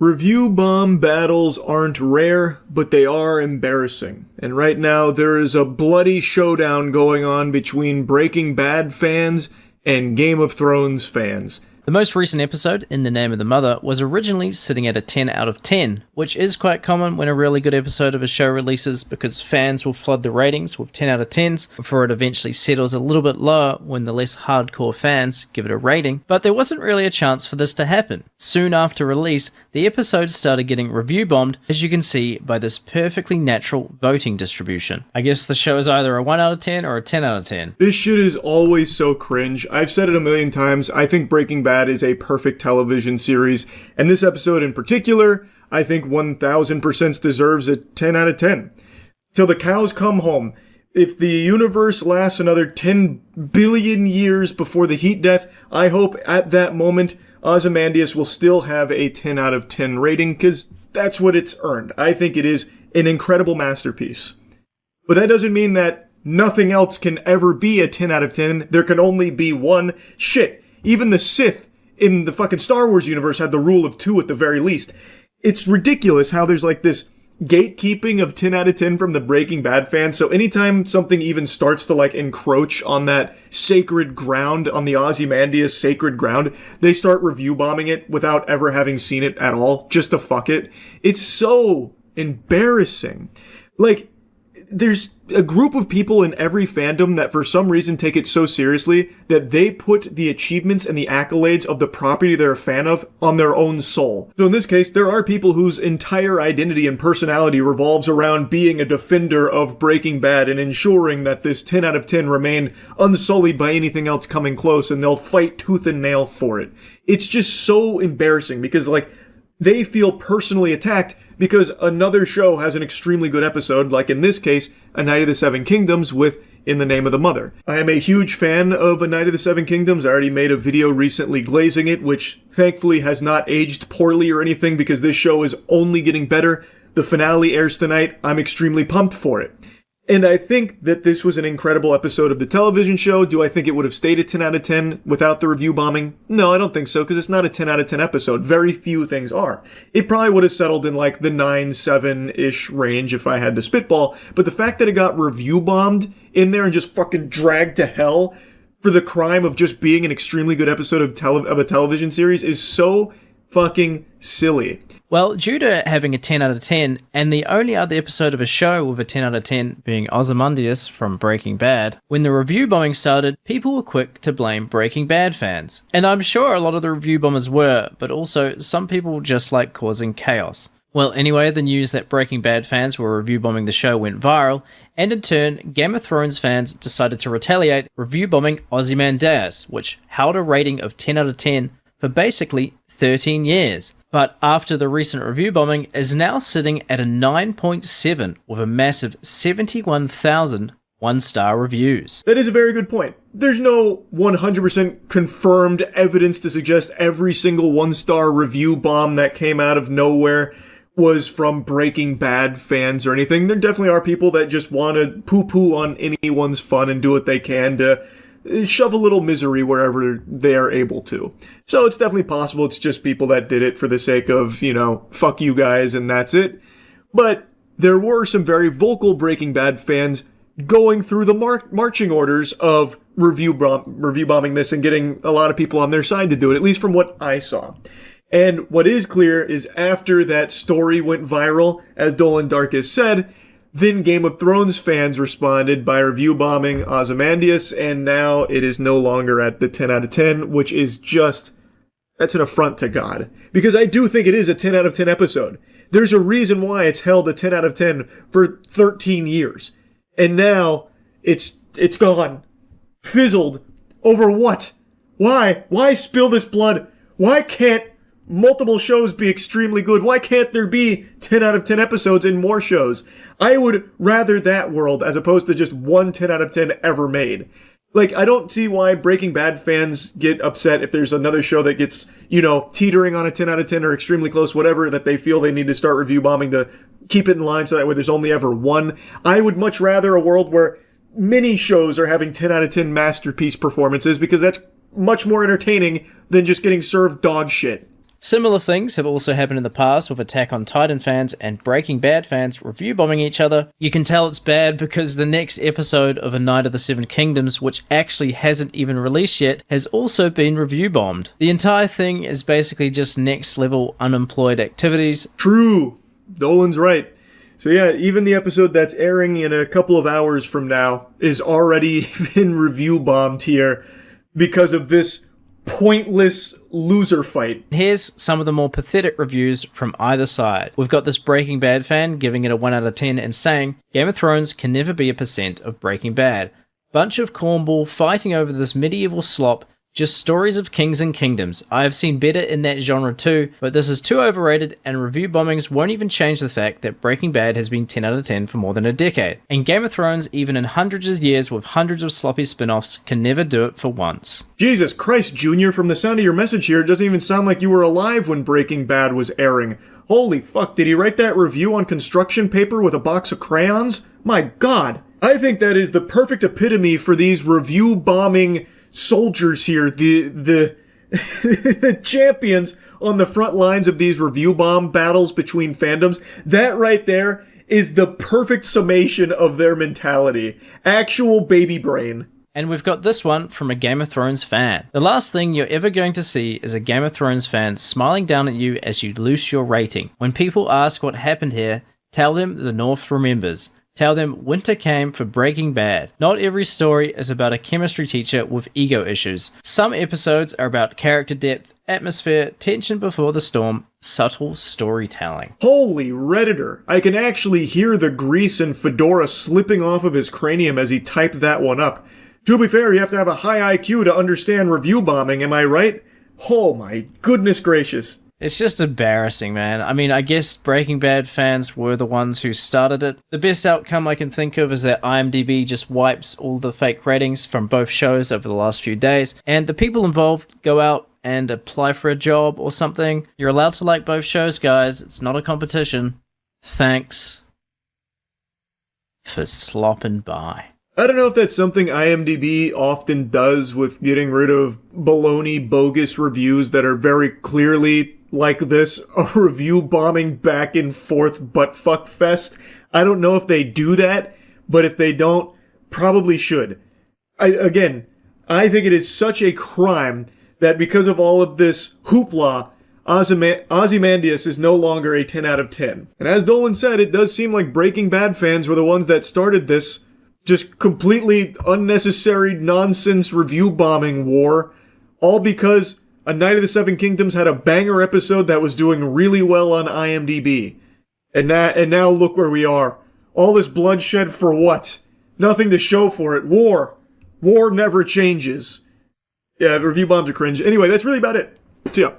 Review bomb battles aren't rare, but they are embarrassing. And right now there is a bloody showdown going on between Breaking Bad fans and Game of Thrones fans. The most recent episode, In the Name of the Mother, was originally sitting at a 10 out of 10, which is quite common when a really good episode of a show releases because fans will flood the ratings with 10 out of 10s before it eventually settles a little bit lower when the less hardcore fans give it a rating. But there wasn't really a chance for this to happen. Soon after release, the episode started getting review bombed, as you can see by this perfectly natural voting distribution. I guess the show is either a 1 out of 10 or a 10 out of 10. This shit is always so cringe. I've said it a million times. I think Breaking Bad is a perfect television series, and this episode in particular, I think 1000% deserves a 10 out of 10. Till the cows come home. If the universe lasts another 10 billion years before the heat death, I hope at that moment Ozymandias will still have a 10 out of 10 rating, because that's what it's earned. I think it is an incredible masterpiece. But that doesn't mean that nothing else can ever be a 10 out of 10. There can only be one. Shit. Even the Sith in the fucking Star Wars universe had the rule of 2 at the very least. It's ridiculous how there's like this gatekeeping of 10 out of 10 from the Breaking Bad fans. So anytime something even starts to like encroach on that sacred ground, on the Ozymandias sacred ground, they start review bombing it without ever having seen it at all, just to fuck it. It's so embarrassing. Like, there's a group of people in every fandom that for some reason take it so seriously that they put the achievements and the accolades of the property they're a fan of on their own soul. So in this case, there are people whose entire identity and personality revolves around being a defender of Breaking Bad and ensuring that this 10 out of 10 remain unsullied by anything else coming close, and they'll fight tooth and nail for it. It's just so embarrassing because, like, they feel personally attacked because another show has an extremely good episode, like in this case, A Night of the Seven Kingdoms with In the Name of the Mother. I am a huge fan of A Night of the Seven Kingdoms. I already made a video recently glazing it, which thankfully has not aged poorly or anything because this show is only getting better. The finale airs tonight. I'm extremely pumped for it. And I think that this was an incredible episode of the television show. Do I think it would have stayed a 10 out of 10 without the review bombing? No, I don't think so, because it's not a 10 out of 10 episode. Very few things are. It probably would have settled in like the 9-7-ish range if I had to spitball, but the fact that it got review bombed in there and just fucking dragged to hell for the crime of just being an extremely good episode of a television series is so fucking silly. Well, due to having a 10 out of 10, and the only other episode of a show with a 10 out of 10 being Ozymandias from Breaking Bad, when the review bombing started, people were quick to blame Breaking Bad fans. And I'm sure a lot of the review bombers were, but also some people just like causing chaos. Well, anyway, the news that Breaking Bad fans were review bombing the show went viral, and in turn, Game of Thrones fans decided to retaliate, review bombing Ozymandias, which held a rating of 10 out of 10 for basically 13 years. But after the recent review bombing, is now sitting at a 9.7 with a massive 71,000 one-star reviews. That is a very good point. There's no 100% confirmed evidence to suggest every single one-star review bomb that came out of nowhere was from Breaking Bad fans or anything. There definitely are people that just want to poo-poo on anyone's fun and do what they can to shove a little misery wherever they are able to. So it's definitely possible it's just people that did it for the sake of, fuck you guys and that's it. But there were some very vocal Breaking Bad fans going through the marching orders of review bombing this and getting a lot of people on their side to do it, at least from what I saw. And what is clear is after that story went viral, as Dolan Darkus said, then Game of Thrones fans responded by review bombing Ozymandias, and now it is no longer at the 10 out of 10, which is that's an affront to God. Because I do think it is a 10 out of 10 episode. There's a reason why it's held a 10 out of 10 for 13 years. And now it's gone. Fizzled. Over what? Why? Why spill this blood? Why can't multiple shows be extremely good? Why can't there be 10 out of 10 episodes in more shows? I would rather that world as opposed to just one 10 out of 10 ever made. Like, I don't see why Breaking Bad fans get upset if there's another show that gets, teetering on a 10 out of 10 or extremely close, whatever, that they feel they need to start review bombing to keep it in line so that way there's only ever one. I would much rather a world where many shows are having 10 out of 10 masterpiece performances because that's much more entertaining than just getting served dog shit. Similar things have also happened in the past with Attack on Titan fans and Breaking Bad fans review bombing each other. You can tell it's bad because the next episode of A Night of the Seven Kingdoms, which actually hasn't even released yet, has also been review bombed. The entire thing is basically just next level unemployed activities. True. Dolan's right. So yeah, even the episode that's airing in a couple of hours from now is already been review bombed here because of this pointless loser fight. Here's some of the more pathetic reviews from either side. We've got this Breaking Bad fan giving it a 1 out of 10 and saying, Game of Thrones can never be a % of Breaking Bad. Bunch of cornball fighting over this medieval slop, just stories of kings and kingdoms. I have seen better in that genre too, but this is too overrated, and review bombings won't even change the fact that Breaking Bad has been 10 out of 10 for more than a decade. And Game of Thrones, even in hundreds of years with hundreds of sloppy spin-offs, can never do it for once. Jesus Christ, Junior, from the sound of your message here, it doesn't even sound like you were alive when Breaking Bad was airing. Holy fuck, did he write that review on construction paper with a box of crayons? My god! I think that is the perfect epitome for these review bombing soldiers here, the champions on the front lines of these review bomb battles between fandoms. That right there is the perfect summation of their mentality. Actual baby brain. And we've got this one from a Game of Thrones fan. The last thing you're ever going to see is a Game of Thrones fan smiling down at you as you loose your rating. When people ask what happened here, tell them the North remembers. Tell them winter came for Breaking Bad. Not every story is about a chemistry teacher with ego issues. Some episodes are about character depth, atmosphere, tension before the storm, subtle storytelling. Holy Redditor. I can actually hear the grease and fedora slipping off of his cranium as he typed that one up. To be fair, you have to have a high IQ to understand review bombing, am I right? Oh my goodness gracious. It's just embarrassing, man. I mean, I guess Breaking Bad fans were the ones who started it. The best outcome I can think of is that IMDb just wipes all the fake ratings from both shows over the last few days, and the people involved go out and apply for a job or something. You're allowed to like both shows, guys. It's not a competition. Thanks for slopping by. I don't know if that's something IMDb often does with getting rid of baloney, bogus reviews that are very clearly like this, a review bombing back and forth buttfuck fest. I don't know if they do that, but if they don't, probably should. I think it is such a crime that because of all of this hoopla, Ozymandias is no longer a 10 out of 10. And as Dolan said, it does seem like Breaking Bad fans were the ones that started this just completely unnecessary nonsense review bombing war, all because A Night of the Seven Kingdoms had a banger episode that was doing really well on IMDb. And now look where we are. All this bloodshed for what? Nothing to show for it. War. War never changes. Yeah, review bombs are cringe. Anyway, that's really about it. See ya.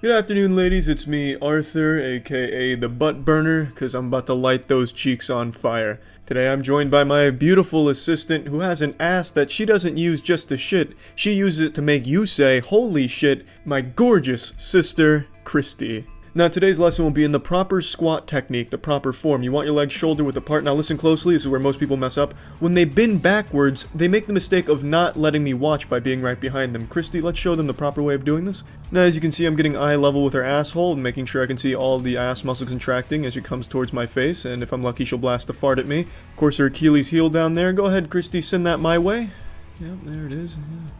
Good afternoon, ladies. It's me, Arthur, aka the Butt Burner, because I'm about to light those cheeks on fire. Today I'm joined by my beautiful assistant who has an ass that she doesn't use just to shit. She uses it to make you say, holy shit, my gorgeous sister, Christy. Now today's lesson will be in the proper squat technique, the proper form. You want your legs shoulder width apart. Now listen closely, this is where most people mess up. When they bend backwards, they make the mistake of not letting me watch by being right behind them. Christy, let's show them the proper way of doing this. Now as you can see, I'm getting eye level with her asshole and making sure I can see all the ass muscles contracting as she comes towards my face, and if I'm lucky she'll blast a fart at me. Of course her Achilles heel down there. Go ahead, Christy, send that my way. Yep, there it is. Yeah.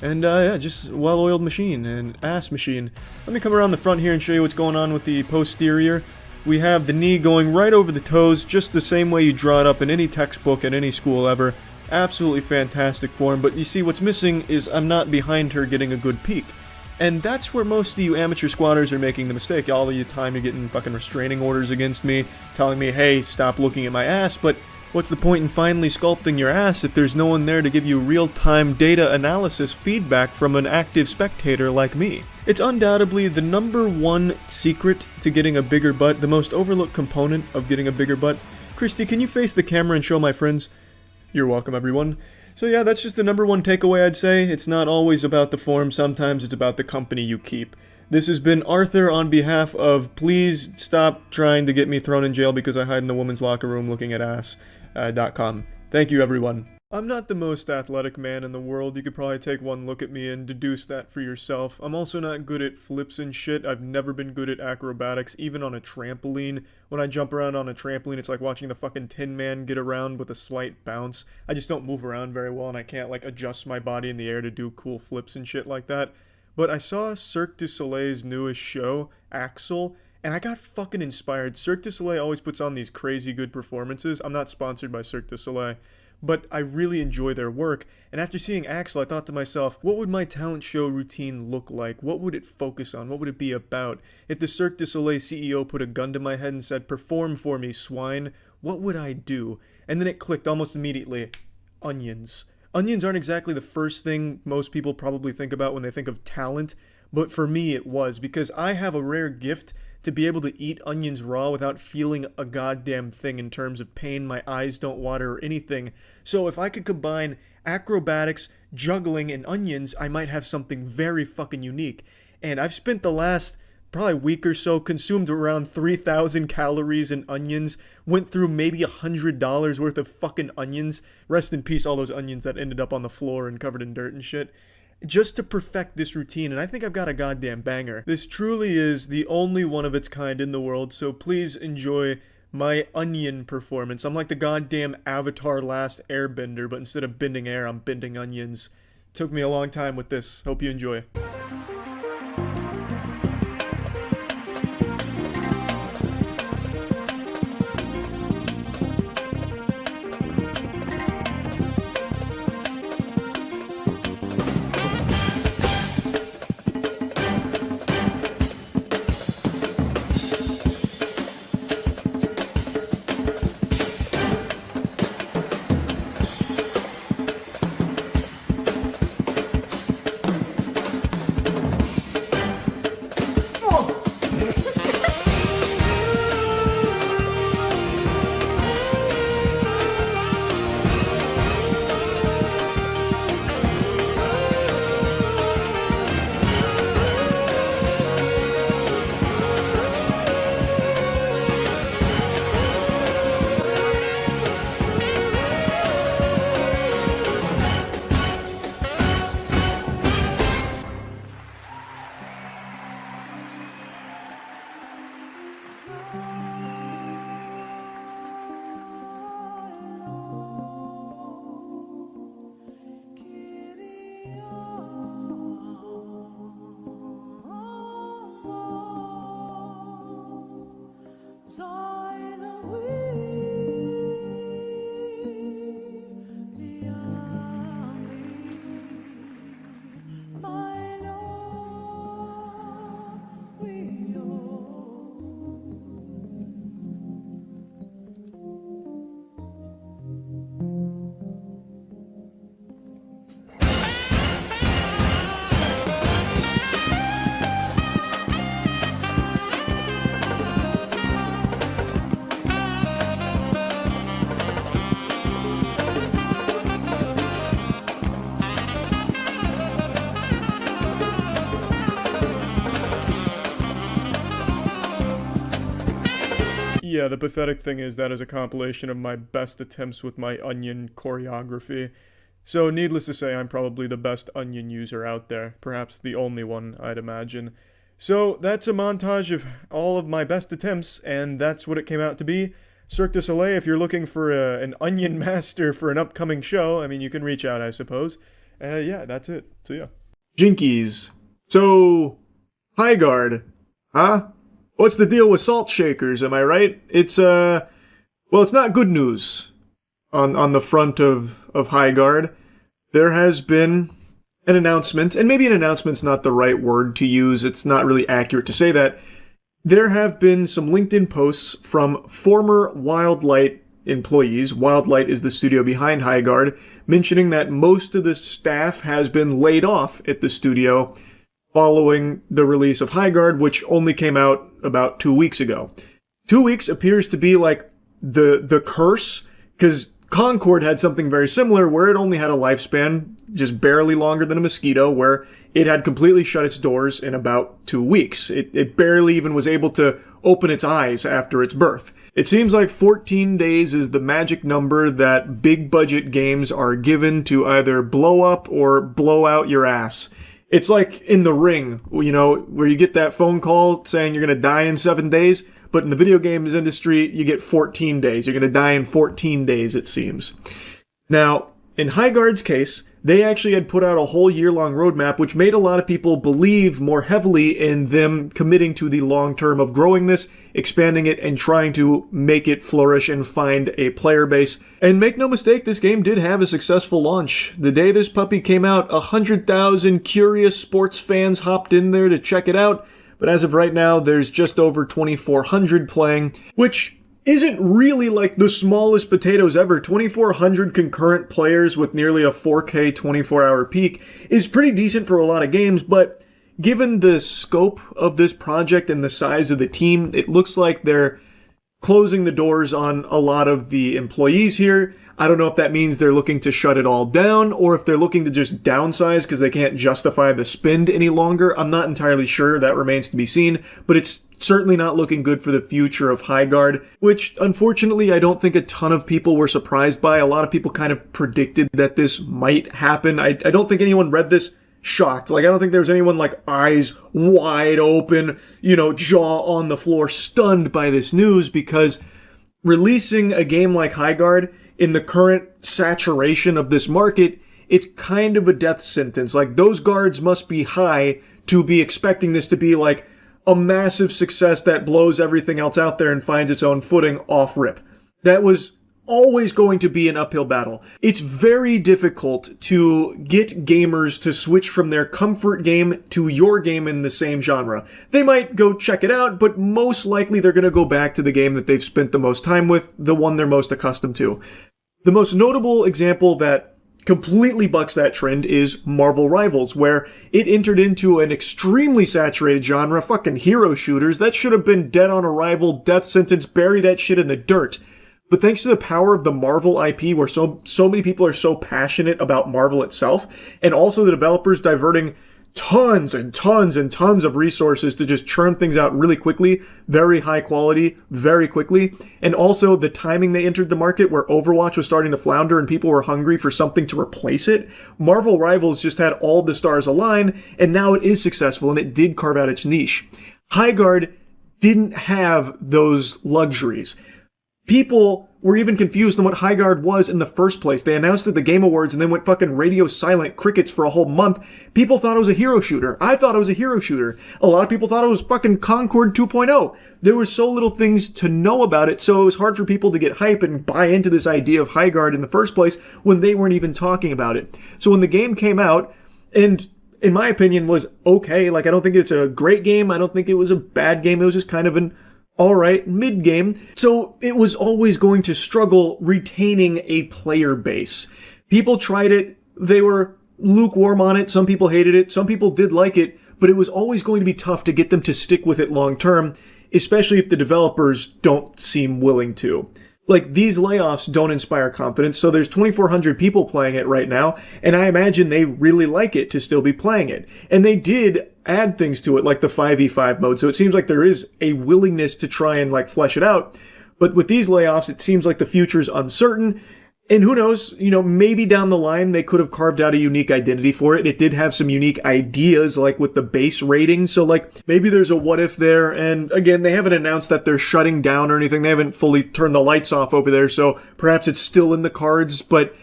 And yeah, just a well-oiled machine, an ass machine. Let me come around the front here and show you what's going on with the posterior. We have the knee going right over the toes, just the same way you draw it up in any textbook at any school ever. Absolutely fantastic form, but you see what's missing is I'm not behind her getting a good peek. And that's where most of you amateur squatters are making the mistake. All of the time you're getting fucking restraining orders against me, telling me, hey, stop looking at my ass, but what's the point in finally sculpting your ass if there's no one there to give you real-time data analysis feedback from an active spectator like me? It's undoubtedly the #1 secret to getting a bigger butt, the most overlooked component of getting a bigger butt. Christy, can you face the camera and show my friends? You're welcome, everyone. So yeah, that's just the #1 takeaway I'd say. It's not always about the form, sometimes it's about the company you keep. This has been Arthur on behalf of please stop trying to get me thrown in jail because I hide in the woman's locker room looking at ass.com. Thank you, everyone. I'm not the most athletic man in the world. You could probably take one look at me and deduce that for yourself. I'm also not good at flips and shit. I've never been good at acrobatics, even on a trampoline. When I jump around on a trampoline, it's like watching the fucking Tin Man get around with a slight bounce. I just don't move around very well, and I can't, like, adjust my body in the air to do cool flips and shit like that. But I saw Cirque du Soleil's newest show, Axel, and I got fucking inspired. Cirque du Soleil always puts on these crazy good performances. I'm not sponsored by Cirque du Soleil, but I really enjoy their work. And after seeing Axel, I thought to myself, what would my talent show routine look like? What would it focus on? What would it be about? If the Cirque du Soleil CEO put a gun to my head and said, perform for me, swine, what would I do? And then it clicked almost immediately. Onions. Onions aren't exactly the first thing most people probably think about when they think of talent, but for me it was, because I have a rare gift to be able to eat onions raw without feeling a goddamn thing in terms of pain. My eyes don't water or anything. So if I could combine acrobatics, juggling, and onions, I might have something very fucking unique. And I've spent the last probably week or so consumed around 3,000 calories in onions, went through maybe $100 worth of fucking onions. Rest in peace all those onions that ended up on the floor and covered in dirt and shit, just to perfect this routine, and I think I've got a goddamn banger. This truly is the only one of its kind in the world, so please enjoy my onion performance. I'm like the goddamn Avatar Last Airbender, but instead of bending air, I'm bending onions. Took me a long time with this. Hope you enjoy. Yeah, the pathetic thing is that is a compilation of my best attempts with my onion choreography. So needless to say, I'm probably the best onion user out there. Perhaps the only one, I'd imagine. So that's a montage of all of my best attempts, and that's what it came out to be. Cirque du Soleil, if you're looking for an onion master for an upcoming show, I mean, you can reach out, I suppose. Yeah, that's it. So yeah. Jinkies. So, Highguard. Huh? What's the deal with salt shakers, am I right? It's, well, it's not good news on the front of Highguard. There has been an announcement, and maybe an announcement's not the right word to use, it's not really accurate to say that. There have been some LinkedIn posts from former Wildlight employees, Wildlight is the studio behind Highguard, mentioning that most of the staff has been laid off at the studio following the release of Highguard, which only came out about 2 weeks ago. 2 weeks appears to be like the curse, because Concord had something very similar where it only had a lifespan just barely longer than a mosquito, where it had completely shut its doors in about 2 weeks. It barely even was able to open its eyes after its birth. It seems like 14 days is the magic number that big budget games are given to either blow up or blow out your ass. It's like in The Ring, where you get that phone call saying you're going to die in 7 days, but in the video games industry, you get 14 days. You're going to die in 14 days, it seems. Now, in Highguard's case, they actually had put out a whole year-long roadmap, which made a lot of people believe more heavily in them committing to the long term of growing this, expanding it, and trying to make it flourish and find a player base. And make no mistake, this game did have a successful launch. The day this puppy came out, 100,000 curious sports fans hopped in there to check it out, but as of right now, there's just over 2,400 playing, which isn't really like the smallest potatoes ever. 2,400 concurrent players with nearly a 4K 24-hour peak is pretty decent for a lot of games, but given the scope of this project and the size of the team, it looks like they're closing the doors on a lot of the employees here. I don't know if that means they're looking to shut it all down or if they're looking to just downsize because they can't justify the spend any longer. I'm not entirely sure. That remains to be seen, but it's certainly not looking good for the future of Highguard, which unfortunately I don't think a ton of people were surprised by. A lot of people kind of predicted that this might happen. I don't think anyone read this shocked. Like, I don't think there was anyone like eyes wide open, jaw on the floor, stunned by this news, because releasing a game like Highguard in the current saturation of this market, it's kind of a death sentence. Like, those guards must be high to be expecting this to be like a massive success that blows everything else out there and finds its own footing off rip. That was always going to be an uphill battle. It's very difficult to get gamers to switch from their comfort game to your game in the same genre. They might go check it out, but most likely they're going to go back to the game that they've spent the most time with, the one they're most accustomed to. The most notable example that completely bucks that trend is Marvel Rivals, where it entered into an extremely saturated genre, fucking hero shooters. That should have been dead on arrival, death sentence, bury that shit in the dirt. But thanks to the power of the Marvel IP, where so many people are so passionate about Marvel itself, and also the developers diverting tons and tons and tons of resources to just churn things out really quickly, very high quality, very quickly, and also the timing they entered the market where Overwatch was starting to flounder and people were hungry for something to replace it, Marvel Rivals just had all the stars align, and now it is successful, and it did carve out its niche. Highguard didn't have those luxuries. People were even confused on what Highguard was in the first place. They announced it at the Game Awards and then went fucking radio silent crickets for a whole month. People thought it was a hero shooter. I thought it was a hero shooter. A lot of people thought it was fucking Concord 2.0. There were so little things to know about it, so it was hard for people to get hype and buy into this idea of Highguard in the first place when they weren't even talking about it. So when the game came out, and in my opinion was okay, like I don't think it's a great game, I don't think it was a bad game, it was just kind of an alright mid-game, so it was always going to struggle retaining a player base. People tried it, they were lukewarm on it, some people hated it, some people did like it, but it was always going to be tough to get them to stick with it long term, especially if the developers don't seem willing to. Like, these layoffs don't inspire confidence, so there's 2,400 people playing it right now, and I imagine they really like it to still be playing it. And they did add things to it, like the 5v5 mode, so it seems like there is a willingness to try and, like, flesh it out. But with these layoffs, it seems like the future's uncertain, and who knows, maybe down the line they could have carved out a unique identity for it. It did have some unique ideas, like with the base rating, so like maybe there's a what if there, and again, they haven't announced that they're shutting down or anything. They haven't fully turned the lights off over there, so perhaps it's still in the cards, but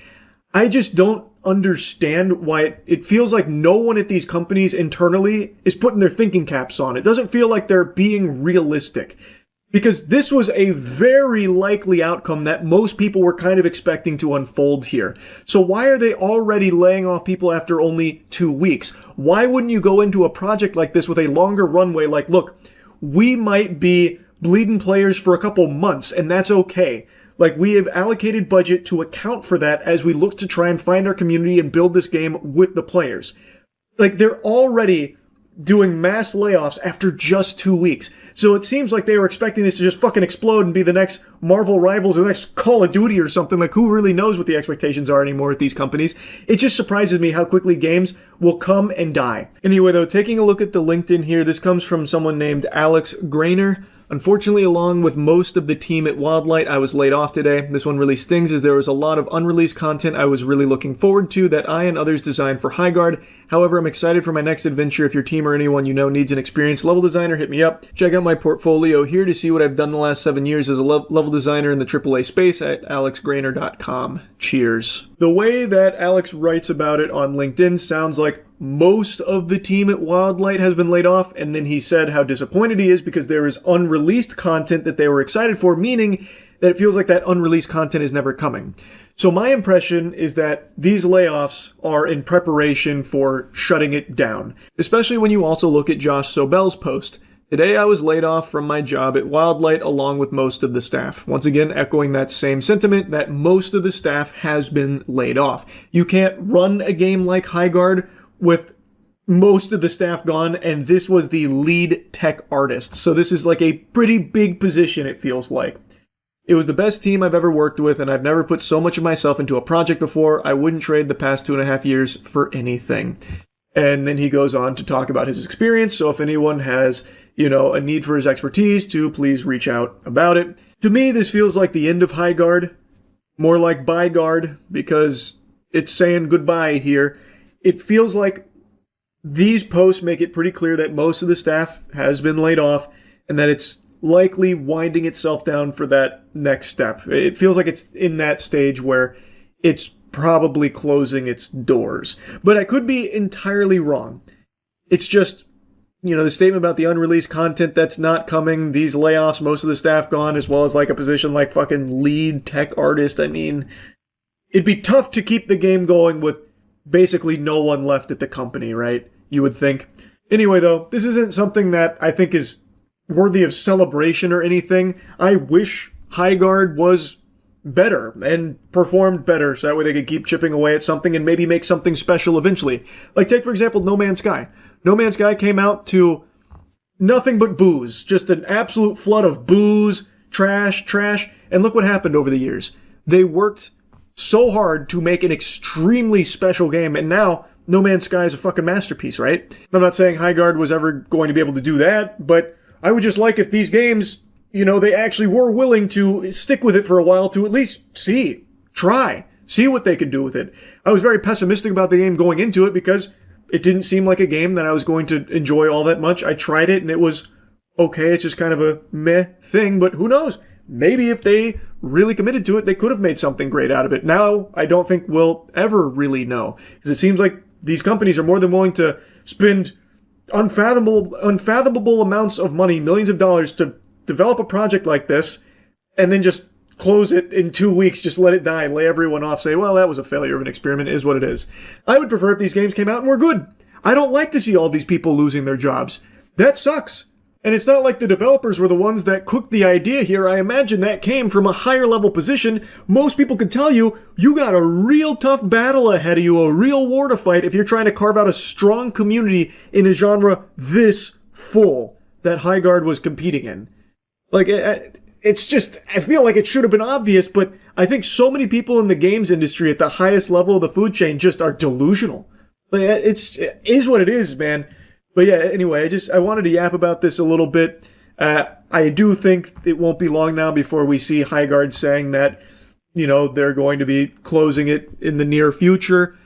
I just don't understand why it feels like no one at these companies internally is putting their thinking caps on. It doesn't feel like they're being realistic. Because this was a very likely outcome that most people were kind of expecting to unfold here. So why are they already laying off people after only 2 weeks? Why wouldn't you go into a project like this with a longer runway? Like, look, we might be bleeding players for a couple months, and that's okay. Like, we have allocated budget to account for that as we look to try and find our community and build this game with the players. Like, they're already doing mass layoffs after just 2 weeks. So it seems like they were expecting this to just fucking explode and be the next Marvel Rivals or the next Call of Duty or something. Like, who really knows what the expectations are anymore at these companies? It just surprises me how quickly games will come and die. Anyway, though, taking a look at the LinkedIn here, this comes from someone named Alex Grainer. Unfortunately, along with most of the team at Wildlight, I was laid off today. This one really stings as there was a lot of unreleased content I was really looking forward to that I and others designed for Highguard. However, I'm excited for my next adventure. If your team or anyone you know needs an experienced level designer, hit me up. Check out my portfolio here to see what I've done the last 7 years as a level designer in the AAA space at alexgrainer.com. Cheers. The way that Alex writes about it on LinkedIn sounds like most of the team at Wildlight has been laid off, and then he said how disappointed he is because there is unreleased content that they were excited for, meaning that it feels like that unreleased content is never coming. So my impression is that these layoffs are in preparation for shutting it down, especially when you also look at Josh Sobel's post. Today I was laid off from my job at Wildlight along with most of the staff. Once again, echoing that same sentiment that most of the staff has been laid off. You can't run a game like Highguard with most of the staff gone, and this was the lead tech artist. So this is like a pretty big position, it feels like. It was the best team I've ever worked with, and I've never put so much of myself into a project before. I wouldn't trade the past 2.5 years for anything. And then he goes on to talk about his experience. So if anyone has, a need for his expertise, to please reach out about it. To me, this feels like the end of Highguard, more like Bygard, because it's saying goodbye here. It feels like these posts make it pretty clear that most of the staff has been laid off and that it's likely winding itself down for that next step. It feels like it's in that stage where it's probably closing its doors. But I could be entirely wrong. It's just, the statement about the unreleased content that's not coming, these layoffs, most of the staff gone, as well as like a position like fucking lead tech artist. I mean, it'd be tough to keep the game going with basically no one left at the company, right? You would think. Anyway, though, this isn't something that I think is worthy of celebration or anything. I wish Highguard was better and performed better so that way they could keep chipping away at something and maybe make something special eventually. Like, take, for example, No Man's Sky. No Man's Sky came out to nothing but booze. Just an absolute flood of booze, trash, and look what happened over the years. They worked so hard to make an extremely special game, and now No Man's Sky is a fucking masterpiece, right? I'm not saying Highguard was ever going to be able to do that, but I would just like if these games, they actually were willing to stick with it for a while to at least see what they could do with it. I was very pessimistic about the game going into it because it didn't seem like a game that I was going to enjoy all that much. I tried it and it was okay. It's just kind of a meh thing, but who knows? Maybe if they really committed to it, they could have made something great out of it. Now, I don't think we'll ever really know. Because it seems like these companies are more than willing to spend unfathomable amounts of money, millions of dollars, to develop a project like this, and then just close it in 2 weeks, just let it die, lay everyone off, say, well, that was a failure of an experiment, it is what it is. I would prefer if these games came out and were good. I don't like to see all these people losing their jobs. That sucks. And it's not like the developers were the ones that cooked the idea here. I imagine that came from a higher level position. Most people could tell you, you got a real tough battle ahead of you, a real war to fight if you're trying to carve out a strong community in a genre this full that Highguard was competing in. Like, it's just, I feel like it should have been obvious, but I think so many people in the games industry at the highest level of the food chain just are delusional. Like, it is what it is, man. But yeah, anyway, I wanted to yap about this a little bit. I do think it won't be long now before we see Highguard saying that, they're going to be closing it in the near future.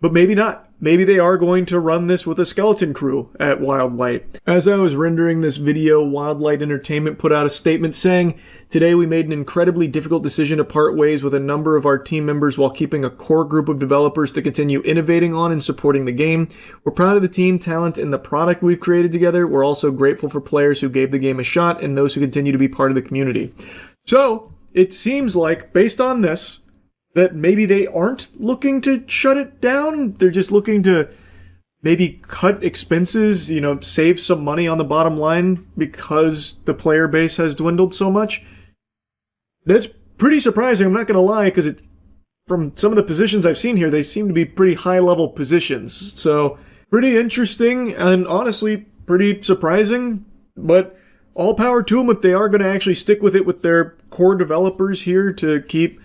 But maybe not. Maybe they are going to run this with a skeleton crew at Wildlight. As I was rendering this video, Wildlight Entertainment put out a statement saying, "Today we made an incredibly difficult decision to part ways with a number of our team members while keeping a core group of developers to continue innovating on and supporting the game. We're proud of the team, talent, and the product we've created together. We're also grateful for players who gave the game a shot and those who continue to be part of the community." So, it seems like, based on this, that maybe they aren't looking to shut it down. They're just looking to maybe cut expenses, save some money on the bottom line because the player base has dwindled so much. That's pretty surprising, I'm not going to lie, because from some of the positions I've seen here, they seem to be pretty high-level positions. So Pretty interesting, and honestly, pretty surprising, but all power to them if they are going to actually stick with it with their core developers here to keep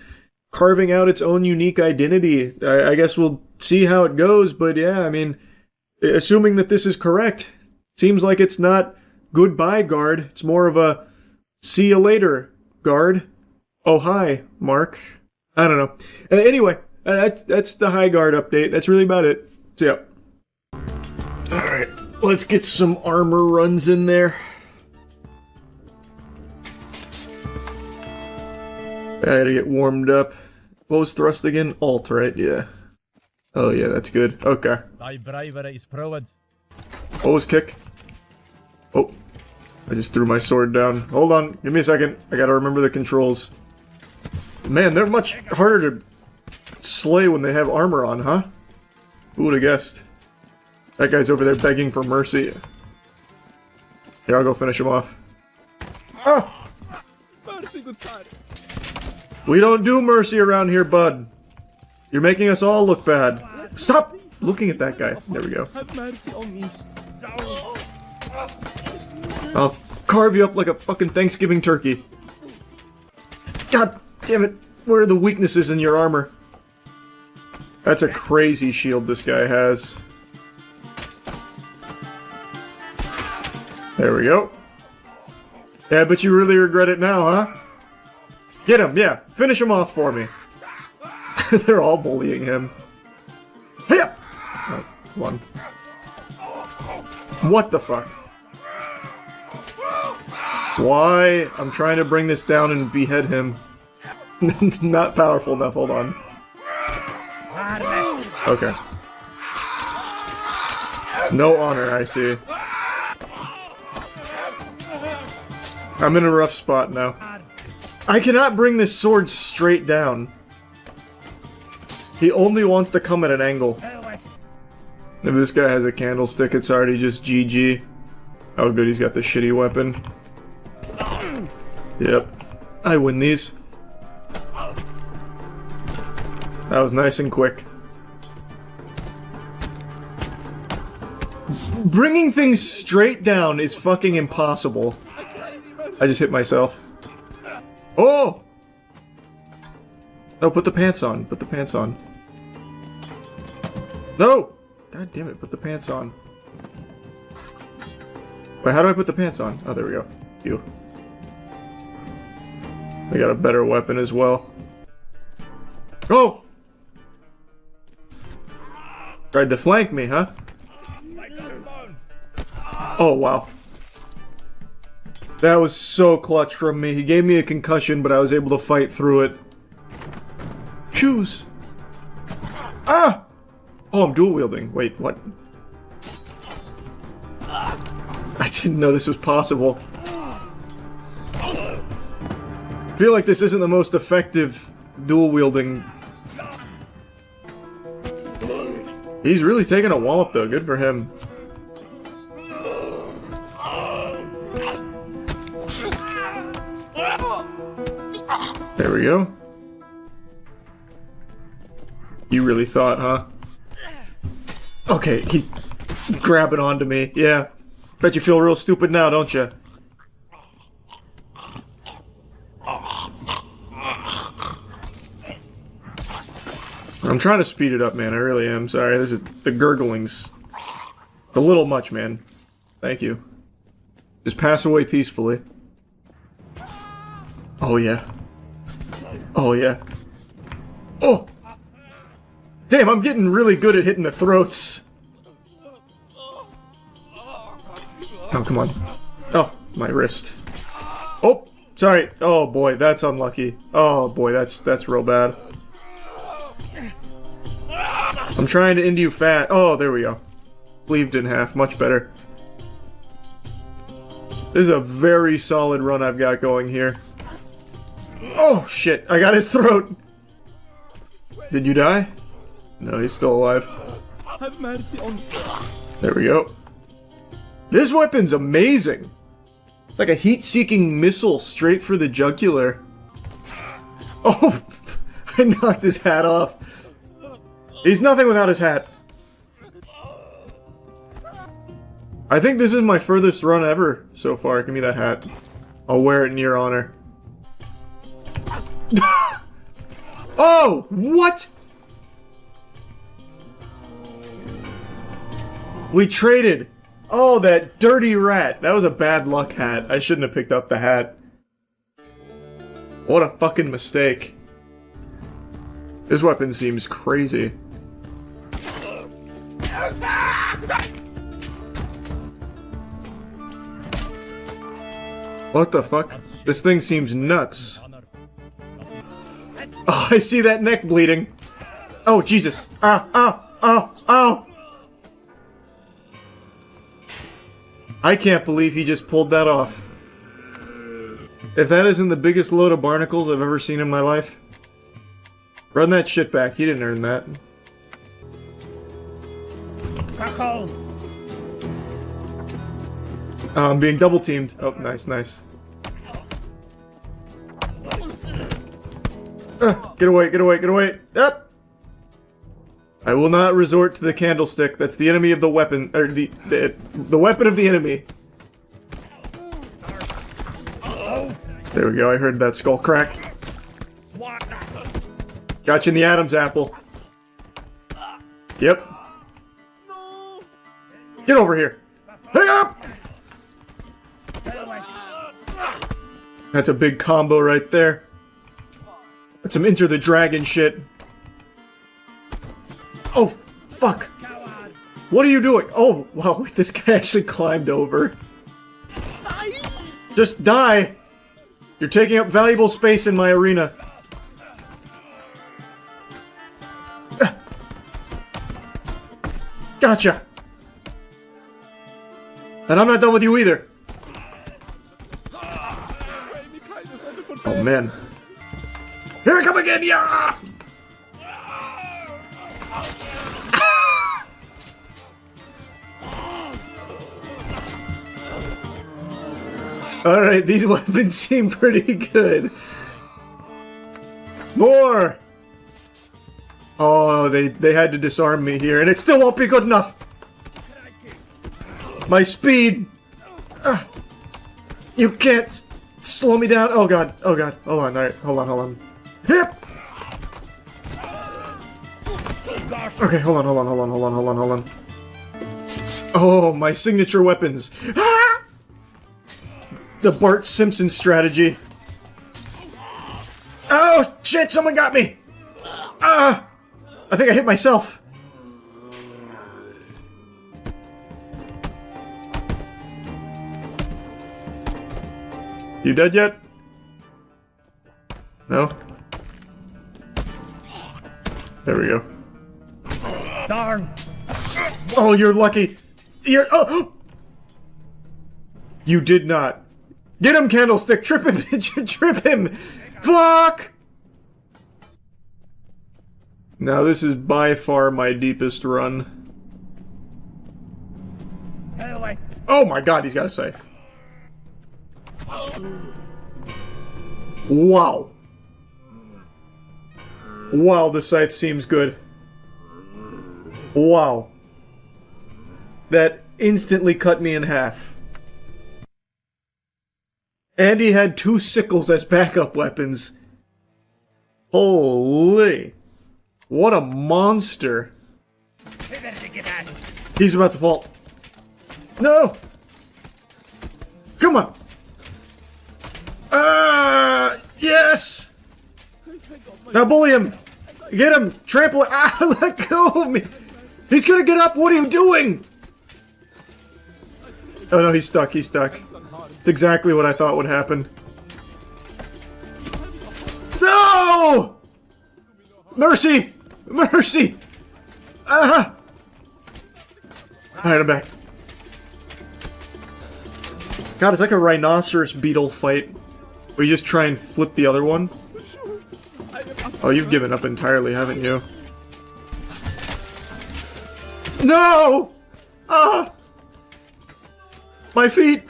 carving out its own unique identity. I guess we'll see how it goes, but yeah, I mean, assuming that this is correct, seems like it's not goodbye, guard. It's more of a see you later, guard. Oh, hi, Mark. I don't know. Anyway, that's the high guard update. That's really about it. So, yeah. Alright, let's get some armor runs in there. I gotta get warmed up. What was thrust again? Alt, right? Yeah. Oh, yeah, that's good. Okay. What was kick? Oh. I just threw my sword down. Hold on. Give me a second. I gotta remember the controls. Man, they're much harder to slay when they have armor on, huh? Who would have guessed? That guy's over there begging for mercy. Here, I'll go finish him off. Ah! We don't do mercy around here, bud. You're making us all look bad. Stop looking at that guy. There we go. I'll carve you up like a fucking Thanksgiving turkey. God damn it. Where are the weaknesses in your armor? That's a crazy shield this guy has. There we go. Yeah, but you really regret it now, huh? Get him, yeah. Finish him off for me. They're all bullying him. Hey up! Oh, come on. What the fuck? Why? I'm trying to bring this down and behead him. Not powerful enough, hold on. Okay. No honor, I see. I'm in a rough spot now. I cannot bring this sword straight down. He only wants to come at an angle. If this guy has a candlestick, it's already just GG. Oh good, he's got the shitty weapon. Yep. I win these. That was nice and quick. Bringing things straight down is fucking impossible. I just hit myself. Oh! No, put the pants on. Put the pants on. No! God damn it, put the pants on. Wait, how do I put the pants on? Oh, there we go. You. I got a better weapon as well. Oh! Tried to flank me, huh? Oh, wow. That was so clutch from me. He gave me a concussion, but I was able to fight through it. Shoes! Ah! Oh, I'm dual wielding. Wait, what? I didn't know this was possible. I feel like this isn't the most effective dual wielding. He's really taking a wallop though, good for him. There we go. You really thought, huh? Okay, he's grabbing onto me. Yeah. Bet you feel real stupid now, don't you? I'm trying to speed it up, man. I really am. Sorry, this is the gurglings. It's a little much, man. Thank you. Just pass away peacefully. Oh, yeah. Oh, yeah. Oh! Damn, I'm getting really good at hitting the throats. Oh, come on. Oh, my wrist. Oh, sorry. Oh, boy, that's unlucky. Oh, boy, that's real bad. I'm trying to end you fat. Oh, there we go. Cleaved in half. Much better. This is a very solid run I've got going here. Oh, shit. I got his throat. Did you die? No, he's still alive. Have mercy on me. There we go. This weapon's amazing. It's like a heat-seeking missile straight for the jugular. Oh, I knocked his hat off. He's nothing without his hat. I think this is my furthest run ever so far. Give me that hat. I'll wear it in your honor. Oh! What?! We traded! Oh, that dirty rat! That was a bad luck hat. I shouldn't have picked up the hat. What a fucking mistake. This weapon seems crazy. What the fuck? This thing seems nuts. Oh, I see that neck bleeding. Oh, Jesus. Oh. I can't believe he just pulled that off. If that isn't the biggest load of barnacles I've ever seen in my life. Run that shit back. He didn't earn that. Oh, I'm being double teamed. Oh, nice, nice. Get away, get away, get away. Up! I will not resort to the candlestick. That's the enemy of the weapon, or the weapon of the enemy. There we go, I heard that skull crack. Got you in the Adam's apple. Yep. Get over here. Hang up! That's a big combo right there. That's some Enter the Dragon shit. Oh, fuck. What are you doing? Oh, wow, this guy actually climbed over. Just die! You're taking up valuable space in my arena. Gotcha! And I'm not done with you either. Oh, man. Here I come again, yeah! Alright, these weapons seem pretty good. More! Oh, they had to disarm me here, and it still won't be good enough! My speed! You can't slow me down! Oh god, oh god. Hold on, alright, hold on. Hip! Okay, hold on. Oh, my signature weapons. Ah! The Bart Simpson strategy. Oh, shit, someone got me! I think I hit myself. You dead yet? No? There we go. Darn! Oh, you're lucky. You're. Oh! You did not. Get him, Candlestick! Trip him! Trip him! Fuck! Now, this is by far my deepest run. Oh my god, he's got a scythe. Wow. Wow, the scythe seems good. Wow. That instantly cut me in half. And he had 2 sickles as backup weapons. Holy. What a monster. He's about to fall. No! Come on! Yes! Now bully him! Get him! Trample it! Ah, let go of me! He's gonna get up! What are you doing? Oh no, he's stuck, he's stuck. It's exactly what I thought would happen. No! Mercy! Mercy! Alright, I'm back. God, it's like a rhinoceros beetle fight. Where you just try and flip the other one. Oh, you've given up entirely, haven't you? No! My feet!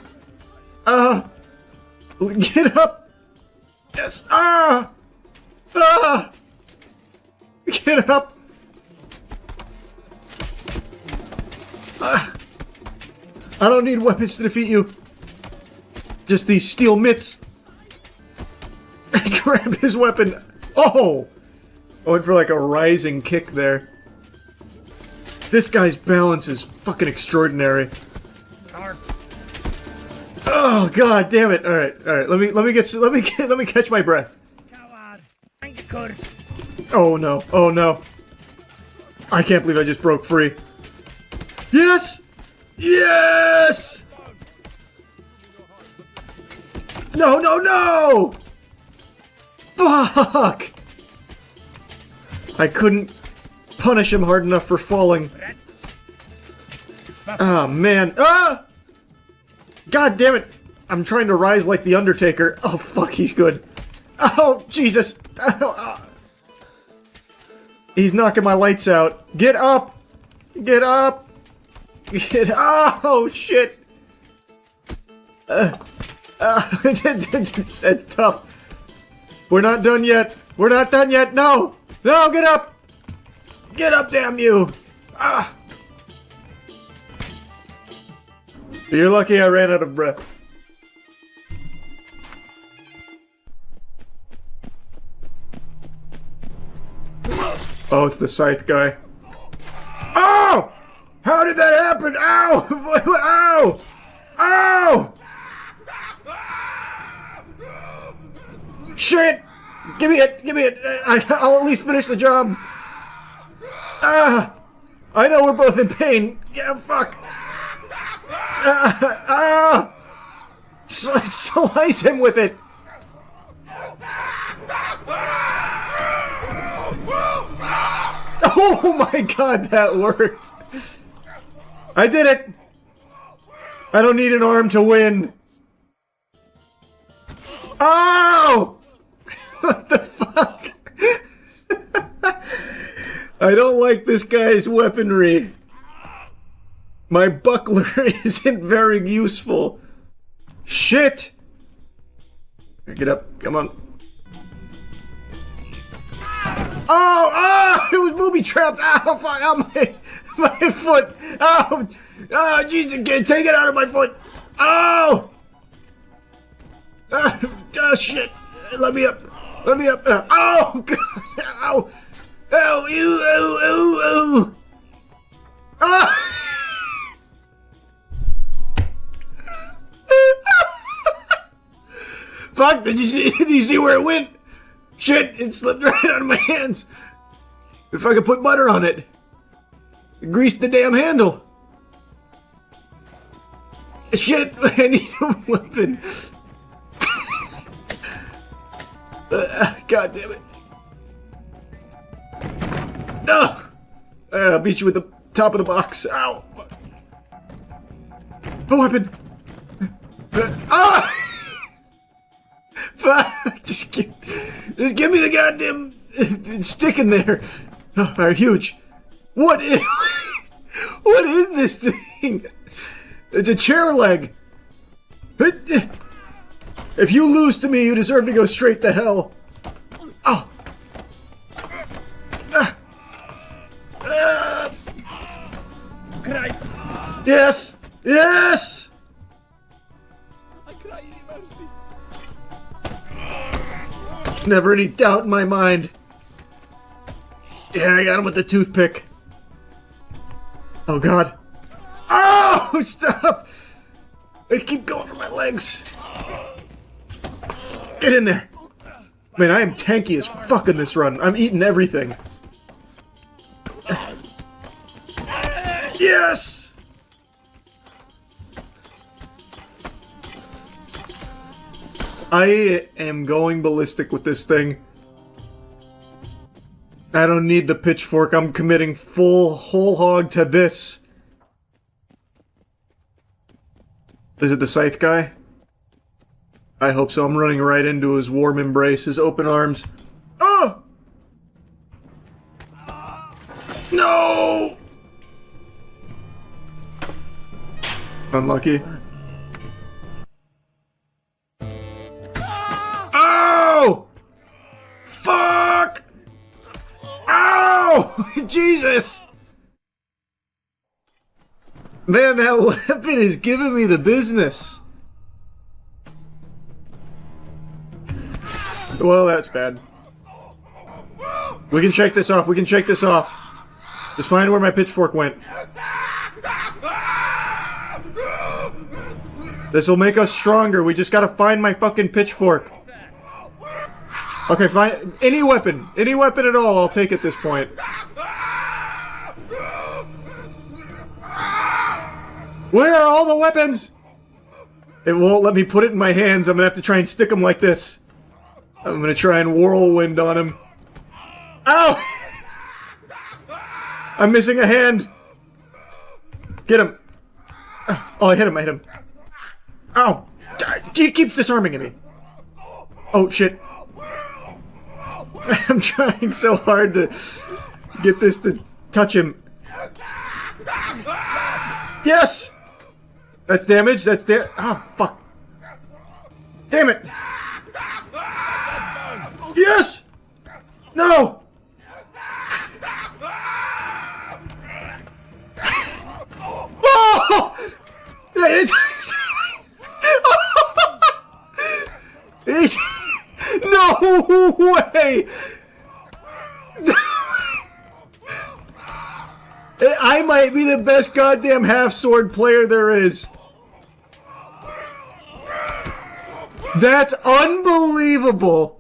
Get up! Yes! Get up! I don't need weapons to defeat you. Just these steel mitts. Grab his weapon. Oh! I went for like a rising kick there. This guy's balance is fucking extraordinary. Oh god damn it! All right. Let me catch my breath. Oh no! Oh no! I can't believe I just broke free. Yes! Yes! No! No! No! Fuck! I couldn't punish him hard enough for falling. Oh man! Ah! God damn it! I'm trying to rise like the Undertaker. Oh fuck, he's good. Oh Jesus! He's knocking my lights out. Get up! Get up! Get up! Oh shit! It's tough. We're not done yet. We're not done yet. No! No! Get up! Get up, damn you! Ah! You're lucky I ran out of breath. Oh, it's the scythe guy. Oh! How did that happen? Ow! Ow! Ow! Shit! Give me it! Give me it! I'll at least finish the job. Ah! I know we're both in pain. Yeah, fuck. Slice him with it. Oh my god, that worked. I did it. I don't need an arm to win. Oh! What the fuck? I don't like this guy's weaponry. My buckler isn't very useful. Shit! Get up, come on. Oh! Oh! It was booby trapped! Ow! Fuck! Ow! My foot! Oh! Oh! Jesus! Take it out of my foot! Oh! Oh shit! Let me up! Let me up! Oh! God! Ow! Oh! Ew! Ew! Ew! Ew! Oh! Fuck! Did you see where it went? Shit! It slipped right out of my hands. If I could put butter on it, grease the damn handle. Shit! I need a weapon. God damn it! No! I'll beat you with the top of the box. Ow! A weapon. Ah! Fuck! Just give me the goddamn stick in there. Oh, they're huge. What is this thing? It's a chair leg. If you lose to me, you deserve to go straight to hell. Oh. Yes. Yes. Never any doubt in my mind. Yeah, I got him with the toothpick. Oh god. Oh, stop! I keep going for my legs. Get in there. Man, I am tanky as fuck in this run. I'm eating everything. Yes! I am going ballistic with this thing. I don't need the pitchfork. I'm committing whole hog to this. Is it the scythe guy? I hope so. I'm running right into his warm embrace, his open arms. Oh! No! Unlucky. Oh! Fuck! Ow! Jesus! Man, that weapon is giving me the business. Well, that's bad. We can shake this off. We can shake this off. Just find where my pitchfork went. This'll make us stronger. We just gotta find my fucking pitchfork. Okay, fine. Any weapon at all, I'll take at this point. Where are all the weapons? It won't let me put it in my hands. I'm gonna have to try and stick them like this. I'm gonna try and whirlwind on him. Ow! I'm missing a hand. Get him. Oh, I hit him. Ow! He keeps disarming me. Oh, shit. I'm trying so hard to get this to touch him. Yes! That's damage. Oh, fuck. Damn it! Yes! No! Oh! No way! I might be the best goddamn half-sword player there is. That's unbelievable.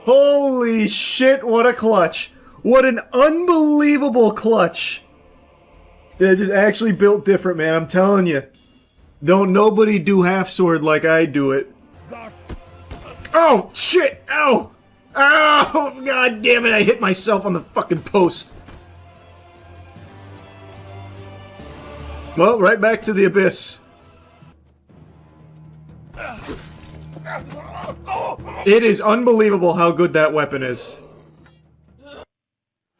Holy shit, what a clutch. What an unbelievable clutch. They're just actually built different, man, I'm telling you. Don't nobody do half-sword like I do it. Oh, shit! Ow! Ow! God damn it, I hit myself on the fucking post. Well, right back to the abyss. It is unbelievable how good that weapon is.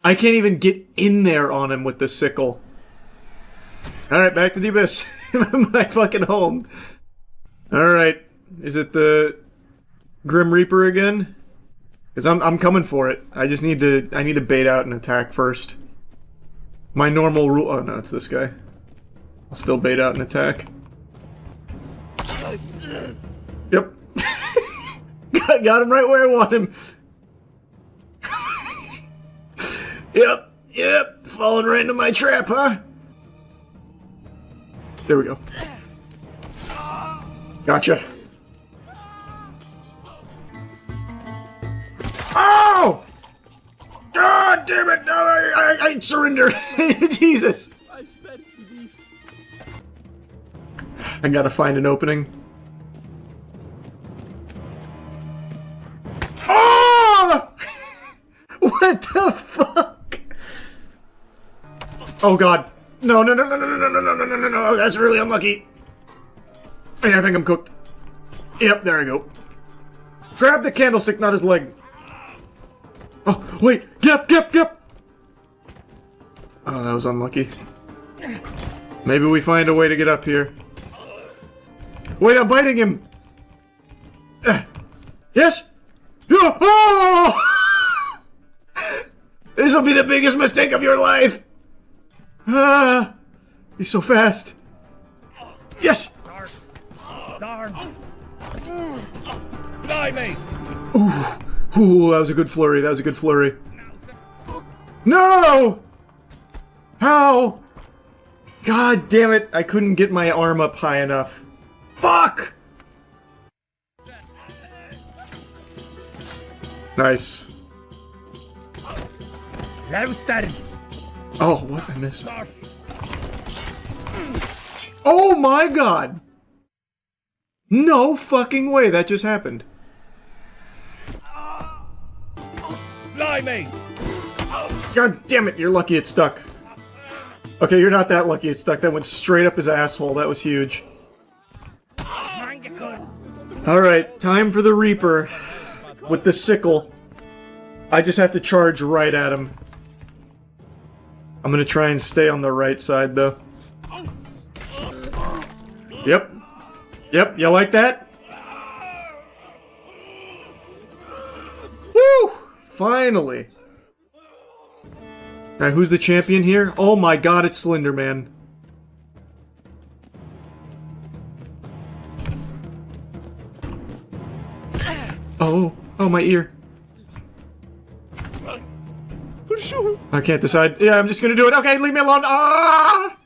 I can't even get in there on him with the sickle. Alright, back to the abyss. My fucking home. Alright. Is it the Grim Reaper again? Because I'm coming for it. I just need to bait out and attack first. My normal rule. Oh no, it's this guy. I'll still bait out and attack. Yep. Got him right where I want him. Yep. Falling right into my trap, huh? There we go. Gotcha. Oh! God damn it! No, I surrender. Jesus. I gotta find an opening. Oh! What the fuck? Oh god. No. That's really unlucky. Yeah, I think I'm cooked. Yep, there I go. Grab the candlestick, not his leg. Oh, wait! Yep! Oh, that was unlucky. Maybe we find a way to get up here. Wait, I'm biting him! Yes? Oh! This'll be the biggest mistake of your life! He's so fast. Yes! Darn! Blimey! Ooh, that was a good flurry. No! How? God damn it, I couldn't get my arm up high enough. Fuck! Nice. Roasted! Oh, what? I missed. Oh my god! No fucking way that just happened. Blimey! God damn it, you're lucky it stuck. Okay, you're not that lucky it stuck. That went straight up his asshole. That was huge. Alright, time for the Reaper. With the sickle. I just have to charge right at him. I'm gonna try and stay on the right side, though. Yep. Yep, you like that? Woo! Finally. Alright, who's the champion here? Oh my god, it's Slender Man. Oh, my ear. I can't decide. Yeah, I'm just gonna do it. Okay, leave me alone. Ah!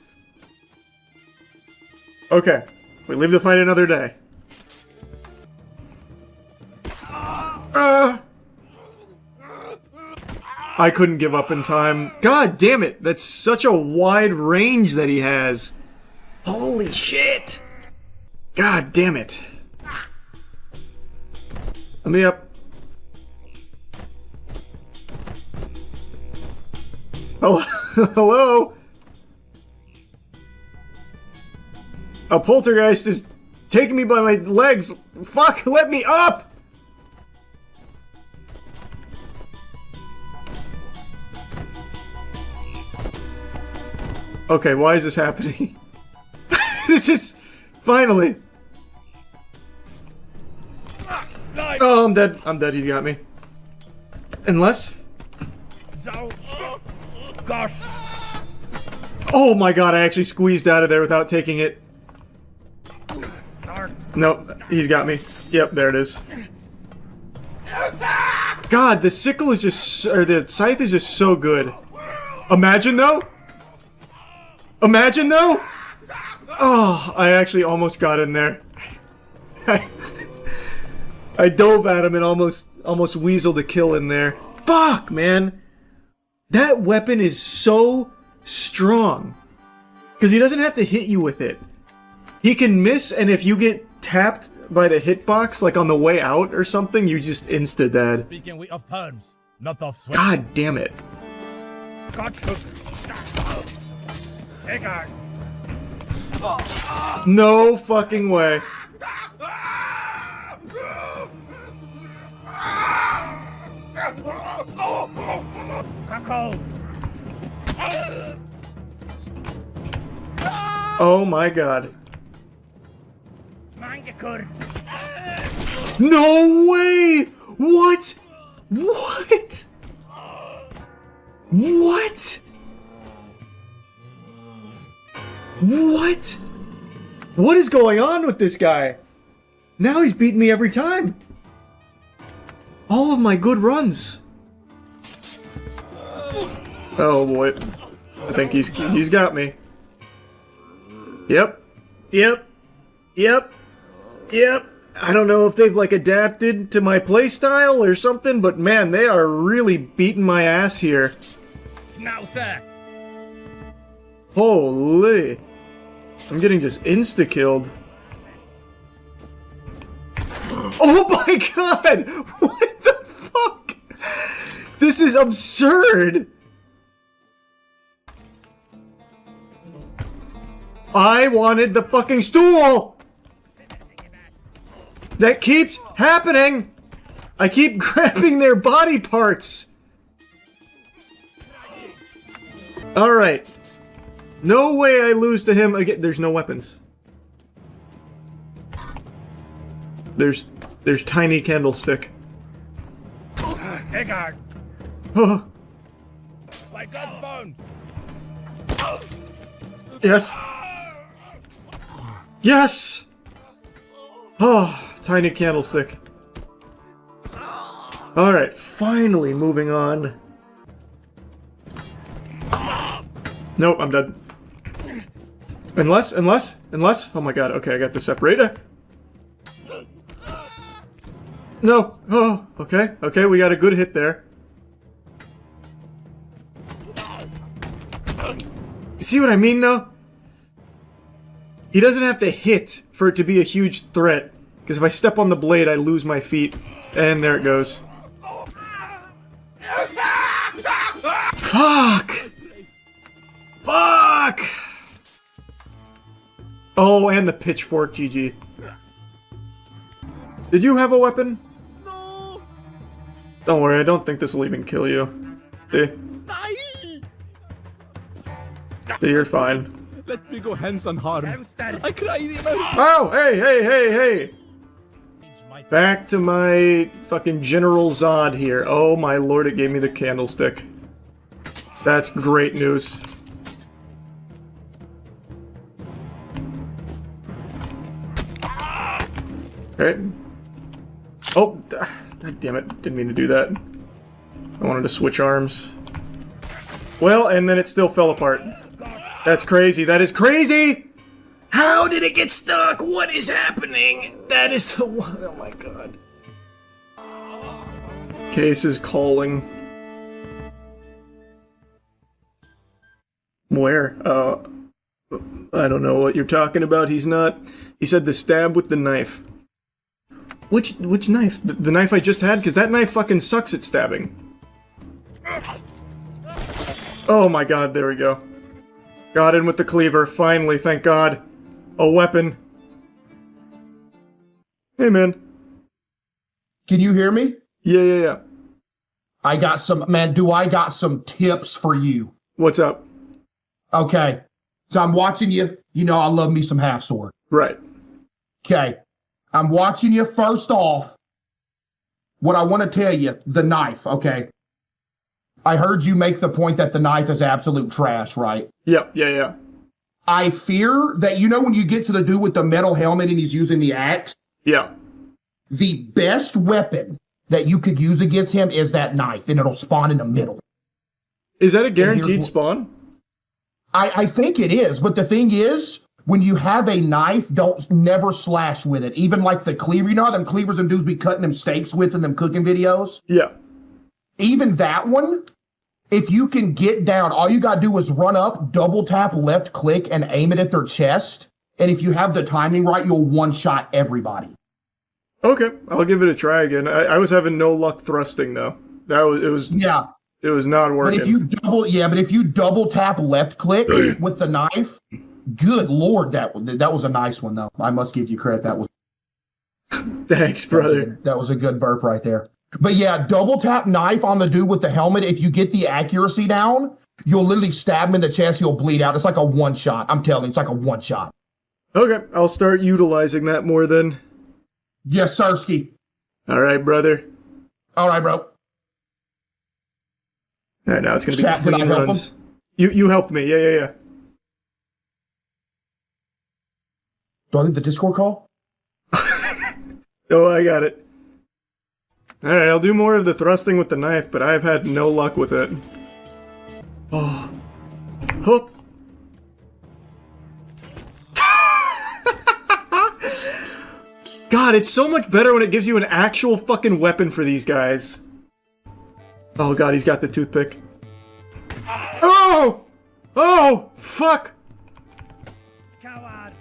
Okay, we leave the fight another day. I couldn't give up in time. God damn it, that's such a wide range that he has. Holy shit! God damn it. Let me up. Oh, hello? A poltergeist is taking me by my legs. Fuck, let me up! Okay, why is this happening? This is... finally! Oh, I'm dead. I'm dead. He's got me. Unless... Gosh. Oh my god, I actually squeezed out of there without taking it. Nope, he's got me. Yep, there it is. God, the sickle is just... or the scythe is just so good. Imagine though? Imagine though? Oh, I actually almost got in there. I dove at him and almost weaseled a kill in there. Fuck, man! That weapon is so strong. Because he doesn't have to hit you with it. He can miss, and if you get tapped by the hitbox, like on the way out or something, you just insta-dead. Speaking of terms, not of sweat. God damn it. Scotch hooks. Eggard. No fucking way. Cuckold. Oh my god. Mangakur. No way! What? What? What? What? What is going on with this guy? Now he's beating me every time. All of my good runs. Oh boy. I think he's got me. Yep. I don't know if they've like adapted to my playstyle or something, but man, they are really beating my ass here. Now, sir. Holy. I'm getting just insta-killed. Oh my god! What the fuck? This is absurd! I wanted the fucking stool! That keeps happening! I keep grabbing their body parts! Alright. No way I lose to him again. There's no weapons. There's tiny candlestick. Eggard. Oh. By God's bones. Yes. Yes! Oh, tiny candlestick. Alright, finally moving on. Nope, I'm dead. Unless, oh my god, okay, I got the separator. No, oh, okay, we got a good hit there. See what I mean, though? He doesn't have to hit for it to be a huge threat. Because if I step on the blade, I lose my feet. And there it goes. Fuck! Fuck! Oh, and the pitchfork, GG. Did you have a weapon? No. Don't worry, I don't think this will even kill you. See? You're fine. Let me go hands unharmed. Downstairs. I cry thee mercy. Oh, hey! Back to my fucking General Zod here. Oh my lord, it gave me the candlestick. That's great news. Okay. Oh, god damn it. Didn't mean to do that. I wanted to switch arms. Well, and then it still fell apart. That's crazy. That is crazy! How did it get stuck? What is happening? That is so... Oh my god. Case is calling. Where? I don't know what you're talking about. He's not... He said the stab with the knife. Which knife? The knife I just had? Because that knife fucking sucks at stabbing. Oh my god, there we go. Got in with the cleaver, finally, thank god. A weapon. Hey, man. Can you hear me? Yeah. I got some tips for you. What's up? Okay. So I'm watching you. You know I love me some half sword. Right. Okay. I'm watching you. First off, what I want to tell you, the knife, okay? I heard you make the point that the knife is absolute trash, right? Yep, yeah. I fear that, you know, when you get to the dude with the metal helmet and he's using the axe? Yeah. The best weapon that you could use against him is that knife, and it'll spawn in the middle. Is that a guaranteed spawn? I think it is, but the thing is, when you have a knife, never slash with it. Even like the cleaver, you know how them cleavers and dudes be cutting them steaks with in them cooking videos? Yeah. Even that one, if you can get down, all you gotta do is run up, double tap, left click, and aim it at their chest. And if you have the timing right, you'll one-shot everybody. Okay, I'll give it a try again. I was having no luck thrusting though. It was not working. But if you double tap left click with the knife, good lord, that was a nice one though. I must give you credit. That was Thanks, brother. That was a good burp right there. But yeah, double tap knife on the dude with the helmet. If you get the accuracy down, you'll literally stab him in the chest. He'll bleed out. It's like a one shot. I'm telling you, it's like a one shot. Okay, I'll start utilizing that more then. Yes, Sirski. All right, brother. All right, bro. All right, now it's gonna Chat, be did I clean help runs. You helped me. Yeah. Do I leave the Discord call? Oh, I got it. All right, I'll do more of the thrusting with the knife, but I've had no luck with it. Oh. Hook. God, it's so much better when it gives you an actual fucking weapon for these guys. Oh god, he's got the toothpick. Oh! Oh! Fuck! Coward!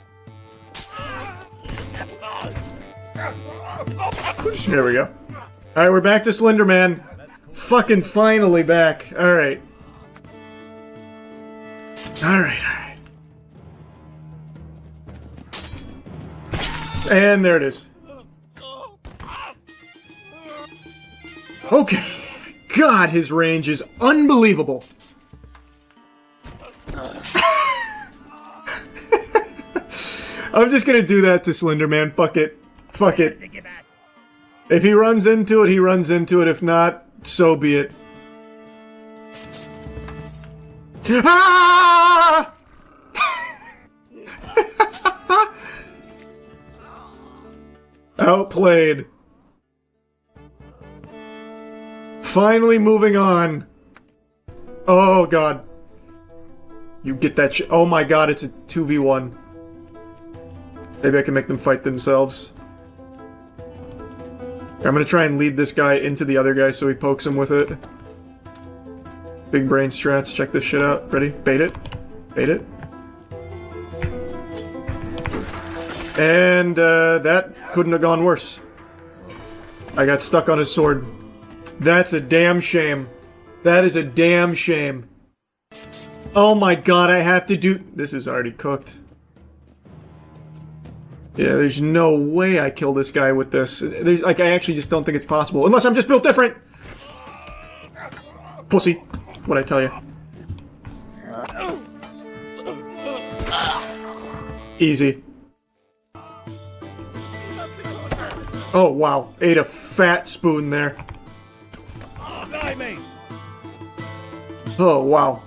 There we go. Alright, we're back to Slender Man. Fucking finally back. Alright. Alright. And there it is. Okay. God, his range is unbelievable. I'm just gonna do that to Slender Man. Fuck it. Fuck it. If he runs into it, he runs into it. If not, so be it. Ah! Outplayed. Finally moving on. Oh god. You get that oh my god, it's a 2v1. Maybe I can make them fight themselves. I'm gonna try and lead this guy into the other guy so he pokes him with it. Big brain strats, check this shit out. Ready? Bait it. Bait it. And that couldn't have gone worse. I got stuck on his sword. That's a damn shame. That is a damn shame. Oh my god, I have to do... This is already cooked. Yeah, there's no way I kill this guy with this. There's, like, I actually just don't think it's possible. Unless I'm just built different! Pussy. What'd I tell you? Easy. Oh, wow. Ate a fat spoon there. Blimey! Oh, wow.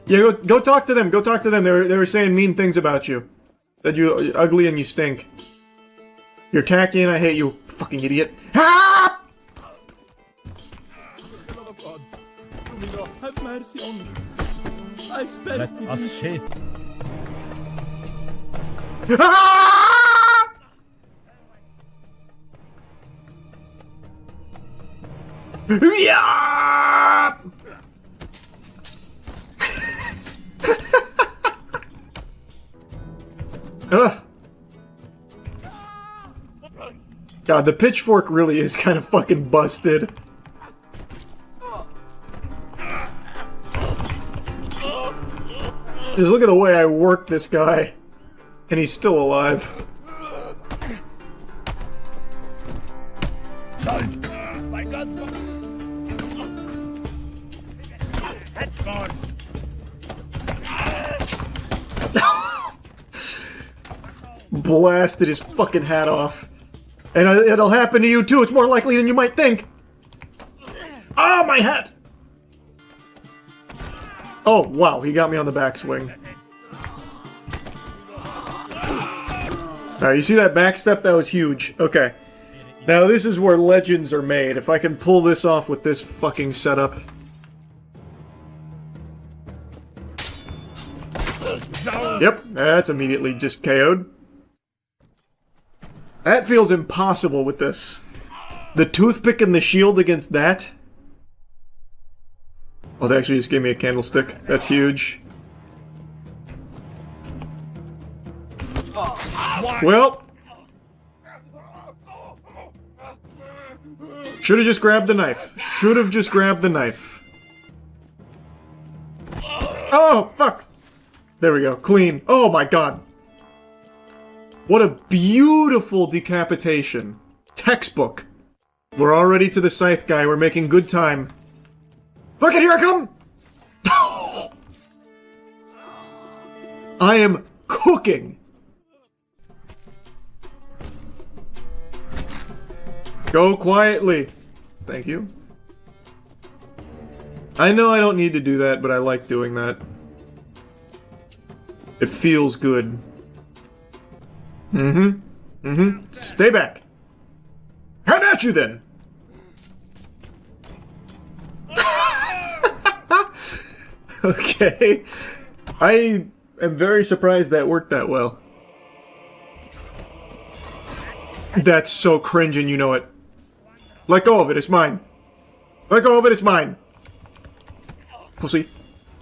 Yeah, go talk to them. Go talk to them. They were saying mean things about you. That you're ugly and you stink. You're tacky and I hate you, fucking idiot. Ah! Lord of God, Domingo, have mercy on me. I spent. Let us shave. Ah! Yeah! Ugh. God, the pitchfork really is kind of fucking busted. Just look at the way I work this guy. And he's still alive. My God's That's gone. Blasted his fucking hat off. And it'll happen to you too, it's more likely than you might think. Ah, my hat! Oh, wow, he got me on the backswing. Alright, you see that backstep? That was huge. Okay. Now this is where legends are made. If I can pull this off with this fucking setup. Yep, that's immediately just KO'd. That feels impossible with this. The toothpick and the shield against that? Oh, they actually just gave me a candlestick. That's huge. Well. Should have just grabbed the knife. Should have just grabbed the knife. Oh, fuck. There we go. Clean. Oh my god. What a beautiful decapitation. Textbook. We're already to the scythe guy. We're making good time. Look at here I come! I am cooking. Go quietly. Thank you. I know I don't need to do that, but I like doing that. It feels good. Stay back. How at you then? Okay. I am very surprised that worked that well. That's so cringe and you know it. Let go of it, it's mine. Let go of it, it's mine. Pussy.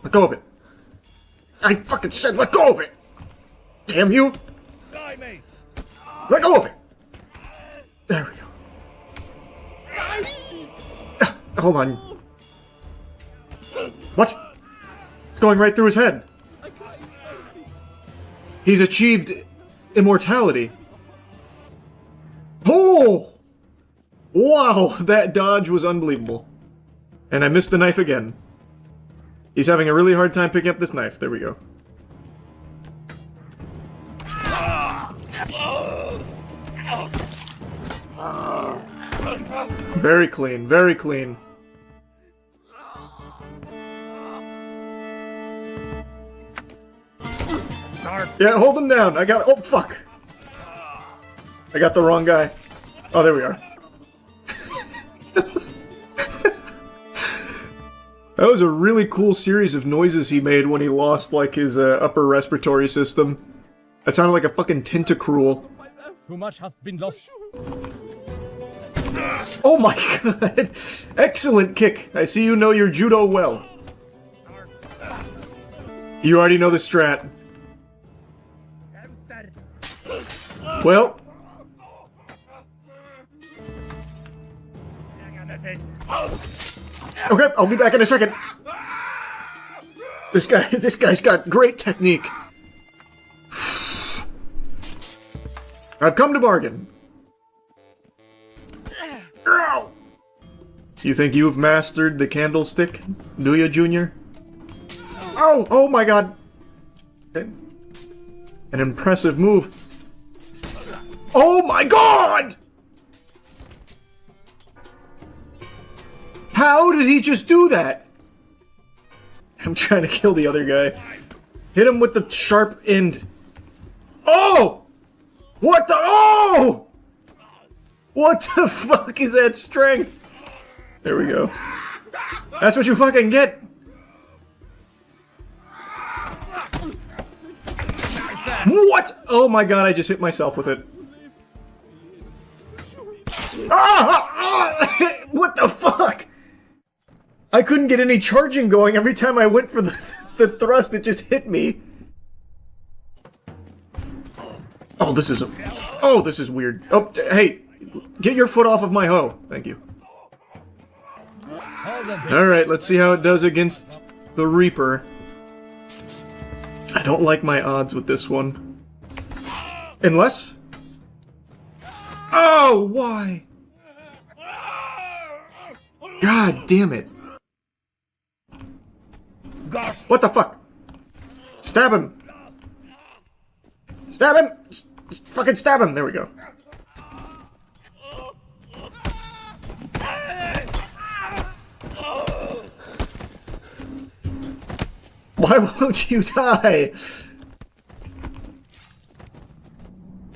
Let go of it. I fucking said let go of it! Damn you! Let go of it! There we go. Hold on. What? It's going right through his head. He's achieved immortality. Oh! Wow, that dodge was unbelievable. And I missed the knife again. He's having a really hard time picking up this knife. There we go. Very clean, very clean. Yeah, hold him down. I got. Oh, fuck. I got the wrong guy. Oh, there we are. That was a really cool series of noises he made when he lost, like, his upper respiratory system. That sounded like a fucking tentacruel. Too much hath been lost. Oh my god! Excellent kick! I see you know your judo well. You already know the strat. Well. Okay, I'll be back in a second. This guy's got great technique. I've come to bargain. You think you've mastered the candlestick, do you, Junior? Oh! Oh my god! Okay. An impressive move. Oh my god! How did he just do that? I'm trying to kill the other guy. Hit him with the sharp end. Oh! What the? Oh! What the fuck is that strength? There we go. That's what you fucking get! What? Oh my god, I just hit myself with it. Ah! What the fuck? I couldn't get any charging going. Every time I went for the thrust, it just hit me. Oh, this is weird. Oh, hey, get your foot off of my hoe. Thank you. Alright, let's see how it does against the Reaper. I don't like my odds with this one. Unless... Oh, why? God damn it. What the fuck? Stab him! Stab him! Fucking stab him! There we go. Why won't you die?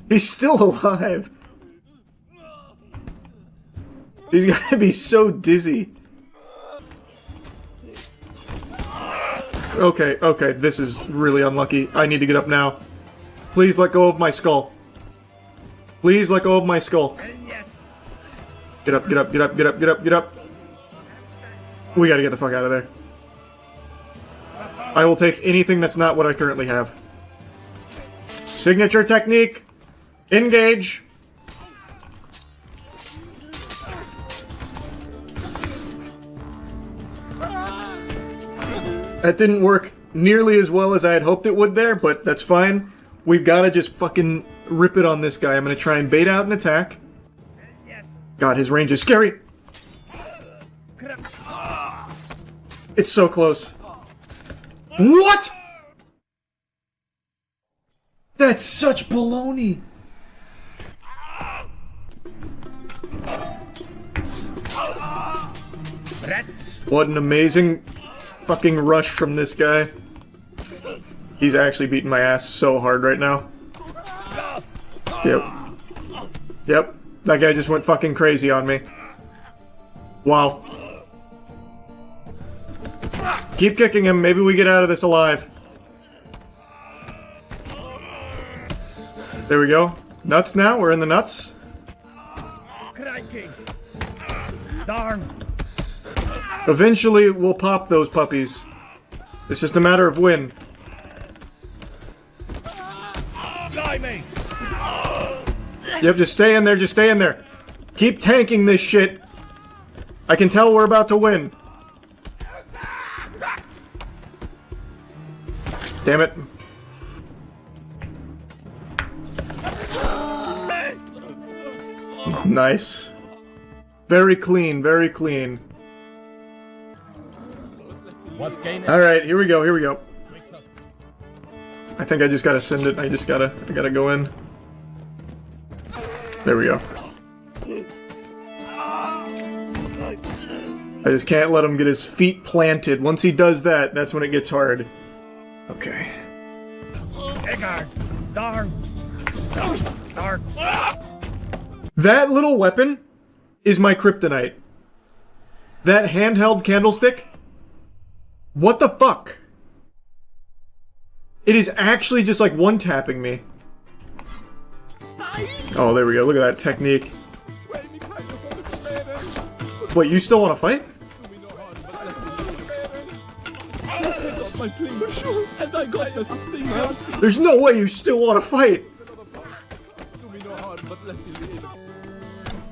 He's still alive. He's gotta be so dizzy. Okay, okay, this is really unlucky. I need to get up now. Please let go of my skull. Please let go of my skull. Get up, get up, get up, get up, get up, get up. We gotta get the fuck out of there. I will take anything that's not what I currently have. Signature technique. Engage. That didn't work nearly as well as I had hoped it would there, but that's fine. We've gotta just fucking rip it on this guy. I'm gonna try and bait out an attack. God, his range is scary. It's so close. What? That's such baloney. What an amazing fucking rush from this guy. He's actually beating my ass so hard right now. Yep. Yep. That guy just went fucking crazy on me. Wow. Keep kicking him. Maybe we get out of this alive. There we go. Nuts now. We're in the nuts. Darn. Eventually, we'll pop those puppies. It's just a matter of when. Blimey. Yep, just stay in there. Just stay in there. Keep tanking this shit. I can tell we're about to win. Damn it. Nice. Very clean, very clean. Alright, here we go, here we go. I think I just gotta send it. I gotta go in. There we go. I just can't let him get his feet planted. Once he does that, that's when it gets hard. Okay. Darn. Darn. That little weapon is my kryptonite. That handheld candlestick? What the fuck? It is actually just like one-tapping me. Oh, there we go. Look at that technique. Wait, you still want to fight? There's no way you still want to fight!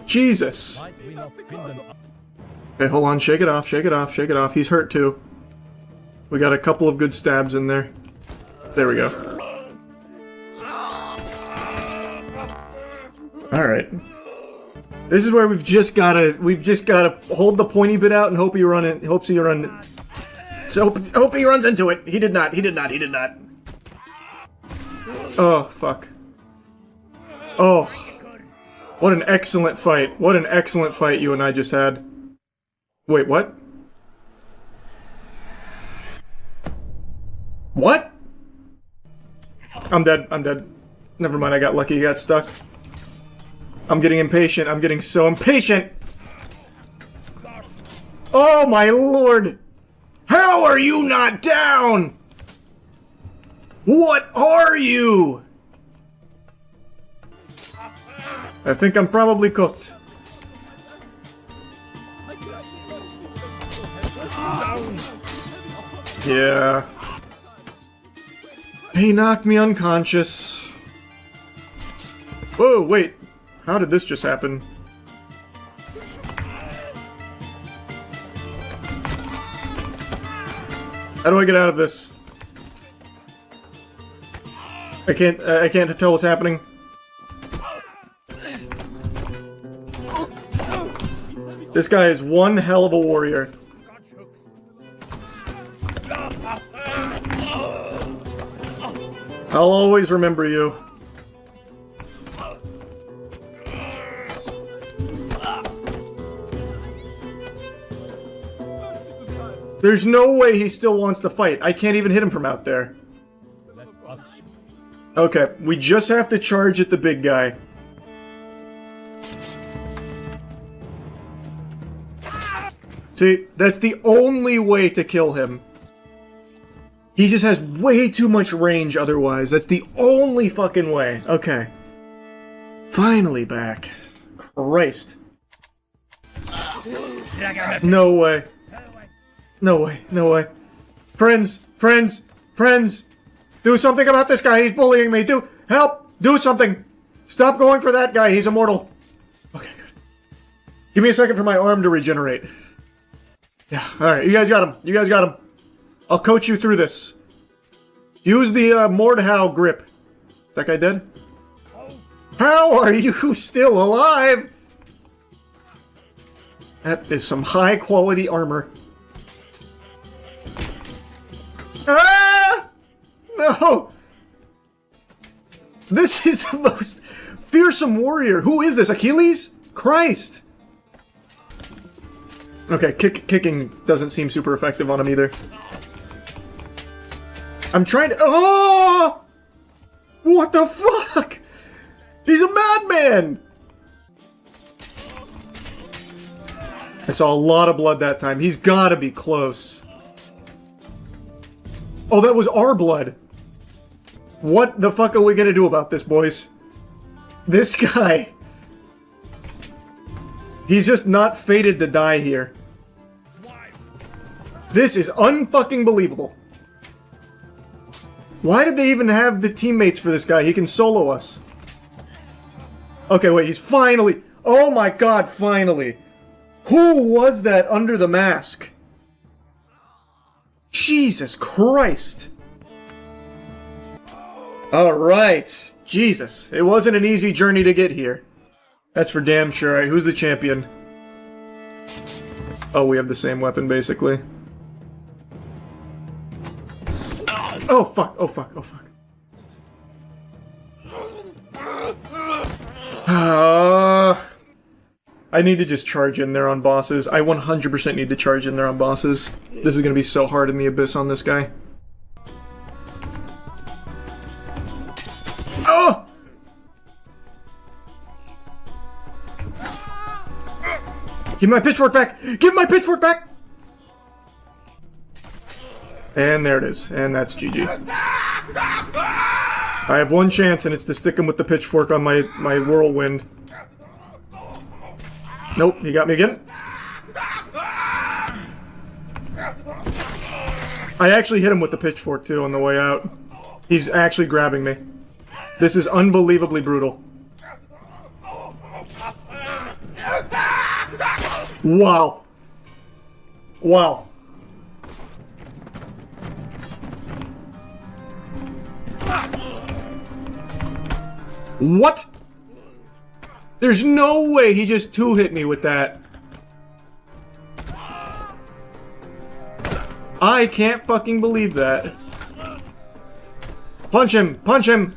Jesus. Okay, hold on. Shake it off, shake it off, shake it off. He's hurt too. We got a couple of good stabs in there. There we go. Alright. This is where we've just gotta hold the pointy bit out and hope he hope he runs into it. He did not, he did not, he did not. Oh, fuck. Oh. What an excellent fight. What an excellent fight you and I just had. Wait, what? What? I'm dead. I'm dead. Never mind, I got lucky. He got stuck. I'm getting impatient. I'm getting so impatient. Oh my lord! How are you not down? What are you? I think I'm probably cooked. Yeah. He knocked me unconscious. Whoa, wait. How did this just happen? How do I get out of this? I can't tell what's happening. This guy is one hell of a warrior. I'll always remember you. There's no way he still wants to fight. I can't even hit him from out there. Okay, we just have to charge at the big guy. See, that's the only way to kill him. He just has way too much range otherwise. That's the only fucking way. Okay. Finally back. Christ. No way. No way. No way. Friends! Friends! Friends! Do something about this guy. He's bullying me. Help! Do something! Stop going for that guy. He's immortal. Okay, good. Give me a second for my arm to regenerate. Yeah, alright. You guys got him. You guys got him. I'll coach you through this. Use the Mordhau grip. Is that guy dead? How are you still alive? That is some high quality armor. Ah! No! This is the most fearsome warrior. Who is this? Achilles? Christ! Okay, kicking doesn't seem super effective on him either. I'm trying to— oh! What the fuck? He's a madman! I saw a lot of blood that time. He's gotta be close. Oh, that was our blood. What the fuck are we gonna do about this, boys? This guy. He's just not fated to die here. This is unfucking believable. Why did they even have the teammates for this guy? He can solo us. Okay, wait, he's finally— oh my god, finally. Who was that under the mask? Jesus Christ. Alright. Jesus. It wasn't an easy journey to get here. That's for damn sure. Alright, who's the champion? Oh, we have the same weapon, basically. Oh, fuck. Oh, fuck. Oh, fuck. I need to just charge in there on bosses. I 100% need to charge in there on bosses. This is gonna be so hard in the abyss on this guy. Oh! Give my pitchfork back! Give my pitchfork back! And there it is. And that's GG. I have one chance, and it's to stick him with the pitchfork on my whirlwind. Nope, he got me again. I actually hit him with the pitchfork, too, on the way out. He's actually grabbing me. This is unbelievably brutal. Wow. Wow. What? There's no way he just two-hit me with that. I can't fucking believe that. Punch him! Punch him!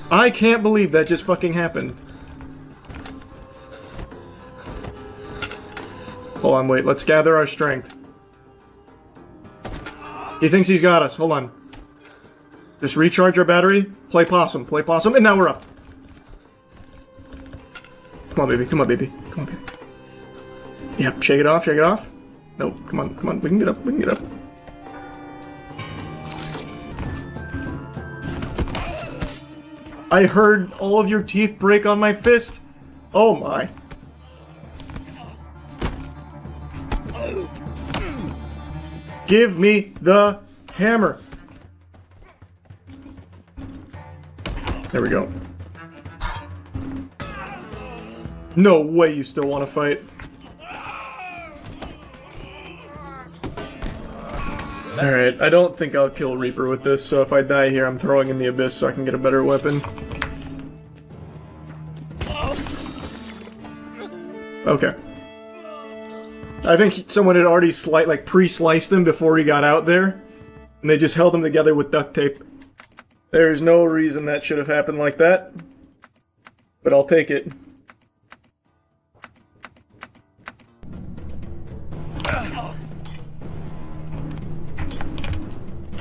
I can't believe that just fucking happened. Hold on, wait. Let's gather our strength. He thinks he's got us. Hold on. Just recharge our battery. Play possum. Play possum. And now we're up. Come on, baby. Come on, baby. Come on, baby. Yep. Shake it off. Shake it off. No. Come on. Come on. We can get up. We can get up. I heard all of your teeth break on my fist. Oh my. Give me the hammer. There we go. No way you still want to fight. Alright, I don't think I'll kill Reaper with this, so if I die here, I'm throwing in the abyss so I can get a better weapon. Okay. I think someone had already pre-sliced him before he got out there, and they just held him together with duct tape. There's no reason that should have happened like that, but I'll take it.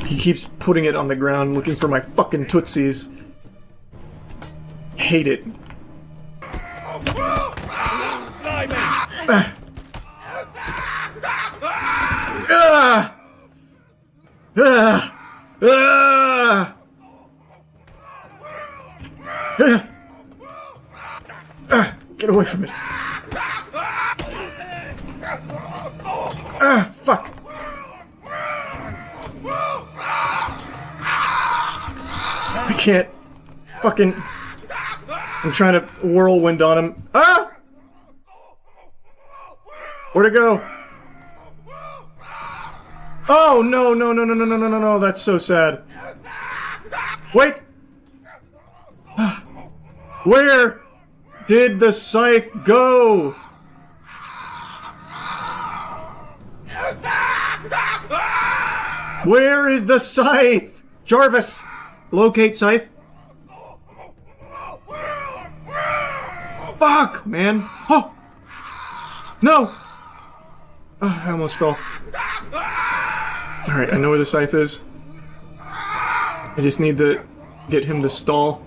He keeps putting it on the ground, looking for my fucking tootsies. Hate it. Get away from it. Fuck. I can't fucking... I'm trying to whirlwind on him. Ah! Where'd it go? Oh, no, no, no, no, no, no, no, no, no, that's so sad. Wait! Where did the scythe go? Where is the scythe? Jarvis! Locate scythe. Fuck, man. Oh! No! Oh, I almost fell. Alright, I know where the scythe is. I just need to get him to stall.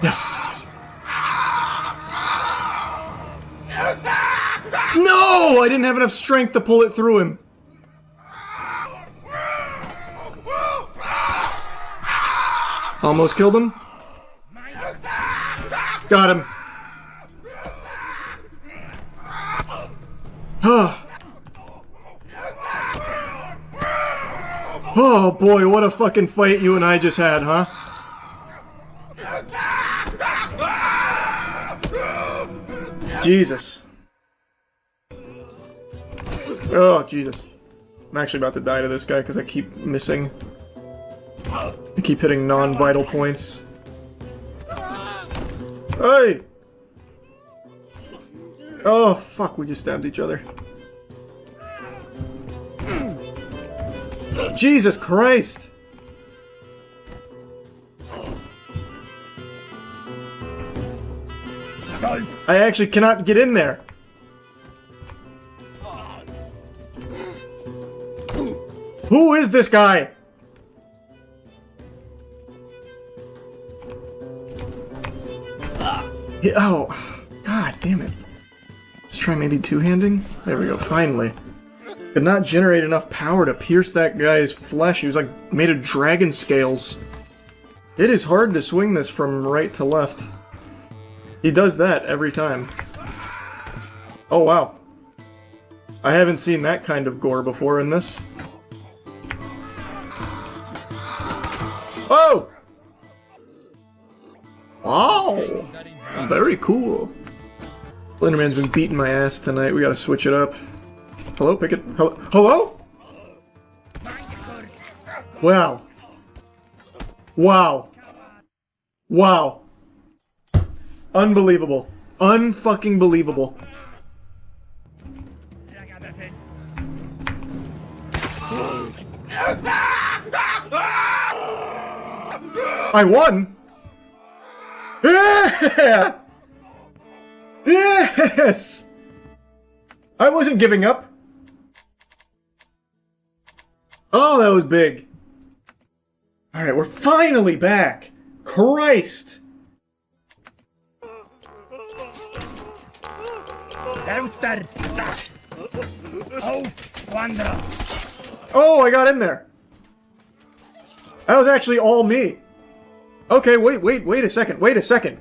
Yes! No! I didn't have enough strength to pull it through him. Almost killed him. Got him. Oh boy, what a fucking fight you and I just had, huh? Jesus. Oh, Jesus. I'm actually about to die to this guy because I keep missing. I keep hitting non-vital points. Hey! Oh, fuck, we just stabbed each other. Jesus Christ! I actually cannot get in there. Who is this guy? Oh, god damn it. Let's try maybe two-handing? There we go, finally. Could not generate enough power to pierce that guy's flesh. He was like made of dragon scales. It is hard to swing this from right to left. He does that every time. Oh wow. I haven't seen that kind of gore before in this. Oh! Wow! Very cool. Slenderman's been beating my ass tonight. We gotta switch it up. Hello? Pick it. Hello? Hello? Wow. Wow. Wow. Unbelievable. Unfucking believable. I won! Yeah! Yes! I wasn't giving up. Oh, that was big. Alright, we're finally back. Christ. Gangster! Oh, Wanderer! Oh, I got in there. That was actually all me. Okay, wait a second. Wait a second.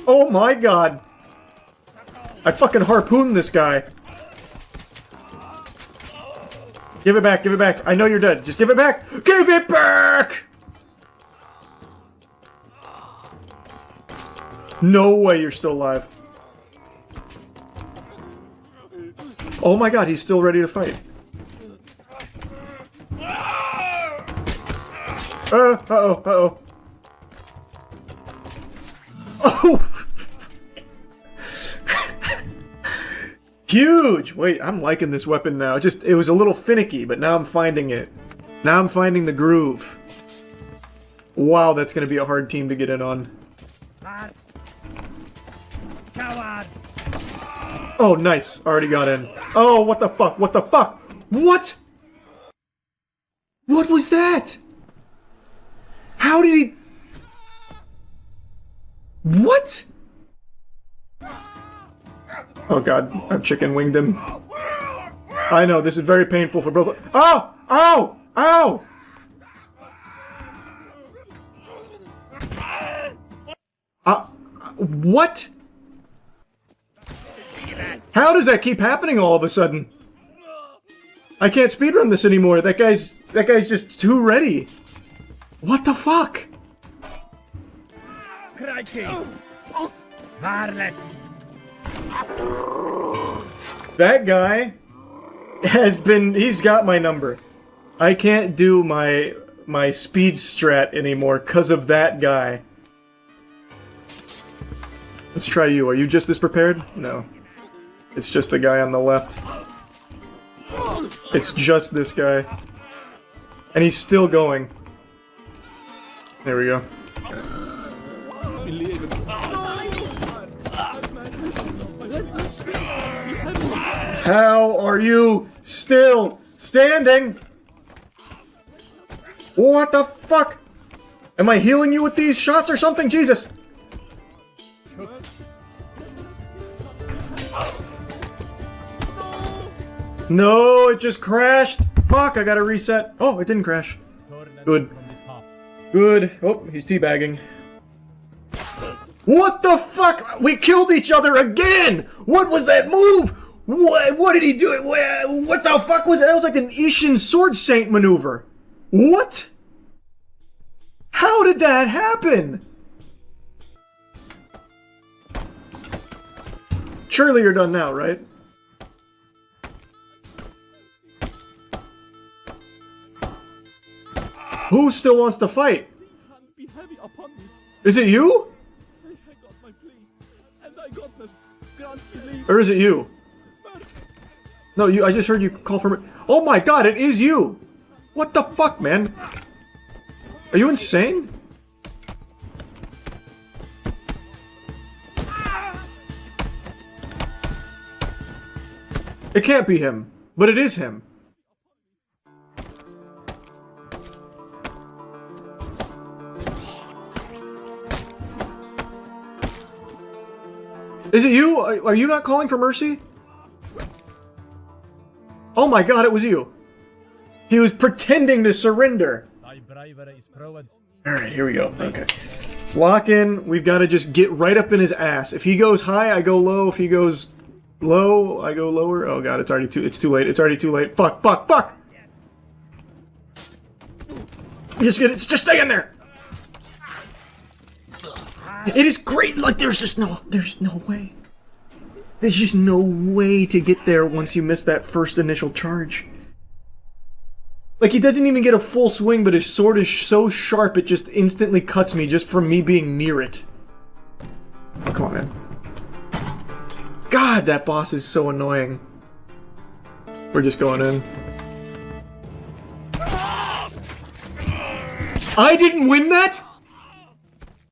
Oh my god. I fucking harpooned this guy. Give it back, give it back. I know you're dead. Just give it back. Give it back! No way you're still alive. Oh my god, he's still ready to fight. Uh-oh. Oh! Huge! Wait, I'm liking this weapon now. It was a little finicky, but now I'm finding it. Now I'm finding the groove. Wow, that's gonna be a hard team to get in on. Coward! Oh, nice. Already got in. Oh, what the fuck? What the fuck? What? What was that? How did he... What? Oh god, I've chicken winged him. I know, this is very painful for both... Oh! Ow! Ow! What? How does that keep happening all of a sudden? I can't speedrun this anymore. That guy's just too ready. What the fuck? Crikey! Varlet! That guy he's got my number. I can't do my speed strat anymore because of that guy. Let's try you. Are you just as prepared? No. It's just the guy on the left. It's just this guy. And he's still going. There we go. How are you still standing? What the fuck? Am I healing you with these shots or something? Jesus! No, it just crashed. Fuck, I gotta reset. Oh, it didn't crash. Good. Good. Oh, he's teabagging. What the fuck? We killed each other again! What was that move? What did he do? What the fuck was that? That was like an Ishin Sword Saint maneuver. What? How did that happen? Surely you're done now, right? Who still wants to fight? Be heavy upon me. Is it you? I got my plea, and I got this. Grant me leave. Or is it you? No, you. I just heard you call for me. Oh my god, it is you! What the fuck, man? Are you insane? It can't be him, but it is him. Is it you? Are you not calling for mercy? Oh my god, it was you. He was pretending to surrender. Alright, here we go. Okay. Lock in. We've got to just get right up in his ass. If he goes high, I go low. If he goes low, I go lower. Oh god, it's too late. It's already too late. Fuck. Just stay in there. It is great. Like there's no way. There's just no way to get there once you miss that first initial charge. Like he doesn't even get a full swing, but his sword is so sharp it just instantly cuts me just from me being near it. Oh, come on, man. God, that boss is so annoying. We're just going in. I didn't win that?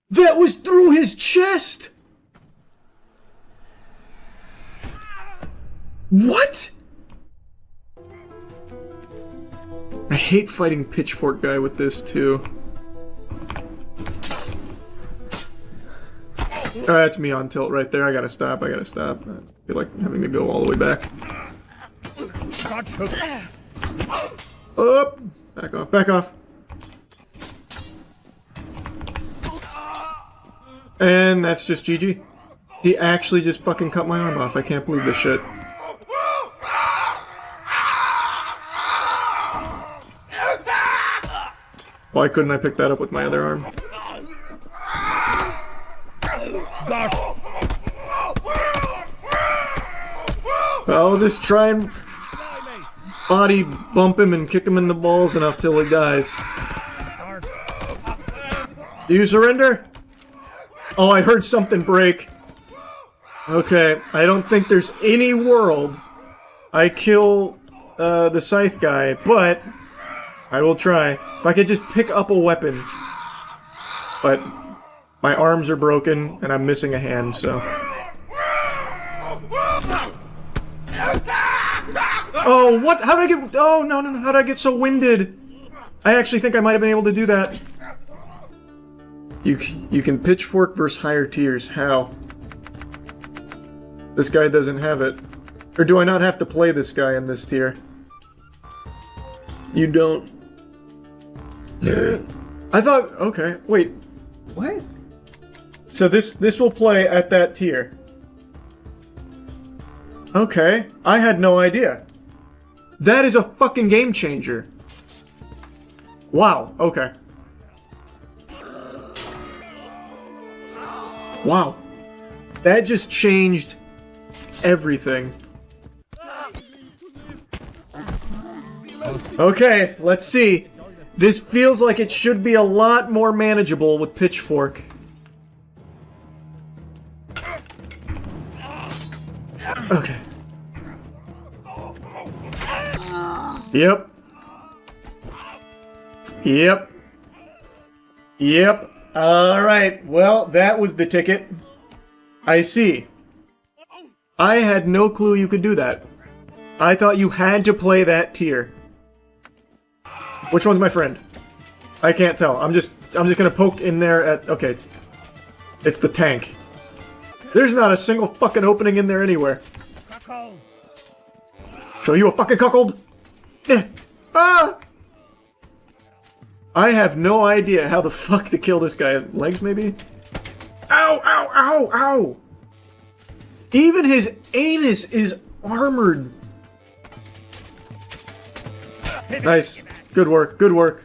That was through his chest! What? I hate fighting Pitchfork guy with this too. That's me on tilt right there. I gotta stop. I feel like having to go all the way back. Up! Back off, back off. And that's just GG. He actually just fucking cut my arm off. I can't believe this shit. Why couldn't I pick that up with my other arm? I'll just try and body bump him and kick him in the balls enough till he dies. Do you surrender? Oh, I heard something break. Okay, I don't think there's any world I kill the scythe guy, but I will try. If I could just pick up a weapon. But my arms are broken and I'm missing a hand, so. Oh, what? How did I get... Oh, no, no, no. How did I get so winded? I actually think I might have been able to do that. You can pitchfork versus higher tiers. How? This guy doesn't have it. Or do I not have to play this guy in this tier? You don't. I thought... Okay, wait. What? So this will play at that tier. Okay, I had no idea. That is a fucking game changer. Wow, okay. Wow. That just changed everything. Okay, let's see. This feels like it should be a lot more manageable with pitchfork. Okay. Yep. Yep. Yep. Alright, well, that was the ticket. I see. I had no clue you could do that. I thought you had to play that tier. Which one's my friend? I can't tell. I'm just gonna poke in there at... Okay, it's the tank. There's not a single fucking opening in there anywhere. Show you a fucking cuckold? Ah! I have no idea how the fuck to kill this guy. Legs, maybe? Ow, ow, ow, ow! Even his anus is armored. Nice. Good work, good work.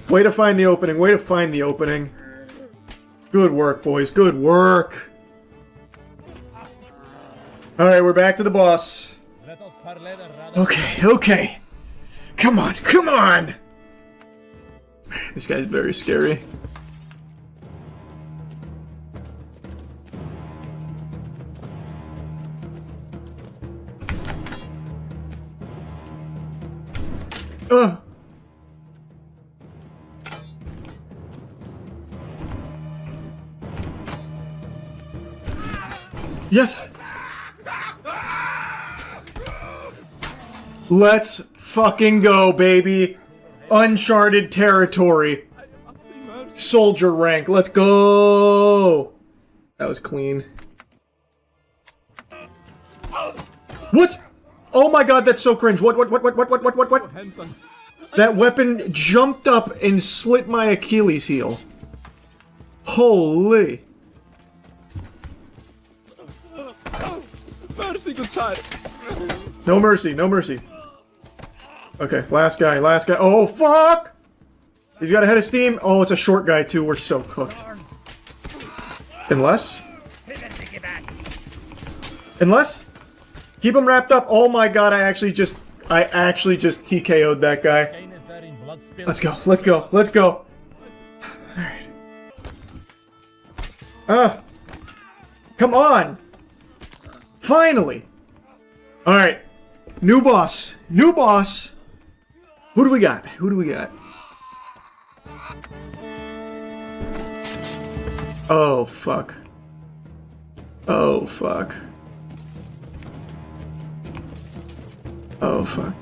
Way to find the opening, way to find the opening. Good work, boys, good work. Alright, we're back to the boss. Okay, okay. Come on, come on! This guy's very scary. Yes! Let's fucking go, baby! Uncharted territory. Soldier rank, let's go! That was clean. What? Oh my god, that's so cringe. What? That weapon jumped up and slit my Achilles heel. Holy. Mercy, good side. No mercy, no mercy. Okay, last guy, last guy. Oh, fuck! He's got a head of steam. Oh, it's a short guy, too. We're so cooked. Unless? Unless? Keep him wrapped up. Oh my god, I actually just TKO'd that guy. Let's go, let's go, let's go. Alright. Come on! Finally! Alright. New boss. New boss! Who do we got? Who do we got? Oh, fuck. Oh, fuck. Oh, fuck.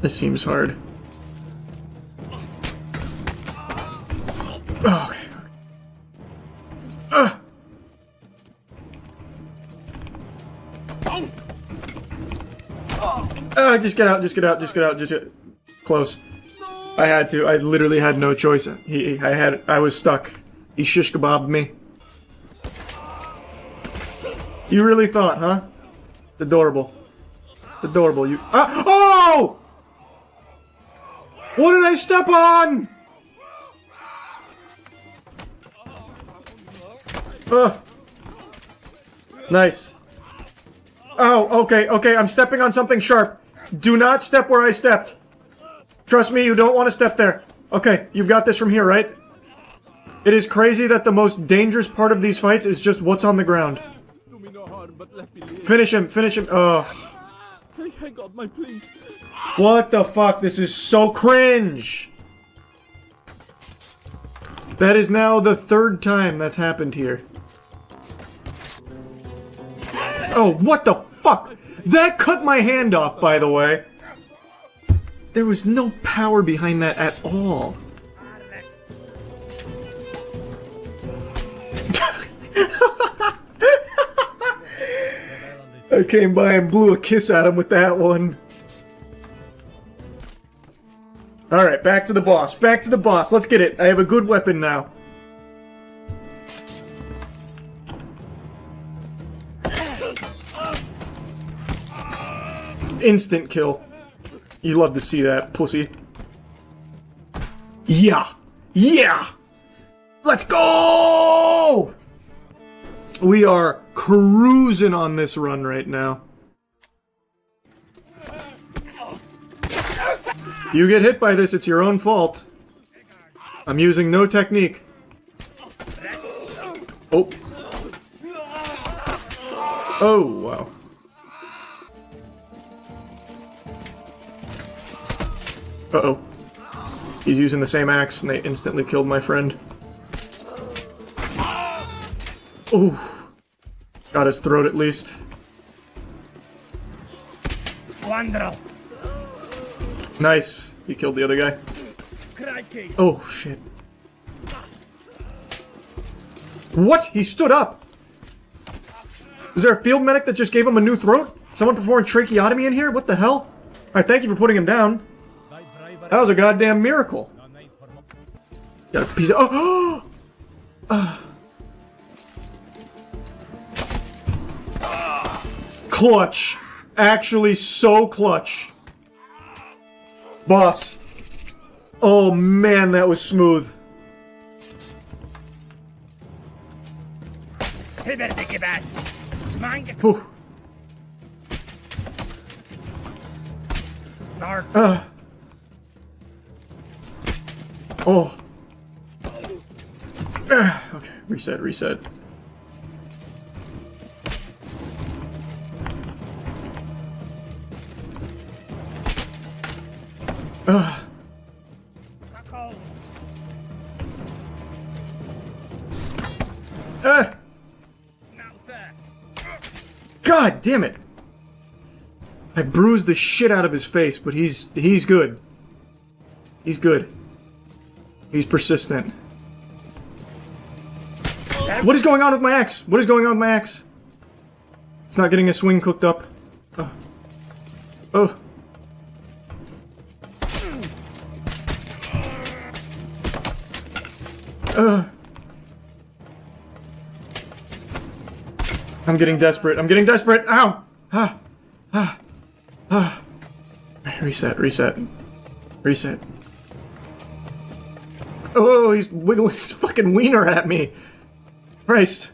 This seems hard. Oh, okay. Just get out, just get out, just get out, close. I had to, I literally had no choice. I was stuck. He shish kebabbed me. You really thought, huh? Adorable. Adorable, you- Oh! What did I step on? Nice. Oh, okay, okay, I'm stepping on something sharp. Do not step where I stepped. Trust me, you don't want to step there. Okay, you've got this from here, right? It is crazy that the most dangerous part of these fights is just what's on the ground. Finish him, finish him. Oh. I got my plate. What the fuck? This is so cringe. That is now the third time that's happened here. Oh, what the fuck? That cut my hand off, by the way. There was no power behind that at all. I came by and blew a kiss at him with that one. Alright, back to the boss. Back to the boss. Let's get it. I have a good weapon now. Instant kill. You love to see that, pussy. Yeah! Yeah! Let's go! We are cruising on this run right now. You get hit by this, it's your own fault. I'm using no technique. Oh. Oh, wow. Uh-oh. He's using the same axe and they instantly killed my friend. Ooh. Got his throat at least. Squandro. Nice. He killed the other guy. Crikey. Oh, shit. What? He stood up! Is there a field medic that just gave him a new throat? Someone performed tracheotomy in here? What the hell? Alright, thank you for putting him down. That was a goddamn miracle. Got a piece of- Oh! Clutch. Actually so clutch. Boss. Oh man, that was smooth. Whew. Oh. Okay, reset, reset. God damn it! I bruised the shit out of his face, but he's good. He's good. He's persistent. What is going on with my axe? What is going on with my axe? It's not getting a swing cooked up. Oh. Oh. I'm getting desperate. I'm getting desperate. Ow! Ah! Ah! Ah! Reset, reset. Reset. Oh, he's wiggling his fucking wiener at me. Christ.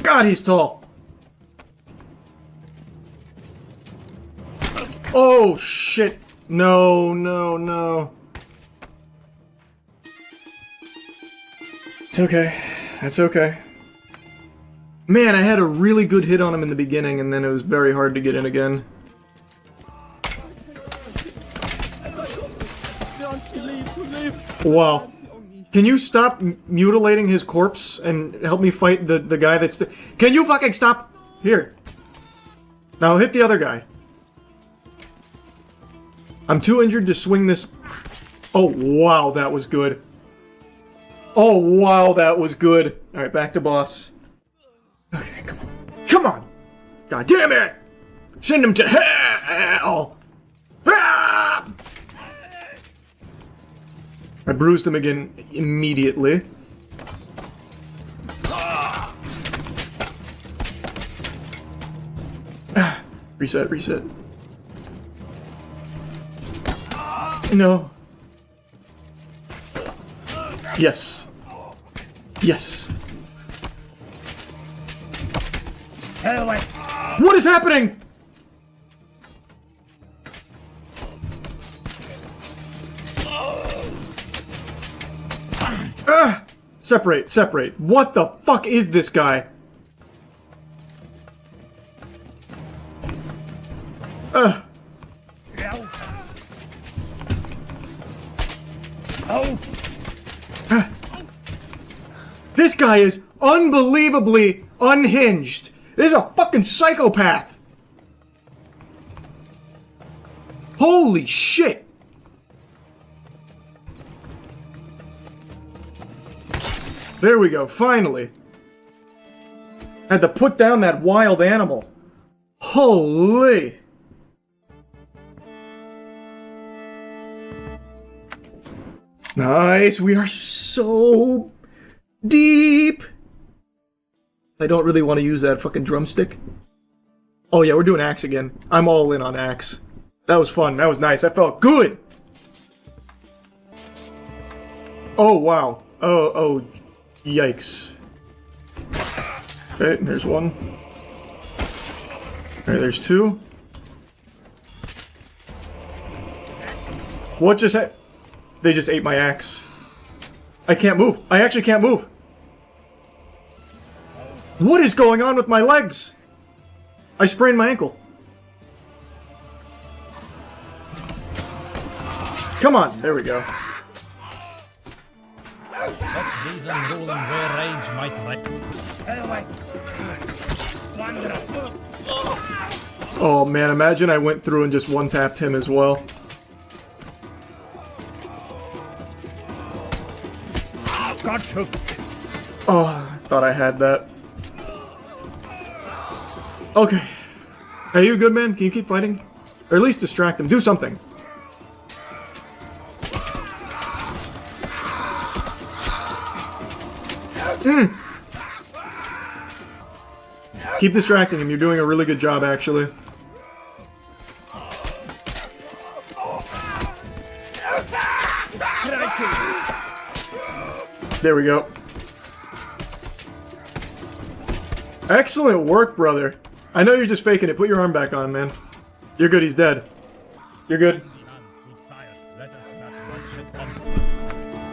God, he's tall. Oh, shit. No, no, no. It's okay. That's okay. Man, I had a really good hit on him in the beginning, and then it was very hard to get in again. Wow. Can you stop mutilating his corpse and help me fight the guy that's... Can you fucking stop? Here. Now hit the other guy. I'm too injured to swing this... Oh, wow, that was good. Oh, wow, that was good. Alright, back to boss. Okay, come on. Come on! God damn it! Send him to hell! Ah! I bruised him again immediately. Reset, reset. No. Yes. Yes. What is happening? Separate, separate. What the fuck is this guy? This guy is unbelievably unhinged. This is a fucking psychopath. Holy shit. There we go, finally. Had to put down that wild animal. Holy. Nice, we are so deep. I don't really want to use that fucking drumstick. Oh yeah, we're doing axe again. I'm all in on axe. That was fun, that was nice, I felt good. Oh wow. Oh, yikes. Okay, there's one. Alright, there's two. What just happened? They just ate my axe. I can't move. I actually can't move. What is going on with my legs? I sprained my ankle. Come on, there we go. Oh man, imagine I went through and just one-tapped him as well. Oh, I thought I had that. Okay. Hey, you good, man? Can you keep fighting? Or at least distract him. Do something. Keep distracting him. You're doing a really good job, actually. There we go. Excellent work, brother. I know you're just faking it. Put your arm back on, man. You're good, he's dead. You're good.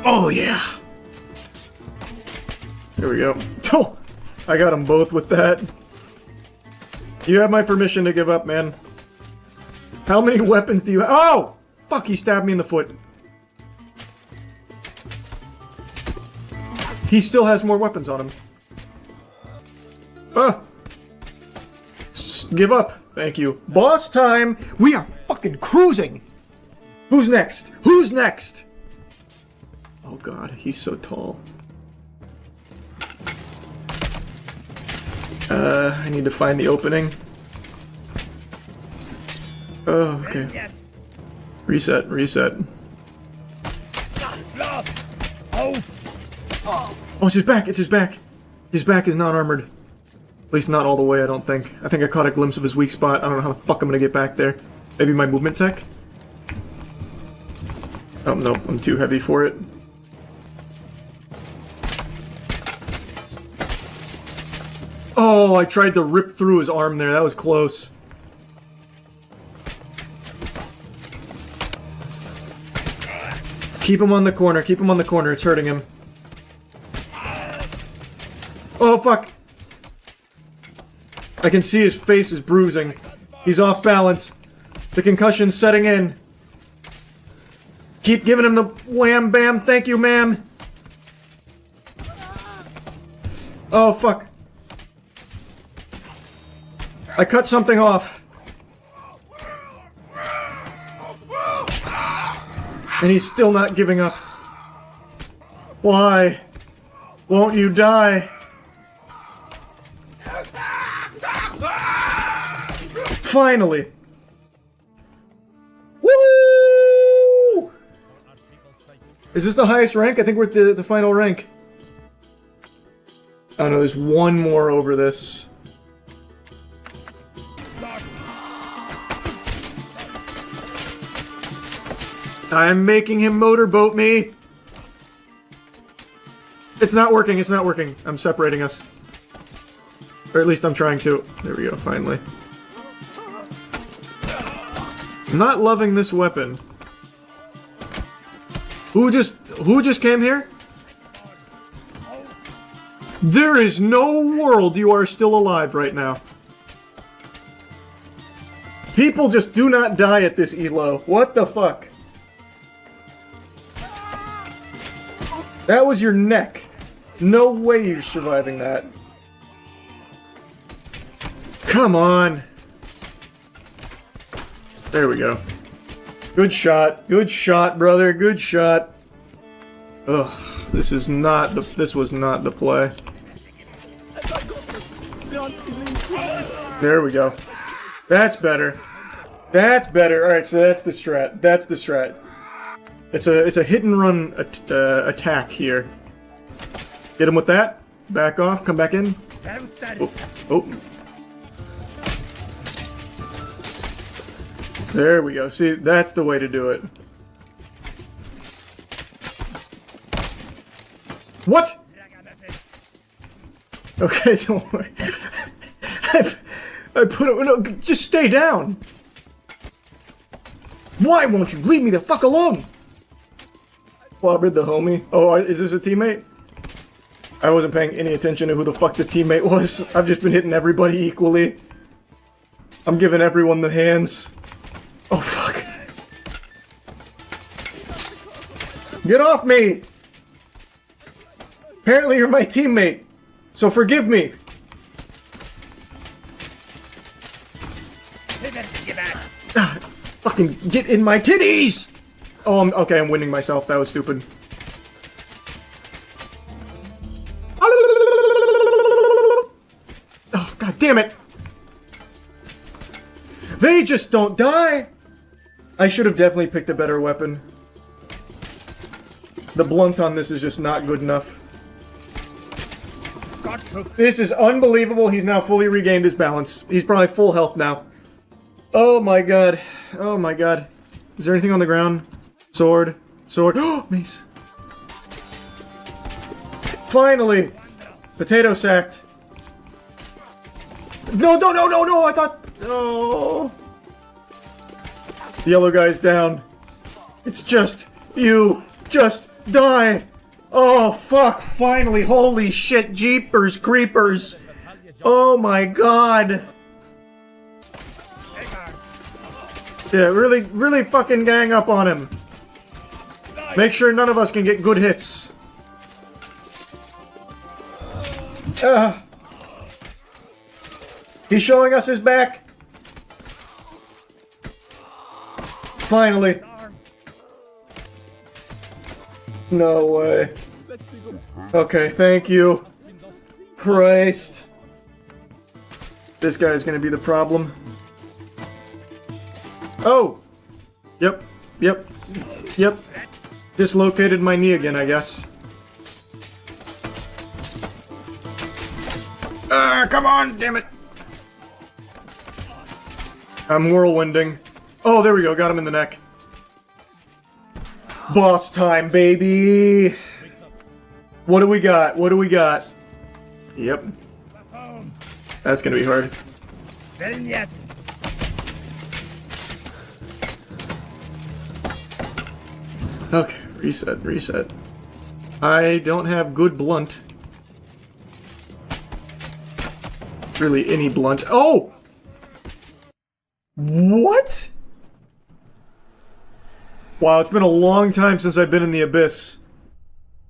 Oh, yeah. There we go. Oh, I got them both with that. You have my permission to give up, man. How many weapons do you have? Oh! Fuck, he stabbed me in the foot. He still has more weapons on him. Just give up. Thank you. Boss time! We are fucking cruising! Who's next? Who's next? Oh god, he's so tall. I need to find the opening. Oh, okay. Reset, reset. Oh, it's his back, it's his back. His back is not armored. At least not all the way, I don't think. I think I caught a glimpse of his weak spot. I don't know how the fuck I'm gonna get back there. Maybe my movement tech? Oh, no, I'm too heavy for it. Oh, I tried to rip through his arm there. That was close. Keep him on the corner. Keep him on the corner. It's hurting him. Oh, fuck. I can see his face is bruising. He's off balance. The concussion's setting in. Keep giving him the wham bam. Thank you, ma'am. Oh, fuck. I cut something off. And he's still not giving up. Why? Won't you die? Finally! Woo! Is this the highest rank? I think we're at the final rank. Oh no, there's one more over this. I'm making him motorboat me! It's not working, it's not working. I'm separating us. Or at least I'm trying to. There we go, finally. I'm not loving this weapon. Who just came here? There is no world you are still alive right now. People just do not die at this elo. What the fuck? That was your neck. No way you're surviving that. Come on. There we go. Good shot. Good shot, brother. Good shot. Ugh. This was not the play. There we go. That's better. That's better. Alright, so that's the strat. That's the strat. It's a hit and run attack here. Get him with that. Back off. Come back in. Oh. Oh. There we go. See, that's the way to do it. What? Okay, don't worry. I put it. No, just stay down. Why won't you leave me the fuck alone? Clobbered the homie. Oh, is this a teammate? I wasn't paying any attention to who the fuck the teammate was. I've just been hitting everybody equally. I'm giving everyone the hands. Oh, fuck. Get off me! Apparently you're my teammate, so forgive me. Ah, fucking get in my titties! Oh, okay, I'm winning myself. That was stupid. Oh, god damn it! They just don't die! I should have definitely picked a better weapon. The blunt on this is just not good enough. This is unbelievable. He's now fully regained his balance. He's probably full health now. Oh my god. Oh my god. Is there anything on the ground? Sword. Sword. Oh, mace. Finally! Potato sacked. No, no, no, no, no! I thought... Oh... The yellow guy's down. It's just... You... Just die! Oh, fuck! Finally! Holy shit! Jeepers creepers! Oh my god! Yeah, really, really fucking gang up on him. Make sure none of us can get good hits. He's showing us his back. Finally. No way. Okay, thank you. Christ. This guy's gonna be the problem. Oh! Yep. Yep. Yep. Dislocated my knee again, I guess. Come on, damn it! I'm whirlwinding. Oh, there we go, got him in the neck. Boss time, baby! What do we got? What do we got? Yep. That's gonna be hard. Then yes. Okay, reset, reset. I don't have good blunt. Really, any blunt. Oh! What? Wow, it's been a long time since I've been in the abyss.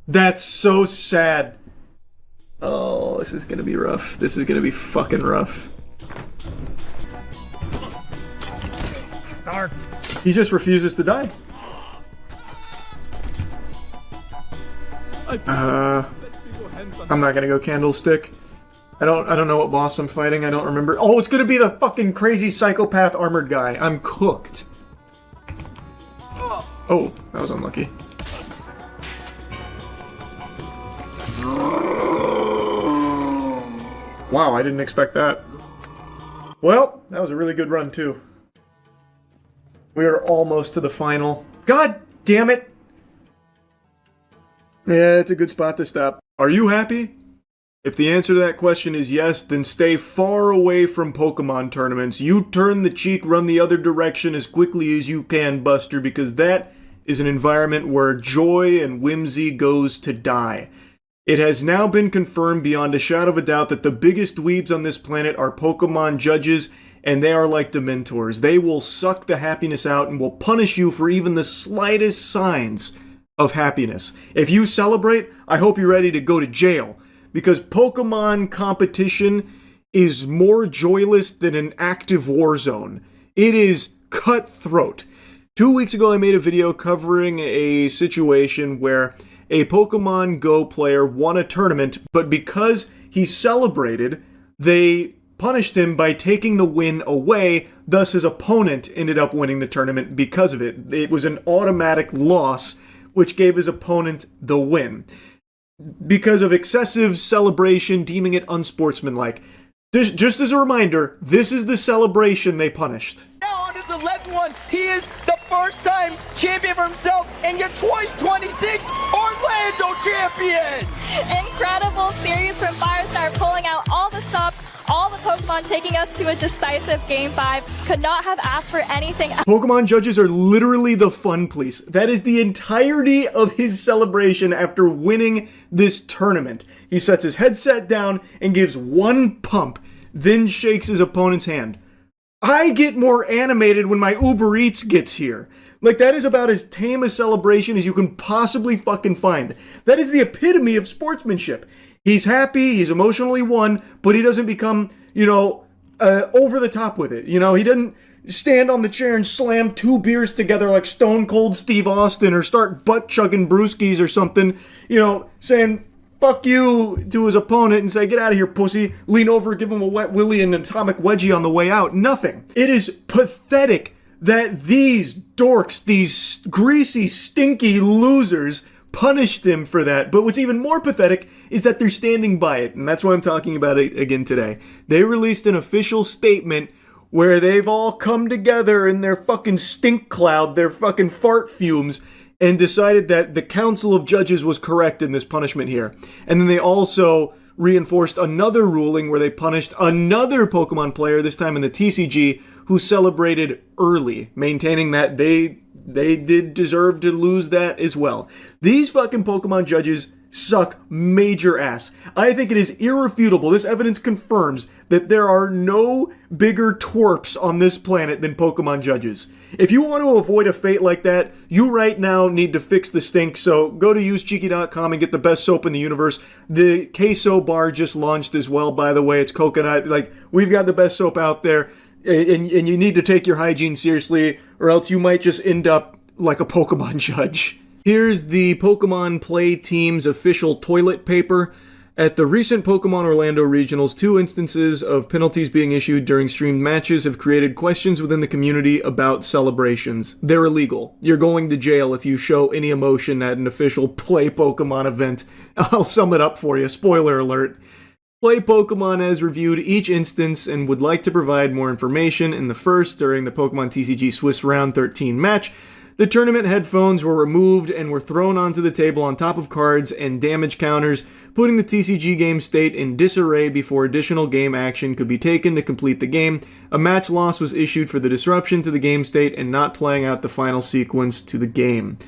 That's so sad. Oh, this is gonna be rough. This is gonna be fucking rough. Start. He just refuses to die. I'm not gonna go candlestick. I don't know what boss I'm fighting. I don't remember. Oh, it's gonna be the fucking crazy psychopath armored guy. I'm cooked. Oh, that was unlucky. Wow, I didn't expect that. Well, that was a really good run too. We are almost to the final. God damn it! Yeah, it's a good spot to stop. Are you happy? If the answer to that question is yes, then stay far away from Pokemon tournaments. You turn the cheek, run the other direction as quickly as you can, Buster, because that is an environment where joy and whimsy goes to die. It has now been confirmed beyond a shadow of a doubt that the biggest dweebs on this planet are Pokemon judges, and they are like Dementors. They will suck the happiness out and will punish you for even the slightest signs of happiness. If you celebrate, I hope you're ready to go to jail, because Pokemon competition is more joyless than an active war zone. It is cutthroat. 2 weeks ago, I made a video covering a situation where a Pokemon Go player won a tournament, but because he celebrated, they punished him by taking the win away, thus his opponent ended up winning the tournament because of it. It was an automatic loss, which gave his opponent the win. Because of excessive celebration, deeming it unsportsmanlike. Just as a reminder, this is the celebration they punished. Now on his 11th one, he is the first-time champion for himself and your 2026 Orlando champion! Incredible series from Firestar, pulling out all the stops, all the Pokemon, taking us to a decisive Game 5. Could not have asked for anything else. Pokemon judges are literally the fun police. That is the entirety of his celebration after winning this tournament. He sets his headset down and gives one pump, then shakes his opponent's hand. I get more animated when my Uber Eats gets here. Like, that is about as tame a celebration as you can possibly fucking find. That is the epitome of sportsmanship. He's happy, he's emotionally won, but he doesn't become, over the top with it. He doesn't stand on the chair and slam 2 beers together like Stone Cold Steve Austin, or start butt-chugging brewskis or something, saying fuck you to his opponent and say, get out of here, pussy, lean over, give him a wet willy and an atomic wedgie on the way out. Nothing. It is pathetic that these dorks, these greasy, stinky losers, punished him for that. But what's even more pathetic is that they're standing by it, and that's why I'm talking about it again today. They released an official statement where they've all come together in their fucking stink cloud, their fucking fart fumes, and decided that the Council of Judges was correct in this punishment here. And then they also reinforced another ruling where they punished another Pokemon player, this time in the TCG, who celebrated early, maintaining that they did deserve to lose that as well. These fucking Pokemon judges suck major ass. I think it is irrefutable. This evidence confirms that there are no bigger twerps on this planet than Pokemon judges. If you want to avoid a fate like that, you right now need to fix the stink, so go to usecheeky.com and get the best soap in the universe. The queso bar just launched as well, by the way. It's coconut. We've got the best soap out there, and you need to take your hygiene seriously, or else you might just end up like a Pokemon judge. Here's the Pokemon Play Team's official toilet paper. At the recent Pokemon Orlando Regionals, 2 instances of penalties being issued during streamed matches have created questions within the community about celebrations. They're illegal. You're going to jail if you show any emotion at an official Play Pokemon event. I'll sum it up for you. Spoiler alert. Play Pokemon has reviewed each instance and would like to provide more information. In the first, during the Pokemon TCG Swiss Round 13 match, the tournament headphones were removed and were thrown onto the table on top of cards and damage counters, putting the TCG game state in disarray before additional game action could be taken to complete the game. A match loss was issued for the disruption to the game state and not playing out the final sequence to the game.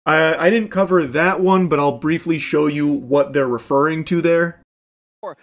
I didn't cover that one, but I'll briefly show you what they're referring to there. Wow!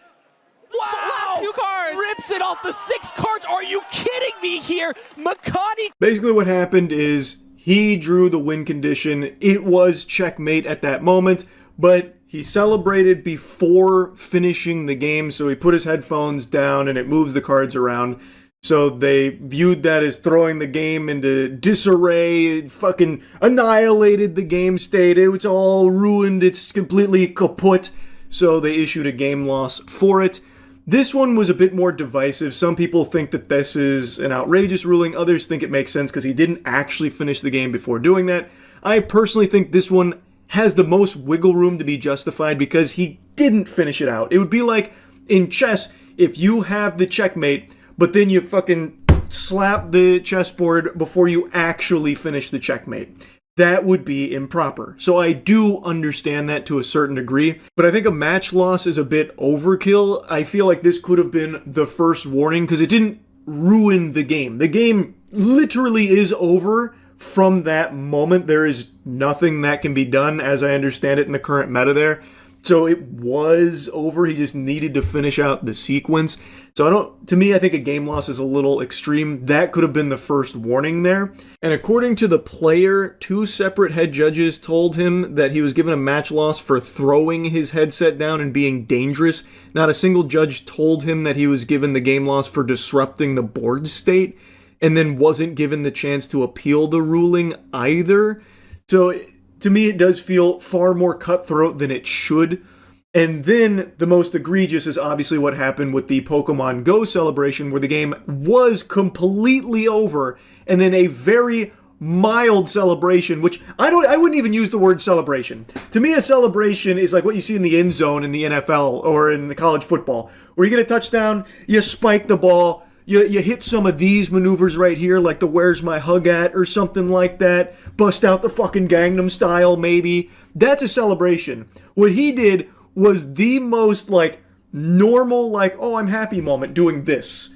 2 cards! Rips it off the 6 cards! Are you kidding me here? Makani! Basically what happened is he drew the win condition. It was checkmate at that moment, but He celebrated before finishing the game, so he put his headphones down and it moves the cards around. So they viewed that as throwing the game into disarray. It fucking annihilated the game state. It's all ruined. It's completely kaput. So they issued a game loss for it. This one was a bit more divisive. Some people think that this is an outrageous ruling. Others think it makes sense because he didn't actually finish the game before doing that. I personally think this one has the most wiggle room to be justified because he didn't finish it out. It would be like in chess, if you have the checkmate, but then you fucking slap the chessboard before you actually finish the checkmate. That would be improper. So I do understand that to a certain degree, but I think a match loss is a bit overkill. I feel like this could have been the first warning because it didn't ruin the game. The game literally is over from that moment. There is nothing that can be done, as I understand it, in the current meta there. So it was over. He just needed to finish out the sequence. So I think a game loss is a little extreme. That could have been the first warning there. And according to the player, 2 separate head judges told him that he was given a match loss for throwing his headset down and being dangerous. Not a single judge told him that he was given the game loss for disrupting the board state, and then wasn't given the chance to appeal the ruling either. So to me, it does feel far more cutthroat than it should. And then the most egregious is obviously what happened with the Pokemon Go celebration, where the game was completely over, and then a very mild celebration, which I wouldn't even use the word celebration. To me, a celebration is like what you see in the end zone in the NFL or in the college football, where you get a touchdown, you spike the ball, You hit some of these maneuvers right here, like the where's my hug at or something like that. Bust out the fucking Gangnam Style, maybe. That's a celebration. What he did was the most, like, normal, like, oh, I'm happy moment doing this.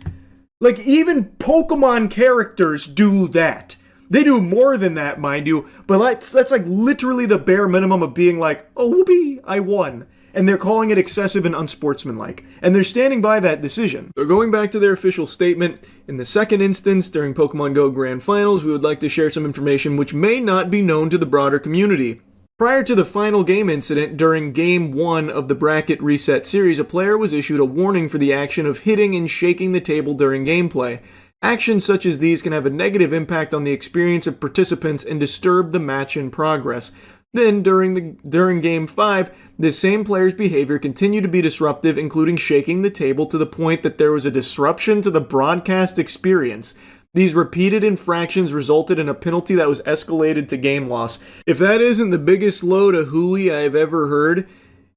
Like, even Pokemon characters do that. They do more than that, mind you, but that's like literally the bare minimum of being like, oh, whoopee, I won. And they're calling it excessive and unsportsmanlike. And they're standing by that decision. They're going back to their official statement. In the second instance, during Pokemon Go Grand Finals, we would like to share some information which may not be known to the broader community. Prior to the final game incident, during Game 1 of the Bracket Reset series, a player was issued a warning for the action of hitting and shaking the table during gameplay. Actions such as these can have a negative impact on the experience of participants and disturb the match in progress. Then, during Game 5, this same player's behavior continued to be disruptive, including shaking the table to the point that there was a disruption to the broadcast experience. These repeated infractions resulted in a penalty that was escalated to game loss. If that isn't the biggest load of hooey I've ever heard,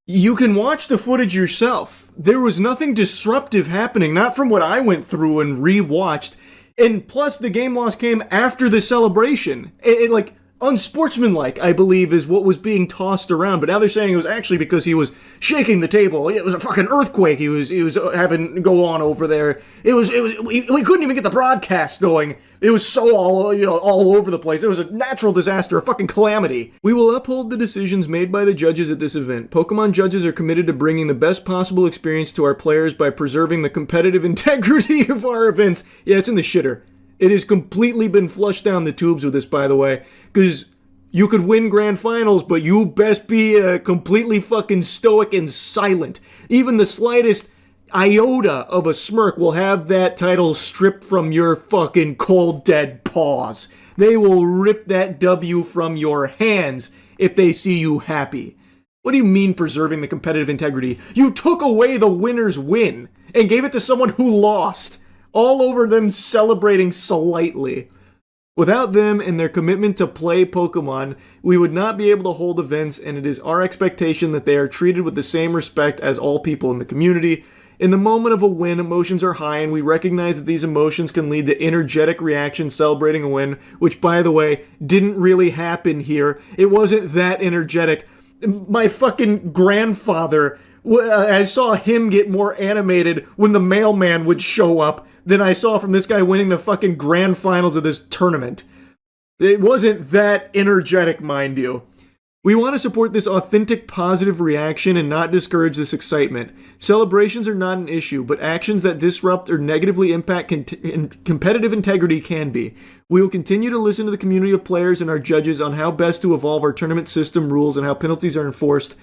you can watch the footage yourself. There was nothing disruptive happening, not from what I went through and re-watched. And plus, the game loss came after the celebration. Unsportsmanlike, I believe, is what was being tossed around. But now they're saying it was actually because he was shaking the table. It was a fucking earthquake he was having go on over there. We couldn't even get the broadcast going. It was so all over the place. It was a natural disaster, a fucking calamity. We will uphold the decisions made by the judges at this event. Pokemon judges are committed to bringing the best possible experience to our players by preserving the competitive integrity of our events. Yeah, it's in the shitter. It has completely been flushed down the tubes with this, by the way, because you could win grand finals, but you best be completely fucking stoic and silent. Even the slightest iota of a smirk will have that title stripped from your fucking cold, dead paws. They will rip that W from your hands if they see you happy. What do you mean preserving the competitive integrity? You took away the winner's win and gave it to someone who lost. All over them celebrating slightly. Without them and their commitment to play Pokemon, we would not be able to hold events, and it is our expectation that they are treated with the same respect as all people in the community. In the moment of a win, emotions are high, and we recognize that these emotions can lead to energetic reactions celebrating a win, which, by the way, didn't really happen here. It wasn't that energetic. My fucking grandfather, I saw him get more animated when the mailman would show up than I saw from this guy winning the fucking grand finals of this tournament. It wasn't that energetic, mind you. We want to support this authentic positive reaction and not discourage this excitement. Celebrations are not an issue, but actions that disrupt or negatively impact competitive integrity can be. We will continue to listen to the community of players and our judges on how best to evolve our tournament system rules and how penalties are enforced.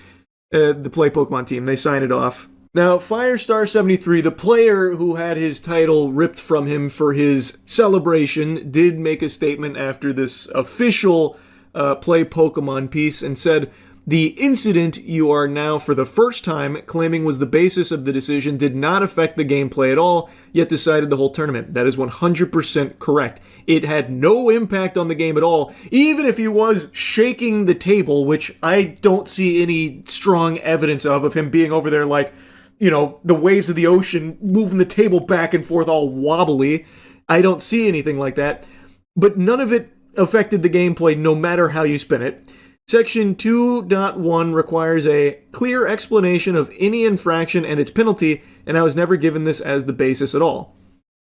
the Play Pokemon team. They sign it off. Now, Firestar73, the player who had his title ripped from him for his celebration, did make a statement after this official Play Pokemon piece and said, "The incident you are now for the first time claiming was the basis of the decision did not affect the gameplay at all, yet decided the whole tournament. That is 100% correct. It had no impact on the game at all, even if he was shaking the table, which I don't see any strong evidence of him being over there like, you know, the waves of the ocean, moving the table back and forth all wobbly. I don't see anything like that. But none of it affected the gameplay, no matter how you spin it. Section 2.1 requires a clear explanation of any infraction and its penalty, and I was never given this as the basis at all."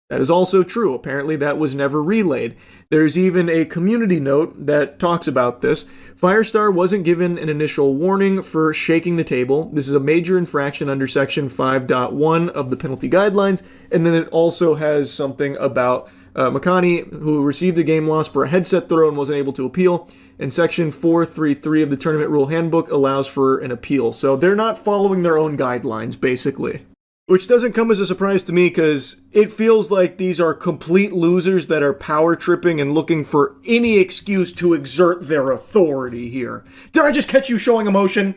That is also true. Apparently that was never relayed. There's even a community note that talks about this. Firestar wasn't given an initial warning for shaking the table. This is a major infraction under section 5.1 of the penalty guidelines, and then it also has something about Makani, who received a game loss for a headset throw and wasn't able to appeal, and section 433 of the tournament rule handbook allows for an appeal. So they're not following their own guidelines, basically. Which doesn't come as a surprise to me, because it feels like these are complete losers that are power tripping and looking for any excuse to exert their authority here. Did I just catch you showing emotion?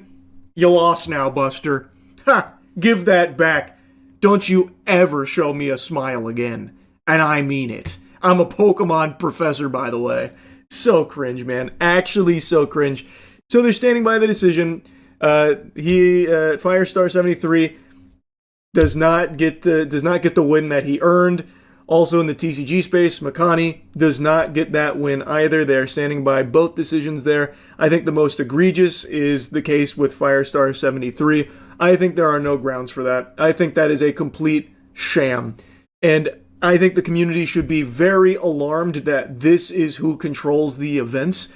You lost now, Buster. Ha! Give that back. Don't you ever show me a smile again. And I mean it. I'm a Pokemon professor, by the way. So cringe, man. Actually so cringe. So they're standing by the decision. Firestar73 does not get the win that he earned. Also in the TCG space, Makani does not get that win either. They're standing by both decisions there. I think the most egregious is the case with Firestar73. I think there are no grounds for that. I think that is a complete sham. And I think the community should be very alarmed that this is who controls the events.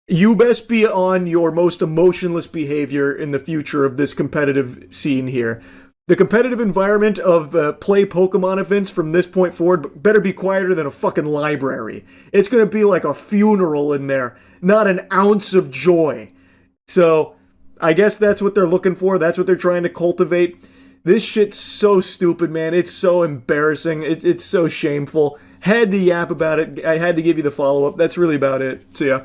You best be on your most emotionless behavior in the future of this competitive scene here. The competitive environment of Play Pokemon events from this point forward better be quieter than a fucking library. It's gonna be like a funeral in there, not an ounce of joy. So, I guess that's what they're looking for, that's what they're trying to cultivate. This shit's so stupid, man. It's so embarrassing. It's so shameful. Had to yap about it. I had to give you the follow-up. That's really about it. So, yeah.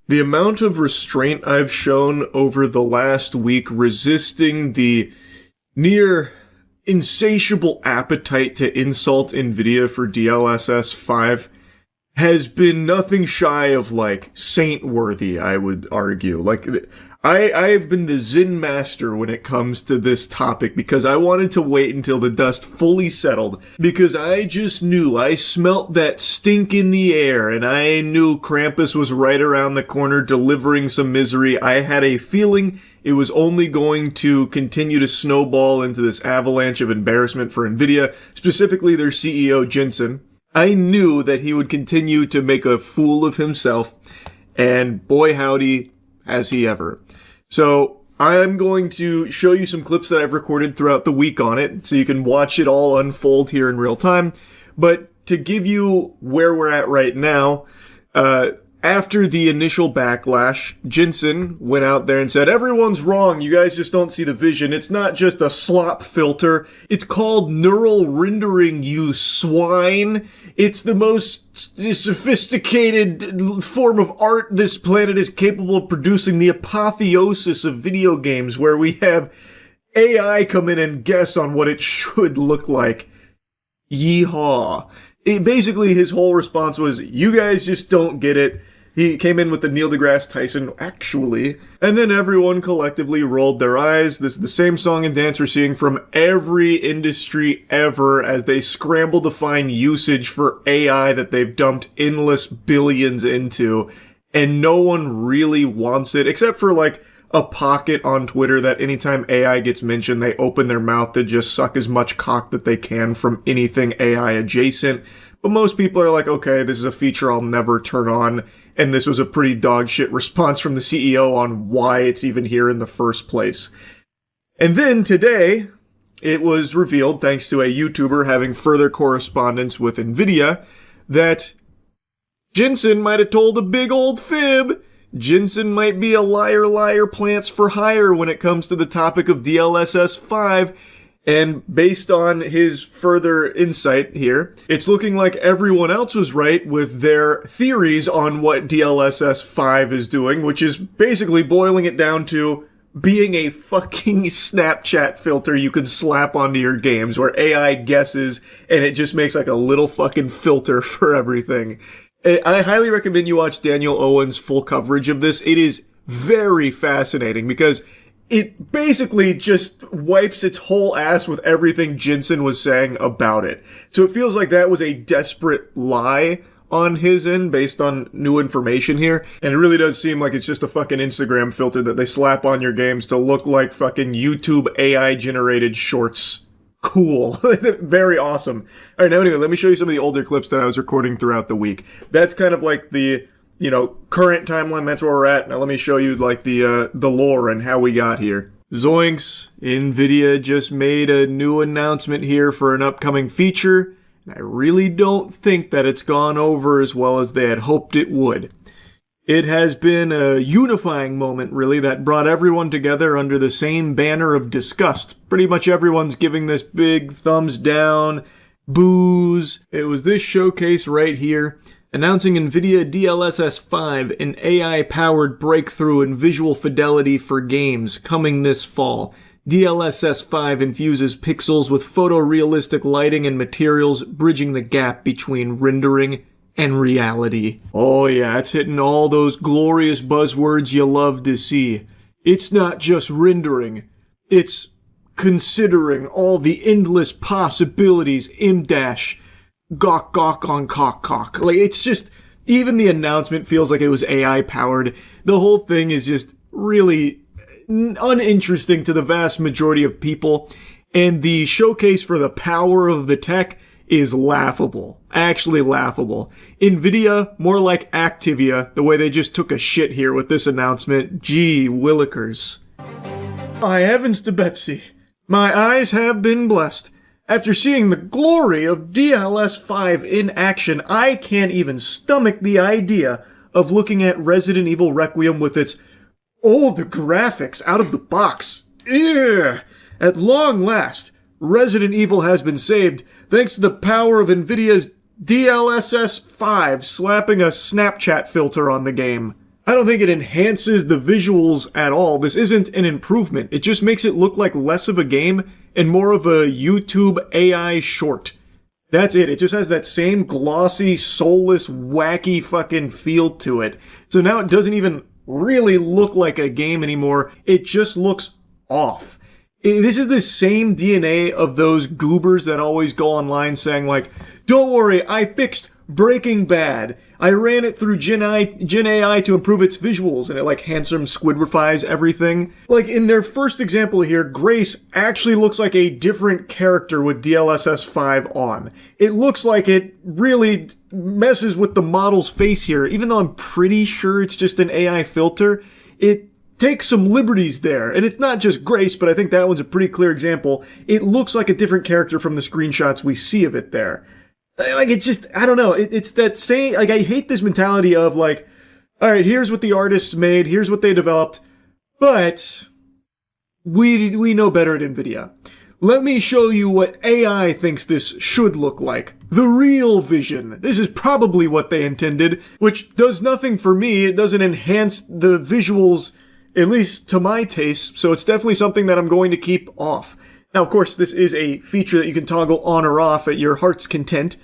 The amount of restraint I've shown over the last week resisting the near insatiable appetite to insult NVIDIA for DLSS 5 has been nothing shy of, like, saint-worthy, I would argue. Like, I have been the Zen master when it comes to this topic because I wanted to wait until the dust fully settled because I just knew, I smelt that stink in the air and I knew Krampus was right around the corner delivering some misery. I had a feeling it was only going to continue to snowball into this avalanche of embarrassment for NVIDIA, specifically their CEO Jensen. I knew that he would continue to make a fool of himself, and boy howdy, has he ever. So, I'm going to show you some clips that I've recorded throughout the week on it, so you can watch it all unfold here in real time. But to give you where we're at right now, after the initial backlash, Jensen went out there and said, "Everyone's wrong, you guys just don't see the vision. It's not just a slop filter. It's called neural rendering, you swine. It's the most sophisticated form of art this planet is capable of producing, the apotheosis of video games, where we have AI come in and guess on what it should look like. Yeehaw." Basically, his whole response was, "You guys just don't get it." He came in with the Neil deGrasse Tyson, actually, and then everyone collectively rolled their eyes. This is the same song and dance we're seeing from every industry ever as they scramble to find usage for AI that they've dumped endless billions into, and no one really wants it, except for, like, a pocket on Twitter that anytime AI gets mentioned, they open their mouth to just suck as much cock that they can from anything AI adjacent. But most people are like, okay, this is a feature I'll never turn on, and this was a pretty dog shit response from the CEO on why it's even here in the first place. And then today, it was revealed, thanks to a YouTuber having further correspondence with NVIDIA, that Jensen might have told a big old fib. Jensen might be a liar plants for hire when it comes to the topic of DLSS 5. And based on his further insight here, it's looking like everyone else was right with their theories on what DLSS 5 is doing, which is basically boiling it down to being a fucking Snapchat filter you can slap onto your games where AI guesses and it just makes like a little fucking filter for everything. I highly recommend you watch Daniel Owen's full coverage of this. It is very fascinating because it basically just wipes its whole ass with everything Jensen was saying about it. So it feels like that was a desperate lie on his end based on new information here. And it really does seem like it's just a fucking Instagram filter that they slap on your games to look like fucking YouTube AI generated shorts. Cool. Very awesome. All right, now anyway, let me show you some of the older clips that I was recording throughout the week. That's kind of like the, current timeline. That's where we're at. Now let me show you like the lore and how we got here. Zoinks. NVIDIA just made a new announcement here for an upcoming feature. I really don't think that it's gone over as well as they had hoped it would. It has been a unifying moment, really, that brought everyone together under the same banner of disgust. Pretty much everyone's giving this big thumbs down, boos. It was this showcase right here, announcing NVIDIA DLSS 5, an AI-powered breakthrough in visual fidelity for games, coming this fall. DLSS 5 infuses pixels with photorealistic lighting and materials, bridging the gap between rendering and reality. Oh yeah, it's hitting all those glorious buzzwords you love to see. It's not just rendering, it's considering all the endless possibilities, gawk on cock. Like, it's just, even the announcement feels like it was AI powered. The whole thing is just really uninteresting to the vast majority of people, and the showcase for the power of the tech is laughable. Actually laughable. NVIDIA, more like Activia, the way they just took a shit here with this announcement. Gee willikers. My heavens to Betsy. My eyes have been blessed. After seeing the glory of DLSS 5 in action, I can't even stomach the idea of looking at Resident Evil Requiem with its old graphics out of the box. Ugh. At long last, Resident Evil has been saved thanks to the power of NVIDIA's DLSS 5 slapping a Snapchat filter on the game. I don't think it enhances the visuals at all. This isn't an improvement. It just makes it look like less of a game and more of a YouTube AI short. That's it. It just has that same glossy, soulless, wacky fucking feel to it. So now it doesn't even really look like a game anymore. It just looks off. This is the same DNA of those goobers that always go online saying like, don't worry, I fixed Breaking Bad. I ran it through Gen AI to improve its visuals, and it like handsome squidrifies everything. Like in their first example here, Grace actually looks like a different character with DLSS 5 on. It looks like it really messes with the model's face here, even though I'm pretty sure it's just an AI filter. It takes some liberties there, and it's not just Grace, but I think that one's a pretty clear example. It looks like a different character from the screenshots we see of it there. Like, it's just, I don't know, it's that same, like, I hate this mentality of, like, alright, here's what the artists made, here's what they developed, but we know better at NVIDIA. Let me show you what AI thinks this should look like. The real vision. This is probably what they intended, which does nothing for me. It doesn't enhance the visuals, at least to my taste, so it's definitely something that I'm going to keep off. Now, of course, this is a feature that you can toggle on or off at your heart's content,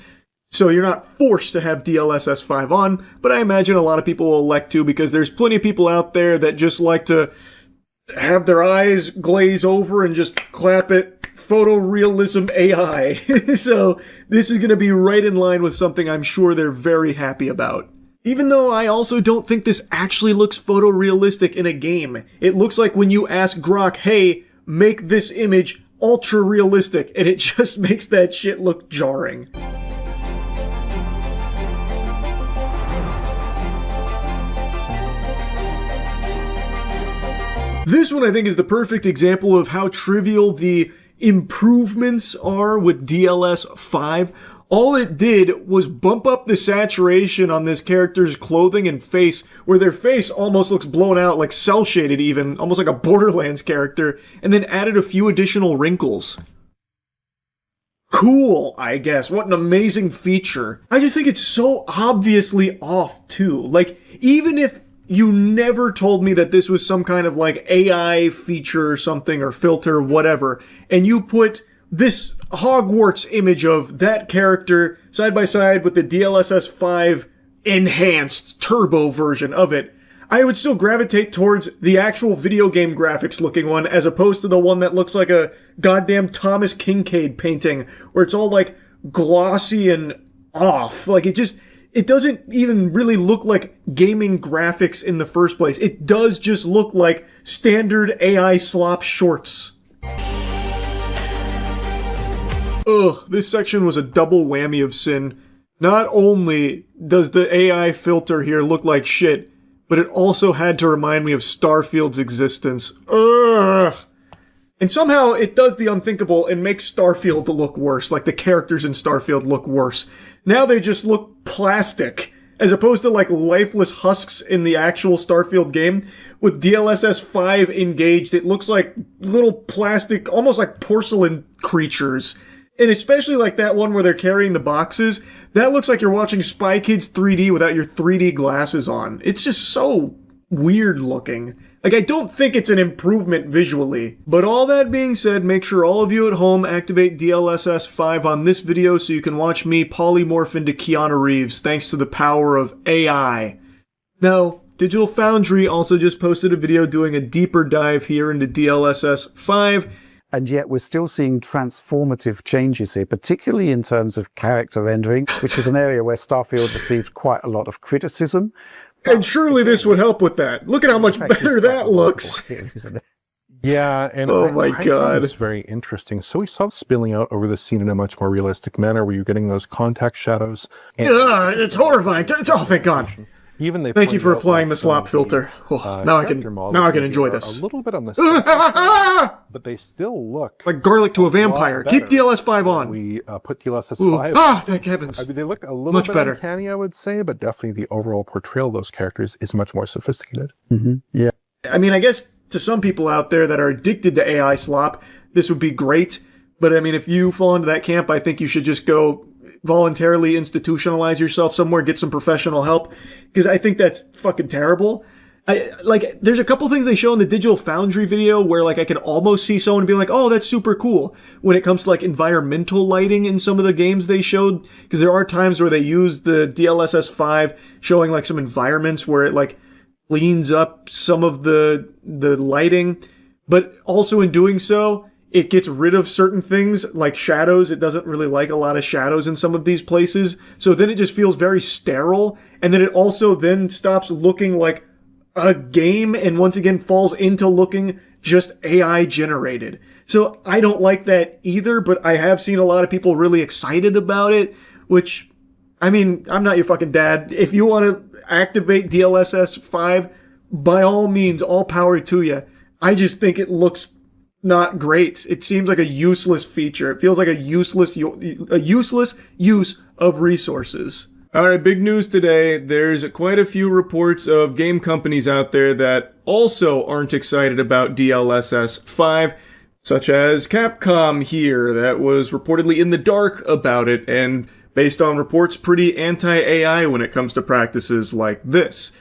so you're not forced to have DLSS 5 on, but I imagine a lot of people will elect to because there's plenty of people out there that just like to have their eyes glaze over and just clap at photorealism AI. So this is going to be right in line with something I'm sure they're very happy about. Even though I also don't think this actually looks photorealistic in a game. It looks like when you ask Grok, hey, make this image ultra realistic, and it just makes that shit look jarring. This one I think is the perfect example of how trivial the improvements are with DLSS 5. all it did was bump up the saturation on this character's clothing and face, where their face almost looks blown out, like cel-shaded even, almost like a Borderlands character, and then added a few additional wrinkles. Cool, I guess. What an amazing feature. I just think it's so obviously off, too. Like, even if you never told me that this was some kind of, like, AI feature or something, or filter, whatever, and you put this Hogwarts image of that character side by side with the DLSS 5 enhanced turbo version of it, I would still gravitate towards the actual video game graphics looking one as opposed to the one that looks like a goddamn Thomas Kincaid painting where it's all like glossy and off. Like it doesn't even really look like gaming graphics in the first place. It does just look like standard AI slop shorts. Ugh, this section was a double whammy of sin. Not only does the AI filter here look like shit, but it also had to remind me of Starfield's existence. Ugh. And somehow it does the unthinkable and makes Starfield look worse, like the characters in Starfield look worse. Now they just look plastic, as opposed to like lifeless husks in the actual Starfield game. With DLSS 5 engaged, it looks like little plastic, almost like porcelain creatures. And especially like that one where they're carrying the boxes, that looks like you're watching Spy Kids 3D without your 3D glasses on. It's just so weird looking. Like, I don't think it's an improvement visually. But all that being said, make sure all of you at home activate DLSS 5 on this video so you can watch me polymorph into Keanu Reeves thanks to the power of AI. Now, Digital Foundry also just posted a video doing a deeper dive here into DLSS 5. And yet we're still seeing transformative changes here, particularly in terms of character rendering, which is an area where Starfield received quite a lot of criticism. And surely this would help with that. Look at how much better that looks. Here, isn't it? Yeah, and oh my I God, found this very interesting. So we saw spilling out over the scene in a much more realistic manner, where you're getting those contact shadows. And it's horrifying. Oh, thank God. Even they thank you for pointed out, applying like, the slop some of filter. the, now I character can models enjoy are this. A little bit on the side, but they still look like garlic to a vampire. Keep DLS 5 on. We put DLSS 5. Ah, thank heavens. I mean, they look a little much bit better. uncanny, I would say, but definitely the overall portrayal of those characters is much more sophisticated. Mm-hmm. Yeah. I mean, I guess to some people out there that are addicted to AI slop, this would be great. But I mean, if you fall into that camp, I think you should just go voluntarily institutionalize yourself somewhere, get some professional help, because I think that's fucking terrible. There's a couple things they show in the Digital Foundry video where, like, I can almost see someone being like, oh, that's super cool when it comes to, like, environmental lighting in some of the games they showed, because there are times where they use the DLSS 5 showing, like, some environments where it, like, cleans up some of the lighting, but also in doing so, it gets rid of certain things like shadows. It doesn't really like a lot of shadows in some of these places. So then it just feels very sterile. And then it also then stops looking like a game and once again falls into looking just AI generated. So I don't like that either, but I have seen a lot of people really excited about it, which, I mean, I'm not your fucking dad. If you want to activate DLSS 5, by all means, all power to you. I just think it looks not great. It seems like a useless feature. It feels like a useless use of resources. Alright, big news today. There's quite a few reports of game companies out there that also aren't excited about DLSS 5, such as Capcom here, that was reportedly in the dark about it, and based on reports, pretty anti-AI when it comes to practices like this.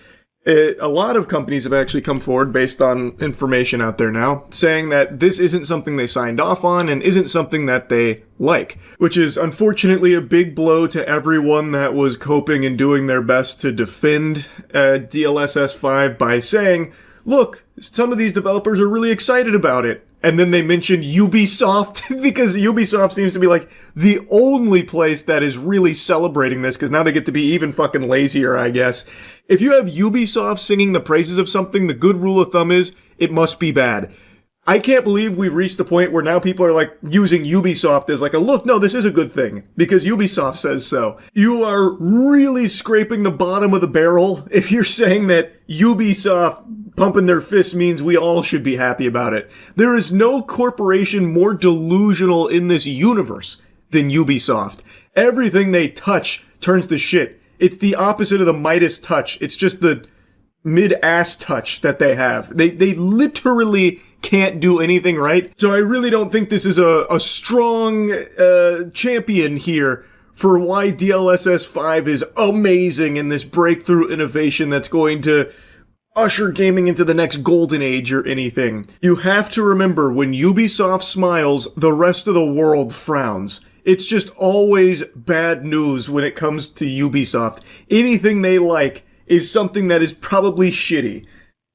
A lot of companies have actually come forward based on information out there now, saying that this isn't something they signed off on and isn't something that they like, which is unfortunately a big blow to everyone that was coping and doing their best to defend DLSS 5 by saying, look, some of these developers are really excited about it. And then they mentioned Ubisoft because Ubisoft seems to be like the only place that is really celebrating this because now they get to be even fucking lazier, I guess. If you have Ubisoft singing the praises of something, the good rule of thumb is it must be bad. I can't believe we've reached the point where now people are like using Ubisoft as like a look, no, this is a good thing because Ubisoft says so. You are really scraping the bottom of the barrel if you're saying that Ubisoft pumping their fists means we all should be happy about it. There is no corporation more delusional in this universe than Ubisoft. Everything they touch turns to shit. It's the opposite of the Midas touch. It's just the mid-ass touch that they have. They literally can't do anything right. So I really don't think this is a strong champion here for why DLSS 5 is amazing and this breakthrough innovation that's going to usher gaming into the next golden age or anything. You have to remember, when Ubisoft smiles, the rest of the world frowns. It's just always bad news when it comes to Ubisoft. Anything they like is something that is probably shitty.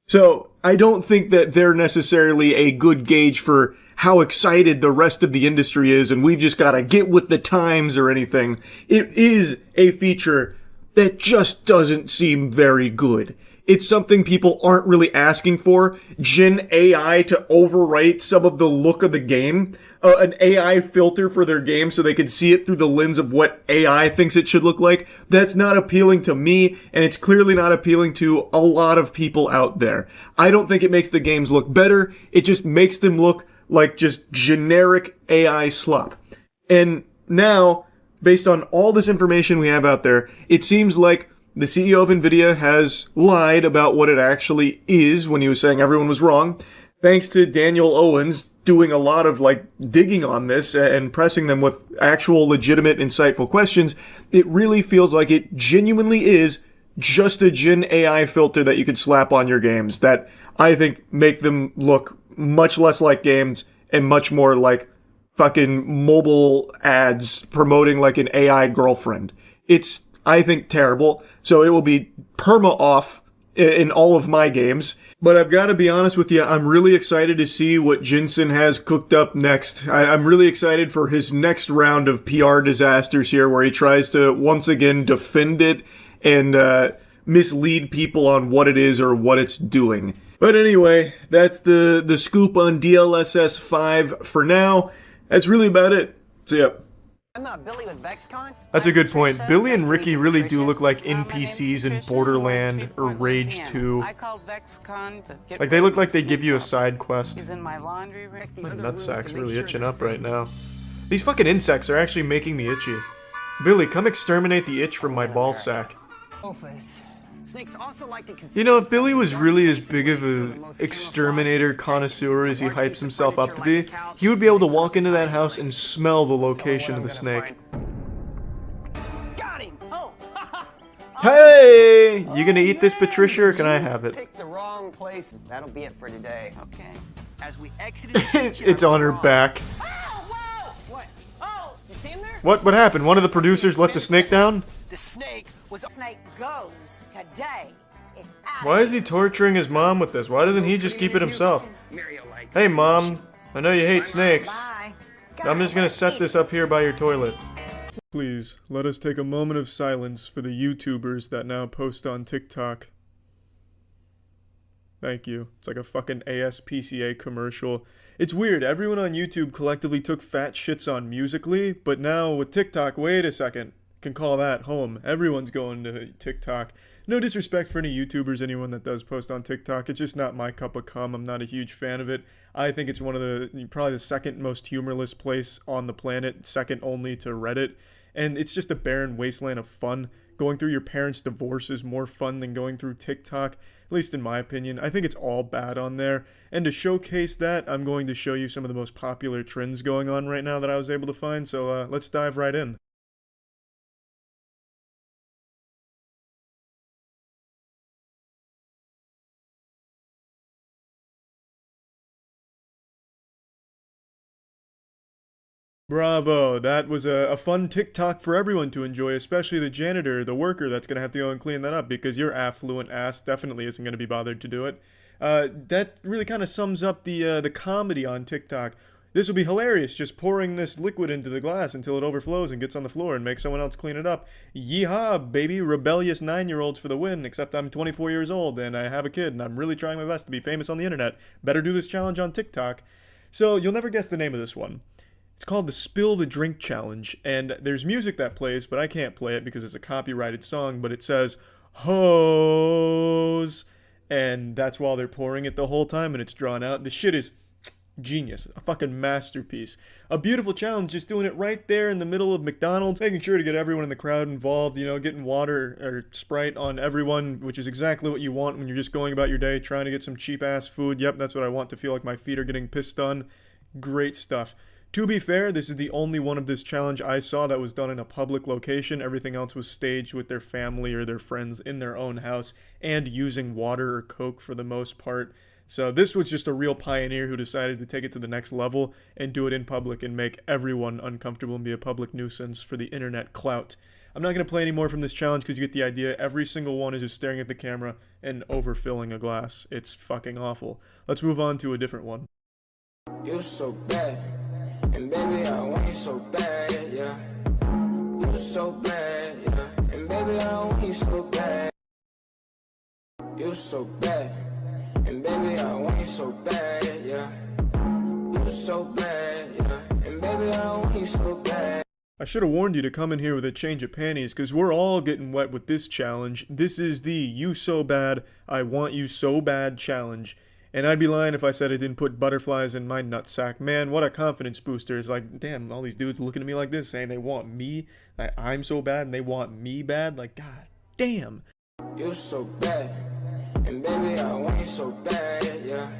So I don't think that they're necessarily a good gauge for how excited the rest of the industry is and we've just got to get with the times or anything. It is a feature that just doesn't seem very good. It's something people aren't really asking for. Gen AI to overwrite some of the look of the game. An AI filter for their game so they can see it through the lens of what AI thinks it should look like. That's not appealing to me, and it's clearly not appealing to a lot of people out there. I don't think it makes the games look better. It just makes them look like just generic AI slop. And now, based on all this information we have out there, it seems like the CEO of NVIDIA has lied about what it actually is when he was saying everyone was wrong. Thanks to Daniel Owens doing a lot of digging on this and pressing them with actual legitimate, insightful questions, it really feels like it genuinely is just a Gen AI filter that you could slap on your games that I think make them look much less like games and much more like fucking mobile ads promoting like an AI girlfriend. It's, I think, terrible. So it will be perma off in all of my games. But I've got to be honest with you, I'm really excited to see what Jensen has cooked up next. I'm really excited for his next round of PR disasters here where he tries to once again defend it and mislead people on what it is or what it's doing. But anyway, that's the scoop on DLSS 5 for now. That's really about it. So yeah. I'm not Billy with VexCon. That's a good point. Billy and Ricky really do look like NPCs in Borderland or Rage 2. Like, they look like they give you a side quest. My nutsack's really itching up right now. These fucking insects are actually making me itchy. Billy, come exterminate the itch from my ball sack. You know, if Billy was really as big of an exterminator connoisseur as he hypes himself up to be, he would be able to walk into that house and smell the location of the snake. Hey! You gonna eat this, Patricia, or can I have it? Picked the wrong place. That'll be it for today. Okay. As we exited It's on her back. What? Oh, you see him there? What happened? One of the producers let the snake down? The snake was snake goes today. It's out. Why is he torturing his mom with this? Why doesn't he just keep it himself? Hey mom, I know you hate snakes. I'm just gonna set this up here by your toilet. Please, let us take a moment of silence for the YouTubers that now post on TikTok. Thank you. It's like a fucking ASPCA commercial. It's weird, everyone on YouTube collectively took fat shits on Musical.ly, but now with TikTok, wait a second. Can call that home. Everyone's going to TikTok. No disrespect for any YouTubers, anyone that does post on TikTok. It's just not my cup of cum. I'm not a huge fan of it. I think it's one of probably the second most humorless place on the planet, second only to Reddit. And it's just a barren wasteland of fun. Going through your parents' divorce is more fun than going through TikTok, at least in my opinion. I think it's all bad on there. And to showcase that, I'm going to show you some of the most popular trends going on right now that I was able to find. So let's dive right in. Bravo, that was a fun TikTok for everyone to enjoy, especially the janitor, the worker that's going to have to go and clean that up because your affluent ass definitely isn't going to be bothered to do it. That really kind of sums up the comedy on TikTok. This will be hilarious, just pouring this liquid into the glass until it overflows and gets on the floor and makes someone else clean it up. Yeehaw, baby, rebellious 9-year-olds for the win, except I'm 24 years old and I have a kid and I'm really trying my best to be famous on the internet. Better do this challenge on TikTok. So you'll never guess the name of this one. It's called the Spill the Drink Challenge, and there's music that plays, but I can't play it because it's a copyrighted song, but it says, hose, and that's while they're pouring it the whole time, and it's drawn out. The shit is Genius. A fucking masterpiece. A beautiful challenge, just doing it right there in the middle of McDonald's, making sure to get everyone in the crowd involved, you know, getting water or Sprite on everyone, which is exactly what you want when you're just going about your day, trying to get some cheap-ass food. Yep, that's what I want, to feel like my feet are getting pissed on. Great stuff. To be fair, this is the only one of this challenge I saw that was done in a public location. Everything else was staged with their family or their friends in their own house and using water or Coke for the most part. So this was just a real pioneer who decided to take it to the next level and do it in public and make everyone uncomfortable and be a public nuisance for the internet clout. I'm not going to play any more from this challenge because you get the idea. Every single one is just staring at the camera and overfilling a glass. It's fucking awful. Let's move on to a different one. You're so bad. And baby, I want you so bad, yeah. You're so bad, yeah. And baby, I want you so bad. You're so bad. And baby, I want you so bad, yeah. You're so bad, yeah. And baby, I want you so bad. I should have warned you to come in here with a change of panties, because we're all getting wet with this challenge. This is the You So Bad, I Want You So Bad challenge. And I'd be lying if I said I didn't put butterflies in my nutsack. Man, what a confidence booster. It's like, damn, all these dudes looking at me like this, saying they want me, that I'm so bad, and they want me bad. Like, god damn. You're so bad. And baby, I want you so bad, yeah.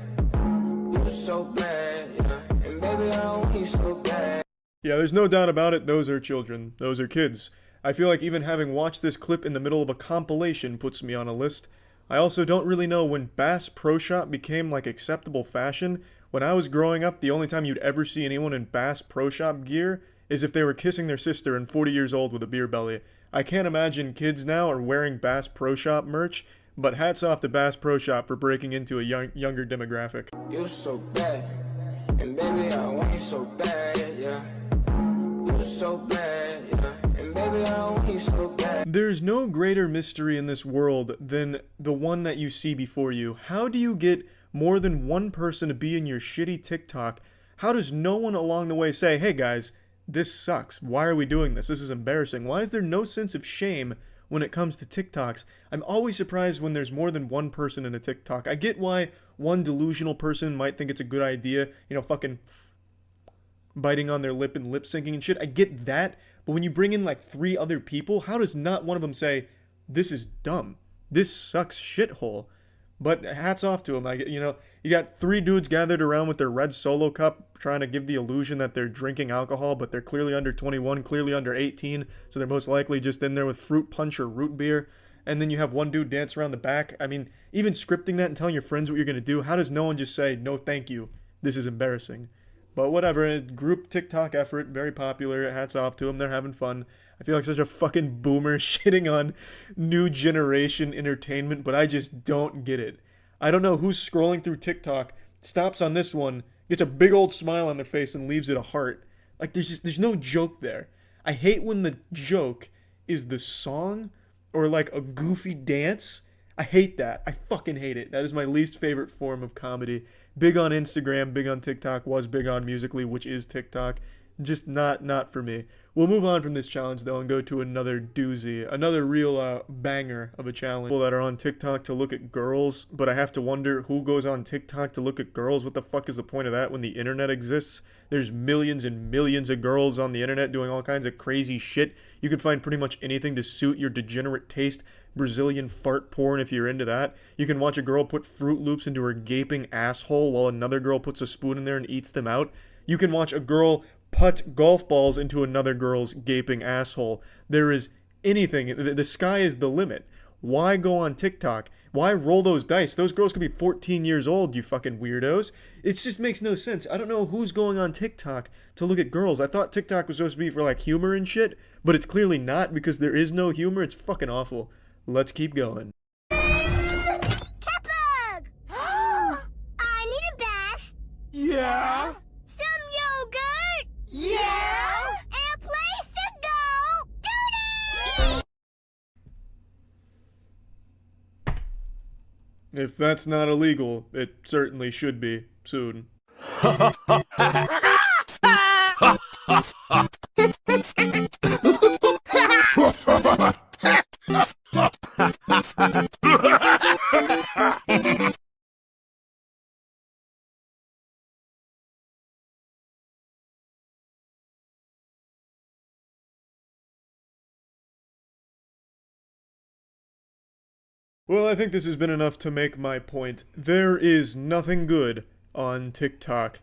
You're so bad, yeah. And baby, I want you so bad. Yeah, there's no doubt about it. Those are children. Those are kids. I feel like even having watched this clip in the middle of a compilation puts me on a list. I also don't really know when Bass Pro Shop became like acceptable fashion. When I was growing up, the only time you'd ever see anyone in Bass Pro Shop gear is if they were kissing their sister and 40 years old with a beer belly. I can't imagine kids now are wearing Bass Pro Shop merch, but hats off to Bass Pro Shop for breaking into a younger demographic. You're so bad. And baby, I want you so bad, yeah. You're so bad, yeah. And baby, I want you so bad. There's no greater mystery in this world than the one that you see before you. How do you get more than one person to be in your shitty TikTok? How does no one along the way say, hey guys, this sucks. Why are we doing this? This is embarrassing. Why is there no sense of shame when it comes to TikToks? I'm always surprised when there's more than one person in a TikTok. I get why one delusional person might think it's a good idea, you know, fucking biting on their lip and lip syncing and shit. I get that. But when you bring in like 3 other people, how does not one of them say, this is dumb, this sucks shithole? But hats off to them. You got 3 dudes gathered around with their red Solo cup trying to give the illusion that they're drinking alcohol, but they're clearly under 21, clearly under 18, so they're most likely just in there with fruit punch or root beer. And then you have one dude dance around the back. I mean, even scripting that and telling your friends what you're going to do, how does no one just say, no thank you, this is embarrassing? But whatever, a group TikTok effort, very popular, hats off to them, they're having fun. I feel like such a fucking boomer shitting on new generation entertainment, but I just don't get it. I don't know who's scrolling through TikTok, stops on this one, gets a big old smile on their face and leaves it a heart. Like, there's no joke there. I hate when the joke is the song or like a goofy dance. I hate that. I fucking hate it. That is my least favorite form of comedy. Big on Instagram, big on TikTok, was big on Musical.ly, which is TikTok. Just not for me. We'll move on from this challenge, though, and go to another doozy. Another real banger of a challenge. People that are on TikTok to look at girls, but I have to wonder who goes on TikTok to look at girls. What the fuck is the point of that when the internet exists? There's millions and millions of girls on the internet doing all kinds of crazy shit. You can find pretty much anything to suit your degenerate taste. Brazilian fart porn if you're into that. You can watch a girl put Fruit Loops into her gaping asshole while another girl puts a spoon in there and eats them out. You can watch a girl putt golf balls into another girl's gaping asshole. There is anything. The sky is the limit. Why go on TikTok? Why roll those dice? Those girls could be 14 years old, you fucking weirdos. It just makes no sense. I don't know who's going on TikTok to look at girls. I thought TikTok was supposed to be for like humor and shit, but it's clearly not because there is no humor. It's fucking awful. Let's keep going. Catbug! I need a bath. Yeah? Some yogurt. Yeah? And a place to go. Duty! If that's not illegal, it certainly should be soon. Well, I think this has been enough to make my point. There is nothing good on TikTok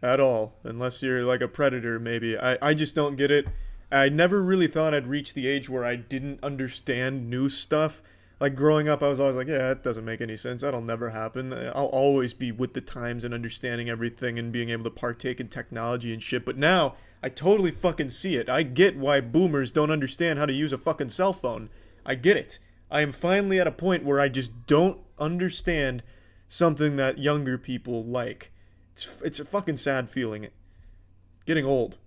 at all, unless you're like a predator, maybe. I just don't get it. I never really thought I'd reach the age where I didn't understand new stuff. Like, growing up, I was always like, yeah, that doesn't make any sense. That'll never happen. I'll always be with the times and understanding everything and being able to partake in technology and shit. But now, I totally fucking see it. I get why boomers don't understand how to use a fucking cell phone. I get it. I am finally at a point where I just don't understand something that younger people like. It's a fucking sad feeling. Getting old.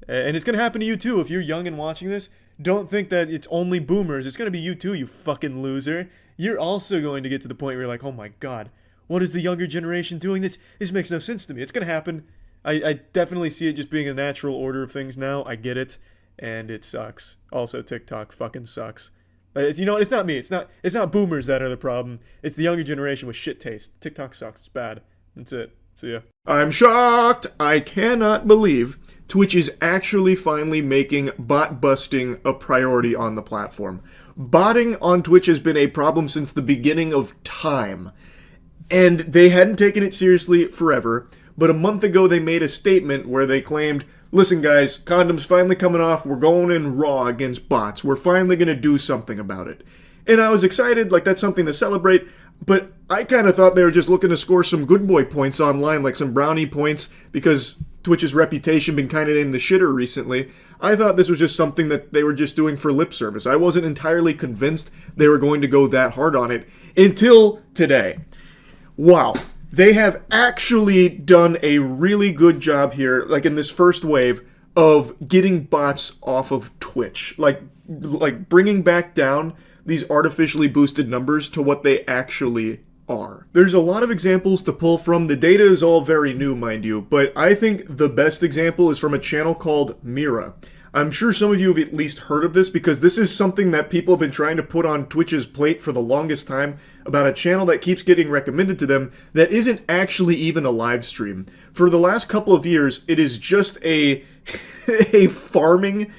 And it's going to happen to you too if you're young and watching this. Don't think that it's only boomers. It's going to be you too, you fucking loser. You're also going to get to the point where you're like, oh my god, what is the younger generation doing? This makes no sense to me. It's going to happen. I definitely see it just being a natural order of things now. I get it. And it sucks. Also, TikTok fucking sucks. You know what? It's not me. It's not boomers that are the problem. It's the younger generation with shit taste. TikTok sucks. It's bad. That's it. See ya. I'm shocked! I cannot believe Twitch is actually finally making bot busting a priority on the platform. Botting on Twitch has been a problem since the beginning of time. And they hadn't taken it seriously forever, but a month ago they made a statement where they claimed, listen guys, condoms finally coming off, we're going in raw against bots, we're finally going to do something about it. And I was excited, like that's something to celebrate, but I kind of thought they were just looking to score some good boy points online, like some brownie points, because Twitch's reputation been kind of in the shitter recently. I thought this was just something that they were just doing for lip service. I wasn't entirely convinced they were going to go that hard on it until today. Wow. They have actually done a really good job here, like in this first wave, of getting bots off of Twitch. Like bringing back down these artificially boosted numbers to what they actually are. There's a lot of examples to pull from. The data is all very new, mind you, but I think the best example is from a channel called Mira. I'm sure some of you have at least heard of this because this is something that people have been trying to put on Twitch's plate for the longest time about a channel that keeps getting recommended to them that isn't actually even a live stream. For the last couple of years, it is just a farming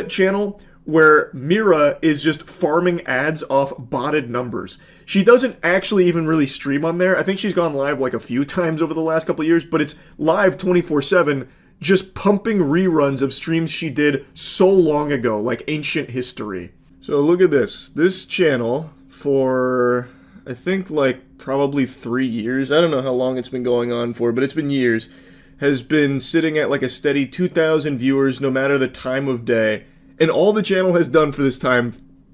channel where Mira is just farming ads off botted numbers. She doesn't actually even really stream on there. I think she's gone live like a few times over the last couple of years, but it's live 24/7, just pumping reruns of streams she did so long ago, like ancient history. So look at this. This channel, for I think like probably 3 years, I don't know how long it's been going on for, but it's been years, has been sitting at like a steady 2,000 viewers no matter the time of day. And all the channel has done for this time,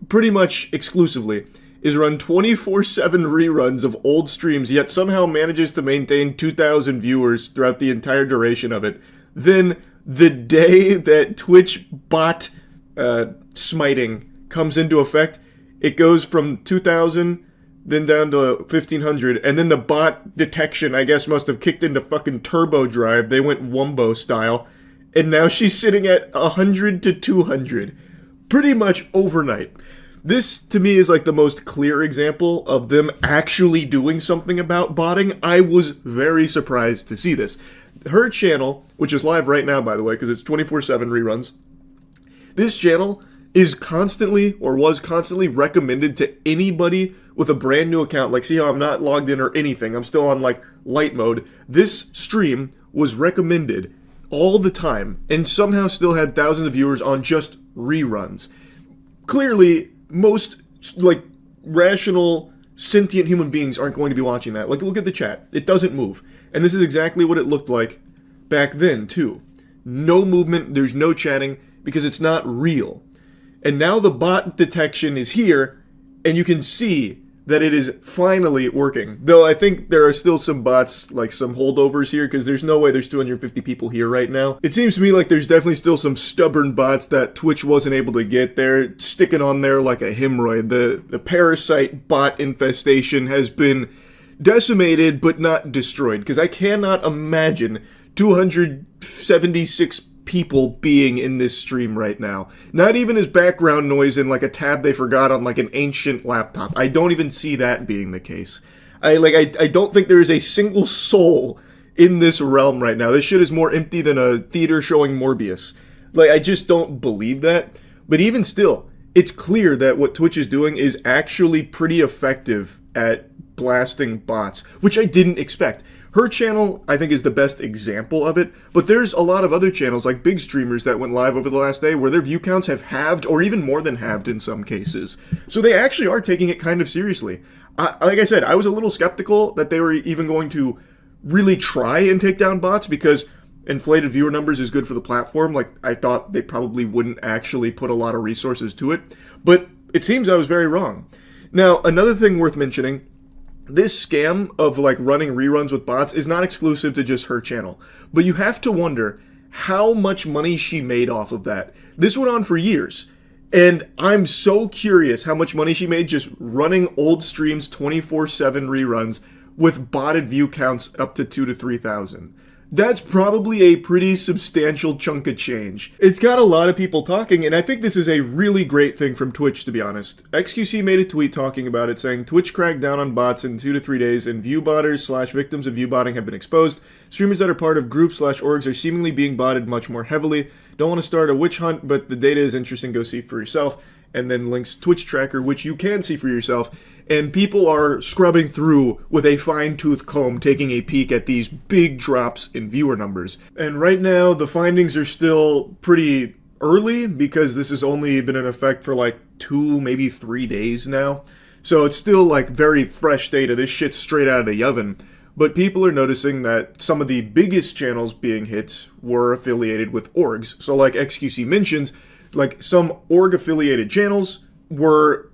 pretty much exclusively, is run 24/7 reruns of old streams, yet somehow manages to maintain 2,000 viewers throughout the entire duration of it. Then, the day that Twitch bot smiting comes into effect, it goes from 2,000, then down to 1,500, and then the bot detection, I guess, must have kicked into fucking turbo drive. They went Wumbo style. And now she's sitting at 100 to 200, pretty much overnight. This, to me, is like the most clear example of them actually doing something about botting. I was very surprised to see this. Her channel, which is live right now, by the way, because it's 24/7 reruns, this channel is constantly, or was constantly, recommended to anybody with a brand new account. Like, see how I'm not logged in or anything. I'm still on, like, light mode. This stream was recommended all the time, and somehow still had thousands of viewers on just reruns. Clearly, most, like, rational, sentient human beings aren't going to be watching that. Like, look at the chat. It doesn't move. And this is exactly what it looked like back then, too. No movement, there's no chatting, because it's not real. And now the bot detection is here, and you can see that it is finally working. Though I think there are still some bots, like some holdovers here, because there's no way there's 250 people here right now. It seems to me like there's definitely still some stubborn bots that Twitch wasn't able to get there, sticking on there like a hemorrhoid. The parasite bot infestation has been decimated, but not destroyed, because I cannot imagine 276 people being in this stream right now. Not even as background noise in like a tab they forgot on like an ancient laptop. I don't even see that being the case. I don't think there is a single soul in this realm right now. This shit is more empty than a theater showing Morbius. Like, I just don't believe that. But even still, it's clear that what Twitch is doing is actually pretty effective at blasting bots, which I didn't expect. Her channel, I think, is the best example of it, but there's a lot of other channels, like big streamers that went live over the last day, where their view counts have halved, or even more than halved in some cases. So they actually are taking it kind of seriously. Like I said, I was a little skeptical that they were even going to really try and take down bots, because inflated viewer numbers is good for the platform. Like, I thought they probably wouldn't actually put a lot of resources to it, but it seems I was very wrong. Now, another thing worth mentioning, this scam of like running reruns with bots is not exclusive to just her channel, but you have to wonder how much money she made off of that. This went on for years, and I'm so curious how much money she made just running old streams 24/7 reruns with botted view counts up to 2,000 to 3,000. That's probably a pretty substantial chunk of change. It's got a lot of people talking, and I think this is a really great thing from Twitch, to be honest. XQC made a tweet talking about it, saying, Twitch cracked down on bots in 2 to 3 days, and view botters / victims of view botting have been exposed. Streamers that are part of groups / orgs are seemingly being botted much more heavily. Don't want to start a witch hunt, but the data is interesting, go see for yourself. And then links Twitch tracker, which you can see for yourself. And people are scrubbing through with a fine-tooth comb, taking a peek at these big drops in viewer numbers. And right now, the findings are still pretty early, because this has only been in effect for like 2, maybe 3 days now. So it's still like very fresh data. This shit's straight out of the oven. But people are noticing that some of the biggest channels being hit were affiliated with orgs. So like XQC mentions, like some org-affiliated channels were,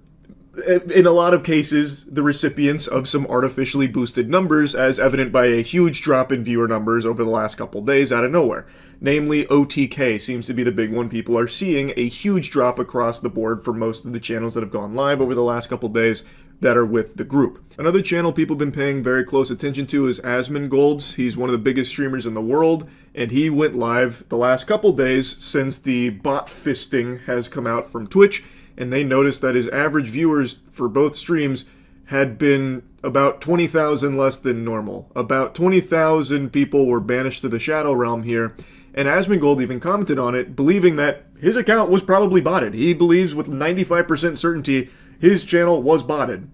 in a lot of cases, the recipients of some artificially boosted numbers, as evident by a huge drop in viewer numbers over the last couple days out of nowhere. Namely, OTK seems to be the big one. People are seeing a huge drop across the board for most of the channels that have gone live over the last couple days that are with the group. Another channel people have been paying very close attention to is Asmongold's. He's one of the biggest streamers in the world, and he went live the last couple days since the bot fisting has come out from Twitch, and they noticed that his average viewers for both streams had been about 20,000 less than normal. About 20,000 people were banished to the Shadow Realm here, and Asmongold even commented on it, believing that his account was probably botted. He believes with 95% certainty his channel was botted.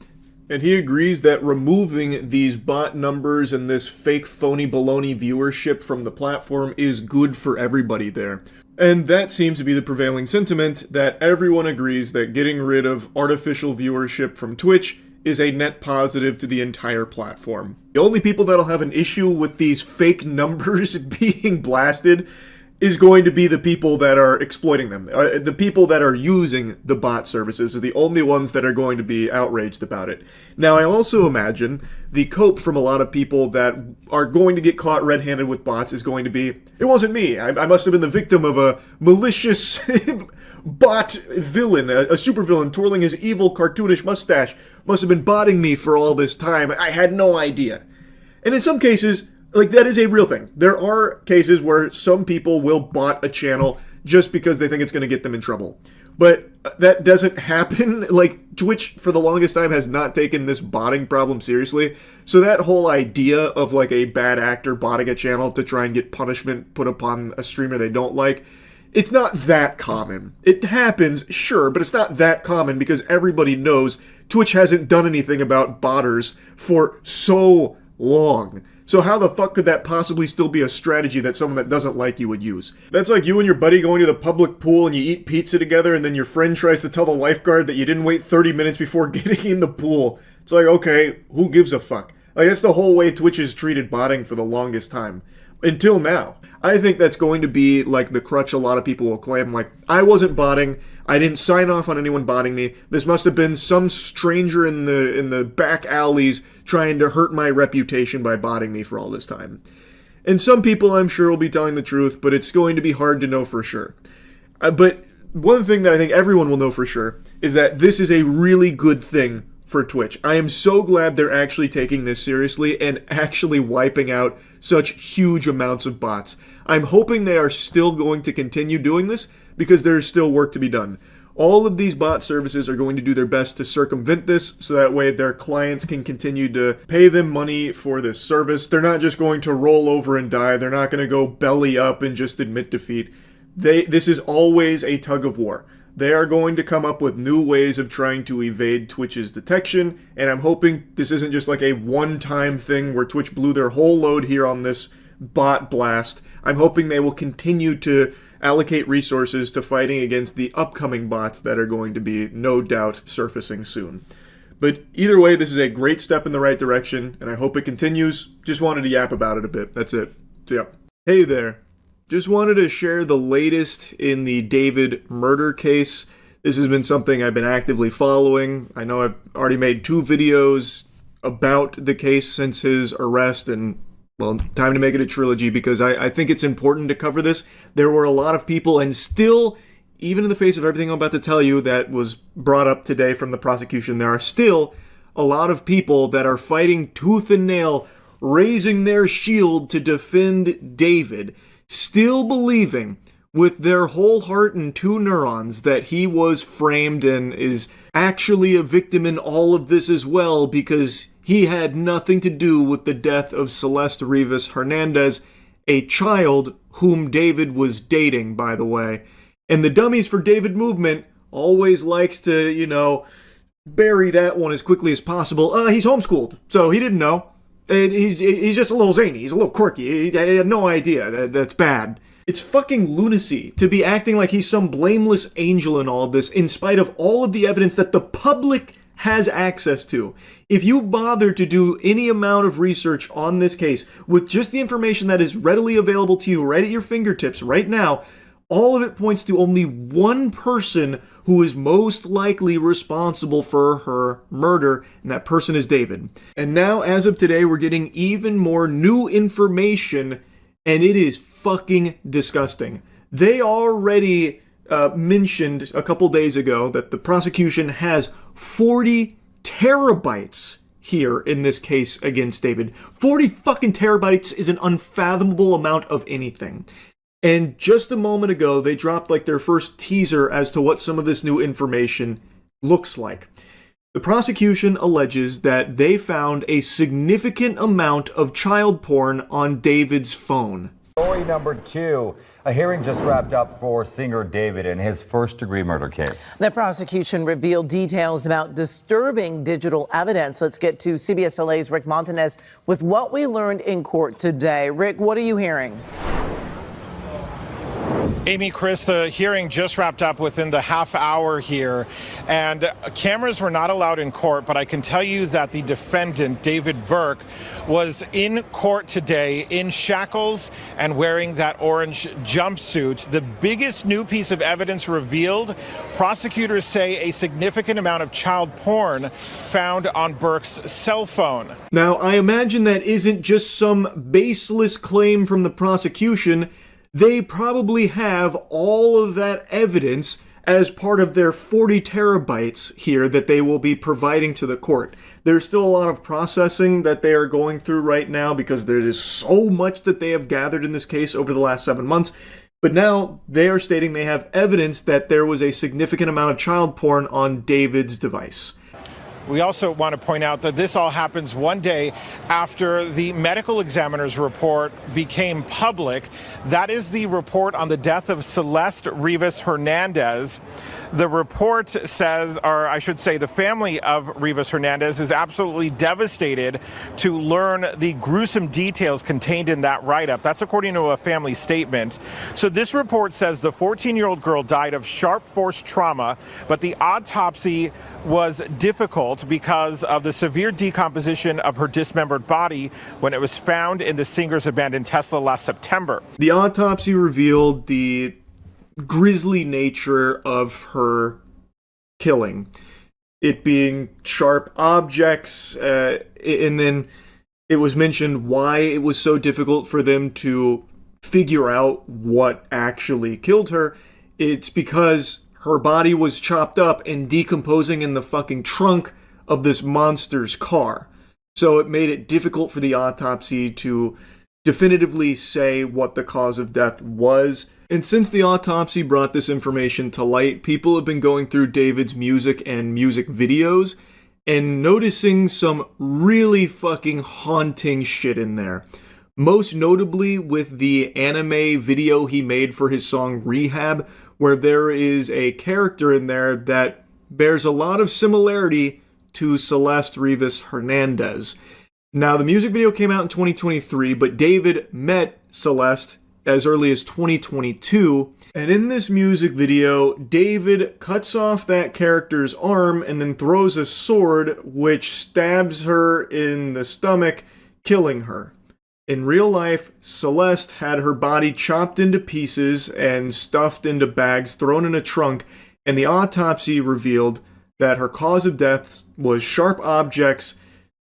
And he agrees that removing these bot numbers and this fake phony baloney viewership from the platform is good for everybody there. And that seems to be the prevailing sentiment, that everyone agrees that getting rid of artificial viewership from Twitch is a net positive to the entire platform. The only people that'll have an issue with these fake numbers being blasted is going to be the people that are exploiting them. The people that are using the bot services are the only ones that are going to be outraged about it. Now, I also imagine the cope from a lot of people that are going to get caught red-handed with bots is going to be, it wasn't me. I must have been the victim of a malicious bot villain, a supervillain twirling his evil cartoonish mustache. Must have been botting me for all this time. I had no idea. And in some cases, like, that is a real thing. There are cases where some people will bot a channel just because they think it's going to get them in trouble. But that doesn't happen. Like, Twitch, for the longest time, has not taken this botting problem seriously. So that whole idea of, like, a bad actor botting a channel to try and get punishment put upon a streamer they don't like, it's not that common. It happens, sure, but it's not that common because everybody knows Twitch hasn't done anything about botters for so long. So how the fuck could that possibly still be a strategy that someone that doesn't like you would use? That's like you and your buddy going to the public pool and you eat pizza together, and then your friend tries to tell the lifeguard that you didn't wait 30 minutes before getting in the pool. It's like, okay, who gives a fuck? Like, that's the whole way Twitch has treated botting for the longest time. Until now. I think that's going to be like the crutch a lot of people will claim, like, I wasn't botting, I didn't sign off on anyone botting me, this must have been some stranger in the back alleys trying to hurt my reputation by botting me for all this time. And some people, I'm sure, will be telling the truth, but it's going to be hard to know for sure. But one thing that I think everyone will know for sure is that this is a really good thing for Twitch. I am so glad they're actually taking this seriously and actually wiping out such huge amounts of bots. I'm hoping they are still going to continue doing this because there's still work to be done. All of these bot services are going to do their best to circumvent this so that way their clients can continue to pay them money for this service. They're not just going to roll over and die. They're not going to go belly up and just admit defeat. This is always a tug of war. They are going to come up with new ways of trying to evade Twitch's detection, and I'm hoping this isn't just like a one-time thing where Twitch blew their whole load here on this bot blast. I'm hoping they will continue to allocate resources to fighting against the upcoming bots that are going to be, no doubt, surfacing soon. But either way, this is a great step in the right direction, and I hope it continues. Just wanted to yap about it a bit. That's it. So, yeah. Hey there. Just wanted to share the latest in the David murder case. This has been something I've been actively following. I know I've already made 2 videos about the case since his arrest, and, well, time to make it a trilogy because I think it's important to cover this. There were a lot of people, and still, even in the face of everything I'm about to tell you that was brought up today from the prosecution, there are still a lot of people that are fighting tooth and nail, raising their shield to defend David, still believing with their whole heart and 2 neurons that he was framed and is actually a victim in all of this as well because he had nothing to do with the death of Celeste Rivas Hernandez, a child whom David was dating, by the way. And the Dummies for David movement always likes to, bury that one as quickly as possible. He's homeschooled, so he didn't know. And he's just a little zany. He's a little quirky. He had no idea. That's bad. It's fucking lunacy to be acting like he's some blameless angel in all of this, in spite of all of the evidence that the public has access to. If you bother to do any amount of research on this case with just the information that is readily available to you right at your fingertips right now, all of it points to only one person who is most likely responsible for her murder, and that person is David. And now, as of today, we're getting even more new information, and it is fucking disgusting. They already mentioned a couple days ago that the prosecution has 40 terabytes here in this case against David. 40 fucking terabytes is an unfathomable amount of anything. And just a moment ago, they dropped like their first teaser as to what some of this new information looks like. The prosecution alleges that they found a significant amount of child porn on David's phone. Story number 2. A hearing just wrapped up for singer David in his first-degree murder case. The prosecution revealed details about disturbing digital evidence. Let's get to CBS LA's Rick Montanez with what we learned in court today. Rick, what are you hearing? Amy, Chris, the hearing just wrapped up within the half hour here, and cameras were not allowed in court, but I can tell you that the defendant, David Burke, was in court today in shackles and wearing that orange jumpsuit. The biggest new piece of evidence revealed, prosecutors say a significant amount of child porn found on Burke's cell phone. Now, I imagine that isn't just some baseless claim from the prosecution. They probably have all of that evidence as part of their 40 terabytes here that they will be providing to the court. There's still a lot of processing that they are going through right now because there is so much that they have gathered in this case over the last 7 months. But now they are stating they have evidence that there was a significant amount of child porn on David's device. We also want to point out that this all happens one day after the medical examiner's report became public. That is the report on the death of Celeste Rivas Hernandez. The report says, or I should say the family of Rivas Hernandez is absolutely devastated to learn the gruesome details contained in that write-up. That's according to a family statement. So this report says the 14-year-old girl died of sharp force trauma, but the autopsy was difficult because of the severe decomposition of her dismembered body when it was found in the singer's abandoned Tesla last September. The autopsy revealed the grisly nature of her killing. It being sharp objects, and then it was mentioned why it was so difficult for them to figure out what actually killed her. It's because her body was chopped up and decomposing in the fucking trunk of this monster's car. So it made it difficult for the autopsy to definitively say what the cause of death was. And since the autopsy brought this information to light, people have been going through David's music and music videos and noticing some really fucking haunting shit in there. Most notably with the anime video he made for his song Rehab, where there is a character in there that bears a lot of similarity to Celeste Rivas Hernandez. Now, the music video came out in 2023, but David met Celeste as early as 2022. And in this music video, David cuts off that character's arm and then throws a sword which stabs her in the stomach, killing her. In real life, Celeste had her body chopped into pieces and stuffed into bags, thrown in a trunk, and the autopsy revealed that her cause of death was sharp objects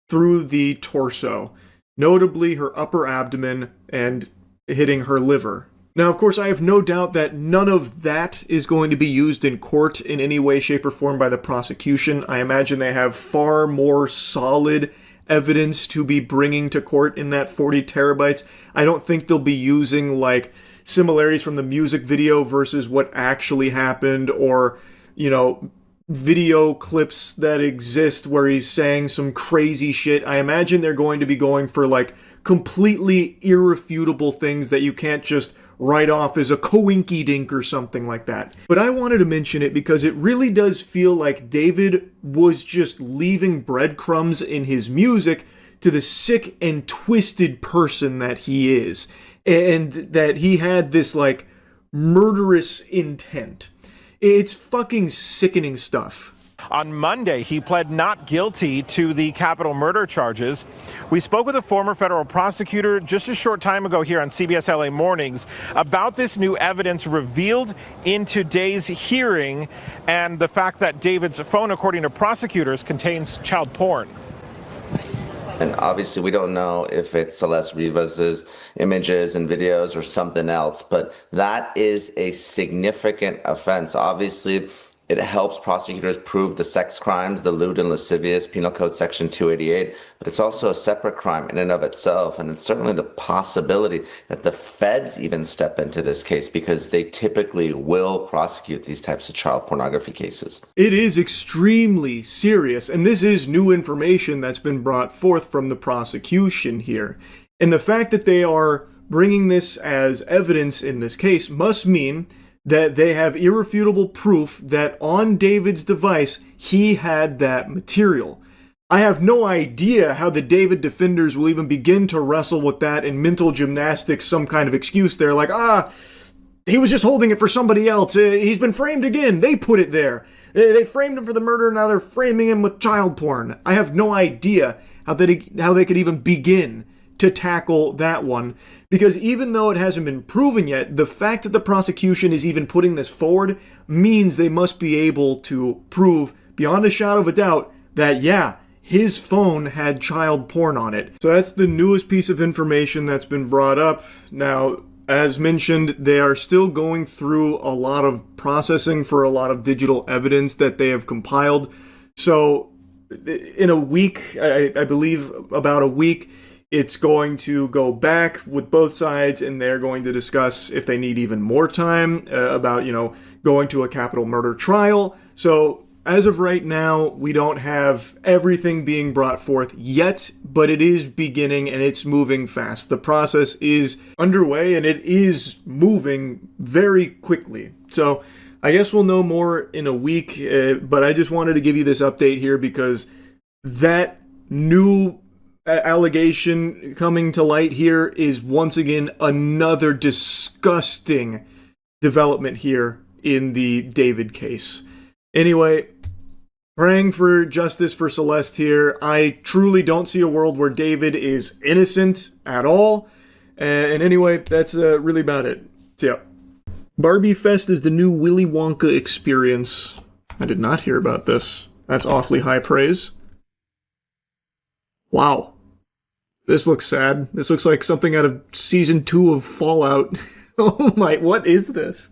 through the torso, notably her upper abdomen and hitting her liver. Now, of course, I have no doubt that none of that is going to be used in court in any way, shape, or form by the prosecution. I imagine they have far more solid evidence to be bringing to court in that 40 terabytes. I don't think they'll be using, like, similarities from the music video versus what actually happened, or, you know, video clips that exist where he's saying some crazy shit. I imagine they're going to be going for, like, completely irrefutable things that you can't just write off as a coinky-dink or something like that. But I wanted to mention it because it really does feel like David was just leaving breadcrumbs in his music to the sick and twisted person that he is. And that he had this, like, murderous intent. It's fucking sickening stuff. On Monday, he pled not guilty to the capital murder charges. We spoke with a former federal prosecutor just a short time ago here on CBS LA Mornings about this new evidence revealed in today's hearing and the fact that David's phone, according to prosecutors, contains child porn. And obviously, we don't know if it's Celeste Rivas's images and videos or something else, but that is a significant offense. Obviously, it helps prosecutors prove the sex crimes, the lewd and lascivious, Penal Code Section 288, but it's also a separate crime in and of itself. And it's certainly the possibility that the feds even step into this case because they typically will prosecute these types of child pornography cases. It is extremely serious, and this is new information that's been brought forth from the prosecution here. And the fact that they are bringing this as evidence in this case must mean that they have irrefutable proof that on David's device, he had that material. I have no idea how the David defenders will even begin to wrestle with that in mental gymnastics, some kind of excuse there, like, he was just holding it for somebody else. He's been framed again. They put it there. They framed him for the murder, now they're framing him with child porn. I have no idea how they could even begin to tackle that one, because even though it hasn't been proven yet, the fact that the prosecution is even putting this forward means they must be able to prove beyond a shadow of a doubt that, yeah, his phone had child porn on it. So that's the newest piece of information that's been brought up. Now, as mentioned, they are still going through a lot of processing for a lot of digital evidence that they have compiled. So in a week, I believe about a week, it's going to go back with both sides, and they're going to discuss if they need even more time about, going to a capital murder trial. So as of right now, we don't have everything being brought forth yet, but it is beginning and it's moving fast. The process is underway and it is moving very quickly. So I guess we'll know more in a week, but I just wanted to give you this update here because that new allegation coming to light here is once again another disgusting development here in the David case. Anyway, praying for justice for Celeste here. I truly don't see a world where David is innocent at all. And anyway, that's really about it. So yeah. Barbie Fest is the new Willy Wonka experience. I did not hear about this. That's awfully high praise. Wow. This looks sad. This looks like something out of Season 2 of Fallout. Oh my, what is this?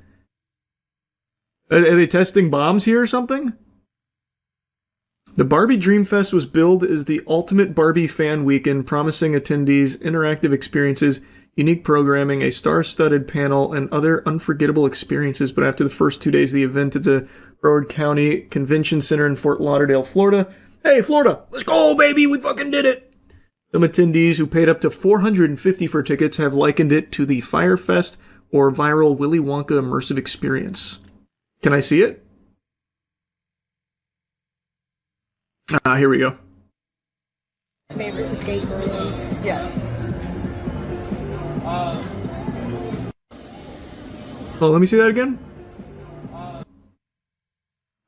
Are they testing bombs here or something? The Barbie Dream Fest was billed as the ultimate Barbie fan weekend, promising attendees interactive experiences, unique programming, a star-studded panel, and other unforgettable experiences. But after the first 2 days of the event at the Broward County Convention Center in Fort Lauderdale, Florida, hey, Florida, let's go, baby, we fucking did it! Some attendees who paid up to $450 for tickets have likened it to the Firefest or viral Willy Wonka immersive experience. Can I see it? Ah, here we go. Favorite skateboard? Yes. Oh, let me see that again.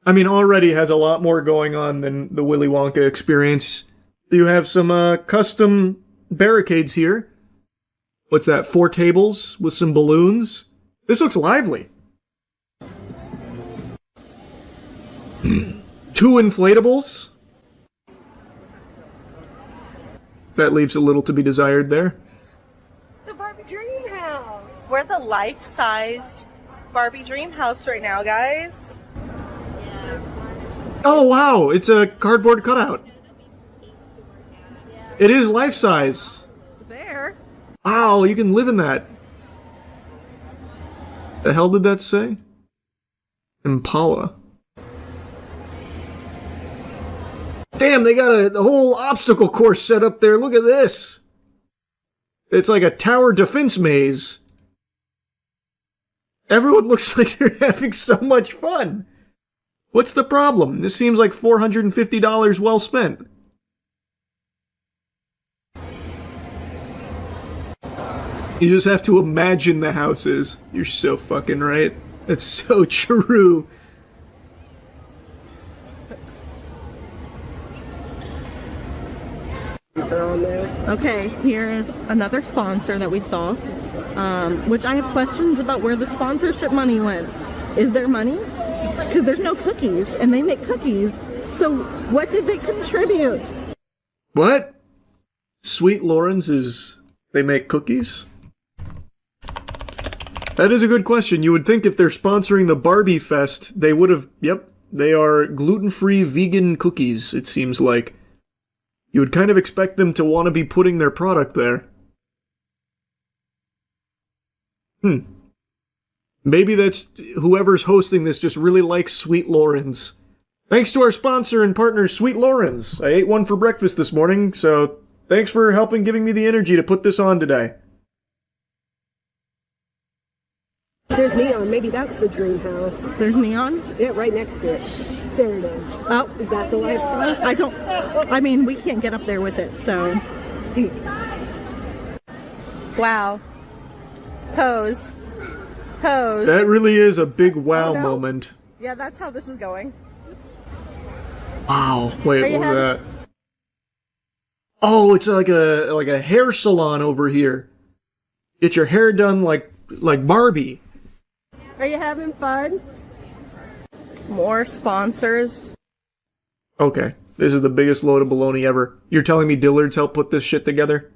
I mean, already has a lot more going on than the Willy Wonka experience. You have some custom barricades here. What's that? 4 tables with some balloons? This looks lively. 2 inflatables. That leaves a little to be desired there. The Barbie Dream House. We're the life-sized Barbie Dream House right now, guys. Oh wow, it's a cardboard cutout. It is life-size. There. Wow, you can live in that. The hell did that say? Impala. Damn, they got a whole obstacle course set up there. Look at this. It's like a tower defense maze. Everyone looks like they're having so much fun. What's the problem? This seems like $450 well spent. You just have to imagine the houses. You're so fucking right. It's so true. Okay, here is another sponsor that we saw, which I have questions about where the sponsorship money went. Is there money? Because there's no cookies, and they make cookies. So what did they contribute? What? Sweet Lawrence is... they make cookies? That is a good question. You would think if they're sponsoring the Barbie Fest, they would have... Yep, they are gluten-free vegan cookies, it seems like. You would kind of expect them to want to be putting their product there. Maybe that's whoever's hosting this just really likes Sweet Lawrence. Thanks to our sponsor and partner, Sweet Lawrence. I ate one for breakfast this morning, so thanks for helping giving me the energy to put this on today. There's neon. Maybe that's the dream house. There's neon? Yeah, right next to it. There it is. Oh, is that the life size? I mean, we can't get up there with it, so. Wow. Pose. Pose. That really is a big wow moment. Yeah, that's how this is going. Wow. Wait, what was that? Oh, it's like a hair salon over here. Get your hair done like Barbie. Are you having fun? More sponsors. Okay, this is the biggest load of baloney ever. You're telling me Dillard's helped put this shit together?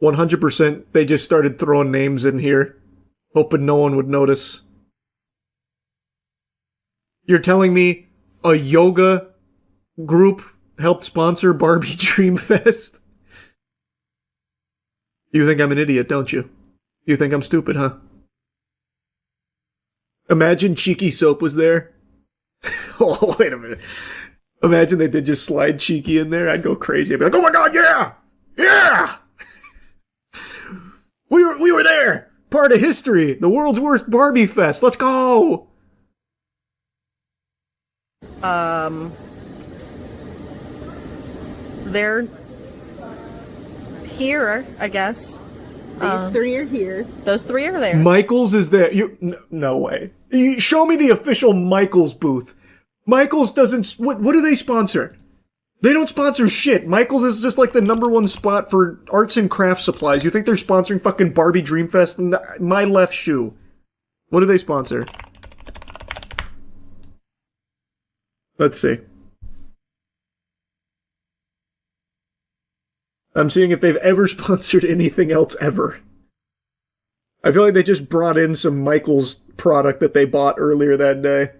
100% they just started throwing names in here, hoping no one would notice. You're telling me a yoga group helped sponsor Barbie Dream Fest? You think I'm an idiot, don't you? You think I'm stupid, huh? Imagine Cheeky Soap was there. Oh, wait a minute. Imagine they did just slide Cheeky in there. I'd go crazy. I'd be like, oh my god, yeah! Yeah! We were there! Part of history! The world's worst Barbie Fest! Let's go! They're here, I guess. These 3 are here. Those 3 are there. Michaels is there. No way. Show me the official Michaels booth. Michaels doesn't... What do they sponsor? They don't sponsor shit. Michaels is just like the #1 spot for arts and crafts supplies. You think they're sponsoring fucking Barbie Dreamfest? My left shoe. What do they sponsor? Let's see. I'm seeing if they've ever sponsored anything else ever. I feel like they just brought in some Michaels product that they bought earlier that day.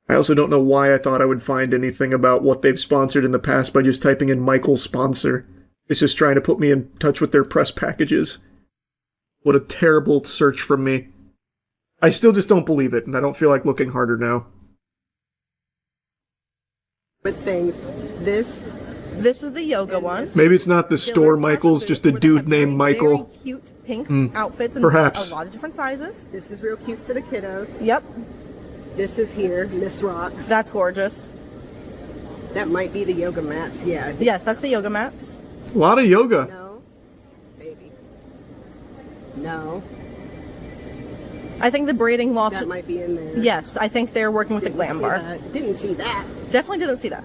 I also don't know why I thought I would find anything about what they've sponsored in the past by just typing in Michaels sponsor. It's just trying to put me in touch with their press packages. What a terrible search from me. I still just don't believe it, and I don't feel like looking harder now. With things, this This is the yoga one. Maybe it's not the store Michael's, just a dude named Michael. Very cute pink outfits in Perhaps. a lot of different sizes. This is real cute for the kiddos. Yep. This is here, Miss Rocks. That's gorgeous. That might be the yoga mats, yeah. Yes, that's the yoga mats. A lot of yoga. No, baby. No. I think the braiding loft... That might be in there. Yes, I think they're working with the glam bar. Didn't see that. Definitely didn't see that.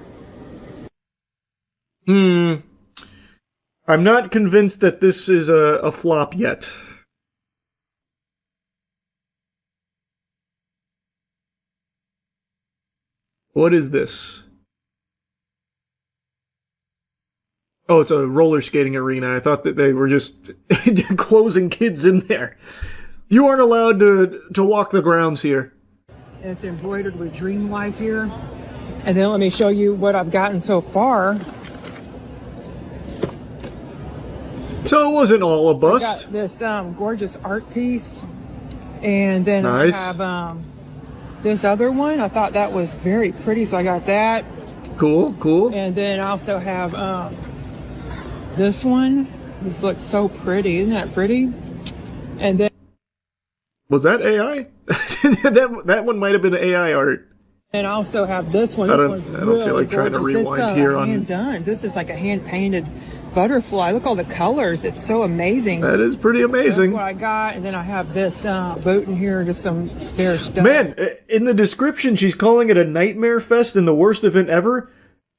I'm not convinced that this is a flop yet. What is this? Oh, it's a roller skating arena. I thought that they were just closing kids in there. You aren't allowed to walk the grounds here. It's embroidered with Dream Life here. And then let me show you what I've gotten so far. So it wasn't all a I bust. got this gorgeous art piece. And then Nice. I have this other one. I thought that was very pretty, so I got that. Cool, cool. And then I also have this one. This looks so pretty. Isn't that pretty? And then Was that AI? that one might have been AI art. and I also have this one. I This don't- one's I don't feel really like trying to gorgeous. rewind it's, here on- hand done. This is like a hand painted butterfly. Look at all the colors. It's so amazing. That is pretty amazing. That's what I got. And then I have this boot in here, just some spare stuff. Man, in the description, she's calling it a nightmare fest and the worst event ever.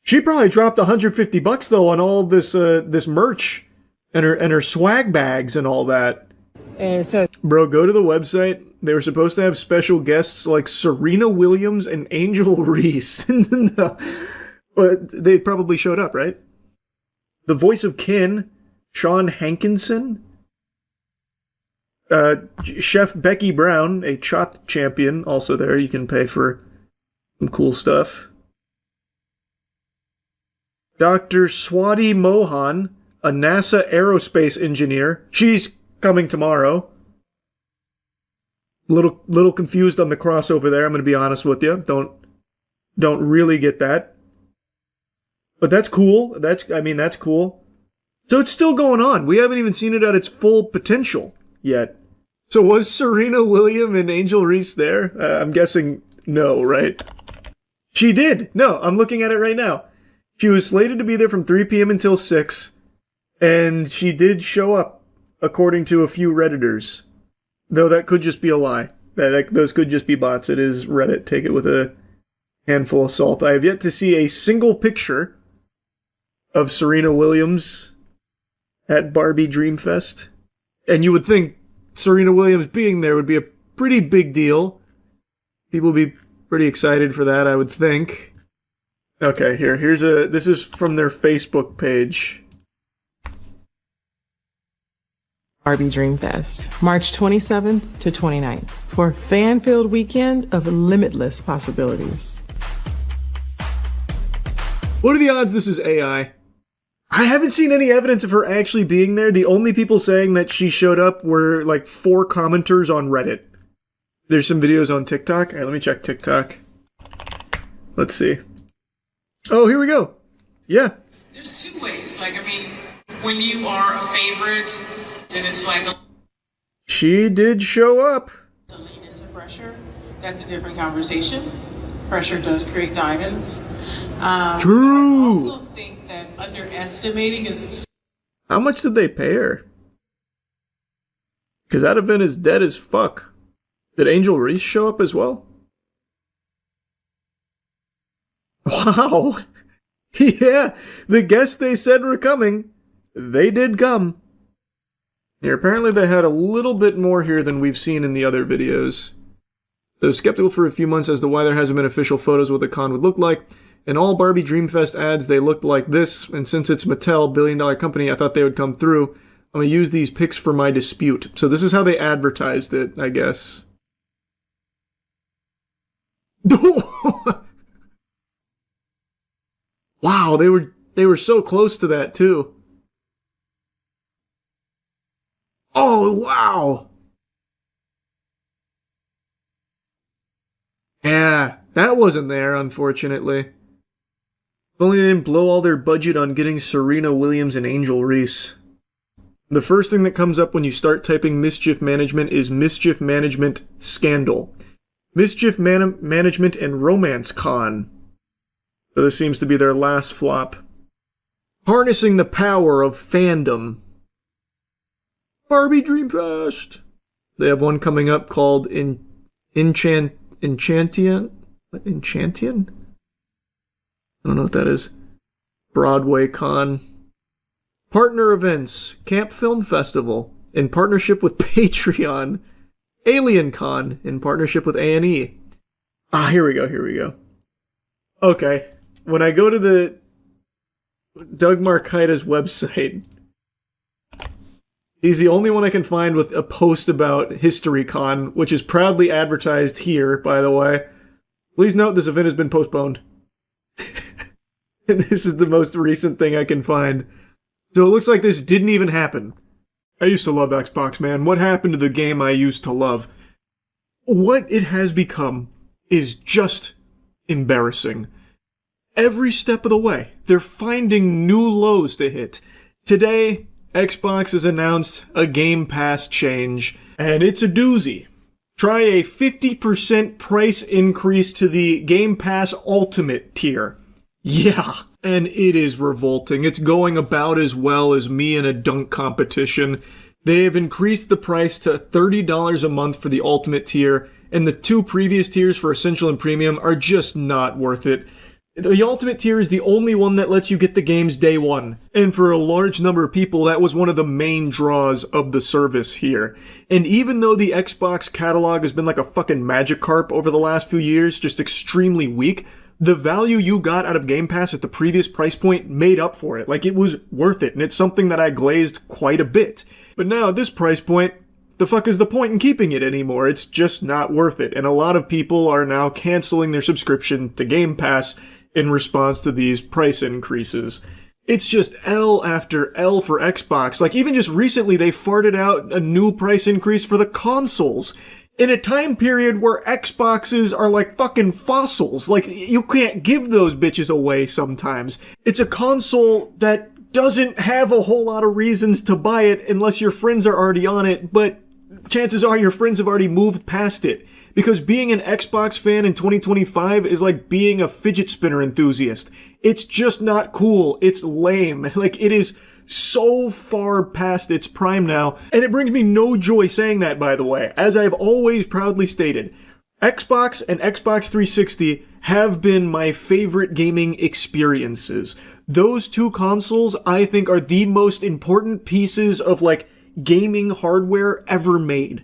She probably dropped $150 though on all this this merch and her swag bags and all that. And so, Bro, go to the website. They were supposed to have special guests like Serena Williams and Angel Reese. No. But they probably showed up, right? The voice of Kin, Sean Hankinson. Chef Becky Brown, a chopped champion, also there. You can pay for some cool stuff. Dr. Swati Mohan, a NASA aerospace engineer. She's coming tomorrow. Little confused on the crossover there, I'm going to be honest with you. Don't really get that. But that's cool. That's cool. So it's still going on. We haven't even seen it at its full potential yet. So was Serena Williams and Angel Reese there? I'm guessing no, right? She did. No, I'm looking at it right now. She was slated to be there from 3 p.m. until 6, and she did show up, according to a few Redditors. Though that could just be a lie. Those could just be bots. It is Reddit. Take it with a handful of salt. I have yet to see a single picture of Serena Williams at Barbie Dreamfest. And you would think Serena Williams being there would be a pretty big deal. People would be pretty excited for that, I would think. Okay, this is from their Facebook page. Barbie Dreamfest, March 27th to 29th, for a fan-filled weekend of limitless possibilities. What are the odds this is AI? I haven't seen any evidence of her actually being there. The only people saying that she showed up were like 4 commenters on Reddit. There's some videos on TikTok. All right, let me check TikTok. Let's see. Oh, here we go. Yeah. There's 2 ways. When you are a favorite, then it's She did show up. to lean into pressure. That's a different conversation. Pressure does create diamonds. True. I also think that underestimating is... How much did they pay her? Because that event is dead as fuck. Did Angel Reese show up as well? Wow. Yeah, the guests they said were coming, they did come. Here, apparently they had a little bit more here than we've seen in the other videos. I was skeptical for a few months as to why there hasn't been official photos of what the con would look like. In all Barbie Dreamfest ads, they looked like this, and since it's Mattel, billion-dollar company, I thought they would come through. I'm going to use these pics for my dispute. So this is how they advertised it, I guess. Wow, they were so close to that, too. Oh, wow! Yeah, that wasn't there, unfortunately. only they didn't blow all their budget on getting Serena Williams and Angel Reese. The first thing that comes up when you start typing Mischief Management is Mischief Management Scandal. Mischief Management and Romance Con. So this seems to be their last flop. Harnessing the Power of Fandom. Barbie Dreamfest. They have one coming up called Enchantian? What, Enchantian? I don't know what that is. Broadway Con. Partner events. Camp Film Festival. In partnership with Patreon. Alien Con. In partnership with A&E. Here we go. Okay. When I go to the Doug Marcaita's website, he's the only one I can find with a post about HistoryCon, which is proudly advertised here, by the way. Please note this event has been postponed. And this is the most recent thing I can find. So it looks like this didn't even happen. I used to love Xbox, man. What happened to the game I used to love? What it has become is just embarrassing. Every step of the way, they're finding new lows to hit. Today, Xbox has announced a Game Pass change, and it's a doozy. Try a 50% price increase to the Game Pass Ultimate tier. Yeah, and it is revolting. It's going about as well as me in a dunk competition. They have increased the price to $30 a month for the Ultimate tier, and the two previous tiers for Essential and Premium are just not worth it. The Ultimate tier is the only one that lets you get the games day one. And for a large number of people, that was one of the main draws of the service here. And even though the Xbox catalog has been like a fucking Magikarp over the last few years, just extremely weak, the value you got out of Game Pass at the previous price point made up for it. Like, it was worth it, and it's something that I glazed quite a bit. But now at this price point, the fuck is the point in keeping it anymore? It's just not worth it. And a lot of people are now canceling their subscription to Game Pass in response to these price increases. It's just L after L for Xbox. Like, even just recently, they farted out a new price increase for the consoles in a time period where Xboxes are like fucking fossils. Like, you can't give those bitches away sometimes. It's a console that doesn't have a whole lot of reasons to buy it unless your friends are already on it, but chances are your friends have already moved past it. Because being an Xbox fan in 2025 is like being a fidget spinner enthusiast. It's just not cool. It's lame. Like, it is so far past its prime now. And it brings me no joy saying that, by the way. As I've always proudly stated, Xbox and Xbox 360 have been my favorite gaming experiences. Those two consoles, I think, are the most important pieces of, like, gaming hardware ever made.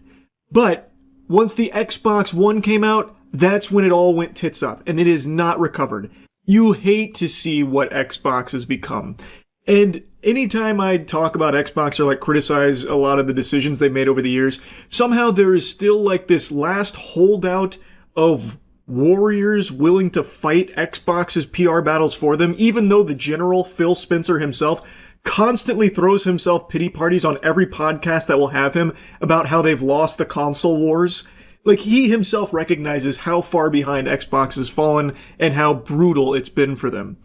But once the Xbox One came out, that's when it all went tits up, and it is not recovered. You hate to see what Xbox has become. And anytime I talk about Xbox or like criticize a lot of the decisions they've made over the years, somehow there is still like this last holdout of warriors willing to fight Xbox's PR battles for them, even though the general Phil Spencer himself constantly throws himself pity parties on every podcast that will have him about how they've lost the console wars. Like, he himself recognizes how far behind Xbox has fallen and how brutal it's been for them.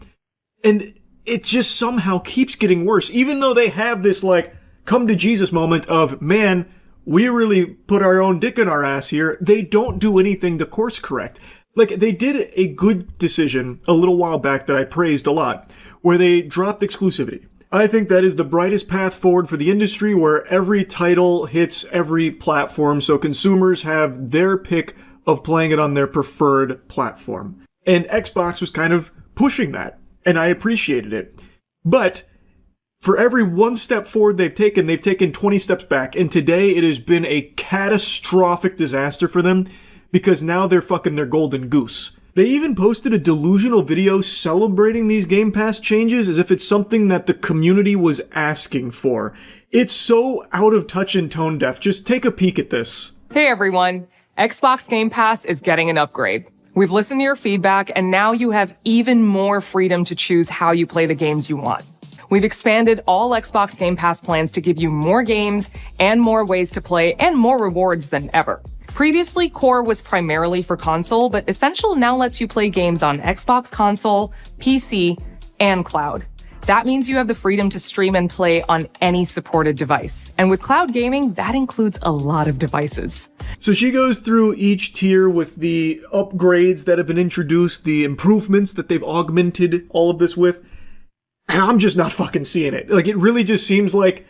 And it just somehow keeps getting worse, even though they have this, like, come to Jesus moment of, man, we really put our own dick in our ass here. They don't do anything to course correct. Like, they did a good decision a little while back that I praised a lot, where they dropped exclusivity. I think that is the brightest path forward for the industry, where every title hits every platform, so consumers have their pick of playing it on their preferred platform. And Xbox was kind of pushing that, and I appreciated it. But for every one step forward they've taken 20 steps back, and today it has been a catastrophic disaster for them, because now they're fucking their golden goose. They even posted a delusional video celebrating these Game Pass changes as if it's something that the community was asking for. It's so out of touch and tone deaf. Just take a peek at this. Hey everyone, Xbox Game Pass is getting an upgrade. We've listened to your feedback, and now you have even more freedom to choose how you play the games you want. We've expanded all Xbox Game Pass plans to give you more games and more ways to play and more rewards than ever. Previously, Core was primarily for console, but Essential now lets you play games on Xbox console, PC, and cloud. That means you have the freedom to stream and play on any supported device. And with cloud gaming, that includes a lot of devices. So she goes through each tier with the upgrades that have been introduced, the improvements that they've augmented all of this with. And I'm just not fucking seeing it. Like, it really just seems like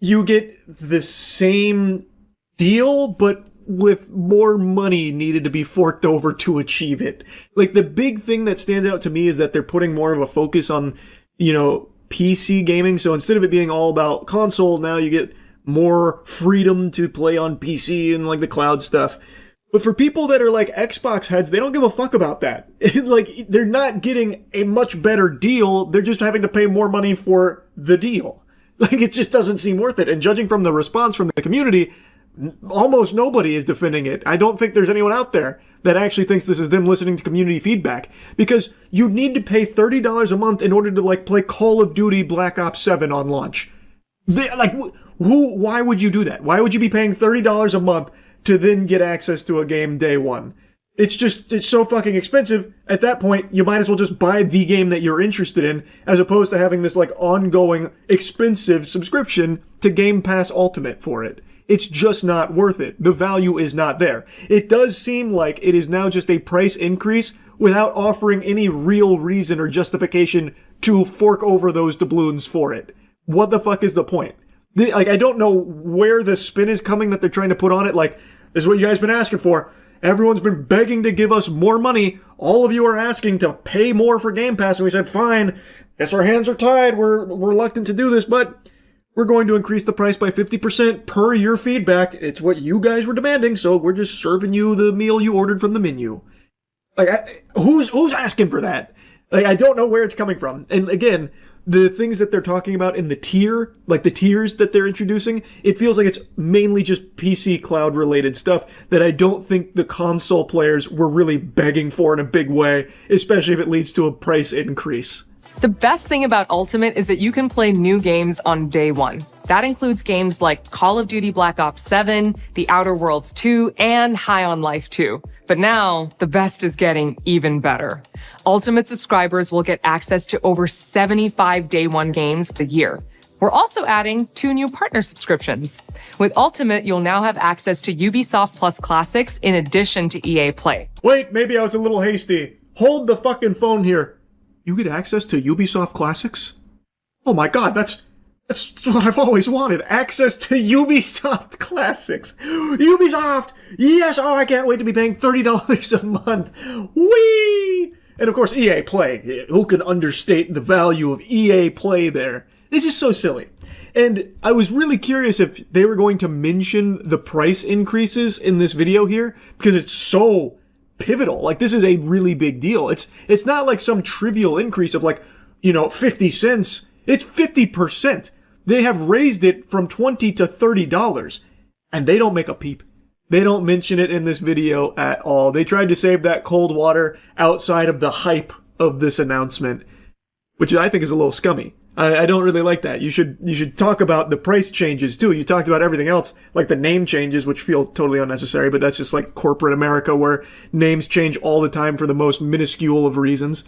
you get the same deal, but with more money needed to be forked over to achieve it. Like, the big thing that stands out to me is that they're putting more of a focus on, PC gaming. So instead of it being all about console, now you get more freedom to play on PC and like the cloud stuff. But for people that are like Xbox heads, they don't give a fuck about that. Like, they're not getting a much better deal. They're just having to pay more money for the deal. Like, it just doesn't seem worth it. And judging from the response from the community, almost nobody is defending it. I don't think there's anyone out there that actually thinks this is them listening to community feedback, because you need to pay $30 a month in order to like play Call of Duty Black Ops 7 on launch. Why would you do that? Why would you be paying $30 a month to then get access to a game day one? It's so fucking expensive. At that point, you might as well just buy the game that you're interested in, as opposed to having this like ongoing expensive subscription to Game Pass Ultimate for it. It's just not worth it. The value is not there. It does seem like it is now just a price increase without offering any real reason or justification to fork over those doubloons for it. What the fuck is the point? I don't know where the spin is coming that they're trying to put on it. Like, this is what you guys been asking for. Everyone's been begging to give us more money. All of you are asking to pay more for Game Pass. And we said, fine. Guess our hands are tied. We're reluctant to do this, but we're going to increase the price by 50% per your feedback. It's what you guys were demanding, so we're just serving you the meal you ordered from the menu. Like, who's asking for that? Like, I don't know where it's coming from. And again, the things that they're talking about in the tier, like the tiers that they're introducing, it feels like it's mainly just PC cloud related stuff that I don't think the console players were really begging for in a big way, especially if it leads to a price increase. The best thing about Ultimate is that you can play new games on day one. That includes games like Call of Duty Black Ops 7, The Outer Worlds 2, and High on Life 2. But now, the best is getting even better. Ultimate subscribers will get access to over 75 day one games a year. We're also adding 2 new partner subscriptions. With Ultimate, you'll now have access to Ubisoft Plus Classics in addition to EA Play. Wait, maybe I was a little hasty. Hold the fucking phone here. You get access to Ubisoft Classics? Oh my god, that's what I've always wanted. Access to Ubisoft Classics. Ubisoft! Yes! Oh, I can't wait to be paying $30 a month. Whee! And of course, EA Play. Who can understate the value of EA Play there? This is so silly. And I was really curious if they were going to mention the price increases in this video here, because it's so pivotal. Like, this is a really big deal. It's not like some trivial increase of 50 cents. It's 50%. They have raised it from $20 to $30, and they don't make a peep. They don't mention it in this video at all. They tried to save that cold water outside of the hype of this announcement, which I think is a little scummy. I don't really like that. You should talk about the price changes too. You talked about everything else, like the name changes, which feel totally unnecessary, but that's just like corporate America where names change all the time for the most minuscule of reasons.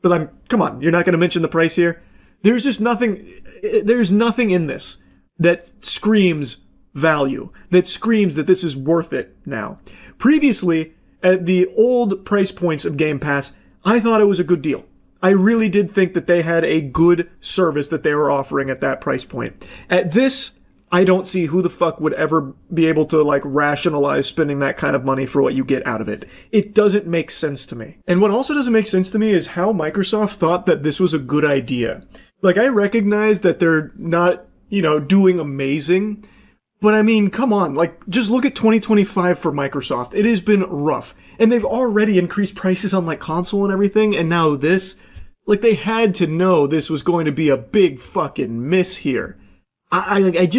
But come on, you're not going to mention the price here? There's nothing in this that screams value, that screams that this is worth it now. Previously, at the old price points of Game Pass, I thought it was a good deal. I really did think that they had a good service that they were offering at that price point. At this, I don't see who the fuck would ever be able to rationalize spending that kind of money for what you get out of it. It doesn't make sense to me. And what also doesn't make sense to me is how Microsoft thought that this was a good idea. I recognize that they're not, doing amazing, but I mean, come on, just look at 2025 for Microsoft. It has been rough. And they've already increased prices on console and everything, and now this. They had to know this was going to be a big fucking miss here. I don't get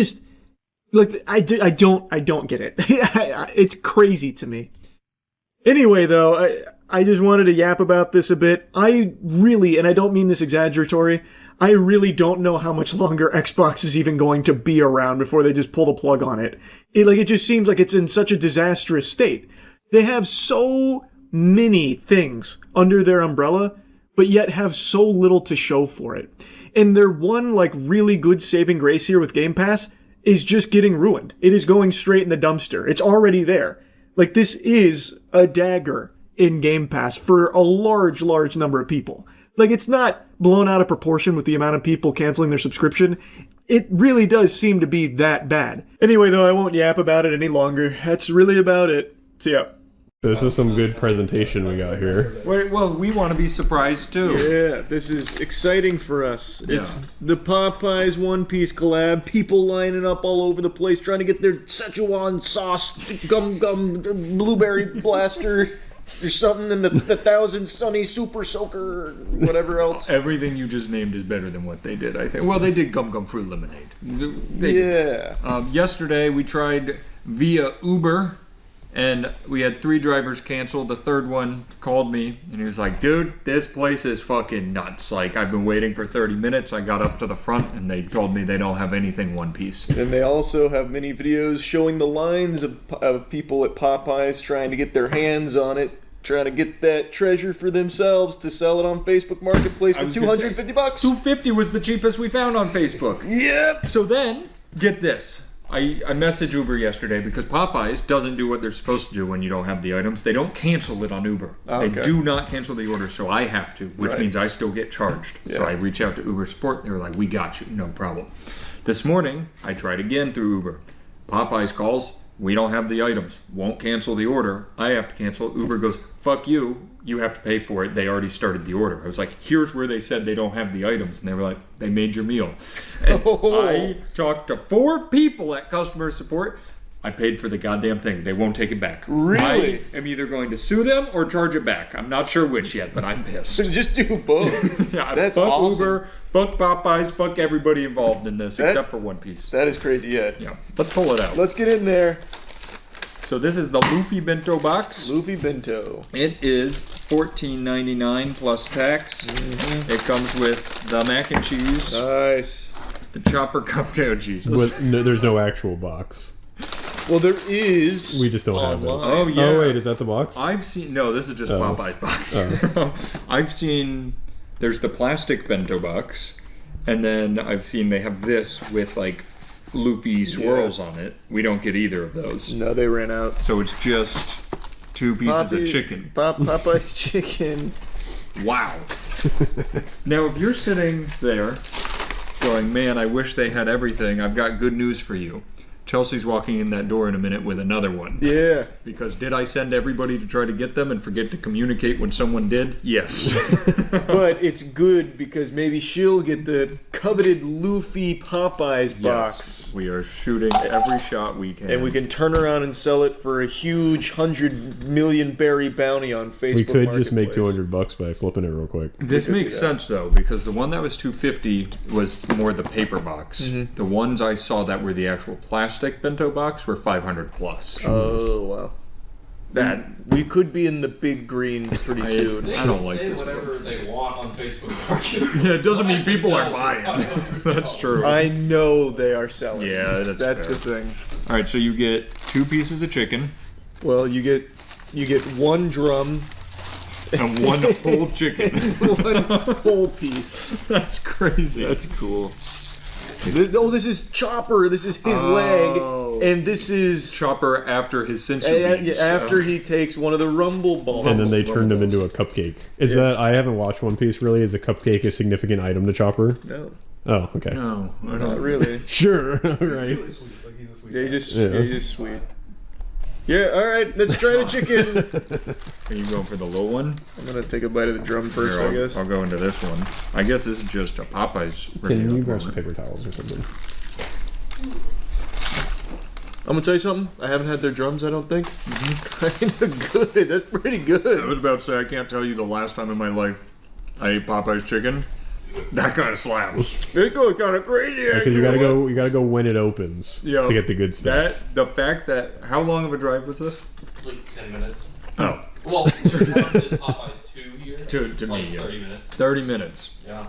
it. It's crazy to me. Anyway, though, I just wanted to yap about this a bit. I really, and I don't mean this exaggeratory, I really don't know how much longer Xbox is even going to be around before they just pull the plug on it. It just seems like it's in such a disastrous state. They have so many things under their umbrella, but yet have so little to show for it. And their one, like, really good saving grace here with Game Pass is just getting ruined. It is going straight in the dumpster. It's already there. Like, this is a dagger in Game Pass for a large number of people. Like, it's not blown out of proportion with the amount of people canceling their subscription. It really does seem to be that bad. Anyway, though, I won't yap about it any longer. That's really about it. See ya. This is some good presentation we got here. Well, we want to be surprised too. Yeah, this is exciting for us. It's the Popeyes One Piece collab. People lining up all over the place trying to get their Szechuan sauce, gum blueberry blaster, or something, and the Thousand Sunny Super Soaker, or whatever else. Everything you just named is better than what they did, I think. Well, they did Gum Fruit Lemonade. They did. Yesterday we tried via Uber. And we had 3 drivers canceled. The third one called me and he was like, dude, this place is fucking nuts. Like, I've been waiting for 30 minutes. I got up to the front and they told me they don't have anything One Piece. And they also have many videos showing the lines of people at Popeyes trying to get their hands on it, trying to get that treasure for themselves to sell it on Facebook Marketplace for $250. $250 was the cheapest we found on Facebook. Yep. So then, get this. I messaged Uber yesterday because Popeyes doesn't do what they're supposed to do when you don't have the items. They don't cancel it on Uber. Okay. They do not cancel the order, so I have to, which means I still get charged. Yeah. So I reach out to Uber support. They were like, we got you, no problem. This morning, I tried again through Uber. Popeyes calls, we don't have the items. Won't cancel the order. I have to cancel. Uber goes, fuck you. You have to pay for it. They already started the order. I was like, here's where they said they don't have the items. And they were like, they made your meal. And I talked to 4 people at customer support. I paid for the goddamn thing. They won't take it back. Really? I am either going to sue them or charge it back. I'm not sure which yet, but I'm pissed. Just do both. Yeah, That's fuck awesome. Uber, fuck Popeyes, fuck everybody involved in this, except for One Piece. That is crazy, yeah. Let's pull it out. Let's get in there. So this is the Luffy Bento box. Luffy Bento. It is $14.99 plus tax. It comes with the mac and cheese. Nice. The chopper cupcake cheese. No, there's no actual box. Well, there is. We just don't have it. Oh, yeah. Oh, wait, is that the box? I've seen, no, this is just Popeye's box. Oh. I've seen, there's the plastic bento box, and then I've seen they have this with like Luffy swirls on it. We don't get either of those. No, they ran out. So it's just 2 pieces of chicken. Popeye's chicken. Wow. Now, if you're sitting there going, man, I wish they had everything, I've got good news for you. Chelsea's walking in that door in a minute with another one. Yeah. Because did I send everybody to try to get them and forget to communicate when someone did? Yes. But it's good because maybe she'll get the coveted Luffy Popeyes box. We are shooting every shot we can. And we can turn around and sell it for a huge 100 million berry bounty on Facebook. We could just make Marketplace. $200 by flipping it real quick. This makes sense though, because the one that was $250 was more the paper box. The ones I saw that were the actual plastic bento box were $500 plus. Oh wow. That we could be in the big green pretty soon. I don't like this whatever they want on Facebook Market. Yeah, it doesn't mean people are buying. That's true. I know they are selling. Yeah, that's fair. the thing. All right, so you get 2 pieces of chicken. Well, you get 1 drum and 1 whole chicken. 1 whole piece. That's crazy. That's cool. This is Chopper. This is his leg, and this is Chopper after his sensu beans. After he takes one of the rumble balls. And then they turned him into a cupcake. Is that, I haven't watched One Piece really, is a cupcake a significant item to Chopper? No. Oh, okay. No, not really. Sure, right. Yeah, he's just sweet. Yeah, alright, let's try the chicken. Are you going for the low one? I'm gonna take a bite of the drum first, I guess. I'll go into this one. I guess this is just a Popeyes. Can you grab some paper towels or something? I'm gonna tell you something. I haven't had their drums, I don't think. Kinda good. That's pretty good. I was about to say, I can't tell you the last time in my life I ate Popeyes chicken. That kind of slaps. It goes kind of crazy. Because you gotta go when it opens to get the good stuff. The fact that, how long of a drive was this? Like 10 minutes. Oh. Well, Popeyes 2 here. To like me, yeah. 30 minutes. 30 minutes. Yeah.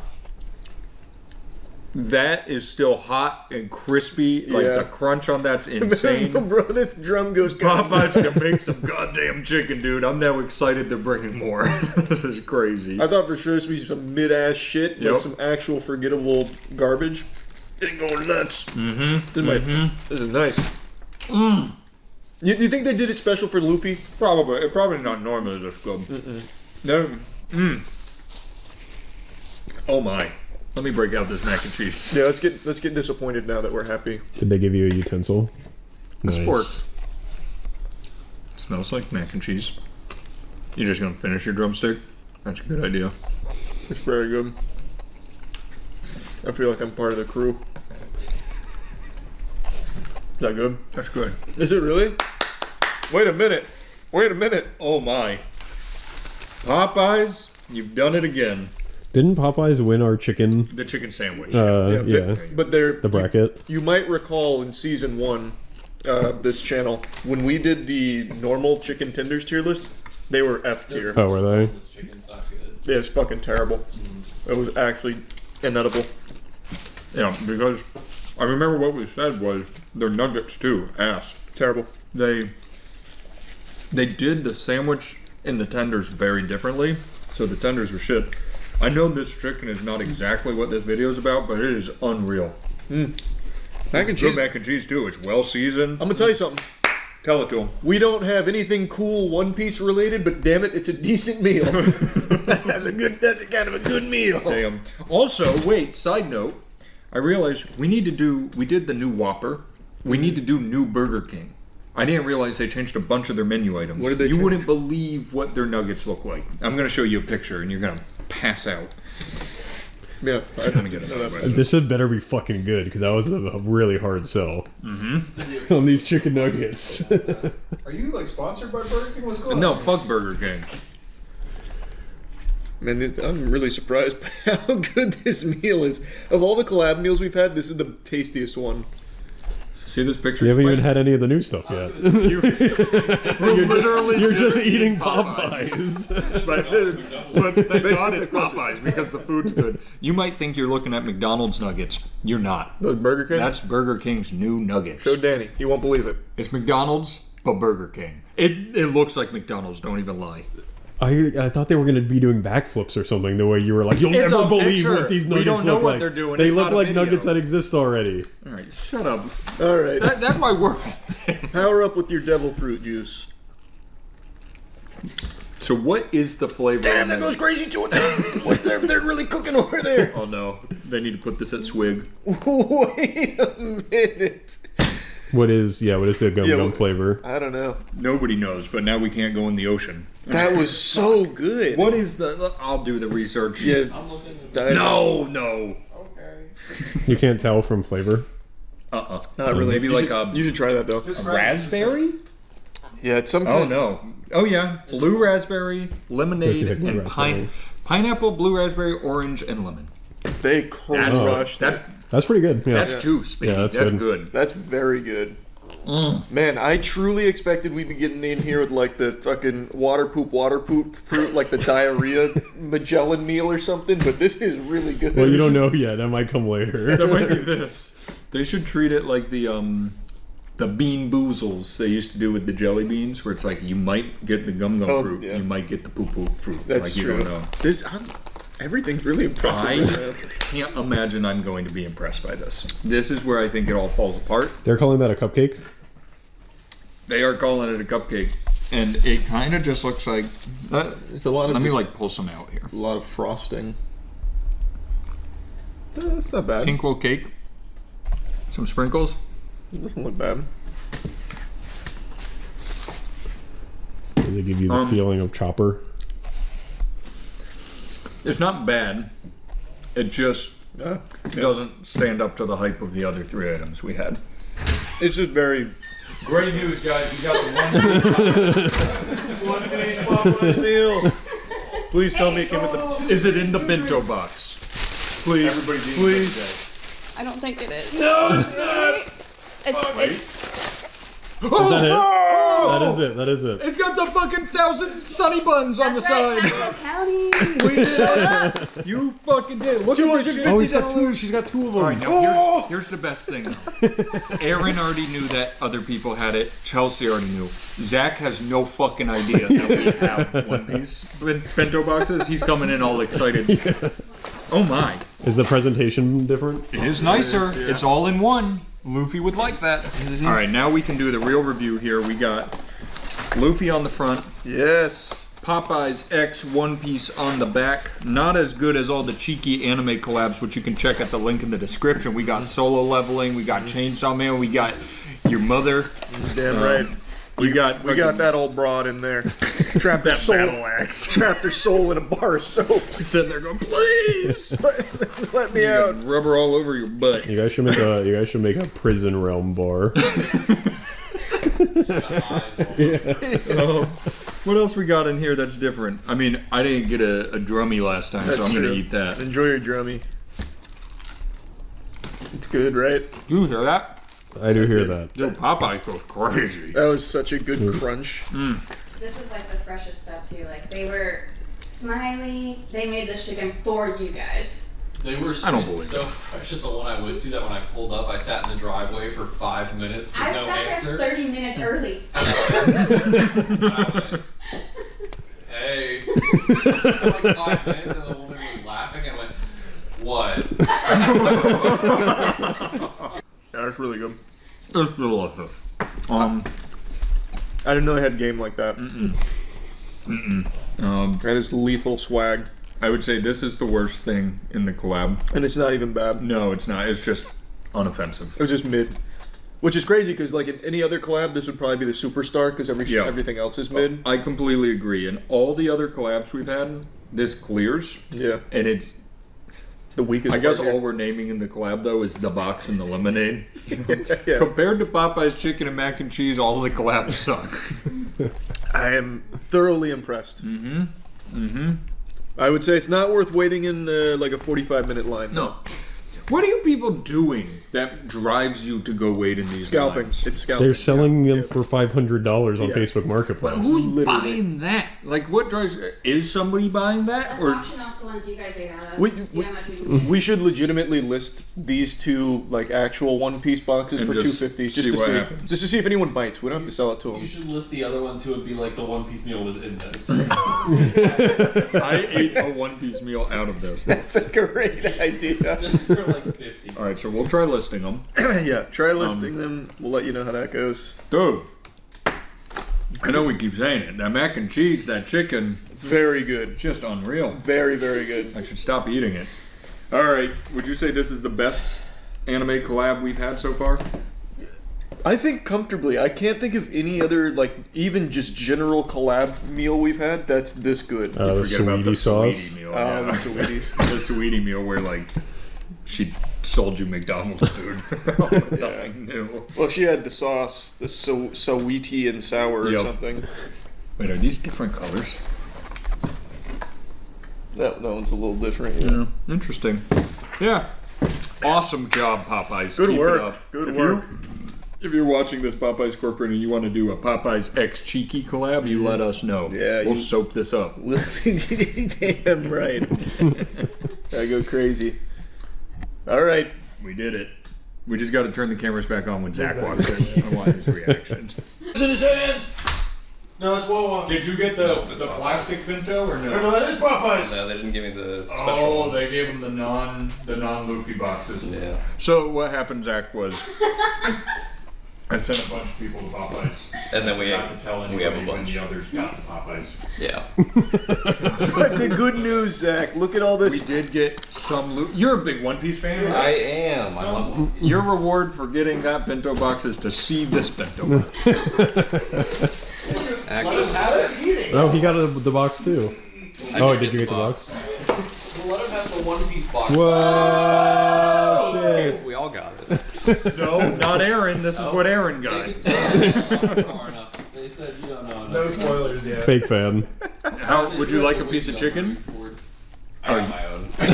That is still hot and crispy. Like the crunch on that's insane. Bro, this drum goes. Popeyes can make some goddamn chicken, dude. I'm now excited they're bringing more. This is crazy. I thought for sure this would be some mid-ass shit, like some actual forgettable garbage. It's going nuts. This is nice. You think they did it special for Luffy? Probably. It's probably not normally this good. Oh my. Let me break out this mac and cheese. Yeah, let's get disappointed now that we're happy. Did they give you a utensil? Nice. Sport. Smells like mac and cheese. You're just gonna finish your drumstick? That's a good idea. It's very good. I feel like I'm part of the crew. Is that good? That's good. Is it really? Wait a minute. Wait a minute. Oh my. Popeyes, you've done it again. Didn't Popeyes win our chicken? The chicken sandwich. Yeah. But they're the bracket. You might recall in season 1, this channel, when we did the normal chicken tenders tier list, they were F tier. Oh, were they? Yeah, it's fucking terrible. It was actually inedible. Yeah, because I remember what we said was their nuggets too. Ass. Terrible. They did the sandwich and the tenders very differently, so the tenders were shit. I know this chicken is not exactly what this video is about, but it is unreal. Mac and cheese. Good mac and cheese too. It's well seasoned. I'm gonna tell you something. Tell it to them. We don't have anything cool One Piece related, but damn it, it's a decent meal. That's a kind of a good meal. Damn. Also, wait, side note, I realized we did the new Whopper. We need to do new Burger King. I didn't realize they changed a bunch of their menu items. What did they change? Wouldn't believe what their nuggets look like. I'm gonna show you a picture and you're gonna pass out. Yeah, let me get it. This had better be fucking good because that was a really hard sell on these chicken nuggets. Are you like sponsored by Burger King? What's going on? No, fuck Burger King. Man, I'm really surprised by how good this meal is. Of all the collab meals we've had, this is the tastiest one. See this picture? You haven't even had any of the new stuff yet. You're just eating Popeyes. but thank God it's Popeyes because the food's good. You might think you're looking at McDonald's nuggets. You're not. Burger King? That's Burger King's new nuggets. Show Danny. He won't believe it. It's McDonald's, but Burger King. It looks like McDonald's, don't even lie. I thought they were going to be doing backflips or something, the way you were like, you'll It's never a believe picture. what these nuggets We don't know look what like. they're doing. They It's look not a like video. nuggets that exist already. All right, shut up. All right. That's my word. Power up with your devil fruit juice. So what is the flavor? Damn, that goes crazy to it. They're really cooking over there. Oh no, they need to put this at Swig. Wait a minute. What is the gum flavor? I don't know. Nobody knows, but now we can't go in the ocean. That was so good. What is the? I'll do the research. Yeah. No. Okay. You can't tell from flavor. Not really. Maybe You should try that though. A raspberry. Yeah, it's some. Oh no. Oh yeah, blue raspberry, lemonade, and pineapple, blue raspberry, orange, and lemon. They crushed that. That's pretty good. Yeah. That's juice, baby. Yeah, that's good. That's very good. Man, I truly expected we'd be getting in here with like the fucking water poop fruit, like the diarrhea Magellan meal or something, but this is really good. Well, you don't know yet. That might come later. That might be this. They should treat it like the bean boozles they used to do with the jelly beans, where it's like you might get the gum fruit, you might get the poop fruit. That's like true. You don't know. Everything's really impressive. I can't imagine I'm going to be impressed by this. This is where I think it all falls apart. They're calling that a cupcake? They are calling it a cupcake. And it kind of just looks like... it's a lot of... Let me like pull some out here. A lot of frosting. That's not bad. Pink little cake. Some sprinkles. It doesn't look bad. Does it give you the feeling of chopper? It's not bad. It just doesn't stand up to the hype of the other 3 items we had. It's just very... Great news, guys. You got the one piece Popeye deal. Please tell me it came with the... Is it in the bento box? Please. Everybody please. I don't think it is. No, it's not. It's Is that it? Oh! That is it. That is it. It's got the fucking 1,000 sunny buns on the side. We did it. You fucking did it. Look at this shit. Oh, he's got two. She's got two of them. All right, now here's the best thing. Aaron already knew that other people had it. Chelsea already knew. Zach has no fucking idea that we have One Piece bento boxes. He's coming in all excited. Yeah. Oh my. Is the presentation different? It is nicer. It is, yeah. It's all in one. Luffy would like that. All right, now we can do the real review here. We got Luffy on the front. Yes. Popeyes X One Piece on the back. Not as good as all the cheeky anime collabs, which you can check at the link in the description. We got Solo Leveling, we got Chainsaw Man, we got Your Mother. Damn right. We got that old broad in there. Trapped that battle axe. Trapped her soul in a bar of soap. She's sitting there going, please let me out. Rubber all over your butt. You guys should make a prison realm bar. What else we got in here that's different? I mean, I didn't get a drummy last time, so I'm gonna eat that. Enjoy your drummy. It's good, right? Do you hear that? I do hear that. Dude, Popeye goes crazy. That was such a good crunch. Mm. This is like the freshest stuff too. Like they were smiley. They made this chicken for you guys. They were so fresh at the one I went to that when I pulled up, I sat in the driveway for 5 minutes with no answer. There 30 minutes early. Hey. Like 5 minutes and the woman was laughing and I went, what? Yeah, that's really good. It's delicious. I didn't know they had game like that. That is lethal swag. I would say this is the worst thing in the collab. And it's not even bad. No, it's not. It's just unoffensive. It's just mid. Which is crazy because like in any other collab, this would probably be the superstar because everything else is mid. I completely agree. And all the other collabs we've had, this clears. Yeah. And it's the weakest. I guess all we're naming in the collab though is the box and the lemonade. Yeah. Compared to Popeye's chicken and mac and cheese, all the collabs suck. I am thoroughly impressed. I would say it's not worth waiting in like a 45-minute line. No. What are you people doing that drives you to go wait in these scalping? lines? It's scalping. They're selling them for $500 on Facebook Marketplace. But who's buying that? Like, what drives? Is somebody buying that? Let's Or auction off the ones you guys ate out of. See how much we can get. We should legitimately list these two like actual one-piece boxes And for just $250 see what happens. just to see if anyone bites. We don't have to sell it to them. You should list the other ones who would be like the One Piece meal was in this. I ate a one-piece meal out of this. That's a great idea. Just for like 50. All right, so we'll try listing them. Yeah, try listing them. We'll let you know how that goes. Dude, I know we keep saying it. That mac and cheese, that chicken, very good. Just unreal. Very, very good. I should stop eating it. All right, would you say this is the best anime collab we've had so far? I think comfortably. I can't think of any other, like, even just general collab meal we've had that's this good. You forget about the sauce. Sweetie meal. The Sweetie. The Sweetie meal where, like, she sold you McDonald's food. Nothing new. Well, she had the sauce, the Saweetie and sour or something. Wait, are these different colors? That one's a little different. Yeah. Interesting. Yeah. Awesome job, Popeyes. Good Keep work. it up. Good work. If you're watching this Popeyes Corporate and you want to do a Popeyes X Cheeky collab, you let us know. Yeah, we'll soap this up. Damn right. I go crazy. All right. We did it. We just got to turn the cameras back on when Zach walks in. I want his reaction. It's in his hands. No, it's Wawa. Did you get the plastic pinto or no? No, that is Popeyes. No, they didn't give me the special Oh, one. they gave him the non-Luffy boxes. Yeah. So what happened, Zach, was I sent a bunch of people to Popeyes. And then we got to tell anybody have a when bunch. the others got to Popeyes. Yeah. But the good news, Zach, look at all this. We did get some You're a big One Piece fan, right? I am. I want one. Your reward for getting that bento box is to see this bento box. Oh, he got the box too. Oh, did you get the box? Well, let him have the One Piece box. Whoa! Shit. We all got it. No, not Aaron. This is what Aaron got. They said you don't know. No spoilers yet. Fake fan. How would you like a piece of chicken? I got my own. All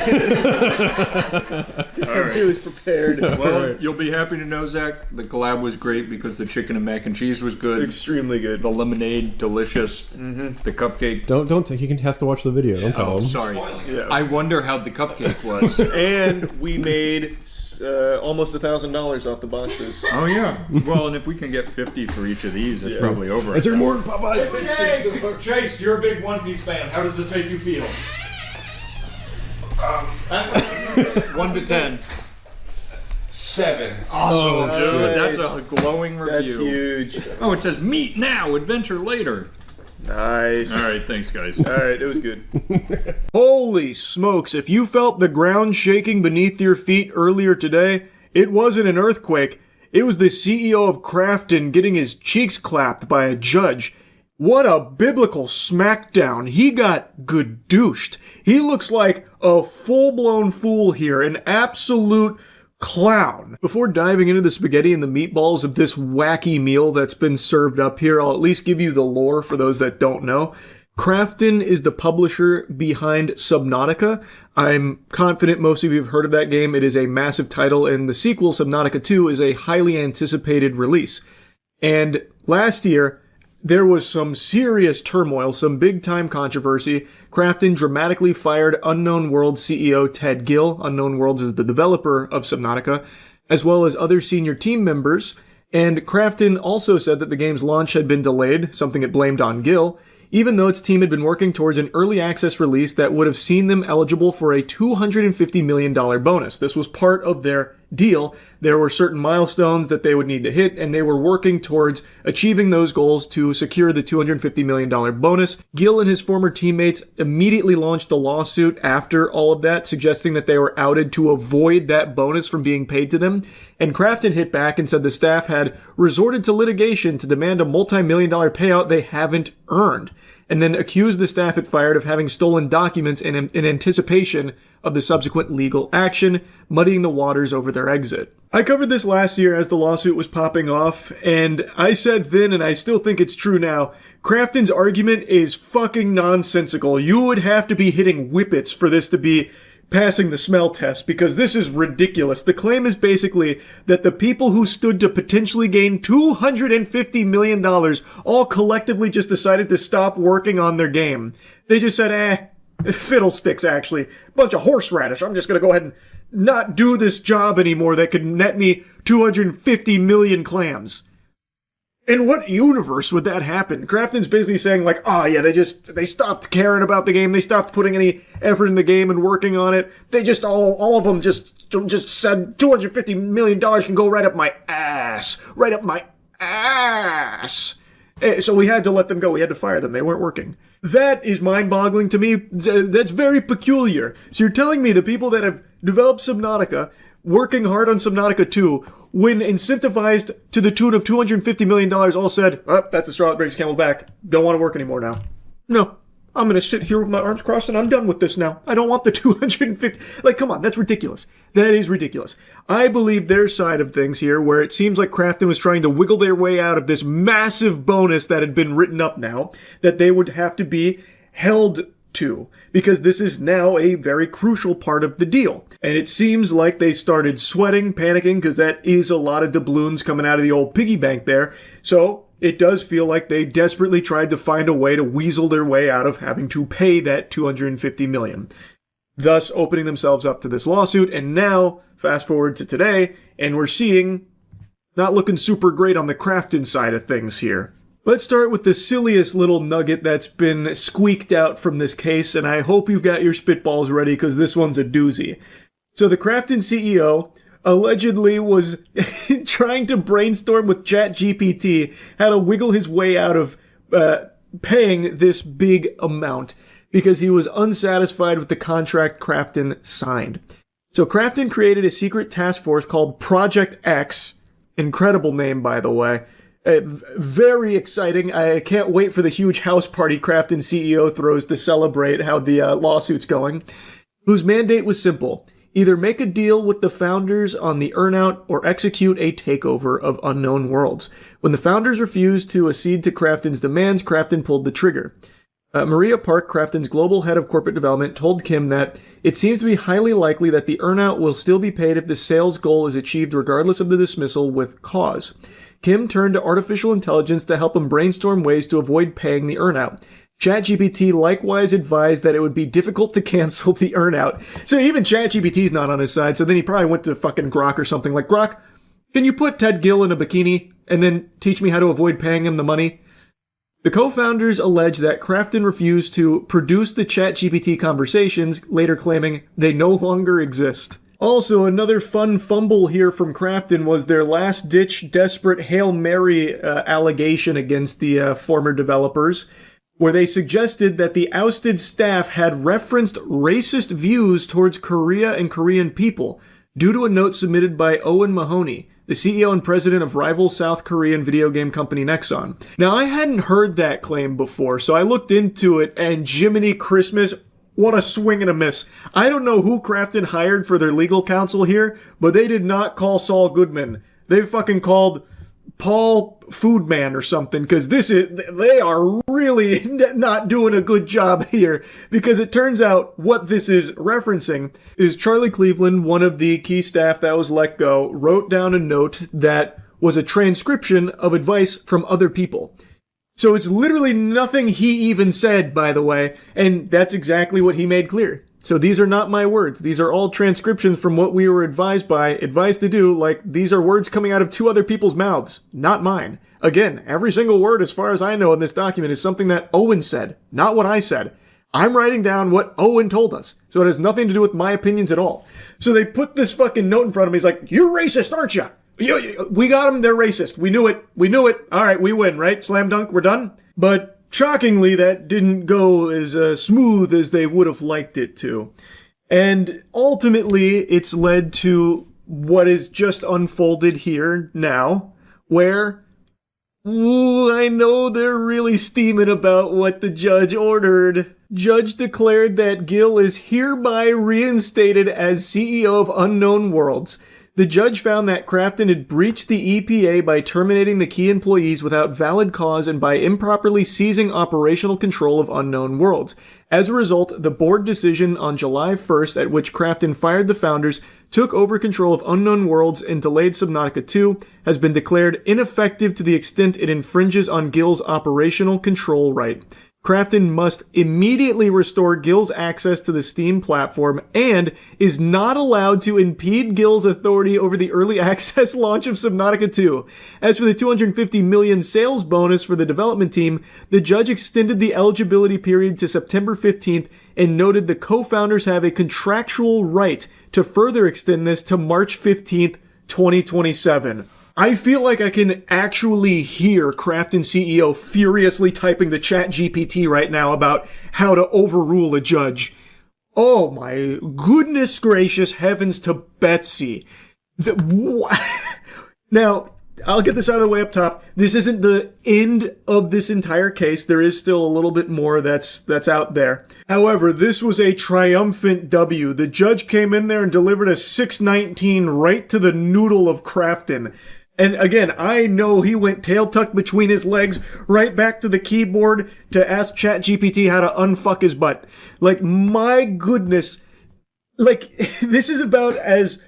right. He was prepared. Well, you'll be happy to know, Zach, the collab was great because the chicken and mac and cheese was good. Extremely good. The lemonade, delicious. The cupcake. He has to watch the video. Don't tell him. Sorry. Yeah. I wonder how the cupcake was. And we made almost $1,000 off the boxes. Oh yeah. Well, and if we can get 50 for each of these, it's probably over. Is there more, Popeye? Chase, you're a big One Piece fan. How does this make you feel? 1 to 10. 7. Awesome, Oh, dude. nice. That's a glowing review. That's huge. Oh, it says meet now, adventure later. Nice. All right, thanks, guys. All right, it was good. Holy smokes, if you felt the ground shaking beneath your feet earlier today, it wasn't an earthquake. It was the CEO of Crafton getting his cheeks clapped by a judge. What a biblical smackdown. He got good-douched. He looks like a full-blown fool here, an absolute clown. Before diving into the spaghetti and the meatballs of this wacky meal that's been served up here, I'll at least give you the lore for those that don't know. Crafton is the publisher behind Subnautica. I'm confident most of you have heard of that game. It is a massive title, and the sequel, Subnautica 2, is a highly anticipated release. And last year, there was some serious turmoil, some big-time controversy. Crafton dramatically fired Unknown Worlds CEO Ted Gill. Unknown Worlds is the developer of Subnautica, as well as other senior team members. And Crafton also said that the game's launch had been delayed, something it blamed on Gill, even though its team had been working towards an early access release that would have seen them eligible for a $250 million bonus. This was part of their deal. There were certain milestones that they would need to hit, and they were working towards achieving those goals to secure the $250 million bonus. Gill and his former teammates immediately launched a lawsuit after all of that, suggesting that they were outed to avoid that bonus from being paid to them. And Crafton hit back and said the staff had resorted to litigation to demand a multi-million-dollar payout they haven't earned, and then accused the staff it fired of having stolen documents in anticipation of the subsequent legal action, muddying the waters over their exit. I covered this last year as the lawsuit was popping off, and I said then, and I still think it's true now, Crafton's argument is fucking nonsensical. You would have to be hitting whippets for this to be passing the smell test, because this is ridiculous. The claim is basically that the people who stood to potentially gain $250 million all collectively just decided to stop working on their game. They just said, fiddlesticks, actually. Bunch of horseradish. I'm just gonna go ahead and not do this job anymore that could net me 250 million clams. In what universe would that happen? Crafton's basically saying like, oh yeah, they stopped caring about the game, they stopped putting any effort in the game and working on it. They just all of them just said $250 million can go right up my ass. Right up my ass. So we had to let them go. We had to fire them. They weren't working. That is mind-boggling to me. That's very peculiar. So you're telling me the people that have developed Subnautica, working hard on Subnautica 2, when incentivized to the tune of $250 million, all said, oh, that's the straw that breaks the camel back. Don't want to work anymore now. No. I'm going to sit here with my arms crossed and I'm done with this now. I don't want the 250. Like, come on, that's ridiculous. That is ridiculous. I believe their side of things here, where it seems like Crafton was trying to wiggle their way out of this massive bonus that had been written up now, that they would have to be held to, because this is now a very crucial part of the deal. And it seems like they started sweating, panicking, because that is a lot of doubloons coming out of the old piggy bank there. So it does feel like they desperately tried to find a way to weasel their way out of having to pay that $250 million, thus opening themselves up to this lawsuit. And now, fast forward to today, and we're seeing not looking super great on the Crafton side of things here. Let's start with the silliest little nugget that's been squeaked out from this case, and I hope you've got your spitballs ready, because this one's a doozy. So the Crafton CEO allegedly was trying to brainstorm with ChatGPT how to wiggle his way out of paying this big amount, because he was unsatisfied with the contract Crafton signed. So Crafton created a secret task force called Project X. Incredible name, by the way. Very exciting. I can't wait for the huge house party Crafton CEO throws to celebrate how the lawsuit's going. Whose mandate was simple. Either make a deal with the founders on the earnout or execute a takeover of Unknown Worlds. When the founders refused to accede to Crafton's demands, Crafton pulled the trigger. Maria Park, Krafton's global head of corporate development, told Kim that it seems to be highly likely that the earnout will still be paid if the sales goal is achieved regardless of the dismissal with cause. Kim turned to artificial intelligence to help him brainstorm ways to avoid paying the earnout. ChatGPT likewise advised that it would be difficult to cancel the earnout. So even ChatGPT's not on his side, so then he probably went to fucking Grok or something like, Grok, can you put Ted Gill in a bikini and then teach me how to avoid paying him the money? The co-founders allege that Krafton refused to produce the ChatGPT conversations, later claiming they no longer exist. Also, another fun fumble here from Krafton was their last-ditch, desperate Hail Mary allegation against the former developers, where they suggested that the ousted staff had referenced racist views towards Korea and Korean people, due to a note submitted by Owen Mahoney, the CEO and president of rival South Korean video game company Nexon. Now, I hadn't heard that claim before, so I looked into it, and Jiminy Christmas, what a swing and a miss. I don't know who Krafton hired for their legal counsel here, but they did not call Saul Goodman. They fucking called Paul Foodman or something, because they are really not doing a good job here, because it turns out what this is referencing is Charlie Cleveland, one of the key staff that was let go, wrote down a note that was a transcription of advice from other people. So it's literally nothing he even said, by the way, and that's exactly what he made clear. So these are not my words. These are all transcriptions from what we were advised to do, like these are words coming out of two other people's mouths, not mine. Again, every single word, as far as I know in this document, is something that Owen said, not what I said. I'm writing down what Owen told us, so it has nothing to do with my opinions at all. So they put this fucking note in front of me. He's like, "You're racist, aren't you? We got them, they're racist. We knew it. All right, we win, right? Slam dunk, we're done?" But shockingly, that didn't go as smooth as they would have liked it to. And ultimately, it's led to what is just unfolded here now, where I know they're really steaming about what the judge ordered. Judge declared that Gill is hereby reinstated as CEO of Unknown Worlds. The judge found that Krafton had breached the EPA by terminating the key employees without valid cause and by improperly seizing operational control of Unknown Worlds. As a result, the board decision on July 1st, at which Krafton fired the founders, took over control of Unknown Worlds and delayed Subnautica 2, has been declared ineffective to the extent it infringes on Gill's operational control right. Krafton must immediately restore Gill's access to the Steam platform and is not allowed to impede Gill's authority over the early access launch of Subnautica 2. As for the $250 million sales bonus for the development team, the judge extended the eligibility period to September 15th and noted the co-founders have a contractual right to further extend this to March 15th, 2027. I feel like I can actually hear Krafton CEO furiously typing the ChatGPT right now about how to overrule a judge. Oh my goodness gracious heavens to Betsy. Now, I'll get this out of the way up top. This isn't the end of this entire case. There is still a little bit more that's out there. However, this was a triumphant W. The judge came in there and delivered a 619 right to the noodle of Krafton. And again, I know he went tail tucked between his legs right back to the keyboard to ask ChatGPT how to unfuck his butt. Like, my goodness. Like, this is about as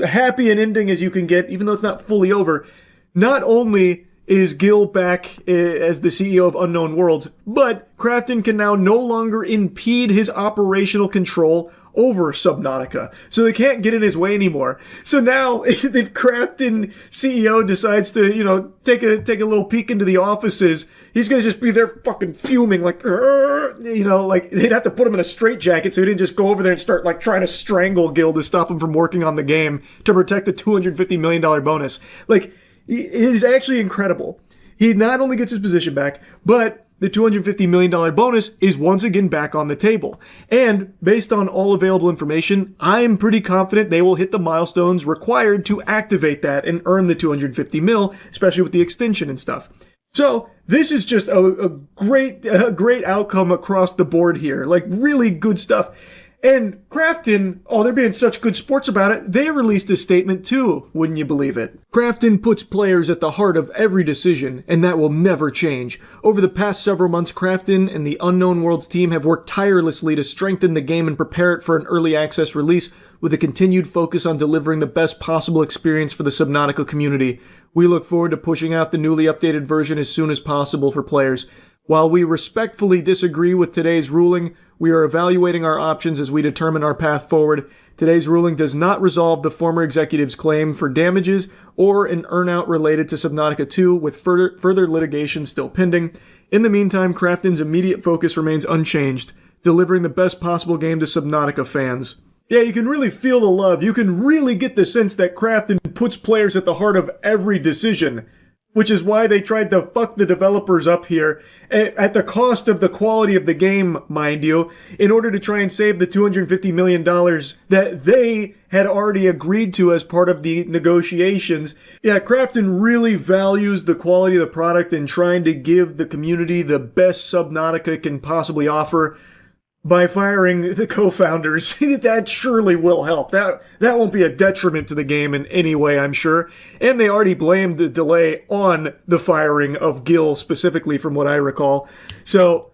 happy an ending as you can get, even though it's not fully over. Not only is Gill back as the CEO of Unknown Worlds, but Krafton can now no longer impede his operational control over Subnautica. So they can't get in his way anymore. So now, if Krafton CEO decides to, take a little peek into the offices, he's gonna just be there fucking fuming, like, like, they'd have to put him in a straitjacket so he didn't just go over there and start, like, trying to strangle Gill to stop him from working on the game to protect the $250 million bonus. Like, it is actually incredible. He not only gets his position back, but the $250 million bonus is once again back on the table. And based on all available information, I'm pretty confident they will hit the milestones required to activate that and earn the $250 mil, especially with the extension and stuff. So this is just a great outcome across the board here. Like, really good stuff. And Krafton, oh, they're being such good sports about it, they released a statement too, wouldn't you believe it? Krafton puts players at the heart of every decision, and that will never change. Over the past several months, Krafton and the Unknown Worlds team have worked tirelessly to strengthen the game and prepare it for an early access release, with a continued focus on delivering the best possible experience for the Subnautica community. We look forward to pushing out the newly updated version as soon as possible for players. While we respectfully disagree with today's ruling, we are evaluating our options as we determine our path forward. Today's ruling does not resolve the former executive's claim for damages or an earnout related to Subnautica 2, with further litigation still pending. In the meantime, Krafton's immediate focus remains unchanged, delivering the best possible game to Subnautica fans. Yeah, you can really feel the love. You can really get the sense that Krafton puts players at the heart of every decision, which is why they tried to fuck the developers up here, at the cost of the quality of the game, mind you, in order to try and save the $250 million that they had already agreed to as part of the negotiations. Yeah, Krafton really values the quality of the product and trying to give the community the best Subnautica can possibly offer by firing the co-founders. That surely will help. That won't be a detriment to the game in any way, I'm sure. And they already blamed the delay on the firing of Gil specifically, from what I recall. So,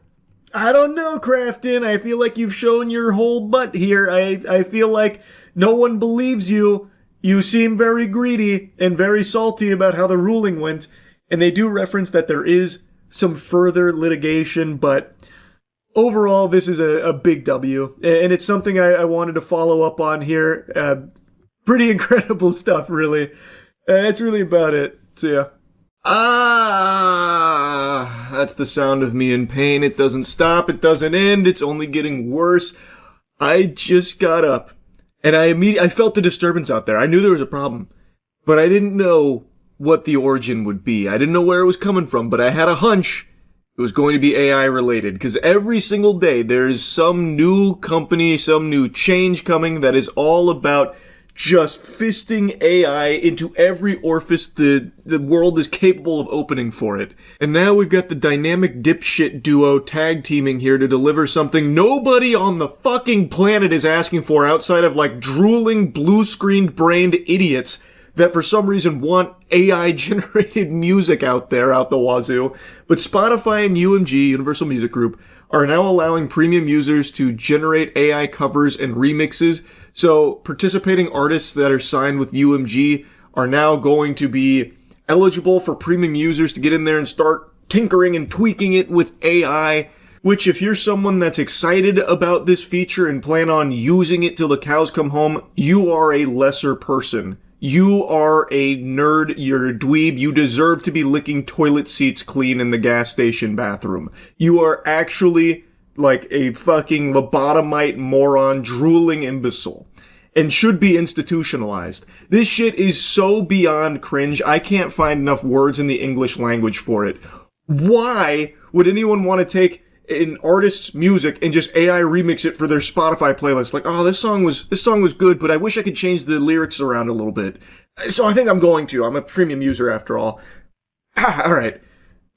I don't know, Krafton. I feel like you've shown your whole butt here. I feel like no one believes you. You seem very greedy and very salty about how the ruling went. And they do reference that there is some further litigation, but overall, this is a big W, and it's something I wanted to follow up on here. Pretty incredible stuff, really. That's really about it. So, yeah. That's the sound of me in pain. It doesn't stop. It doesn't end. It's only getting worse. I just got up, and I felt the disturbance out there. I knew there was a problem, but I didn't know what the origin would be. I didn't know where it was coming from, but I had a hunch it was going to be AI related, because every single day there's some new company, some new change coming that is all about just fisting AI into every orifice the world is capable of opening for it. And now we've got the dynamic dipshit duo tag teaming here to deliver something nobody on the fucking planet is asking for outside of like drooling blue-screened brained idiots that for some reason want AI-generated music out there, out the wazoo. But Spotify and UMG, Universal Music Group, are now allowing premium users to generate AI covers and remixes. So participating artists that are signed with UMG are now going to be eligible for premium users to get in there and start tinkering and tweaking it with AI. Which, if you're someone that's excited about this feature and plan on using it till the cows come home, you are a lesser person. You are a nerd, you're a dweeb, you deserve to be licking toilet seats clean in the gas station bathroom. You are actually like a fucking lobotomite moron, drooling imbecile, and should be institutionalized. This shit is so beyond cringe, I can't find enough words in the English language for it. Why would anyone want to take an artist's music and just AI remix it for their Spotify playlist? Like, oh, this song was good, but I wish I could change the lyrics around a little bit. So I think I'm going to. I'm a premium user after all. Alright.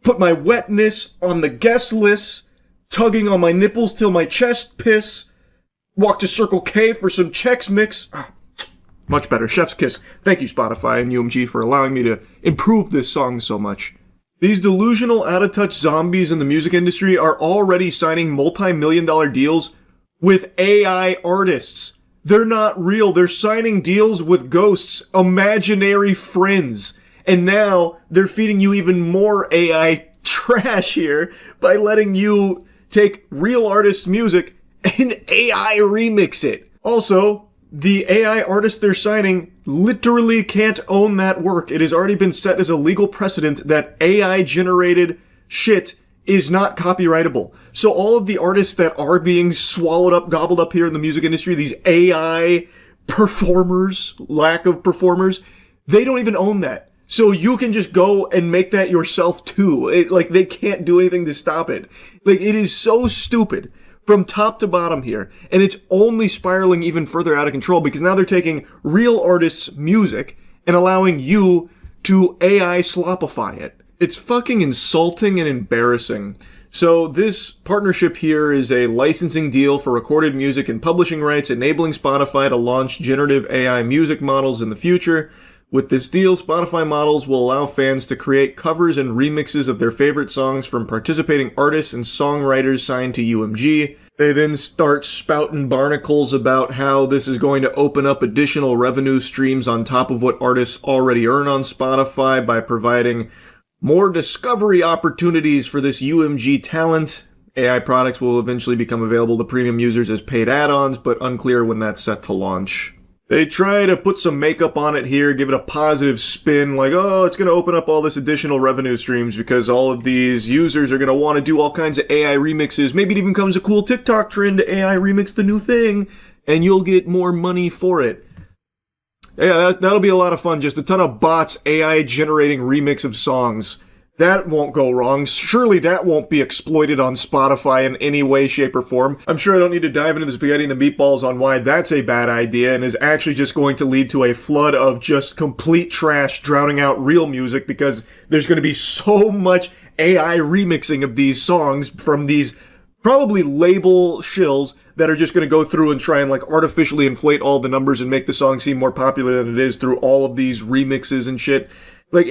Put my wetness on the guest list, tugging on my nipples till my chest piss. Walk to Circle K for some Chex Mix. Much better. Chef's kiss. Thank you, Spotify and UMG, for allowing me to improve this song so much. These delusional, out-of-touch zombies in the music industry are already signing multi-million-dollar deals with AI artists. They're not real. They're signing deals with ghosts, imaginary friends. And now they're feeding you even more AI trash here by letting you take real artists' music and AI remix it. Also, the AI artists they're signing literally can't own that work. It has already been set as a legal precedent that AI-generated shit is not copyrightable. So all of the artists that are being swallowed up, gobbled up here in the music industry, these AI performers, lack of performers, they don't even own that. So you can just go and make that yourself too. They can't do anything to stop it. It is so stupid from top to bottom here, and it's only spiraling even further out of control because now they're taking real artists' music and allowing you to AI slopify it. It's fucking insulting and embarrassing. So this partnership here is a licensing deal for recorded music and publishing rights, enabling Spotify to launch generative AI music models in the future. With this deal, Spotify models will allow fans to create covers and remixes of their favorite songs from participating artists and songwriters signed to UMG. They then start spouting barnacles about how this is going to open up additional revenue streams on top of what artists already earn on Spotify by providing more discovery opportunities for this UMG talent. AI products will eventually become available to premium users as paid add-ons, but unclear when that's set to launch. They try to put some makeup on it here, give it a positive spin, like, oh, it's going to open up all this additional revenue streams because all of these users are going to want to do all kinds of AI remixes. Maybe it even becomes a cool TikTok trend to AI remix the new thing, and you'll get more money for it. Yeah, that'll be a lot of fun. Just a ton of bots AI generating remix of songs. That won't go wrong. Surely that won't be exploited on Spotify in any way, shape, or form. I'm sure I don't need to dive into the spaghetti and the meatballs on why that's a bad idea and is actually just going to lead to a flood of just complete trash drowning out real music because there's going to be so much AI remixing of these songs from these probably label shills that are just going to go through and try and like artificially inflate all the numbers and make the song seem more popular than it is through all of these remixes and shit. Like,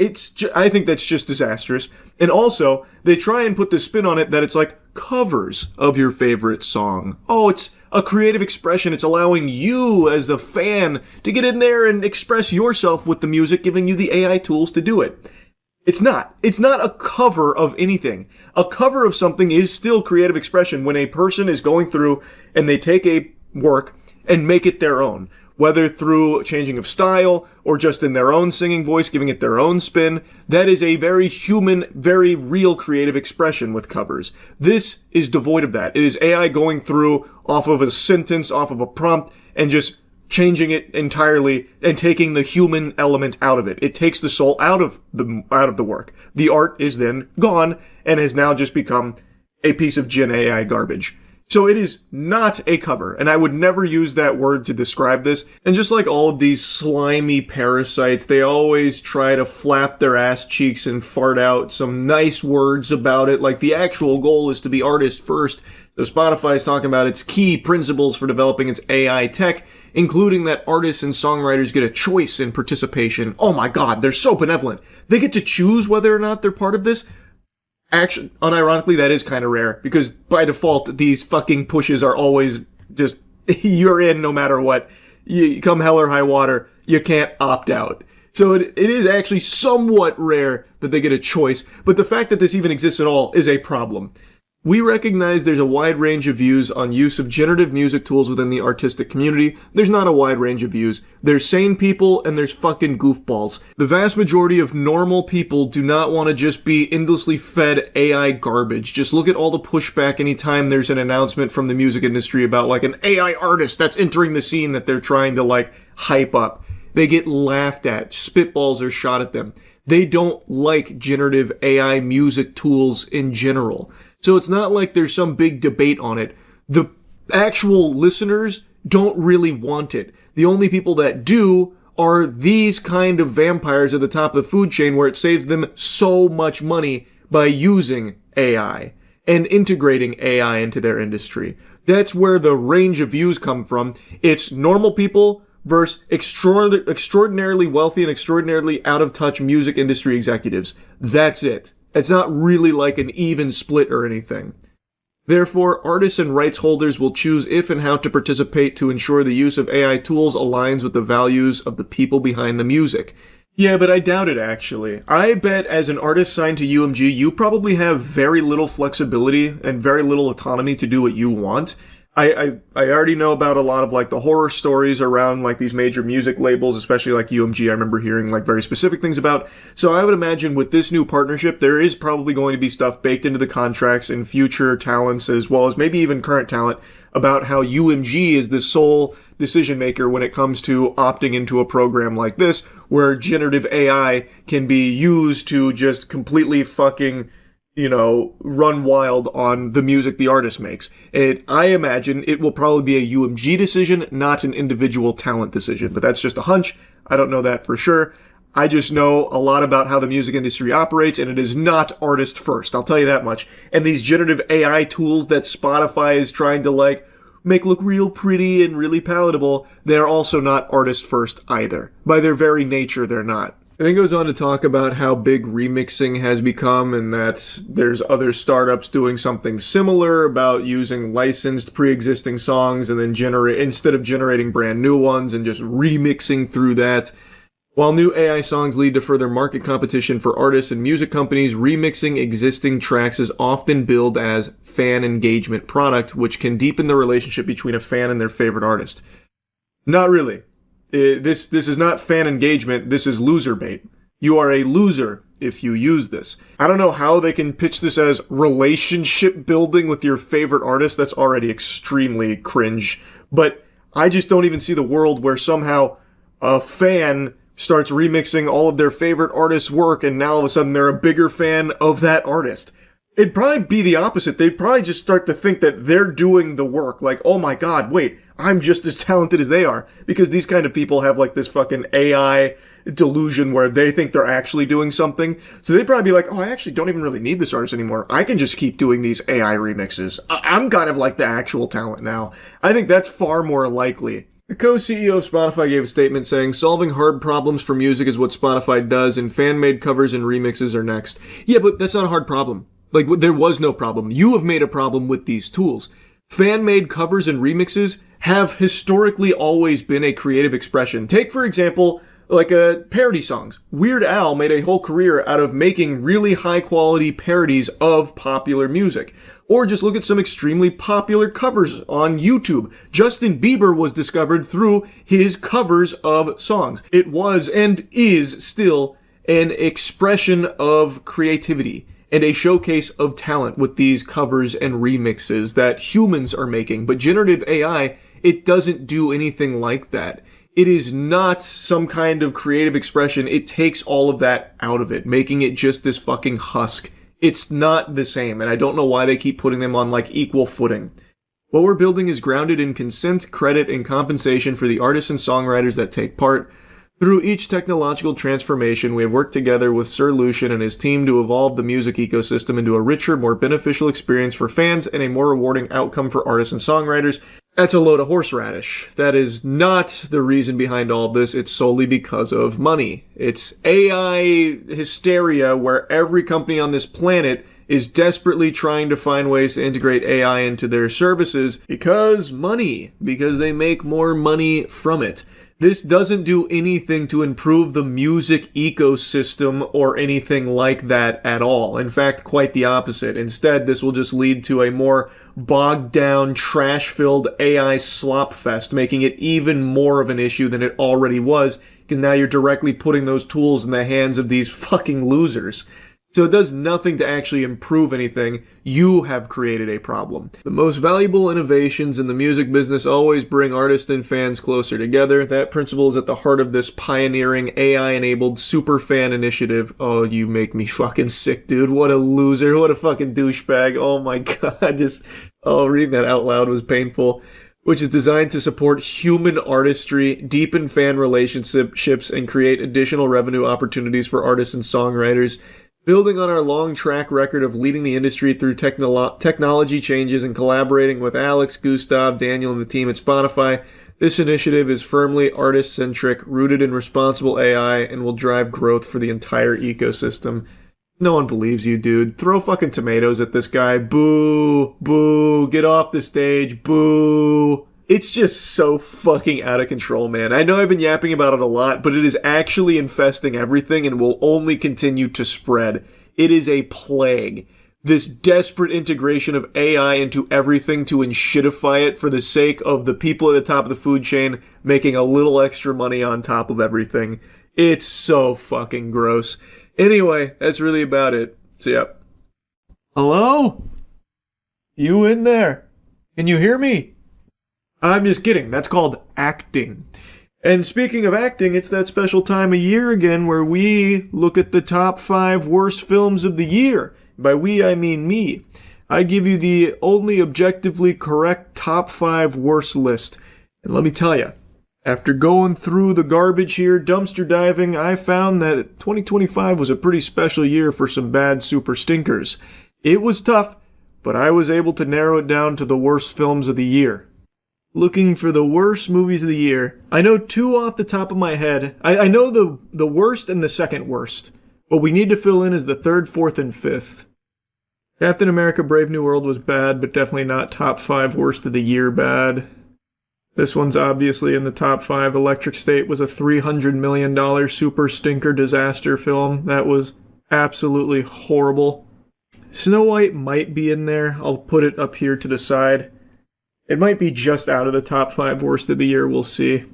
I think that's just disastrous. And also, they try and put the spin on it that it's like covers of your favorite song. Oh, it's a creative expression. It's allowing you as the fan to get in there and express yourself with the music, giving you the AI tools to do it. It's not. It's not a cover of anything. A cover of something is still creative expression when a person is going through and they take a work and make it their own. Whether through changing of style or just in their own singing voice, giving it their own spin, that is a very human, very real creative expression with covers. This is devoid of that. It is AI going through off of a sentence, off of a prompt, and just changing it entirely and taking the human element out of it. It takes the soul out of the work. The art is then gone and has now just become a piece of Gen AI garbage. So it is not a cover, and I would never use that word to describe this. And just like all of these slimy parasites, they always try to flap their ass cheeks and fart out some nice words about it, like the actual goal is to be artist first. So Spotify is talking about its key principles for developing its AI tech, including that artists and songwriters get a choice in participation. Oh my god, they're so benevolent. They get to choose whether or not they're part of this. Actually, unironically, that is kind of rare, because by default, these fucking pushes are always just, you're in no matter what. You come hell or high water, you can't opt out. So it is actually somewhat rare that they get a choice, but the fact that this even exists at all is a problem. We recognize there's a wide range of views on use of generative music tools within the artistic community. There's not a wide range of views. There's sane people and there's fucking goofballs. The vast majority of normal people do not want to just be endlessly fed AI garbage. Just look at all the pushback anytime there's an announcement from the music industry about like an AI artist that's entering the scene that they're trying to like hype up. They get laughed at. Spitballs are shot at them. They don't like generative AI music tools in general. So it's not like there's some big debate on it. The actual listeners don't really want it. The only people that do are these kind of vampires at the top of the food chain where it saves them so much money by using AI and integrating AI into their industry. That's where the range of views come from. It's normal people versus extraordinarily wealthy and extraordinarily out-of-touch music industry executives. That's it. It's not really like an even split or anything. Therefore, artists and rights holders will choose if and how to participate to ensure the use of AI tools aligns with the values of the people behind the music. Yeah, but I doubt it, actually. I bet as an artist signed to UMG, you probably have very little flexibility and very little autonomy to do what you want. I already know about a lot of like the horror stories around like these major music labels, especially like UMG. I remember hearing like very specific things about. So I would imagine with this new partnership, there is probably going to be stuff baked into the contracts and future talents as well as maybe even current talent about how UMG is the sole decision maker when it comes to opting into a program like this, where generative AI can be used to just completely fucking run wild on the music the artist makes. And I imagine it will probably be a UMG decision, not an individual talent decision. But that's just a hunch. I don't know that for sure. I just know a lot about how the music industry operates, and it is not artist first. I'll tell you that much. And these generative AI tools that Spotify is trying to like make look real pretty and really palatable, they're also not artist first either. By their very nature, they're not. And then goes on to talk about how big remixing has become and that there's other startups doing something similar about using licensed pre-existing songs and then instead of generating brand new ones and just remixing through that. While new AI songs lead to further market competition for artists and music companies, remixing existing tracks is often billed as fan engagement product, which can deepen the relationship between a fan and their favorite artist. Not really. This is not fan engagement, this is loser bait. You are a loser if you use this. I don't know how they can pitch this as relationship building with your favorite artist. That's already extremely cringe. But I just don't even see the world where somehow a fan starts remixing all of their favorite artists' work and now all of a sudden they're a bigger fan of that artist. It'd probably be the opposite. They'd probably just start to think that they're doing the work. Like, oh my god, wait, I'm just as talented as they are. Because these kind of people have like this fucking AI delusion where they think they're actually doing something. So they'd probably be like, oh, I actually don't even really need this artist anymore. I can just keep doing these AI remixes. I'm kind of like the actual talent now. I think that's far more likely. The co-CEO of Spotify gave a statement saying, solving hard problems for music is what Spotify does, and fan-made covers and remixes are next. Yeah, but that's not a hard problem. Like, there was no problem. You have made a problem with these tools. Fan-made covers and remixes have historically always been a creative expression. Take, for example, like parody songs. Weird Al made a whole career out of making really high-quality parodies of popular music. Or just look at some extremely popular covers on YouTube. Justin Bieber was discovered through his covers of songs. It was and is still an expression of creativity and a showcase of talent with these covers and remixes that humans are making. But generative AI, it doesn't do anything like that. It is not some kind of creative expression. It takes all of that out of it, making it just this fucking husk. It's not the same, and I don't know why they keep putting them on like equal footing. What we're building is grounded in consent, credit, and compensation for the artists and songwriters that take part. Through each technological transformation, we have worked together with Sir Lucian and his team to evolve the music ecosystem into a richer, more beneficial experience for fans and a more rewarding outcome for artists and songwriters. That's a load of horseradish. That is not the reason behind all this. It's solely because of money. It's AI hysteria where every company on this planet is desperately trying to find ways to integrate AI into their services because money, because they make more money from it. This doesn't do anything to improve the music ecosystem or anything like that at all. In fact, quite the opposite. Instead, this will just lead to a more bogged down, trash-filled AI slop fest, making it even more of an issue than it already was, because now you're directly putting those tools in the hands of these fucking losers. So it does nothing to actually improve anything. You have created a problem. The most valuable innovations in the music business always bring artists and fans closer together. That principle is at the heart of this pioneering AI-enabled superfan initiative. Oh, you make me fucking sick, dude. What a loser. What a fucking douchebag. Oh my god. Reading that out loud was painful. Which is designed to support human artistry, deepen fan relationships, and create additional revenue opportunities for artists and songwriters. Building on our long track record of leading the industry through technology changes and collaborating with Alex, Gustav, Daniel, and the team at Spotify, this initiative is firmly artist-centric, rooted in responsible AI, and will drive growth for the entire ecosystem. No one believes you, dude. Throw fucking tomatoes at this guy. Boo! Boo! Get off the stage. Boo! It's just so fucking out of control, man. I know I've been yapping about it a lot, but it is actually infesting everything and will only continue to spread. It is a plague. This desperate integration of AI into everything to enshitify it for the sake of the people at the top of the food chain making a little extra money on top of everything. It's so fucking gross. Anyway, that's really about it. So, yeah. Hello? You in there? Can you hear me? I'm just kidding. That's called acting. And speaking of acting, it's that special time of year again where we look at the top 5 worst films of the year. By we, I mean me. I give you the only objectively correct top 5 worst list. And let me tell you, After going through the garbage here, dumpster diving, I found that 2025 was a pretty special year for some bad super stinkers. It was tough, but I was able to narrow it down to the worst films of the year. Looking for the worst movies of the year. I know two off the top of my head. I know the worst and the second worst. What we need to fill in is the third, fourth, and fifth. Captain America Brave New World was bad, but definitely not top 5 worst of the year bad. This one's obviously in the top 5. Electric State was a $300 million super stinker disaster film. That was absolutely horrible. Snow White might be in there. I'll put it up here to the side. It might be just out of the top 5 worst of the year, we'll see.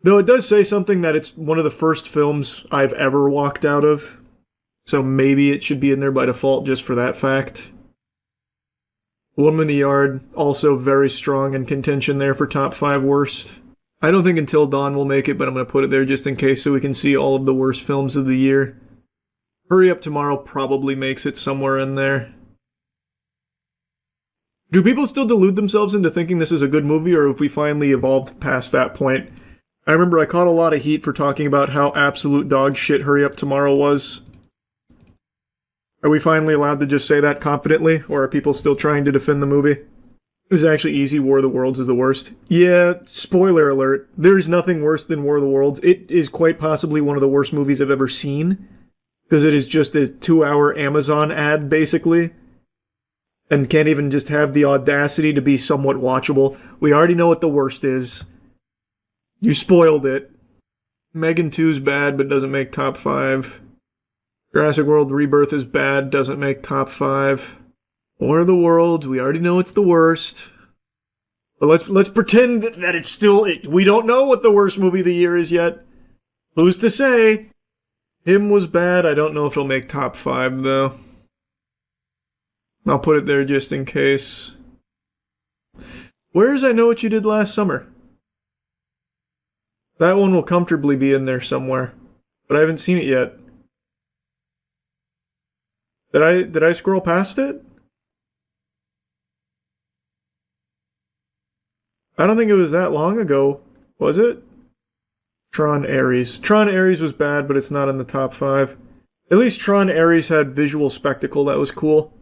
Though it does say something that it's one of the first films I've ever walked out of. So maybe it should be in there by default just for that fact. Woman in the Yard, also very strong in contention there for top 5 worst. I don't think Until Dawn will make it, but I'm going to put it there just in case so we can see all of the worst films of the year. Hurry Up Tomorrow probably makes it somewhere in there. Do people still delude themselves into thinking this is a good movie, or have we finally evolved past that point? I remember I caught a lot of heat for talking about how absolute dog shit Hurry Up Tomorrow was. Are we finally allowed to just say that confidently, or are people still trying to defend the movie? It was actually easy. War of the Worlds is the worst. Yeah, spoiler alert. There's nothing worse than War of the Worlds. It is quite possibly one of the worst movies I've ever seen. Because it is just a 2-hour Amazon ad, basically. And can't even just have the audacity to be somewhat watchable. We already know what the worst is. You spoiled it. Megan 2's bad, but doesn't make top 5. Jurassic World Rebirth is bad, doesn't make top 5. War of the Worlds, we already know it's the worst. But let's pretend that it's still... we don't know what the worst movie of the year is yet. Who's to say? Him was bad, I don't know if it'll make top 5, though. I'll put it there just in case. Where's I Know What You Did Last Summer? That one will comfortably be in there somewhere. But I haven't seen it yet. Did I scroll past it? I don't think it was that long ago, was it? Tron Ares. Tron Ares was bad, but it's not in the top 5. At least Tron Ares had visual spectacle that was cool.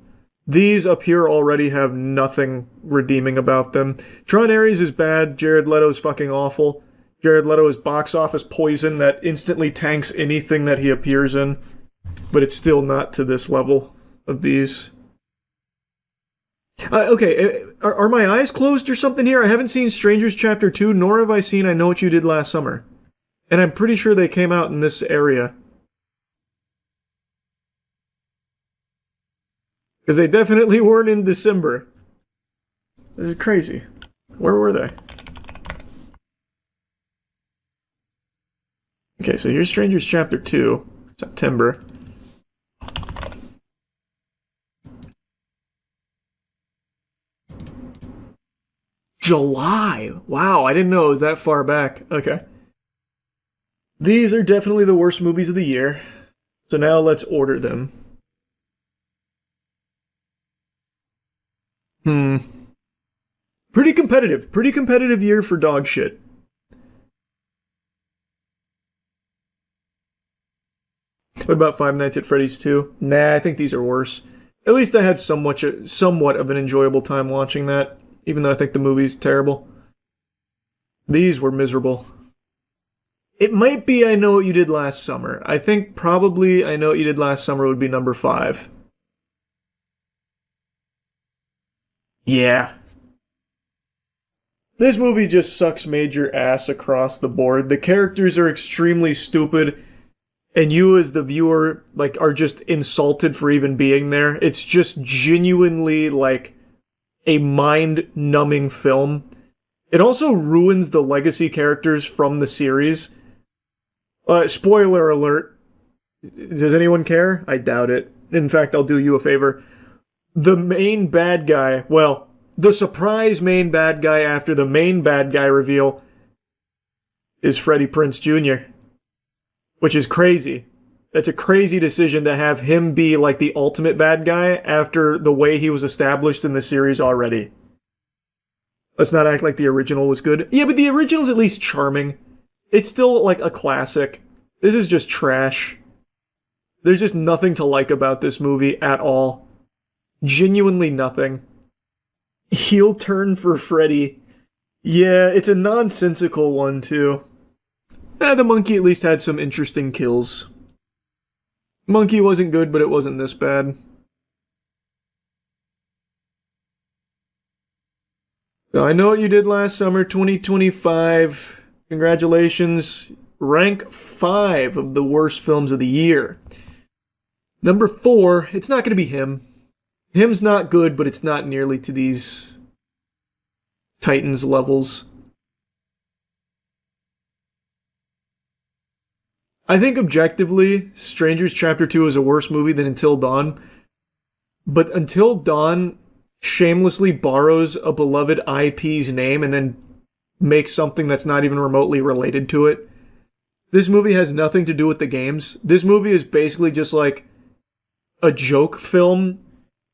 These up here already have nothing redeeming about them. Tron Ares is bad, Jared Leto's fucking awful. Jared Leto is box office poison that instantly tanks anything that he appears in. But it's still not to this level of these. Okay, are my eyes closed or something here? I haven't seen Strangers Chapter 2, nor have I seen I Know What You Did Last Summer. And I'm pretty sure they came out in this area. Because they definitely weren't in December. This is crazy. Where were they? Okay, so here's Strangers Chapter 2, September. July! Wow, I didn't know it was that far back. Okay. These are definitely the worst movies of the year. So now let's order them. Pretty competitive. Pretty competitive year for dog shit. What about Five Nights at Freddy's 2? Nah, I think these are worse. At least I had somewhat of an enjoyable time watching that, even though I think the movie's terrible. These were miserable. It might be I Know What You Did Last Summer. I think probably I Know What You Did Last Summer would be number 5. Yeah. This movie just sucks major ass across the board. The characters are extremely stupid, and you as the viewer, are just insulted for even being there. It's just genuinely, a mind-numbing film. It also ruins the legacy characters from the series. Spoiler alert. Does anyone care? I doubt it. In fact, I'll do you a favor. The main bad guy, the surprise main bad guy after the main bad guy reveal is Freddie Prinze Jr., which is crazy. That's a crazy decision to have him be the ultimate bad guy after the way he was established in the series already. Let's not act like the original was good. Yeah, but the original's at least charming. It's still like a classic. This is just trash. There's just nothing to like about this movie at all. Genuinely nothing. Heel turn for Freddy. Yeah, it's a nonsensical one too. The monkey at least had some interesting kills. Monkey wasn't good, but it wasn't this bad. So I know what you did last summer, 2025. Congratulations. Rank 5 of the worst films of the year. Number 4, it's not going to be Him. Him's not good, but it's not nearly to these Titans levels. I think objectively, Strangers Chapter 2 is a worse movie than Until Dawn. But Until Dawn shamelessly borrows a beloved IP's name and then makes something that's not even remotely related to it. This movie has nothing to do with the games. This movie is basically just like a joke film,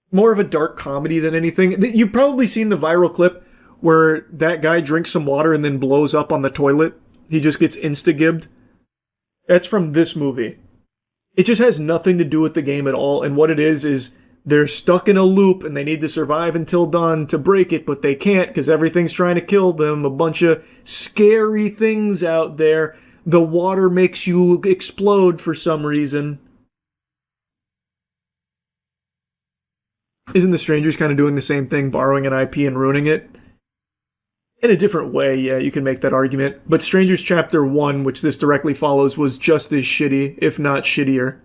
more of a dark comedy than anything. You've probably seen the viral clip where that guy drinks some water and then blows up on the toilet. He just gets insta-gibbed. That's from this movie. It just has nothing to do with the game at all, and what it is they're stuck in a loop and they need to survive until dawn to break it, but they can't because everything's trying to kill them. A bunch of scary things out there. The water makes you explode for some reason. Isn't The Strangers kind of doing the same thing, borrowing an IP and ruining it? In a different way, yeah, you can make that argument. But Strangers Chapter 1, which this directly follows, was just as shitty, if not shittier.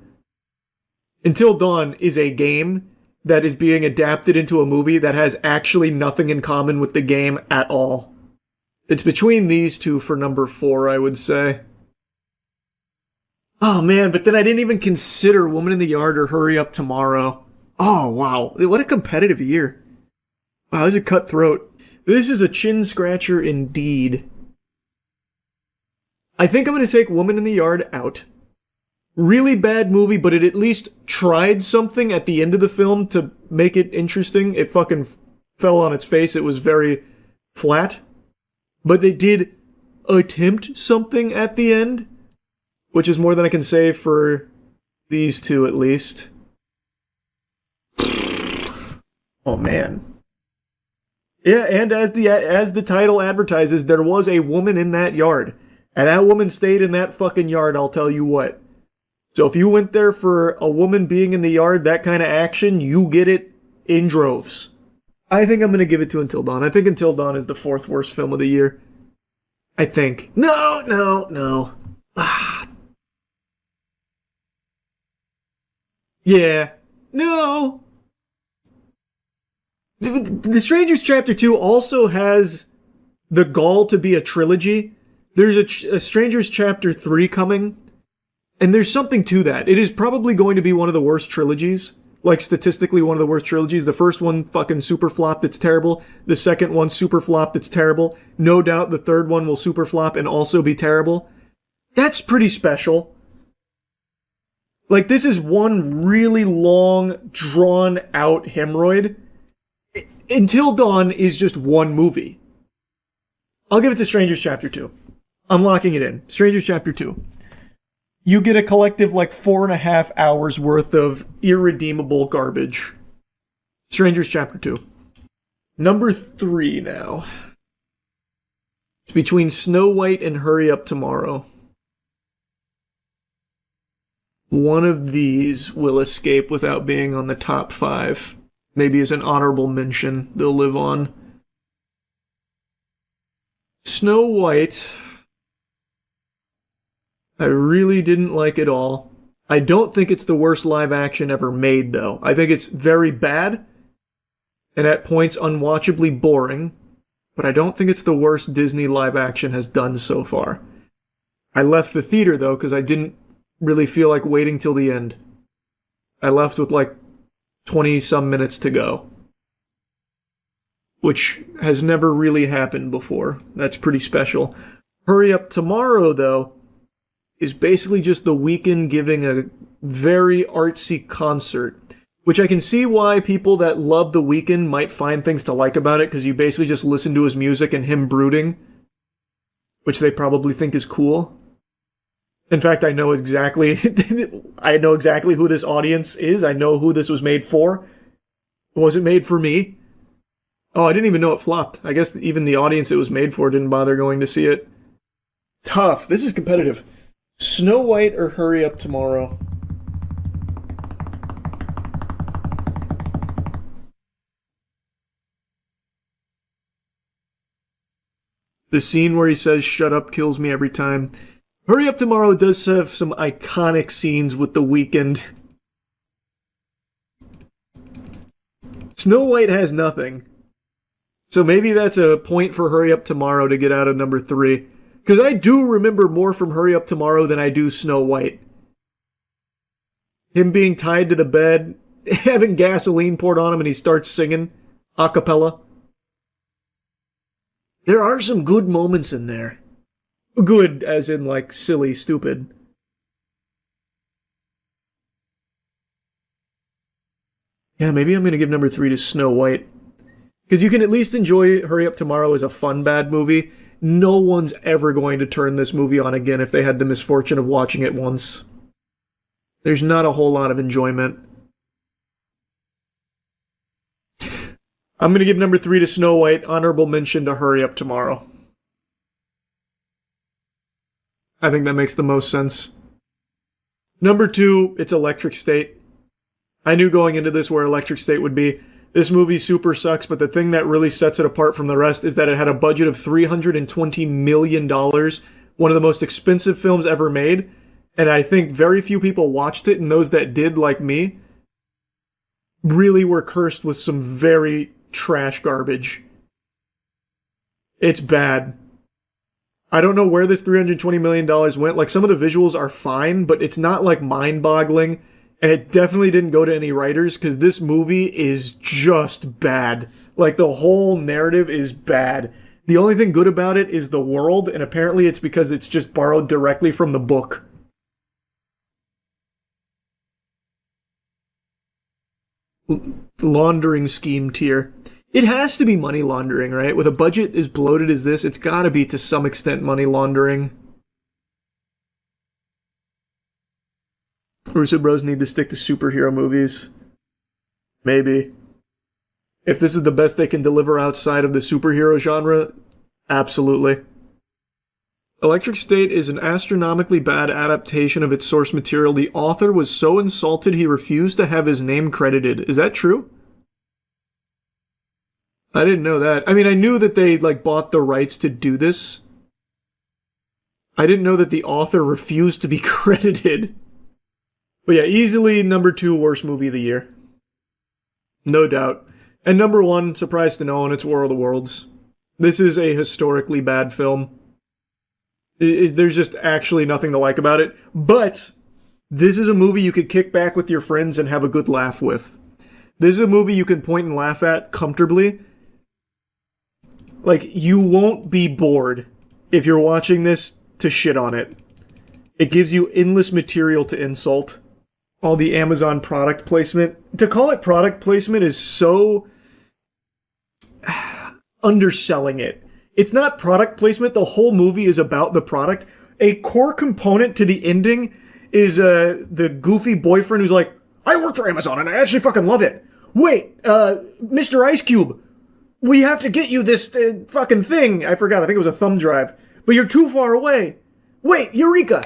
Until Dawn is a game that is being adapted into a movie that has actually nothing in common with the game at all. It's between these two for number 4, I would say. Oh man, but then I didn't even consider Woman in the Yard or Hurry Up Tomorrow. Oh wow, what a competitive year. Wow, this is a cutthroat. This is a chin scratcher indeed. I think I'm going to take Woman in the Yard out. Really bad movie, but it at least tried something at the end of the film to make it interesting. It fucking fell on its face. It was very flat. But they did attempt something at the end, which is more than I can say for these two at least. Oh man. Yeah, and as the title advertises, there was a woman in that yard. And that woman stayed in that fucking yard, I'll tell you what. So if you went there for a woman being in the yard, that kind of action, you get it in droves. I think I'm going to give it to Until Dawn. I think Until Dawn is the 4th worst film of the year. I think. No. Yeah. No. The Strangers Chapter 2 also has the gall to be a trilogy. There's a Strangers Chapter 3 coming. And there's something to that. It is probably going to be one of the worst trilogies. Like, statistically, one of the worst trilogies. The first one, fucking super flop, that's terrible. The second one, super flop, that's terrible. No doubt the third one will super flop and also be terrible. That's pretty special. Like, this is one really long, drawn-out hemorrhoid. Until Dawn is just one movie. I'll give it to Strangers Chapter 2. I'm locking it in. Strangers Chapter 2. You get a collective, 4.5 hours worth of irredeemable garbage. Strangers Chapter 2. Number 3 now. It's between Snow White and Hurry Up Tomorrow. One of these will escape without being on the top 5. Maybe as an honorable mention, they'll live on. Snow White, I really didn't like it all. I don't think it's the worst live action ever made, though. I think it's very bad, and at points unwatchably boring, but I don't think it's the worst Disney live action has done so far. I left the theater, though, because I didn't really feel like waiting till the end. I left with 20-some minutes to go. Which has never really happened before. That's pretty special. Hurry Up Tomorrow, though, is basically just The Weeknd giving a very artsy concert Which I can see why people that love The Weeknd might find things to like about it, because you basically just listen to his music and him brooding, which they probably think is cool. In fact, I know exactly who this audience is. I know who this was made for. Was it made for me? Oh, I didn't even know it flopped. I guess even the audience it was made for didn't bother going to see it. Tough. This is competitive. Snow White or Hurry Up Tomorrow? The scene where he says, "Shut up," kills me every time. Hurry Up Tomorrow does have some iconic scenes with The Weeknd. Snow White has nothing. So maybe that's a point for Hurry Up Tomorrow to get out of number 3. Because I do remember more from Hurry Up Tomorrow than I do Snow White. Him being tied to the bed, having gasoline poured on him, and he starts singing a cappella. There are some good moments in there. Good, as in, like, silly, stupid. Yeah, maybe I'm going to give number 3 to Snow White. Because you can at least enjoy Hurry Up Tomorrow as a fun, bad movie. No one's ever going to turn this movie on again if they had the misfortune of watching it once. There's not a whole lot of enjoyment. I'm going to give number 3 to Snow White, honorable mention to Hurry Up Tomorrow. I think that makes the most sense. Number 2, it's Electric State. I knew going into this where Electric State would be. This movie super sucks, but the thing that really sets it apart from the rest is that it had a budget of $320 million, one of the most expensive films ever made, and I think very few people watched it, and those that did, like me, really were cursed with some very trash garbage. It's bad. I don't know where this $320 million went. Like, some of the visuals are fine, but it's not, like, mind-boggling. And it definitely didn't go to any writers, because this movie is just bad. Like, the whole narrative is bad. The only thing good about it is the world, and apparently it's because it's just borrowed directly from the book. Laundering scheme tier. It has to be money laundering, right? With a budget as bloated as this, it's gotta be to some extent money laundering. Russo Bros need to stick to superhero movies. Maybe. If this is the best they can deliver outside of the superhero genre, absolutely. Electric State is an astronomically bad adaptation of its source material. The author was so insulted he refused to have his name credited. Is that true? I didn't know that. I mean, I knew that they, like, bought the rights to do this. I didn't know that the author refused to be credited. But yeah, easily number 2 worst movie of the year. No doubt. And number 1, surprise to no one, it's War of the Worlds. This is a historically bad film. There's just actually nothing to like about it. But this is a movie you could kick back with your friends and have a good laugh with. This is a movie you can point and laugh at comfortably. Like, you won't be bored if you're watching this to shit on it. It gives you endless material to insult. All the Amazon product placement. To call it product placement is so underselling it. It's not product placement. The whole movie is about the product. A core component to the ending is the goofy boyfriend who's like, I work for Amazon and I actually fucking love it. Wait, Mr. Ice Cube, we have to get you this fucking thing. I forgot. I think it was a thumb drive. But you're too far away. Wait, Eureka!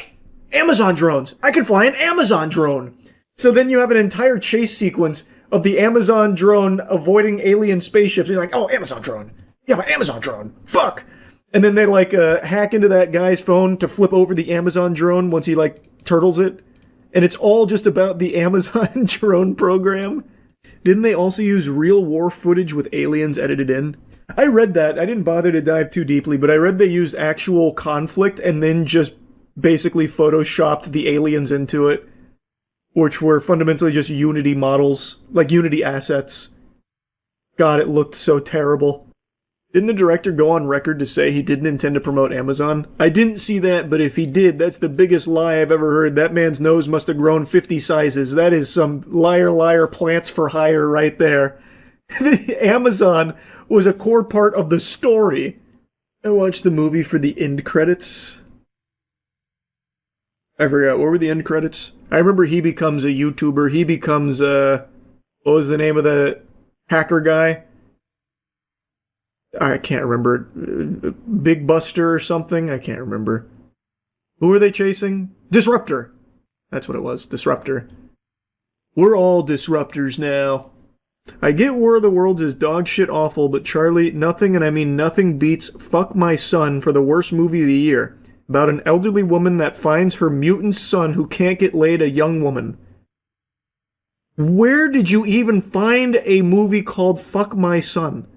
Amazon drones. I can fly an Amazon drone. So then you have an entire chase sequence of the Amazon drone avoiding alien spaceships. He's like, oh, Amazon drone. Yeah, my Amazon drone. Fuck. And then they, like, hack into that guy's phone to flip over the Amazon drone once he, like, turtles it. And it's all just about the Amazon drone program. Didn't they also use real war footage with aliens edited in? I read that. I didn't bother to dive too deeply, but I read they used actual conflict and then just basically photoshopped the aliens into it, which were fundamentally just Unity models, like Unity assets. God, it looked so terrible. Didn't the director go on record to say he didn't intend to promote Amazon? I didn't see that, but if he did, that's the biggest lie I've ever heard. That man's nose must have grown 50 sizes. That is some liar plants for hire right there. Amazon was a core part of the story. I watched the movie for the end credits. I forgot, what were the end credits? I remember he becomes a YouTuber. He becomes, what was the name of the hacker guy? I can't remember. Big Buster or something? I can't remember. Who were they chasing? Disruptor. That's what it was. Disruptor. We're all disruptors now. I get War of the Worlds is dog shit awful, but Charlie, nothing, and I mean nothing, beats Fuck My Son for the worst movie of the year. About an elderly woman that finds her mutant son who can't get laid, a young woman. Where did you even find a movie called Fuck My Son?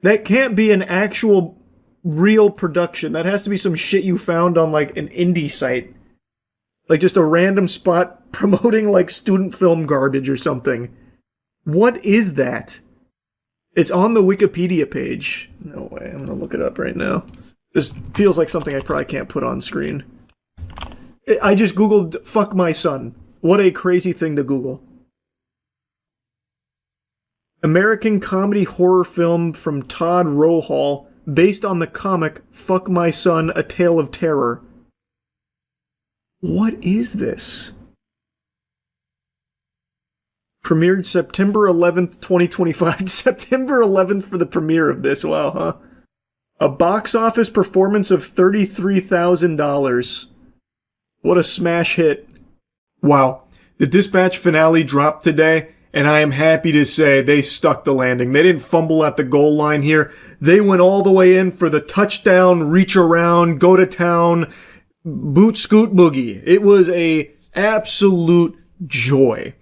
That can't be an actual real production. That has to be some shit you found on like an indie site. Like just a random spot promoting like student film garbage or something. What is that? It's on the Wikipedia page. No way, I'm gonna look it up right now. This feels like something I probably can't put on screen. I just googled Fuck My Son. What a crazy thing to Google. American comedy horror film from Todd Rohal, based on the comic Fuck My Son, A Tale of Terror. What is this? Premiered September 11th, 2025. September 11th for the premiere of this. Wow, huh? A box office performance of $33,000. What a smash hit. Wow. The Dispatch finale dropped today, and I am happy to say they stuck the landing. They didn't fumble at the goal line here. They went all the way in for the touchdown, reach around, go to town, boot scoot boogie. It was a absolute joy.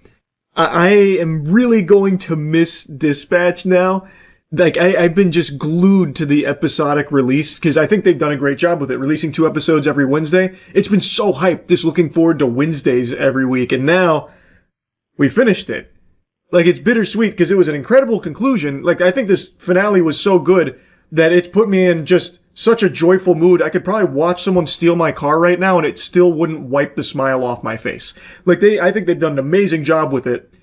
I am really going to miss Dispatch now. Like, I've been just glued to the episodic release, because I think they've done a great job with it, releasing 2 episodes every Wednesday. It's been so hyped, just looking forward to Wednesdays every week, and now we finished it. Like, it's bittersweet, because it was an incredible conclusion. Like, I think this finale was so good that it's put me in just such a joyful mood. I could probably watch someone steal my car right now, and it still wouldn't wipe the smile off my face. Like, I think they've done an amazing job with it.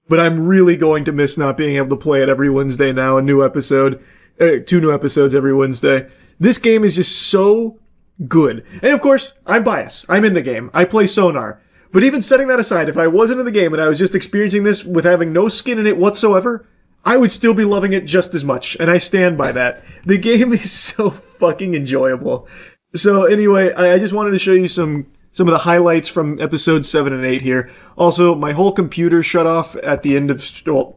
But I'm really going to miss not being able to play it every Wednesday now, a new episode, 2 new episodes every Wednesday. This game is just so good. And of course, I'm biased. I'm in the game. I play Sonar. But even setting that aside, if I wasn't in the game and I was just experiencing this with having no skin in it whatsoever, I would still be loving it just as much. And I stand by that. The game is so fucking enjoyable. So anyway, I just wanted to show you some of the highlights from episodes 7 and 8 here. Also, my whole computer shut off at the end of,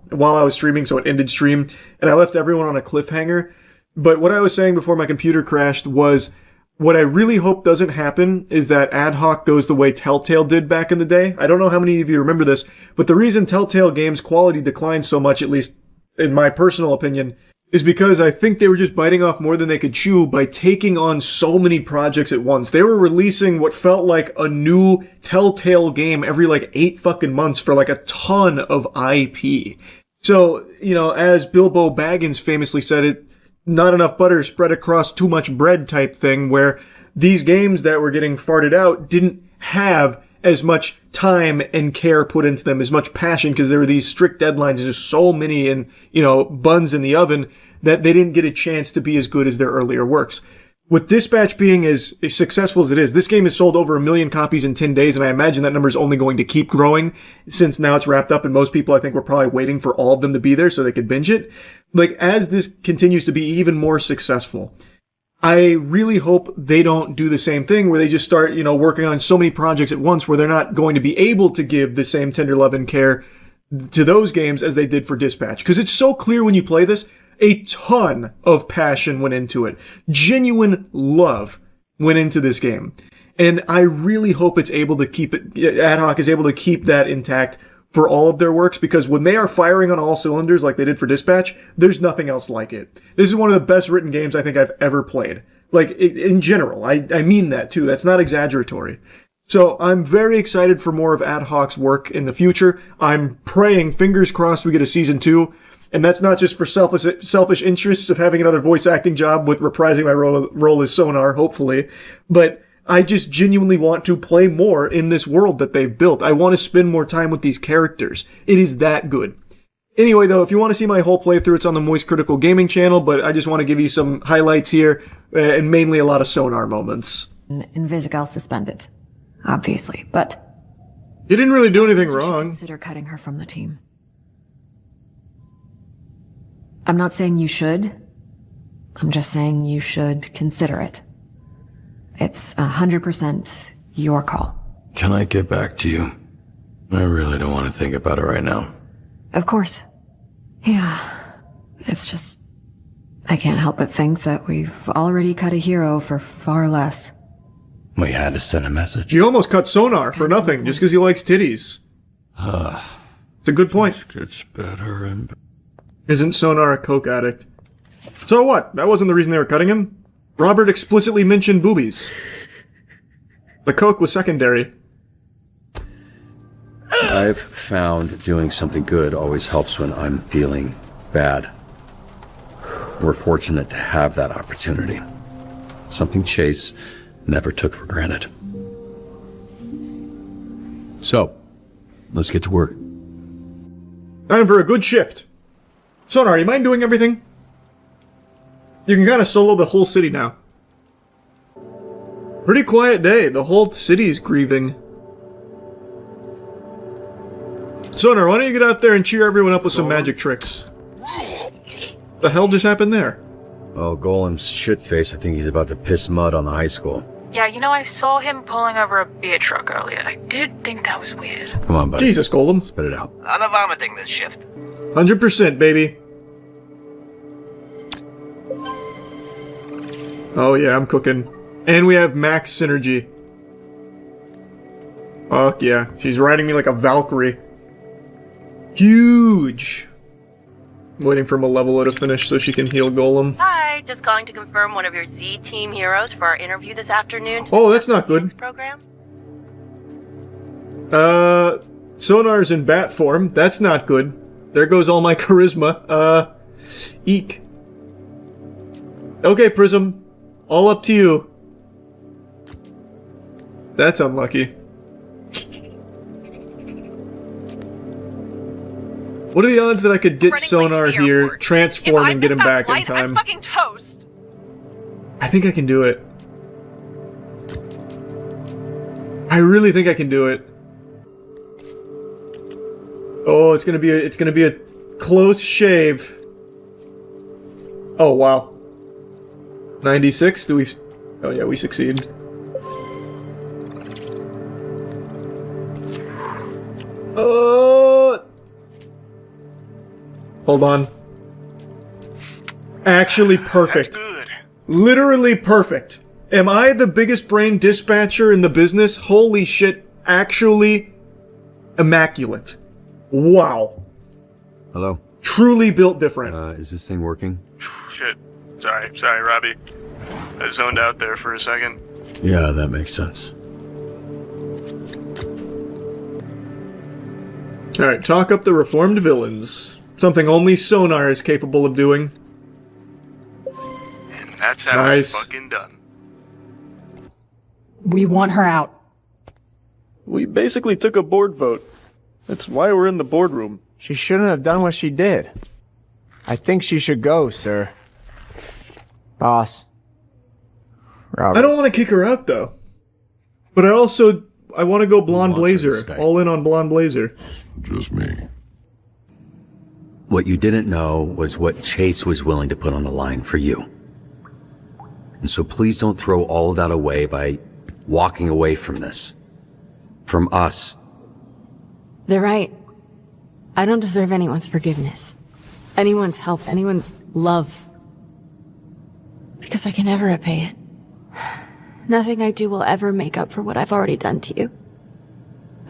while I was streaming, so it ended stream, and I left everyone on a cliffhanger. But what I was saying before my computer crashed was, what I really hope doesn't happen is that Ad Hoc goes the way Telltale did back in the day. I don't know how many of you remember this, but the reason Telltale games' quality declined so much, at least in my personal opinion, is because I think they were just biting off more than they could chew by taking on so many projects at once. They were releasing what felt like a new Telltale game every like 8 fucking months for like a ton of IP. So, you know, as Bilbo Baggins famously said it, not enough butter spread across too much bread type thing, where these games that were getting farted out didn't have as much time and care put into them, as much passion, because there were these strict deadlines, just so many and, you know, buns in the oven, that they didn't get a chance to be as good as their earlier works. With Dispatch being as successful as it is, this game has sold over 1 million copies in 10 days, and I imagine that number is only going to keep growing, since now it's wrapped up, and most people, I think, were probably waiting for all of them to be there so they could binge it. Like, as this continues to be even more successful, I really hope they don't do the same thing where they just start, you know, working on so many projects at once where they're not going to be able to give the same tender love and care to those games as they did for Dispatch. Because it's so clear when you play this, a ton of passion went into it. Genuine love went into this game. And I really hope it's able to keep it, Ad Hoc is able to keep that intact for all of their works, because when they are firing on all cylinders like they did for Dispatch, there's nothing else like it. This is one of the best written games I think I've ever played. Like, in general. I mean that too. That's not exaggeratory. So I'm very excited for more of Ad Hoc's work in the future. I'm praying, fingers crossed, we get a season 2. And that's not just for selfish interests of having another voice acting job with reprising my role as Sonar, hopefully, but I just genuinely want to play more in this world that they've built. I want to spend more time with these characters. It is that good. Anyway, though, if you want to see my whole playthrough, it's on the Moist Critical Gaming channel, but I just want to give you some highlights here, and mainly a lot of Sonar moments. Invisigal suspended, obviously, but... You didn't really do anything wrong. Consider cutting her from the team. I'm not saying you should. I'm just saying you should consider it. It's 100% your call. Can I get back to you? I really don't want to think about it right now. Of course. Yeah. It's just... I can't help but think that we've already cut a hero for far less. We had to send a message. You almost cut Sonar for nothing, just because he likes titties. It's a good point. This gets better and better. Isn't Sonar a coke addict? So what? That wasn't the reason they were cutting him? Robert explicitly mentioned boobies. The coke was secondary. I've found doing something good always helps when I'm feeling bad. We're fortunate to have that opportunity. Something Chase never took for granted. So, let's get to work. Time for a good shift. Sonar, you mind doing everything? You can kind of solo the whole city now. Pretty quiet day. The whole city's grieving. Sonar, why don't you get out there and cheer everyone up with some magic tricks? The hell just happened there? Oh, Golem's shitface. I think he's about to piss mud on the high school. Yeah, you know, I saw him pulling over a beer truck earlier. I did think that was weird. Come on, buddy. Jesus, Golem. Spit it out. I'm not vomiting this shift. 100%, baby. Oh yeah, I'm cooking. And we have max synergy. Fuck yeah. She's riding me like a Valkyrie. Huge! Waiting for Malevola to finish so she can heal Golem. Hi, just calling to confirm one of your Z Team heroes for our interview this afternoon. Oh, that's not good. Program? Sonar's in bat form. That's not good. There goes all my charisma. Eek. Okay, Prism. All up to you. That's unlucky. What are the odds that I could get Sonar here, transform, and get him back in time? I'm fucking toast. I think I can do it. I really think I can do it. Oh, it's gonna be a close shave. Oh wow. 96? Do we? Oh yeah, we succeed. Hold on. Actually perfect. Literally perfect. Am I the biggest brain dispatcher in the business? Holy shit. Actually immaculate. Wow. Hello? Truly built different. Is this thing working? Shit. Sorry, Robbie. I zoned out there for a second. Yeah, that makes sense. Alright, talk up the reformed villains. Something only Sonar is capable of doing. And that's how it's fucking done. We want her out. We basically took a board vote. That's why we're in the boardroom. She shouldn't have done what she did. I think she should go, sir. Boss. Robert. I don't want to kick her out, though. But I want to go Blonde Blazer. All in on Blonde Blazer. Just me. What you didn't know was what Chase was willing to put on the line for you. And so please don't throw all of that away by walking away from this. From us. They're right. I don't deserve anyone's forgiveness. Anyone's help, anyone's love. Because I can never repay it. Nothing I do will ever make up for what I've already done to you.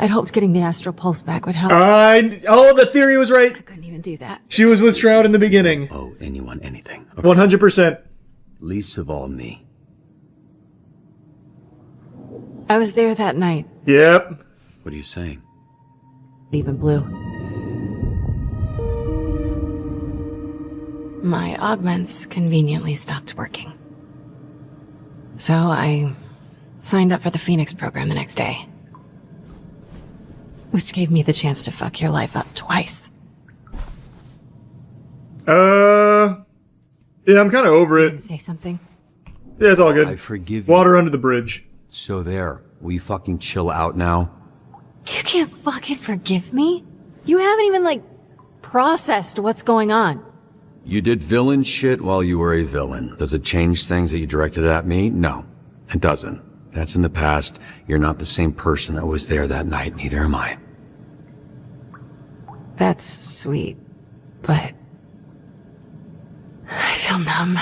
I'd hoped getting the astral pulse back would help. Oh, the theory was right. I couldn't even do that. She was with Shroud in the beginning. Oh, anyone, anything. Okay. 100%. Least of all me. I was there that night. Yep. What are you saying? Even blue. my augments conveniently stopped working. So I signed up for the Phoenix program the next day. Which gave me the chance to fuck your life up twice. Yeah, I'm kind of over it. Say something? Yeah, it's all good. I forgive you. Water under the bridge. So there. Will you fucking chill out now? You can't fucking forgive me? You haven't even, processed what's going on. You did villain shit while you were a villain. Does it change things that you directed at me? No, it doesn't. That's in the past. You're not the same person that was there that night. Neither am I. That's sweet, but I feel numb.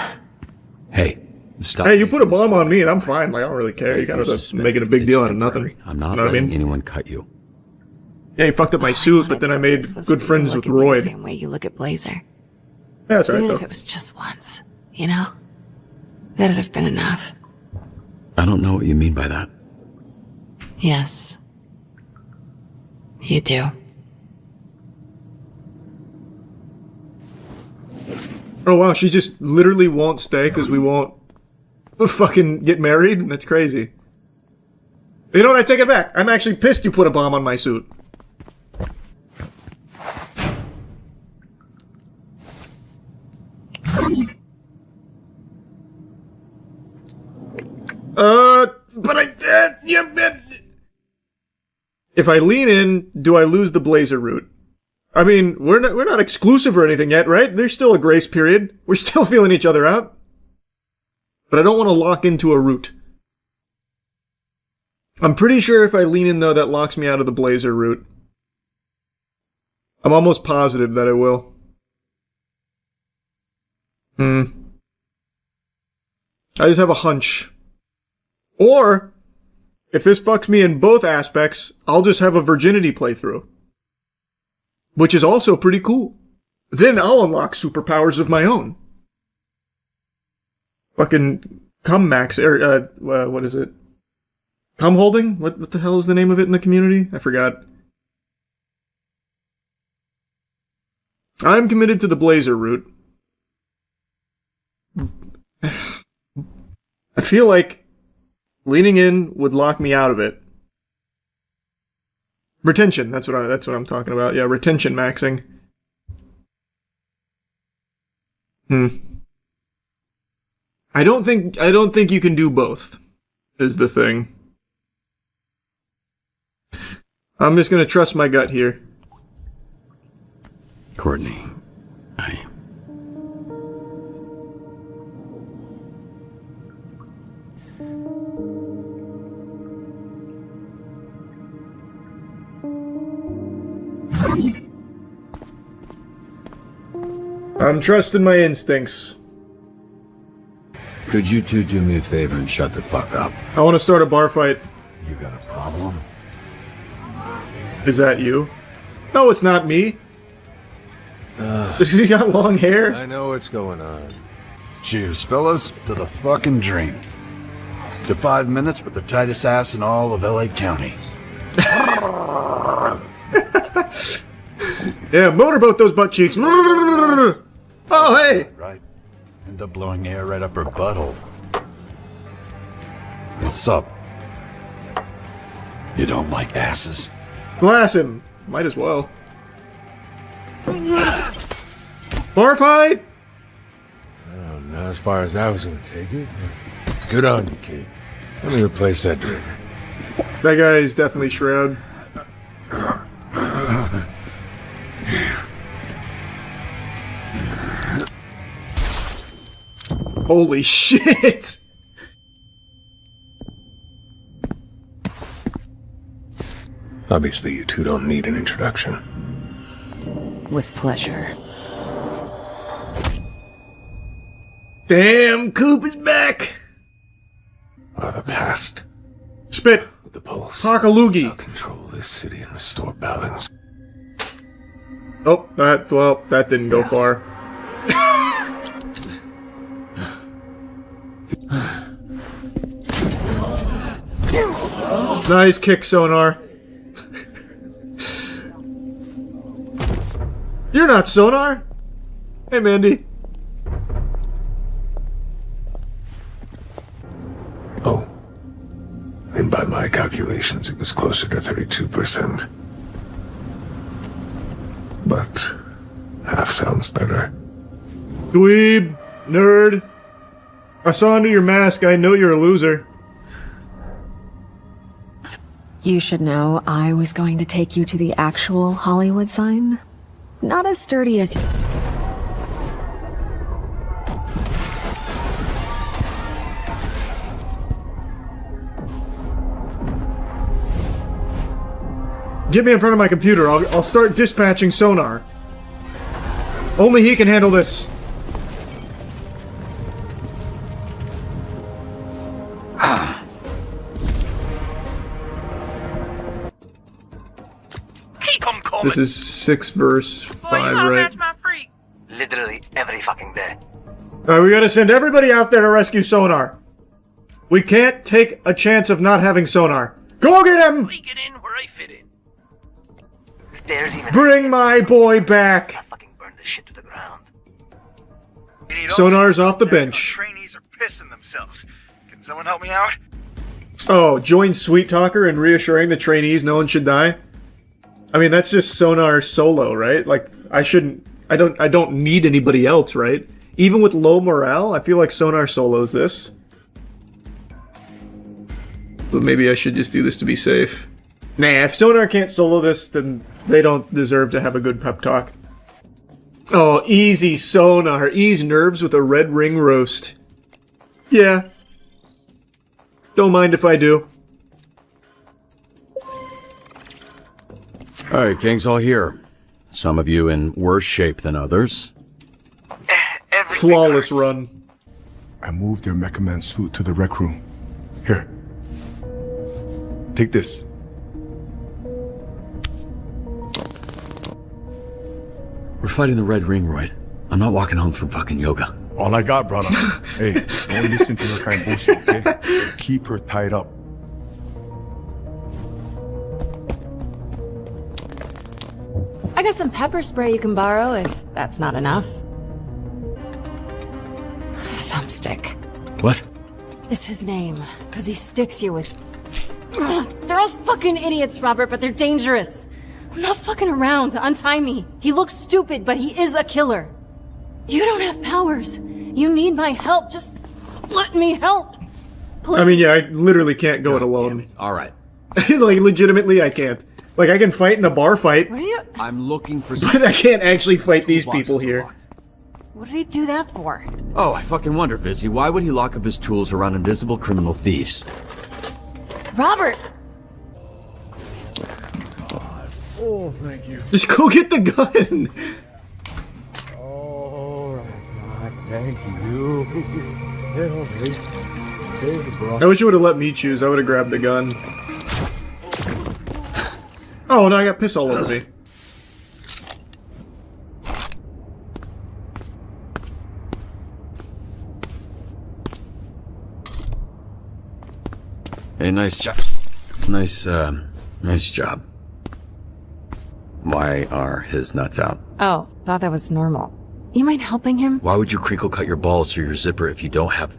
Hey, stop. Hey, you put a bomb on me and I'm fine. I don't really care. You gotta just making a big deal out of nothing. I'm not You know what I letting mean? anyone cut you. Yeah, he fucked up my suit, but then I made good friends with The Royd. same way you look at Blazer. Yeah, that's right, Even though. if it was just once, you know? That'd have been enough. I don't know what you mean by that. Yes. You do. Oh wow, she just literally won't stay because we won't fucking get married? That's crazy. You know what? I take it back. I'm actually pissed you put a bomb on my suit. But I did. If I lean in, do I lose the Blazer route? I mean, we're not exclusive or anything yet, right? There's still a grace period. We're still feeling each other out. But I don't want to lock into a route. I'm pretty sure if I lean in, though, that locks me out of the Blazer route. I'm almost positive that I will. I just have a hunch. Or, if this fucks me in both aspects, I'll just have a virginity playthrough. Which is also pretty cool. Then I'll unlock superpowers of my own. Fucking cum max, what is it? Cum holding? What the hell is the name of it in the community? I forgot. I'm committed to the Blazer route. I feel like leaning in would lock me out of it. Retention, that's what I'm talking about. Yeah, retention maxing. I don't think you can do both, is the thing. I'm just gonna trust my gut here. Courtney, I'm trusting my instincts. could you two do me a favor and shut the fuck up? I want to start a bar fight. You got a problem? Is that you? No, it's not me. He's got long hair. I know what's going on. Cheers, fellas, to the fucking dream. To 5 minutes with the tightest ass in all of LA County. Yeah, motorboat those butt cheeks. Oh, hey! Right. End up blowing air right up her butthole. What's up? You don't like asses? Glass him. Might as well. Bar fight! Oh, not as far as I was gonna take it. Good on you, kid. Let me replace that drink. That guy is definitely Shroud. Holy shit! Obviously, you two don't need an introduction. With pleasure. Damn, Coop is back! Or the past. Spit! With the pulse. Hockaloogie! I'll control this city and restore balance. Oh, that didn't go far. Nice kick, Sonar. You're not Sonar. Hey, Mandy. and by my calculations it was closer to 32%. But half sounds better. Dweeb, nerd. I saw under your mask, I know you're a loser. You should know I was going to take you to the actual Hollywood sign. Not as sturdy as you. Get me in front of my computer. I'll start dispatching sonar. Only he can handle this. Keep 'em coming. This is 6 verse 5, right? Literally every fucking day. Alright, we gotta send everybody out there to rescue sonar. We can't take a chance of not having sonar. Go get him! I get in where I fit in. There's even Bring my boy back! burn the shit to the ground. Sonar's off the bench. Trainees are pissing themselves. Can someone help me out? Oh, join Sweet Talker in reassuring the trainees no one should die? I mean, that's just Sonar solo, right? Like, I don't need anybody else, right? Even with low morale, I feel like Sonar solos this. But maybe I should just do this to be safe. Nah, if Sonar can't solo this, then they don't deserve to have a good pep talk. Oh, easy Sonar. Ease nerves with a red ring roast. Yeah. Don't mind if I do. Alright, gang's all here. Some of you in worse shape than others. Flawless run. I moved their Mecha Man suit to the rec room. Here. Take this. We're fighting the Red Ring, Royd. I'm not walking home from fucking yoga. All I got, brother. Hey, don't listen to her kind of bullshit, okay? Keep her tied up. I got some pepper spray you can borrow if that's not enough. Thumbstick. What? It's his name, because he sticks you with... They're all fucking idiots, Robert, but they're dangerous. I'm not fucking around to untie me. He looks stupid, but he is a killer. You don't have powers. You need my help. Just let me help. Please. I mean, yeah, I literally can't go it alone. Alright. Like, legitimately, I can't. Like, I can fight in a bar fight. What are you... I'm looking for... But I can't actually fight these people here. What did he do that for? Oh, I fucking wonder, Vizzy. Why would he lock up his tools around invisible criminal thieves? Robert! Oh, thank you. Just go get the gun! Oh, God, thank you. I wish you would have let me choose. I would have grabbed the gun. Oh, no, I got piss all over me. Hey, nice job. Nice job. Why are his nuts out? Oh, thought that was normal. You mind helping him? Why would you crinkle cut your balls through your zipper if you don't have...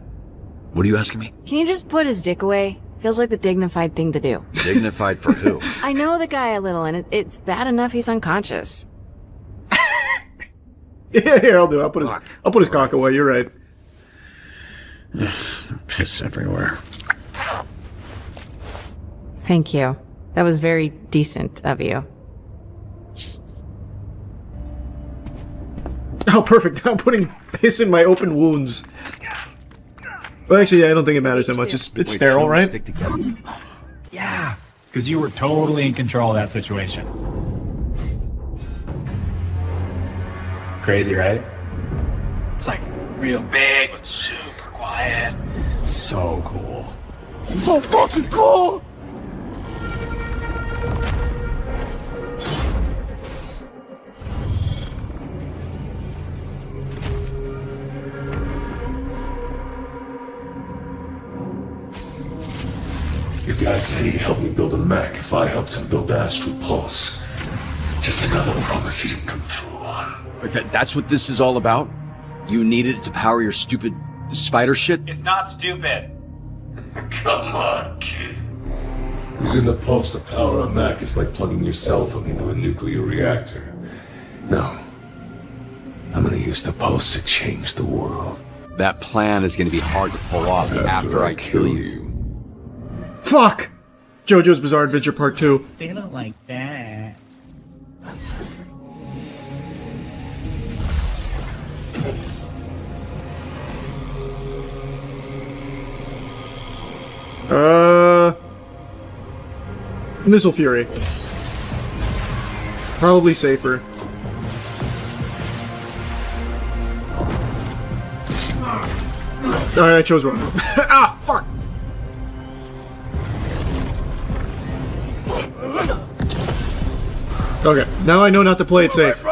What are you asking me? Can you just put his dick away? Feels like the dignified thing to do. Dignified for who? I know the guy a little, and it's bad enough he's unconscious. Yeah, here, I'll do it. I'll put his cock away, you're right. Piss everywhere. Thank you. That was very decent of you. Oh, perfect. I'm putting piss in my open wounds. Well, actually, I don't think it matters so much. It's sterile, right? Stick together. Yeah, because you were totally in control of that situation. Crazy, right? It's like real big, but super quiet. So cool. So fucking cool! Your dad said he'd help me build a mech if I helped him build the Astral Pulse. Just another promise he didn't come through on. But that's what this is all about? You needed it to power your stupid spider shit? It's not stupid. Come on, kid. Using the pulse to power a mech is like plugging your cell phone into a nuclear reactor. No. I'm gonna use the pulse to change the world. That plan is gonna be hard to pull off after I kill you. Fuck! JoJo's Bizarre Adventure Part 2. They don't like that. Missile Fury. Probably safer. Alright, I chose wrong. Ah, fuck! Okay, now I know not to play it safe.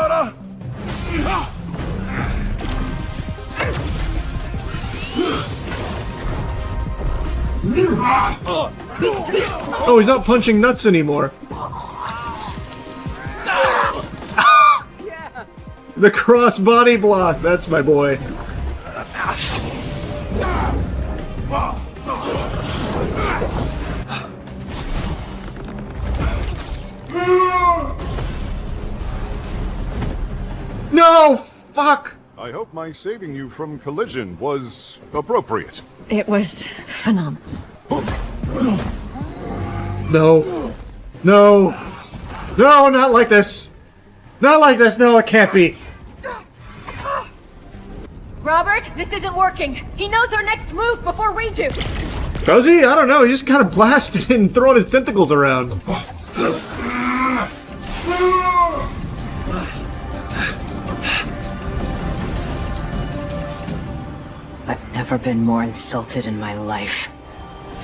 Oh, he's not punching nuts anymore. The cross body block, that's my boy. No! Fuck! I hope my saving you from collision was appropriate. It was phenomenal. No. No. No, not like this. Not like this. No, it can't be. Robert, this isn't working. He knows our next move before we do. Does he? I don't know. He just kind of blasted and throwing his tentacles around. I've never been more insulted in my life.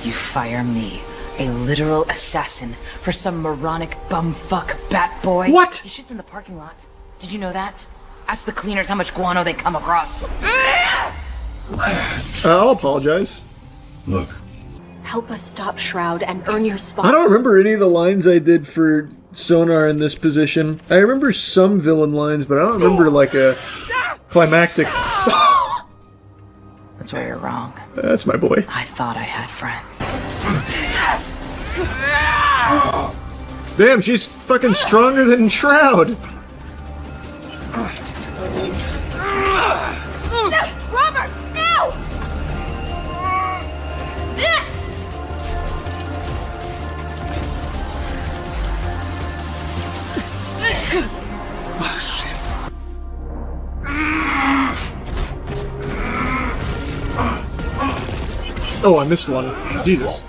You fire me, a literal assassin, for some moronic bumfuck bat boy? What? His shit's in the parking lot. Did you know that? Ask the cleaners how much guano they come across. I'll apologize. Look. Help us stop Shroud and earn your spot. I don't remember any of the lines I did for Sonar in this position. I remember some villain lines, but I don't remember like a climactic. That's where you're wrong. That's my boy. I thought I had friends. Damn, she's fucking stronger than Shroud. Robert, no! Oh, shit. Oh, I missed one. Jesus.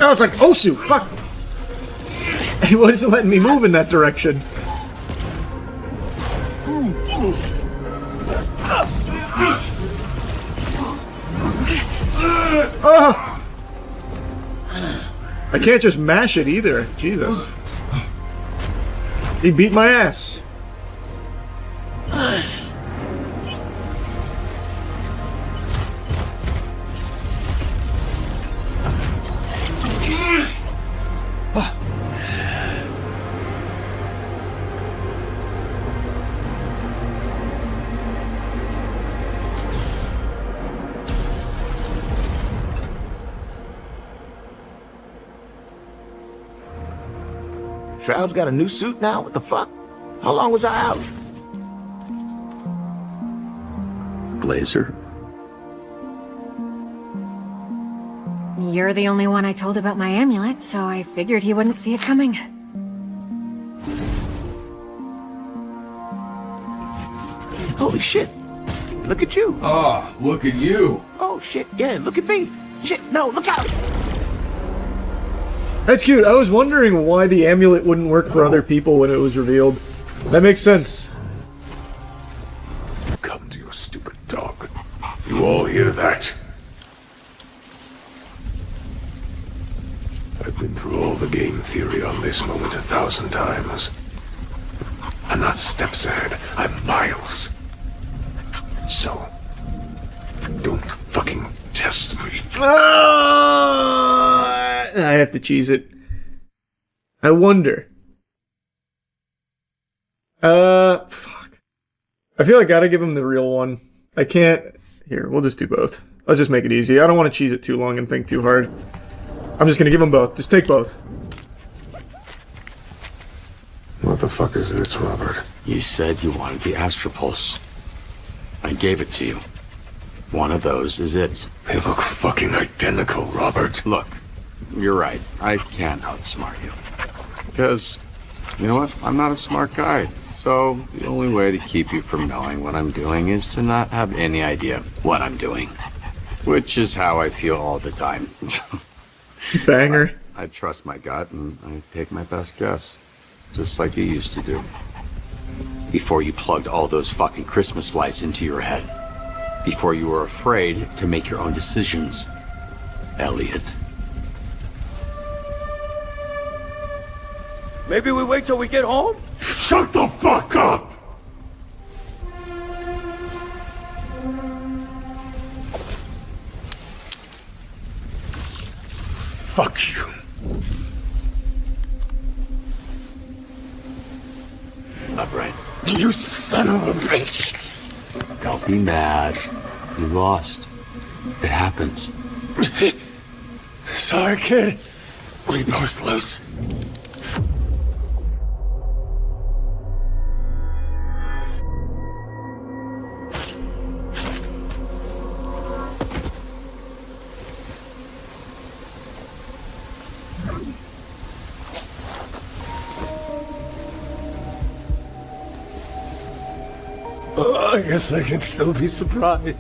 Oh, it's like Osu. Fuck. He wasn't letting me move in that direction. Oh! I can't just mash it either. Jesus. He beat my ass. Shroud's got a new suit now? What the fuck? How long was I out? Blazer? You're the only one I told about my amulet, so I figured he wouldn't see it coming. Holy shit. Look at you. Ah, look at you. Oh shit, yeah, look at me. Shit, no, look out. That's cute. I was wondering why the amulet wouldn't work for other people when it was revealed. That makes sense. Come to your stupid dog. You all hear that? I've been through all the game theory on this moment 1,000 times. I'm not steps ahead, I'm miles. So, don't fucking test me. I have to cheese it. I wonder. Fuck. I feel like I gotta give him the real one. I can't. Here, we'll just do both. Let's just make it easy. I don't want to cheese it too long and think too hard. I'm just gonna give them both. Just take both. What the fuck is this, Robert? You said you wanted the Astropulse. I gave it to you. One of those is it. They look fucking identical, Robert. Look, you're right. I can't outsmart you. Because, you know what? I'm not a smart guy. So, the only way to keep you from knowing what I'm doing is to not have any idea what I'm doing. Which is how I feel all the time. Banger. I trust my gut and I take my best guess. Just like you used to do. Before you plugged all those fucking Christmas lights into your head. Before you were afraid to make your own decisions. Elliot. Maybe we wait till we get home? Shut the fuck up! Fuck you. Upright. You son of a bitch! Don't be mad. You lost. It happens. Sorry, kid. We both lose. I guess I can still be surprised.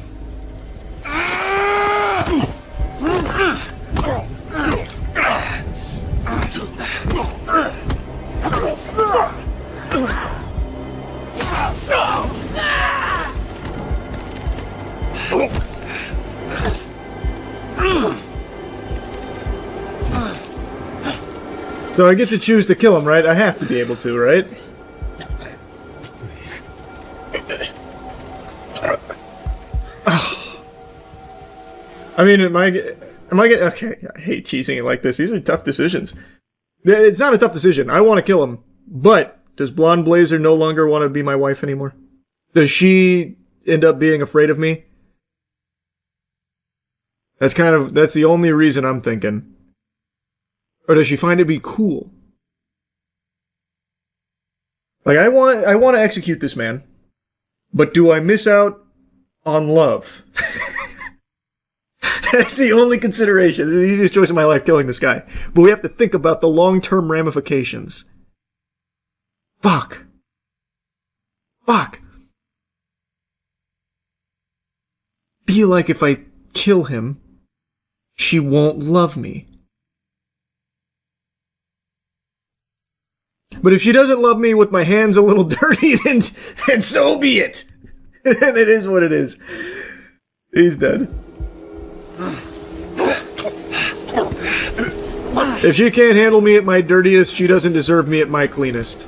So I get to choose to kill him, right? I have to be able to, right? I mean, am I getting... Okay, I hate cheesing it like this. These are tough decisions. It's not a tough decision. I want to kill him. But does Blonde Blazer no longer want to be my wife anymore? Does she end up being afraid of me? That's the only reason I'm thinking. Or does she find it be cool? Like, I want to execute this man. But do I miss out on love? That's the only consideration. It's the easiest choice of my life, killing this guy. But we have to think about the long-term ramifications. Fuck. Be like if I kill him, she won't love me. But if she doesn't love me with my hands a little dirty, then so be it. And it is what it is. He's dead. If she can't handle me at my dirtiest, she doesn't deserve me at my cleanest.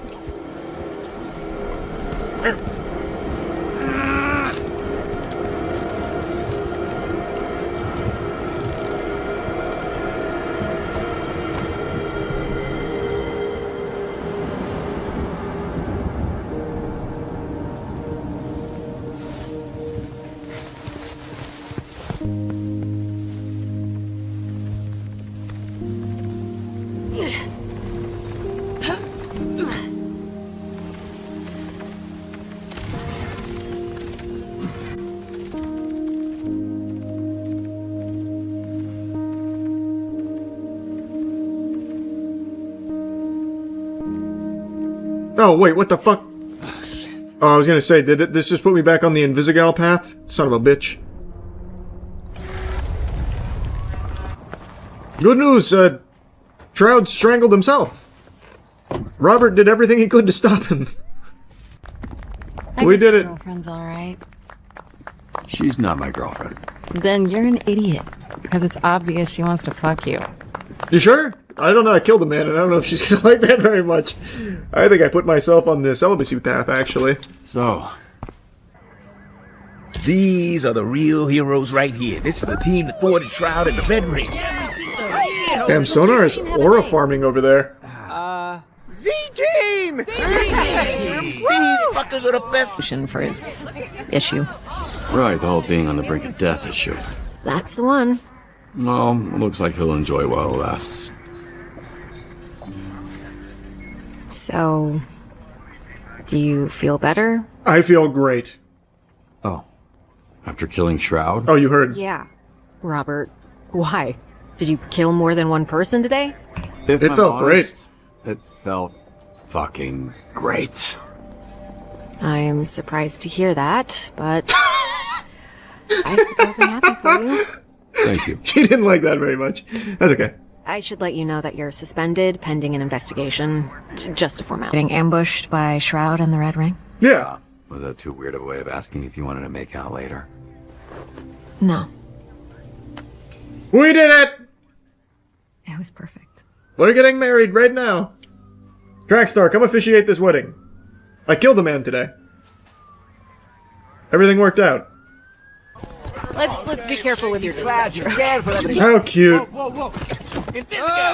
Oh, wait, what the fuck? Oh, I was gonna say, did this just put me back on the Invisigal path? Son of a bitch. Good news, Trout strangled himself. Robert did everything he could to stop him. We did it. Girlfriend's alright. She's not my girlfriend. Then you're an idiot. Because it's obvious she wants to fuck you. You sure? I don't know, I killed a man, and I don't know if she's gonna like that very much. I think I put myself on the celibacy path, actually. So... These are the real heroes right here. This is the team that thwarted Shroud in the Red Ring. Damn, Sonar is aura farming over there. Z-Team! Z-Team! These fuckers are the best. For his issue. Right, the whole being on the brink of death issue. That's the one. Well, it looks like he'll enjoy while it lasts. So, do you feel better? I feel great. Oh. After killing Shroud? Oh, you heard. Yeah. Robert, why? Did you kill more than one person today? If It I'm felt honest, It felt fucking great. I'm surprised to hear that, but I suppose I'm happy for you. Thank you. She didn't like that very much. That's okay. I should let you know that you're suspended pending an investigation. Just a formality. Getting ambushed by Shroud and the Red Ring? Yeah. Was that too weird of a way of asking if you wanted to make out later? No. We did it! It was perfect. We're getting married right now. Trackstar, come officiate this wedding. I killed a man today. Everything worked out. Let's be careful with your disclosure. How cute. Whoa.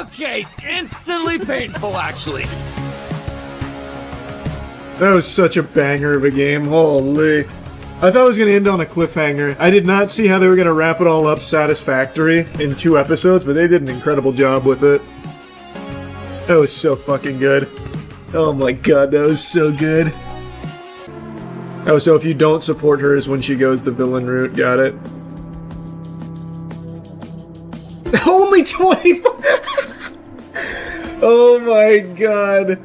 Okay, instantly painful, actually. That was such a banger of a game. Holy. I thought it was going to end on a cliffhanger. I did not see how they were going to wrap it all up satisfactory in 2 episodes, but they did an incredible job with it. That was so fucking good. Oh my god, that was so good. Oh, so if you don't support her is when she goes the villain route. Got it. Only 24! Oh my god.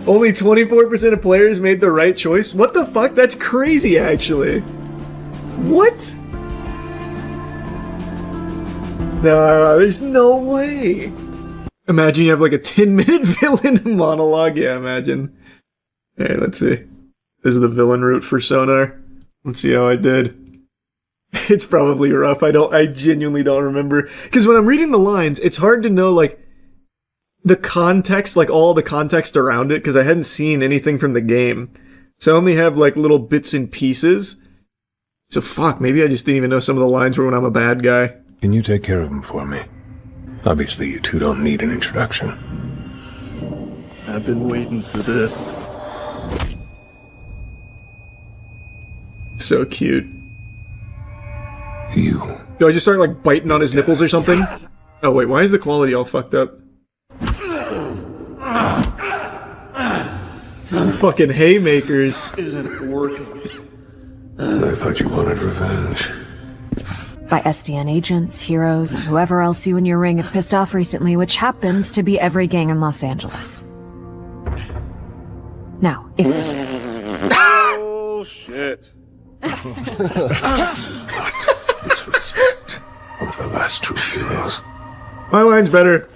Only 24% of players made the right choice? What the fuck? That's crazy, actually. What? No, there's no way. Imagine you have like a 10-minute villain monologue. Yeah, imagine. Alright, let's see. This is the villain route for Sonar. Let's see how I did. It's probably rough. I genuinely don't remember. Because when I'm reading the lines, it's hard to know, like, the context, like all the context around it, because I hadn't seen anything from the game. So I only have, like, little bits and pieces. So fuck, maybe I just didn't even know some of the lines were when I'm a bad guy. Can you take care of him for me? Obviously, you two don't need an introduction. I've been waiting for this. So cute. You. Do I just start, like, biting on his nipples or something? Oh, wait, why is the quality all fucked up? Fucking haymakers. Isn't working. I thought you wanted revenge. By SDN agents, heroes, and whoever else you and your ring have pissed off recently, which happens to be every gang in Los Angeles. Now, if... Oh, shit. Disrespect of the last true heroes. My line's better.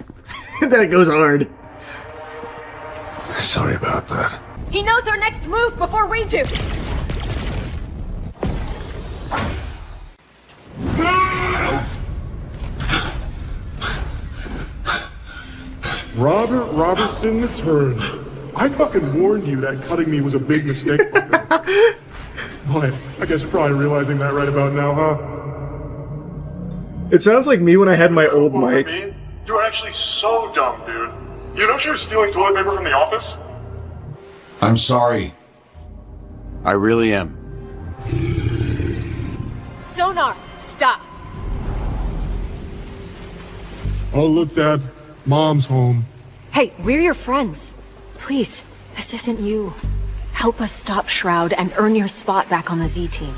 That goes hard. Sorry about that. He knows our next move before we do! Robert Robertson returned. I fucking warned you that cutting me was a big mistake. Boy, I guess you're probably realizing that right about now, huh? It sounds like me when I had my old mic. You're actually so dumb, dude. You know she was stealing toilet paper from the office? I'm sorry. I really am. Sonar, stop! Oh, look, Dad. Mom's home. Hey, we're your friends. Please, this isn't you. Help us stop Shroud and earn your spot back on the Z team.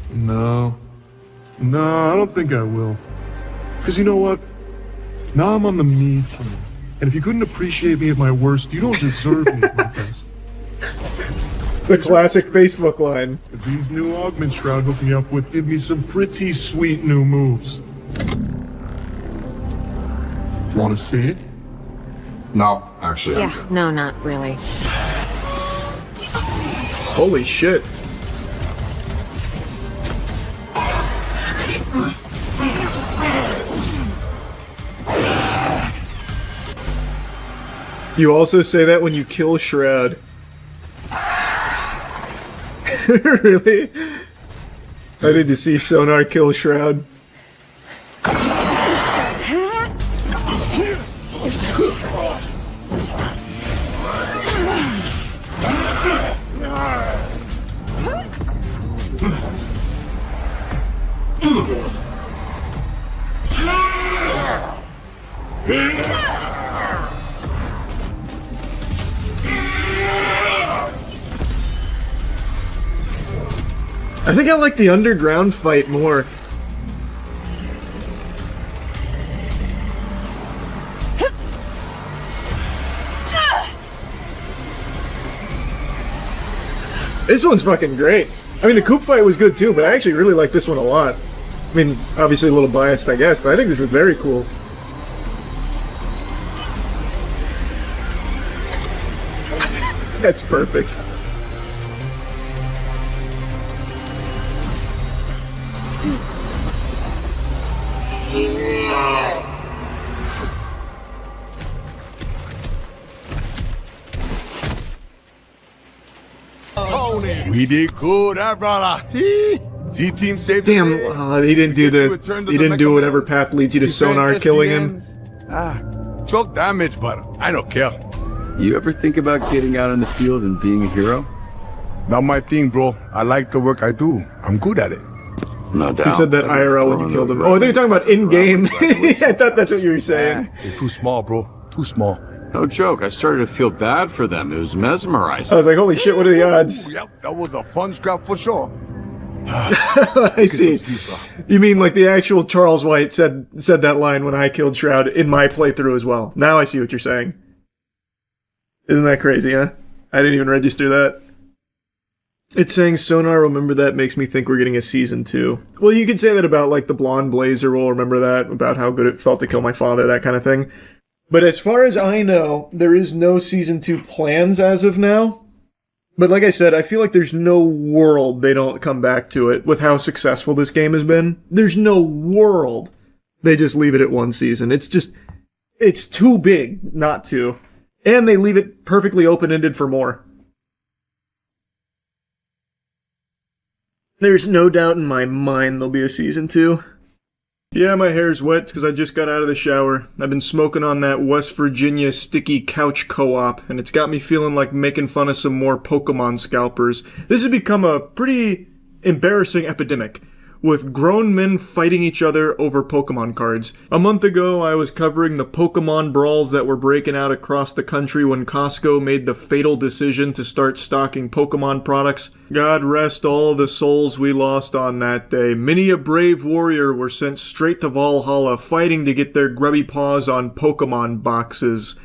No, I don't think I will. Because you know what? Now I'm on the me team. And if you couldn't appreciate me at my worst, you don't deserve me at my best. The classic Facebook line. If these new augment Shroud hooked me up with give me some pretty sweet new moves. Want to see it? No, actually. Yeah, no, not really. Holy shit. You also say that when you kill Shroud. Really? I need to see Sonar kill Shroud. I think I like the underground fight more. This one's fucking great. I mean, the coop fight was good too, but I actually really like this one a lot. I mean, obviously a little biased, I guess, but I think this is very cool. That's perfect. We did good, brother. Z-Team saved. Damn, he didn't do he didn't do whatever path leads you to Sonar killing him. Choke damage, but I don't care. You ever think about getting out in the field and being a hero? Not my thing, bro. I like the work I do. I'm good at it. No doubt. You said that IRL when you killed him. Oh, I think you're talking about in-game. I thought that's what you were saying. They're too small, bro. Too small. No joke, I started to feel bad for them. It was mesmerizing. I was like, holy shit, what are the odds? Yep, that was a fun scrap for sure. I see. You mean like the actual Charles White said that line when I killed Shroud in my playthrough as well. Now I see what you're saying. Isn't that crazy, huh? I didn't even register that. It's saying Sonar, remember that, makes me think we're getting a season 2. Well, you could say that about like the Blonde Blazer will remember that, about how good it felt to kill my father, that kind of thing. But as far as I know, there is no season 2 plans as of now. But like I said, I feel like there's no world they don't come back to it with how successful this game has been. There's no world they just leave it at 1 season. It's too big not to. And they leave it perfectly open-ended for more. There's no doubt in my mind there'll be a season 2. Yeah, my hair's wet because I just got out of the shower. I've been smoking on that West Virginia sticky couch co-op, and it's got me feeling like making fun of some more Pokemon scalpers. This has become a pretty embarrassing epidemic, with grown men fighting each other over Pokemon cards. A month ago, I was covering the Pokemon brawls that were breaking out across the country when Costco made the fatal decision to start stocking Pokemon products. God rest all the souls we lost on that day. Many a brave warrior were sent straight to Valhalla fighting to get their grubby paws on Pokemon boxes.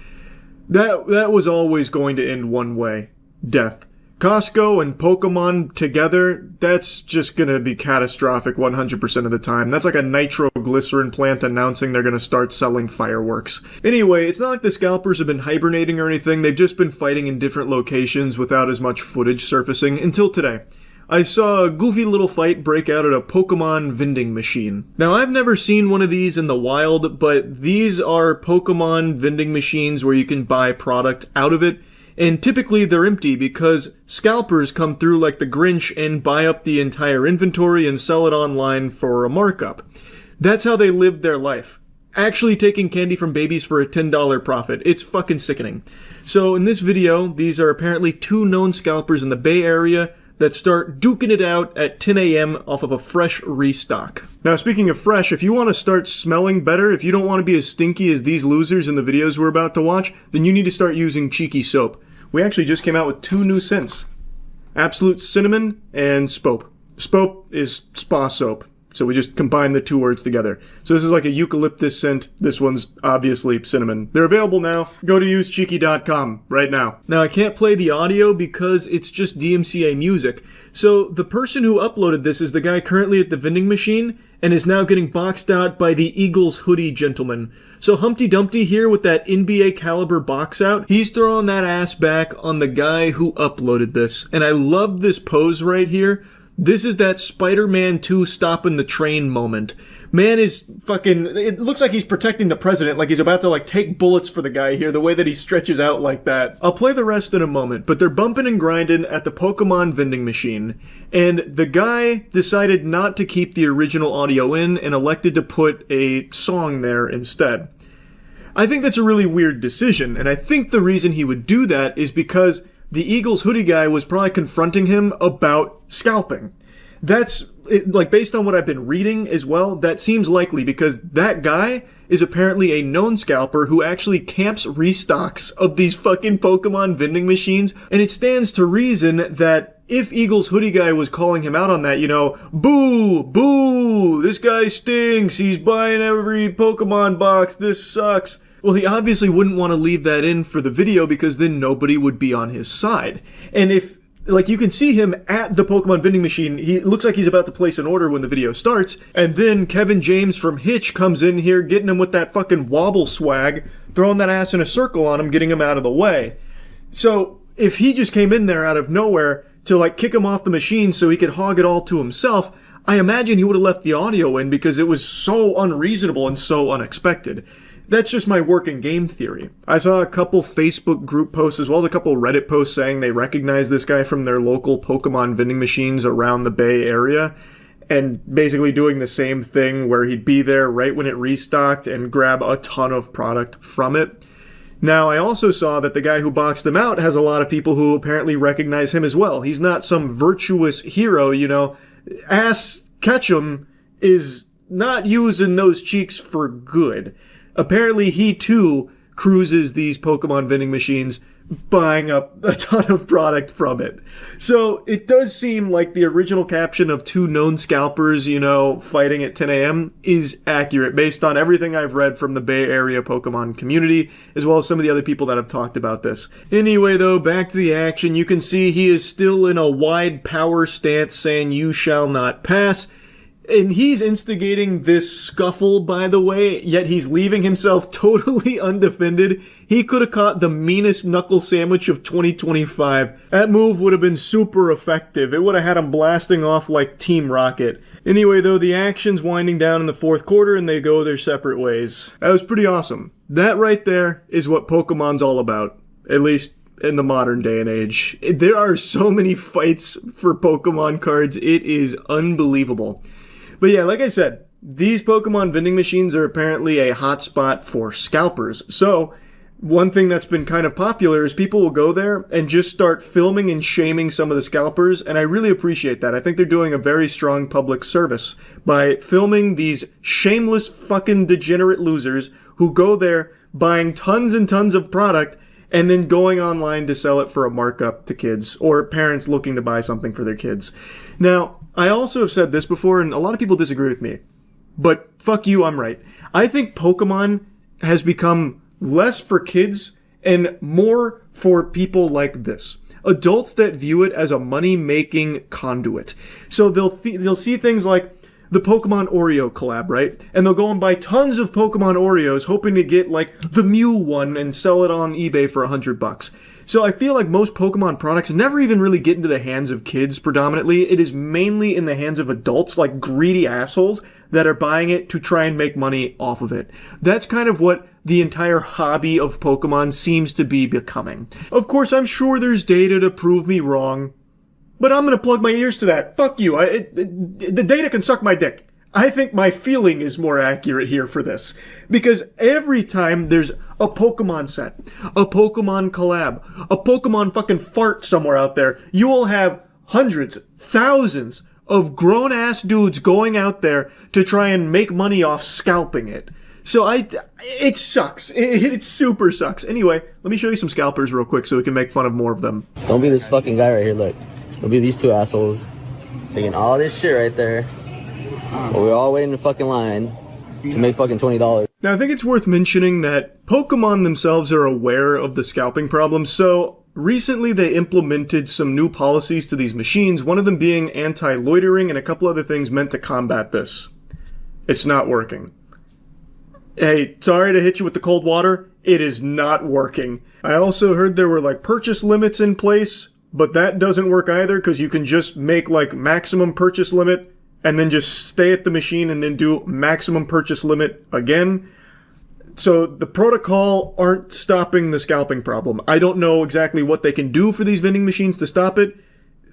That was always going to end one way. Death. Costco and Pokemon together, that's just gonna be catastrophic 100% of the time. That's like a nitroglycerin plant announcing they're gonna start selling fireworks. Anyway, it's not like the scalpers have been hibernating or anything, they've just been fighting in different locations without as much footage surfacing until today. I saw a goofy little fight break out at a Pokemon vending machine. Now, I've never seen one of these in the wild, but these are Pokemon vending machines where you can buy product out of it. And typically they're empty because scalpers come through like the Grinch and buy up the entire inventory and sell it online for a markup. That's how they live their life. Actually taking candy from babies for a $10 profit. It's fucking sickening. So in this video, these are apparently 2 known scalpers in the Bay Area that start duking it out at 10 a.m. off of a fresh restock. Now, speaking of fresh, if you want to start smelling better, if you don't want to be as stinky as these losers in the videos we're about to watch, then you need to start using Cheeky Soap. We actually just came out with 2 new scents. Absolute Cinnamon and Spope. Spope is spa soap. So we just combine the 2 words together. So this is like a eucalyptus scent. This one's obviously cinnamon. They're available now. Go to usecheeky.com right now. Now I can't play the audio because it's just DMCA music. So the person who uploaded this is the guy currently at the vending machine and is now getting boxed out by the Eagles hoodie gentleman. So Humpty Dumpty here with that NBA caliber box out, he's throwing that ass back on the guy who uploaded this. And I love this pose right here. This is that Spider-Man 2 stopping the train moment. Man is fucking, it looks like he's protecting the president, like he's about to like take bullets for the guy here, the way that he stretches out like that. I'll play the rest in a moment, but they're bumping and grinding at the Pokemon vending machine, and the guy decided not to keep the original audio in and elected to put a song there instead. I think that's a really weird decision, and I think the reason he would do that is because the Eagles hoodie guy was probably confronting him about scalping. That's, like, based on what I've been reading as well, that seems likely because that guy is apparently a known scalper who actually camps restocks of these fucking Pokemon vending machines, and it stands to reason that if Eagle's hoodie guy was calling him out on that, boo, boo, this guy stinks, he's buying every Pokemon box, this sucks. Well, he obviously wouldn't want to leave that in for the video because then nobody would be on his side. And if, like, you can see him at the Pokemon vending machine, he looks like he's about to place an order when the video starts, and then Kevin James from Hitch comes in here getting him with that fucking wobble swag, throwing that ass in a circle on him, getting him out of the way. So, if he just came in there out of nowhere to, like, kick him off the machine so he could hog it all to himself, I imagine he would have left the audio in because it was so unreasonable and so unexpected. That's just my working game theory. I saw a couple Facebook group posts as well as a couple Reddit posts saying they recognize this guy from their local Pokemon vending machines around the Bay Area, and basically doing the same thing where he'd be there right when it restocked and grab a ton of product from it. Now, I also saw that the guy who boxed him out has a lot of people who apparently recognize him as well. He's not some virtuous hero, Ass Ketchum is not using those cheeks for good. Apparently, he too cruises these Pokemon vending machines, buying up a ton of product from it. So, it does seem like the original caption of two known scalpers, fighting at 10 a.m. is accurate, based on everything I've read from the Bay Area Pokemon community, as well as some of the other people that have talked about this. Anyway, though, back to the action, you can see he is still in a wide power stance saying, "You shall not pass." And he's instigating this scuffle, by the way, yet he's leaving himself totally undefended. He could have caught the meanest knuckle sandwich of 2025. That move would have been super effective. It would have had him blasting off like Team Rocket. Anyway, though, the action's winding down in the fourth quarter and they go their separate ways. That was pretty awesome. That right there is what Pokemon's all about. At least in the modern day and age. There are so many fights for Pokemon cards. It is unbelievable. But yeah, like I said, these Pokemon vending machines are apparently a hotspot for scalpers. So, one thing that's been kind of popular is people will go there and just start filming and shaming some of the scalpers, and I really appreciate that. I think they're doing a very strong public service by filming these shameless fucking degenerate losers who go there buying tons and tons of product and then going online to sell it for a markup to kids or parents looking to buy something for their kids. Now, I also have said this before, and a lot of people disagree with me, but fuck you, I'm right. I think Pokemon has become less for kids and more for people like this. Adults that view it as a money-making conduit. So they'll see things like the Pokemon Oreo collab, right? And they'll go and buy tons of Pokemon Oreos hoping to get like the Mew one and sell it on eBay for $100. So I feel like most Pokemon products never even really get into the hands of kids predominantly. It is mainly in the hands of adults, like greedy assholes, that are buying it to try and make money off of it. That's kind of what the entire hobby of Pokemon seems to be becoming. Of course, I'm sure there's data to prove me wrong, but I'm gonna plug my ears to that. Fuck you. The data can suck my dick. I think my feeling is more accurate here for this. Because every time there's a Pokemon set, a Pokemon collab, a Pokemon fucking fart somewhere out there, you will have hundreds, thousands of grown-ass dudes going out there to try and make money off scalping it. So it sucks. It super sucks. Anyway, let me show you some scalpers real quick so we can make fun of more of them. Don't be this fucking guy right here, look. Don't be these two assholes taking all this shit right there. But we're all waiting in the fucking line to make fucking $20. Now, I think it's worth mentioning that Pokemon themselves are aware of the scalping problem, so recently they implemented some new policies to these machines, one of them being anti-loitering and a couple other things meant to combat this. It's not working. Hey, sorry to hit you with the cold water, it is not working. I also heard there were like purchase limits in place, but that doesn't work either because you can just make like maximum purchase limit and then just stay at the machine and then do maximum purchase limit again. So the protocol aren't stopping the scalping problem. I don't know exactly what they can do for these vending machines to stop it.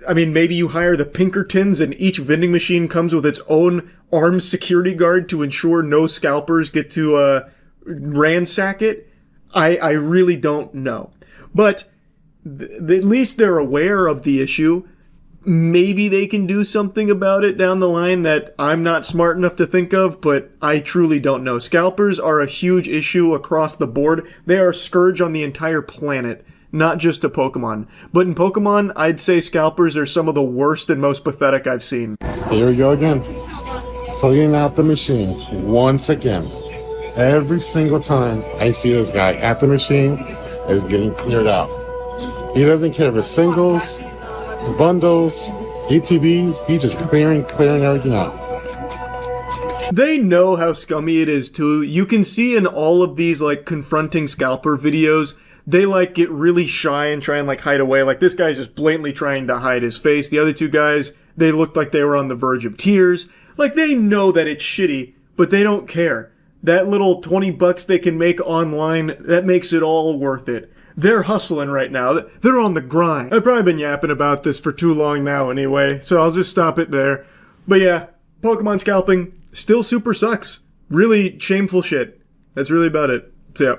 I mean, maybe you hire the Pinkertons and each vending machine comes with its own armed security guard to ensure no scalpers get to ransack it. I really don't know. But at least they're aware of the issue. maybe they can do something about it down the line that I'm not smart enough to think of, but I truly don't know. Scalpers are a huge issue across the board. They are a scourge on the entire planet, not just to Pokemon. But in Pokemon, I'd say scalpers are some of the worst and most pathetic I've seen. Here we go again. Cleaning out the machine once again. Every single time I see this guy at the machine is getting cleared out. He doesn't care if it's singles, bundles, ETBs, he's just clearing everything out. They know how scummy it is too. You can see in all of these like confronting scalper videos, they like get really shy and try and like hide away. Like this guy's just blatantly trying to hide his face. The other two guys, they looked like they were on the verge of tears. Like they know that it's shitty, but they don't care. That little $20 they can make online, that makes it all worth it. They're hustling right now. They're on the grind. I've probably been yapping about this for too long now anyway, so I'll just stop it there. But yeah, Pokemon scalping still super sucks. Really shameful shit. That's really about it. So yeah.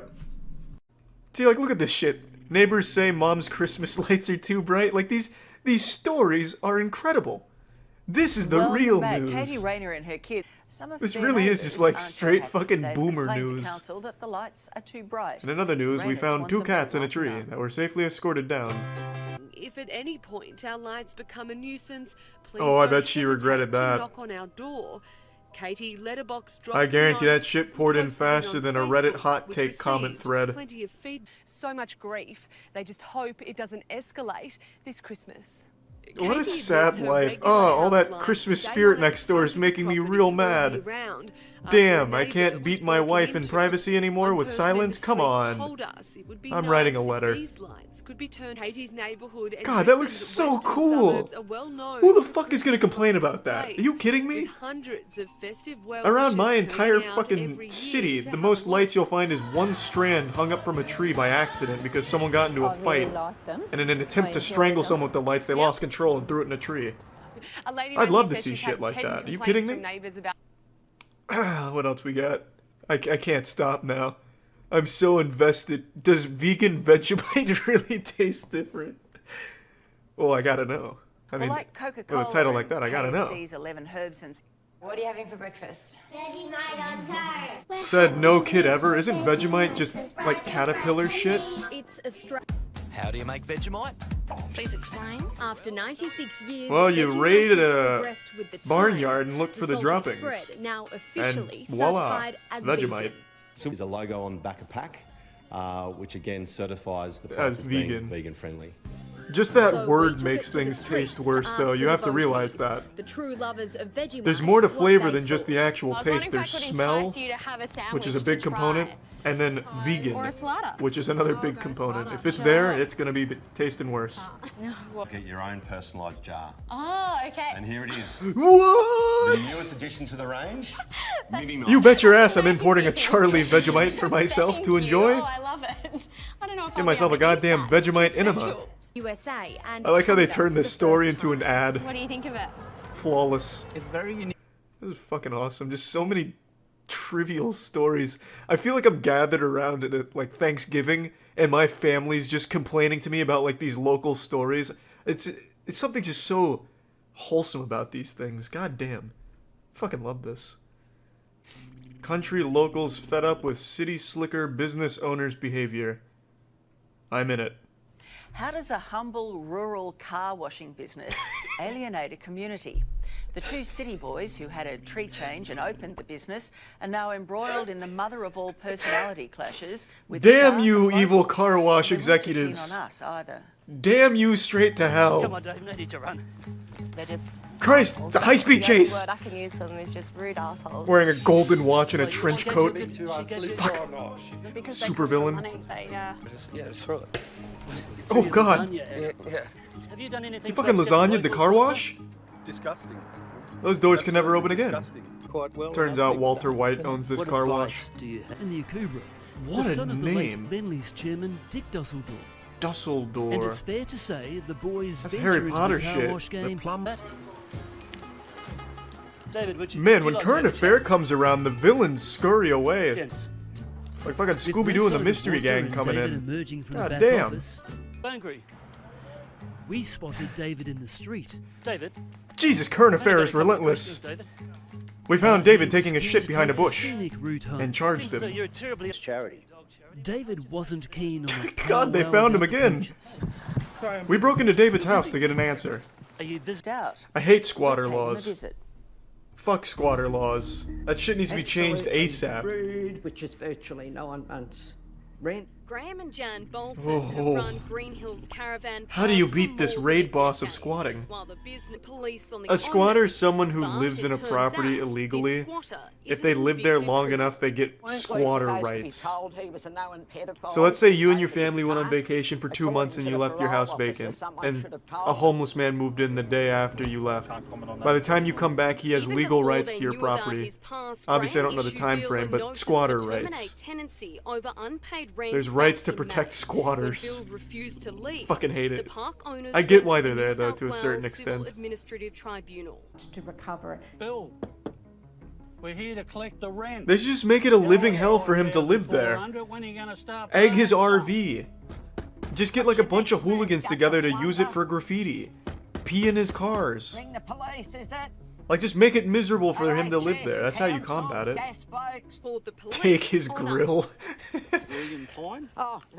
See, like, look at this shit. Neighbors say mom's Christmas lights are too bright. Like, these stories are incredible. This is the real news. Katie Rayner and her kids. This really is just like straight fucking boomer news. That the lights are too bright. In another news, we found 2 cats in a tree that were safely escorted down. If at any point our lights become a nuisance, please I bet she regretted that. knock on our door. Katie letterbox I guarantee that shit poured in faster than a Reddit hot take comment thread. Plenty of feed. So much grief. They just hope it doesn't escalate this Christmas. What a sad life. Oh, all that Christmas spirit next door is making me real mad. Damn, I can't beat my wife in privacy anymore with silence? Come on. I'm writing a letter. God, that looks so cool. Who the fuck is gonna complain about that? Are you kidding me? Around my entire fucking city, the most lights you'll find is one strand hung up from a tree by accident because someone got into a fight. And in an attempt to strangle someone with the lights, they lost control and threw it in a tree. I'd love to see shit like that. Are you kidding me? What else we got? I can't stop now. I'm so invested. Does vegan Vegemite really taste different? Well, I gotta know. I mean, like Coca-Cola with a title like that, I gotta know. 11 herbs and... What are you having for breakfast? Vegemite on toast. Said no kid ever. Isn't Vegemite just like caterpillar shit? It's a How do you make Vegemite? Please explain. After 96 years, well, you Vegemite raided has a progressed with the barnyard times. and looked for the salty droppings. Spread, now officially And voila, certified as Vegemite. vegan. There's a logo on the back of pack, which again certifies the As product vegan. vegan friendly. Just that So word we makes took it to the things streets taste worse, to though. ask You the have to realize devotees, that. The true lovers of Vegemite. There's more to what flavor they than just the actual taste. There's smell, which is a big component, and then vegan, which is another big component. If it's there, it's going to be tasting worse. Get your own personalised jar. Oh, okay. And here it is. What? The newest addition to the range. Mini You bet your ass I'm importing a Charlie Vegemite for myself to enjoy. Oh, I love it. I don't know if Get myself a goddamn Vegemite enema. USA and I like how they turned this story into an ad. What do you think of it? Flawless. It's very unique. This is fucking awesome. Just so many trivial stories. I feel like I'm gathered around at like Thanksgiving and my family's just complaining to me about like these local stories. It's something just so wholesome about these things. God damn. Fucking love this. Country locals fed up with city slicker business owners' behavior. I'm in it. How does a humble rural car washing business alienate a community? The 2 city boys who had a tree change and opened the business are now embroiled in the mother of all personality clashes with Damn staff you, and evil locals. car wash They weren't too keen executives. on us either. Damn you straight to Come hell. on, Dave, no need to run. They're just... Christ, the high-speed chase. The word I can use for them is just rude assholes. Wearing a golden watch and a trench coat. Fuck. Super villain. Yeah, just throw it. Oh god. Have you done anything? You fucking lasagnaed the car wash? Disgusting. Those doors can never open again. Quite well. Turns out Walter White owns this car wash. In the Akubra, What the a son of the name. late Bentley's chairman, Dick Dusseldorf. Dusseldorf. And it's fair to say the boys That's venture Harry into Potter the car shit. wash game. David, would you, Man, would you when like to current have a affair comes around, the villains scurry away. Gents. Like fucking Scooby-Doo and the Mystery Gang coming in. God Emerging from the back damn. office. Bangry. We spotted David in the street. David? Jesus, current affairs relentless. We found David taking a shit behind a bush and charged him. You're a terribly charity. David wasn't keen on a God, they found him again. We broke into David's house to get an answer. Are you busy out? I hate squatter Pay him a laws. visit. Fuck squatter laws. That shit needs to be changed ASAP. Rude, which is virtually no one wants. Rent. Graham and Jan Bolton Oh. run Green Hills Caravan. How do you beat this raid boss of squatting? While the business police on the A squatter is someone who but lives in a it turns property out illegally. this squatter If is they a live there convicted long enough, they get squatter rights. So let's say you and your family went on vacation for 2 months and you left your house vacant, and a homeless man moved in the day after you left. By the time you come back, he has legal rights to your property. Obviously, I don't know the time frame, but squatter rights. There's rights to protect squatters. Fucking hate it. I get why they're there, though, to a certain extent. Administrative Tribunal. To recover it. Bill, we're here to collect the rent. They should just make it a living hell for him to live there. When are you gonna start Egg his RV. Just get like a bunch of hooligans together to use it for graffiti. Pee in his cars. Ring the police, is it? Like, just make it miserable for him to live there. That's how you combat it. Take his grill.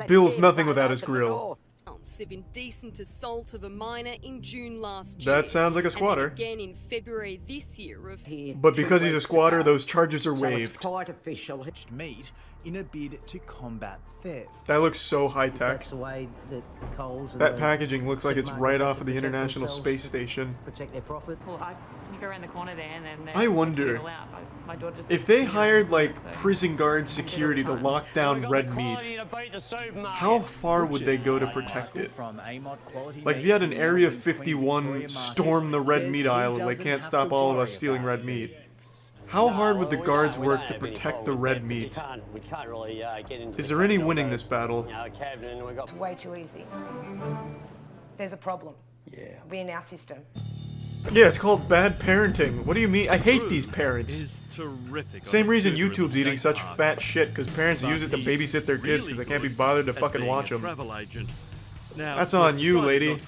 Bill's nothing without his grill. Of indecent assault of a minor in June last year. That sounds like a squatter. And then again in February this year of But because he's a squatter, those charges are So it's waived. quite official. Meat in a bid to combat theft. That looks so high-tech. That's the way that Coles and That the packaging looks like it's right off of the protect International themselves, Space Station. Protect their profit. You go around the corner there and then... I wonder My daughter just if they hired like prison guard security to lock down red meat, how far would they go to protect it? Like if you had an Area 51 storm the red meat aisle and they can't stop all of us stealing red meat, how hard would the guards work to protect the red meat? Is there any winning this battle? It's way too easy. There's a problem. Yeah. We in our system. Yeah, it's called bad parenting. What do you mean? I hate these parents. Same reason YouTube's eating such fat shit, because parents use it to babysit their kids because they can't be bothered to fucking watch them. That's on you, lady.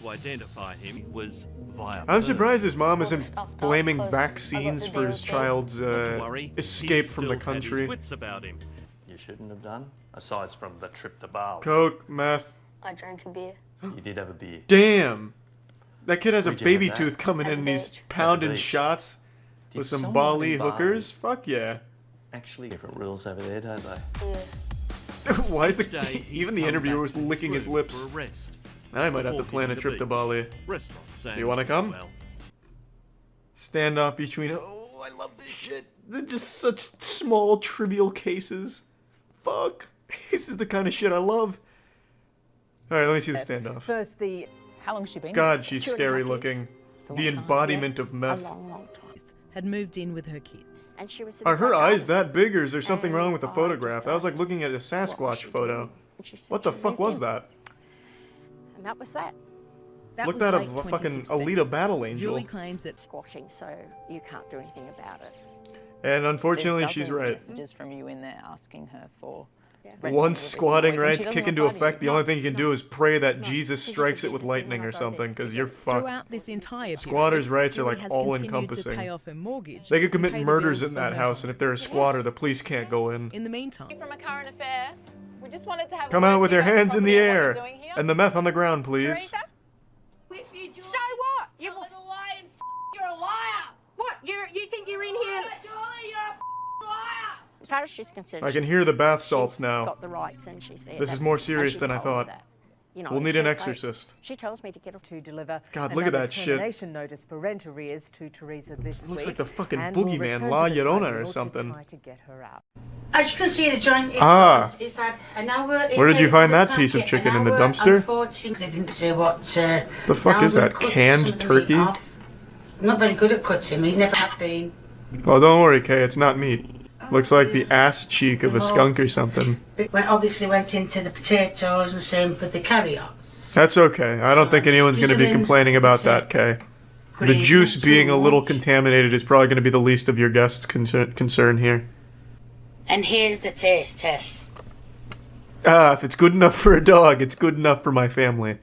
I'm surprised his mom isn't blaming vaccines for his child's escape from the country. You shouldn't have done, aside from the trip to Bali. Coke, meth. I drank a beer. You did have a beer. Damn! That kid has a Where'd you have baby that? tooth coming in and he's pounding shots with some someone Bali in Bali- hookers? Fuck yeah. Actually, different rules over there, don't they? Yeah. Why is even the interviewer was licking his lips? I might have to plan a trip to Bali. You wanna come? Standoff between... Oh, I love this shit. They're just such small, trivial cases. Fuck. This is the kind of shit I love. Alright, let me see the standoff. First, how long has she been? God, she's 2.5 scary years. looking. It's a The long time. embodiment Yeah. of meth. A long time. Had moved in with her kids. And she was Are her eyes that big, or is there something wrong with the photograph? That was like looking at a Sasquatch photo. What the fuck was that? And that was that. Looked out of a fucking Alita Battle Angel. Julie claims it's squatching, so you can't do anything about it. And unfortunately, she's right. Messages from you in there asking her for. Once squatting rights kick into effect, the only thing you can do is pray that Jesus strikes it with lightning or something, because you're fucked. Throughout this entire period, Squatters' rights are Julie like has all-encompassing. continued to pay off her mortgage They could and commit pay the murders bills in for that her house, and if they're a squatter, the police can't go in. In the meantime, from a current affair, we just wanted to have Come out with your hands in the air, and the meth on the ground, please. So what? You're a little lying. You're a liar. What? You think you're in here? Julie, you're a liar. As far as she's concerned, I can hear the bath salts now. got the rights, and she's there. This is more serious than I thought. We'll need an exorcist. She tells me to get her to deliver. God, look at that shit. Termination notice for rent arrears to Teresa this It looks week, like the fucking and will boogeyman, return La to the Llorona or tribunal to something. try to get her out. As you can see, the joint is Ah. it's had an hour. Where did you find that piece of chicken, in the dumpster? They didn't say what. The fuck is that? Canned turkey? I'm not very good at cutting meat. Never have been. Oh, don't worry, Kay. It's not meat. Looks like the ass cheek of a skunk or something. It obviously went into the potatoes and same with the carrier. That's okay. I don't think anyone's going to be complaining about that, Kay. The juice being a little contaminated is probably going to be the least of your guests' concern here. And here's the taste test. Ah, if it's good enough for a dog, it's good enough for my family.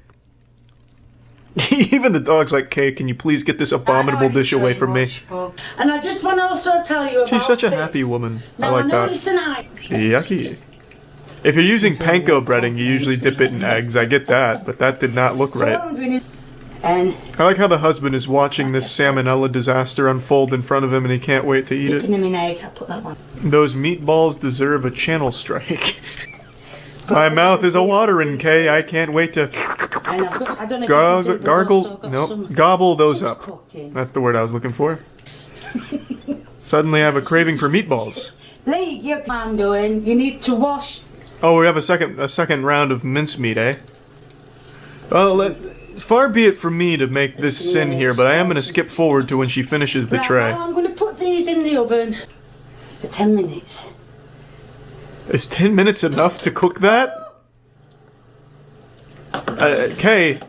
Even the dog's like, Kay, can you please get this abominable dish away from me? And I just want to also tell you about She's such a this. happy woman. I Now, like know that. it's an eye. Yucky. If you're using panko breading, you usually dip it in eggs. I get that, but that did not look So what right. I'm doing is, and I like how the husband is watching this salmonella disaster unfold in front of him and he can't wait to eat dipping it. them in egg. I put that one. Those meatballs deserve a channel strike. My mouth is a watering, Kay. I can't wait to And I've got, I don't know if you can see, but I've gargle. also got Nope. some Gobble those some up. cooking. That's the word I was looking for. Suddenly I have a craving for meatballs. Lee, you I'm doing. You need to wash. Oh, we have a second round of mincemeat, eh? Well, far be it from me to make this sin here, but I am going to skip forward to when she finishes the Right, tray. now I'm going to put these in the oven for 10 minutes. Is 10 minutes enough to cook that? Kay,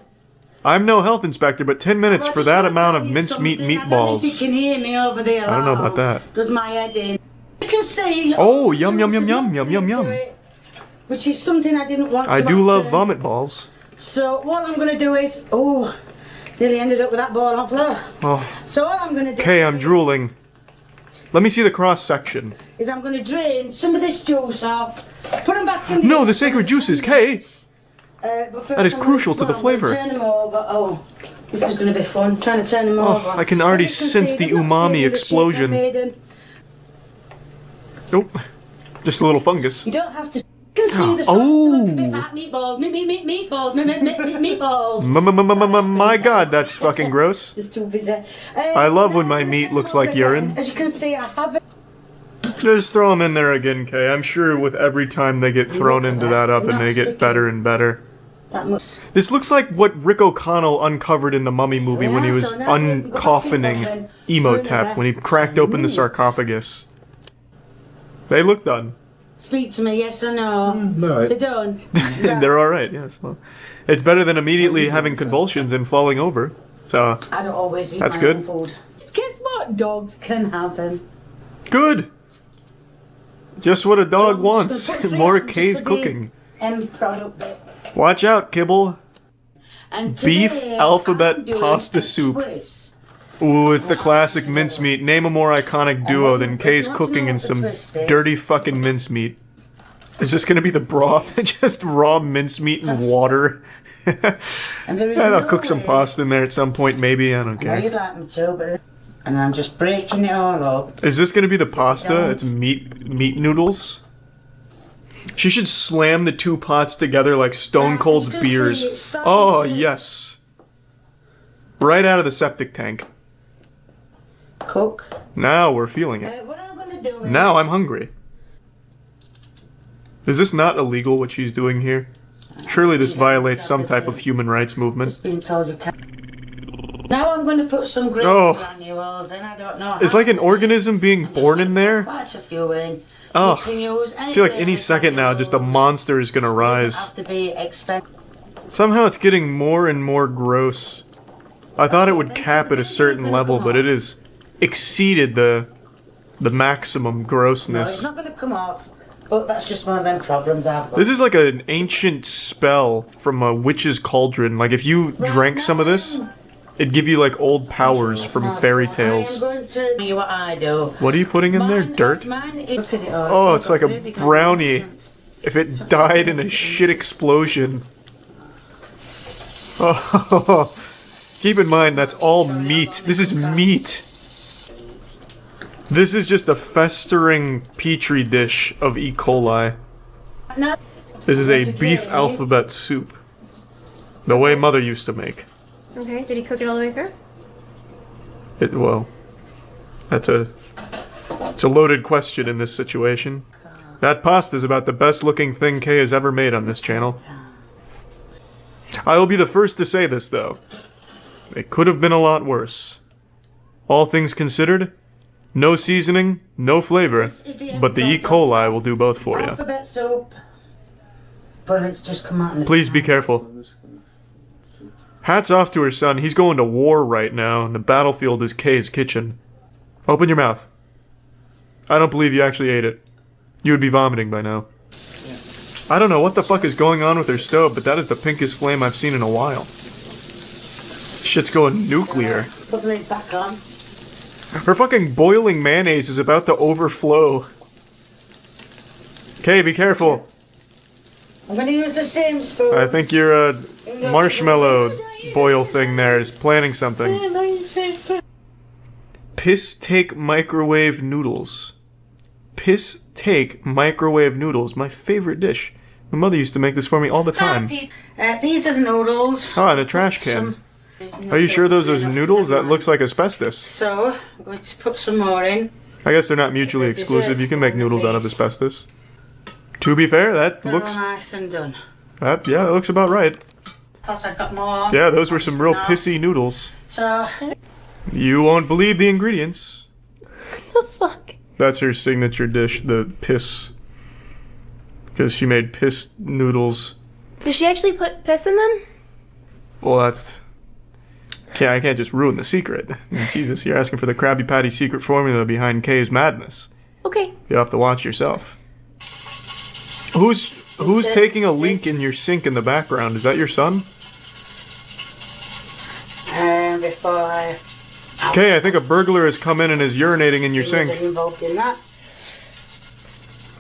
I'm no health inspector, but 10 minutes for that amount of mincemeat I don't know if meatballs. you can hear me over there. I don't know about that. Does my head in? You can see. Oh, yum yum yum yum yum yum yum. Which is something I didn't want I to do love happen. vomit balls. So what I'm going to do is, oh, nearly ended up with that ball on floor. Oh, So what I'm going to do Kay, I'm drooling. Let me see the cross section. is I'm going to drain some of this juice off, put them back in. No, the sacred juices, Kay. But first That is I'm gonna- crucial to the well, I'm gonna flavor. Turn them over. Oh, this is going to be fun. Trying to turn them over. Oh, I can already As you can sense see, the they're not umami feeling the shape explosion. I made them. Nope. Just a little fungus. You don't have to. You can see the Oh. meatball, meatball. My God, that's fucking gross. Just too busy. I love when my meat looks like urine. As you can see, I have it. Just throw them in there again, Kay. I'm sure with every time they get thrown into that oven, they get better and better. That must. This looks like what Rick O'Connell uncovered in the Mummy movie when he was uncoffining Emotep, when he cracked open the sarcophagus. They look done. Speak to me, yes or no. They're done. They're alright, yes. Well, it's better than immediately having convulsions and falling over. So, I don't always eat that's my good. own food. Guess what? Dogs can have them. Good! Just what a dog wants. More Kay's cooking. End product bit. Watch out, Kibble. And Beef today, alphabet I'm doing pasta a soup. twist. Ooh, it's the classic mincemeat. Name a more iconic duo than Kay's cooking and some dirty fucking mincemeat. Is this gonna be the broth? Just raw mincemeat and water? I'll cook some pasta in there at some point, maybe. I don't I know you'd care. like me to, but... And I'm just breaking it all up. Is this gonna be the pasta? It's meat noodles? She should slam the two pots together like Stone Cold beers. Oh, yes. Right out of the septic tank. Cook. Now we're feeling it. What I'm gonna do is... Now I'm hungry. Is this not illegal, what she's doing here? Surely this violates some type of human rights movement. Been told you can't. Now I'm going to put some green Oh. granules in. I don't know. It's like an organism being born in there. Quite a few in. Oh, You can use I feel like any anything. second now, just a monster is gonna rise. Have to be expensive. Somehow it's getting more and more gross. I thought it would cap at a certain level, but it has exceeded the maximum No, it's grossness. not going to come off. But that's just one of them problems I've got. This is like an ancient spell from a witch's cauldron. Like if you drank some of this, it'd give you like old powers from fairy I am tales. going to tell you what I do. What are you putting in there? Dirt? Mine is, look at it all. Oh, it's like a brownie. If it died in a shit explosion. Oh, keep in mind that's all meat. This is meat. This is just a festering petri dish of E. coli. Now, This is a beef alphabet soup. The way Mother used to make. Okay, did he cook it all the way through? Well, it's a loaded question in this situation. That pasta's about the best looking thing Kay has ever made on this channel. I will be the first to say this, though. It could have been a lot worse. All things considered, no seasoning, no flavor, but the E. coli will do both for you. alphabet soup. But it's just come out in the Please be careful. Hats off to her son. He's going to war right now, and the battlefield is Kay's kitchen. Open your mouth. I don't believe you actually ate it. You would be vomiting by now. I don't know what the fuck is going on with her stove, but that is the pinkest flame I've seen in a while. Shit's going nuclear. Put the lid back on. Her fucking boiling mayonnaise is about to overflow. Okay, be careful. I'm going to use the same spoon. I think your marshmallow boil thing there is planning something. Piss take microwave noodles. Piss take microwave noodles. My favorite dish. My mother used to make this for me all the time. These are the noodles. Ah, in a trash can. Are you sure those are noodles? That looks like asbestos. So, let's put some more in. I guess they're not mutually exclusive. You can make noodles out of asbestos. To be fair, that looks... nice and done. Yeah, that looks about right. Plus I've got more. Yeah, those were some real pissy noodles. So... You won't believe the ingredients. The fuck? That's her signature dish, the piss. Because she made piss noodles. Did she actually put piss in them? Well, that's... I can't just ruin the secret. Jesus, you're asking for the Krabby Patty secret formula behind Kay's madness. Okay. You'll have to watch yourself. Who's taking a leak in your sink in the background? Is that your son? Before I... Kay, I think a burglar has come in and is urinating in your sink. Involved in that.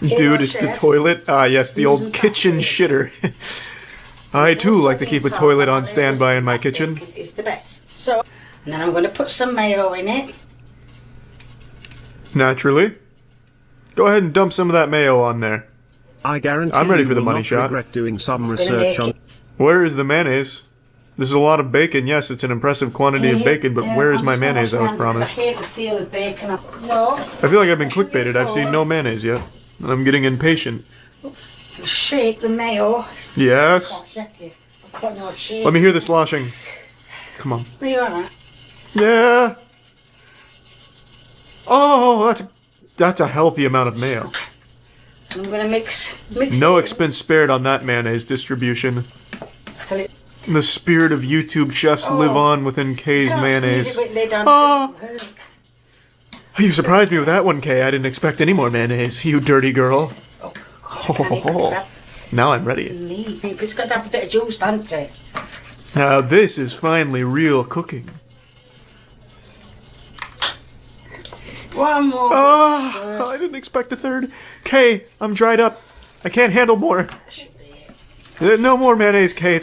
Dude, it's the toilet. Ah, yes, the old kitchen shitter. I too like to keep a toilet on standby in my kitchen. It's the best. So, and then I'm going to put some mayo in it. Naturally. Go ahead and dump some of that mayo on there. I guarantee I'm ready you for the will money not shot. regret doing some research on. Where is the mayonnaise? This is a lot of bacon. Yes, it's an impressive quantity of bacon, but where is my mayonnaise I was promised? I hate the feel of bacon. No. I feel like I've been clickbaited. I've seen no mayonnaise yet. I'm getting impatient. Shake the mayo. Yes. I've got no shake. Let me hear the sloshing. Come on. Are you alright? Yeah. Oh, that's a healthy amount of mayo. I'm going to mix No it. expense spared on that mayonnaise distribution. The spirit of YouTube chefs live on within Kay's mayonnaise. Ah! You surprised me with that one, Kay. I didn't expect any more mayonnaise, you dirty girl. Oh, now I'm ready. It's got to have a bit of juice, hasn't it? Now this is finally real cooking. One more. Ah, I didn't expect a third. Kay, I'm dried up. I can't handle more. No more mayonnaise, Kay.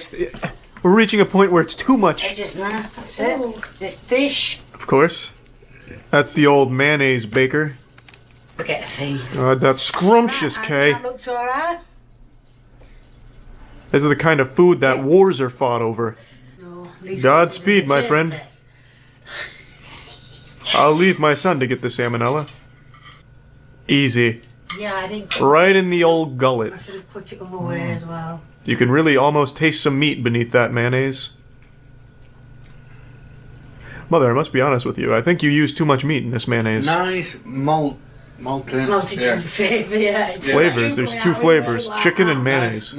We're reaching a point where it's too much. That's it. This dish. Of course. That's the old mayonnaise baker. Forget a thing. That's scrumptious, Kay. That looks alright. This is the kind of food that wars are fought over. Godspeed, my friend. I'll leave my son to get the salmonella. Easy. Yeah, I didn't. Right in the old gullet. I should have put it other way as well. You can really almost taste some meat beneath that mayonnaise. Mother, I must be honest with you. I think you used too much meat in this mayonnaise. Nice multi flavor, yeah. Flavors. There's two flavors. Chicken and mayonnaise.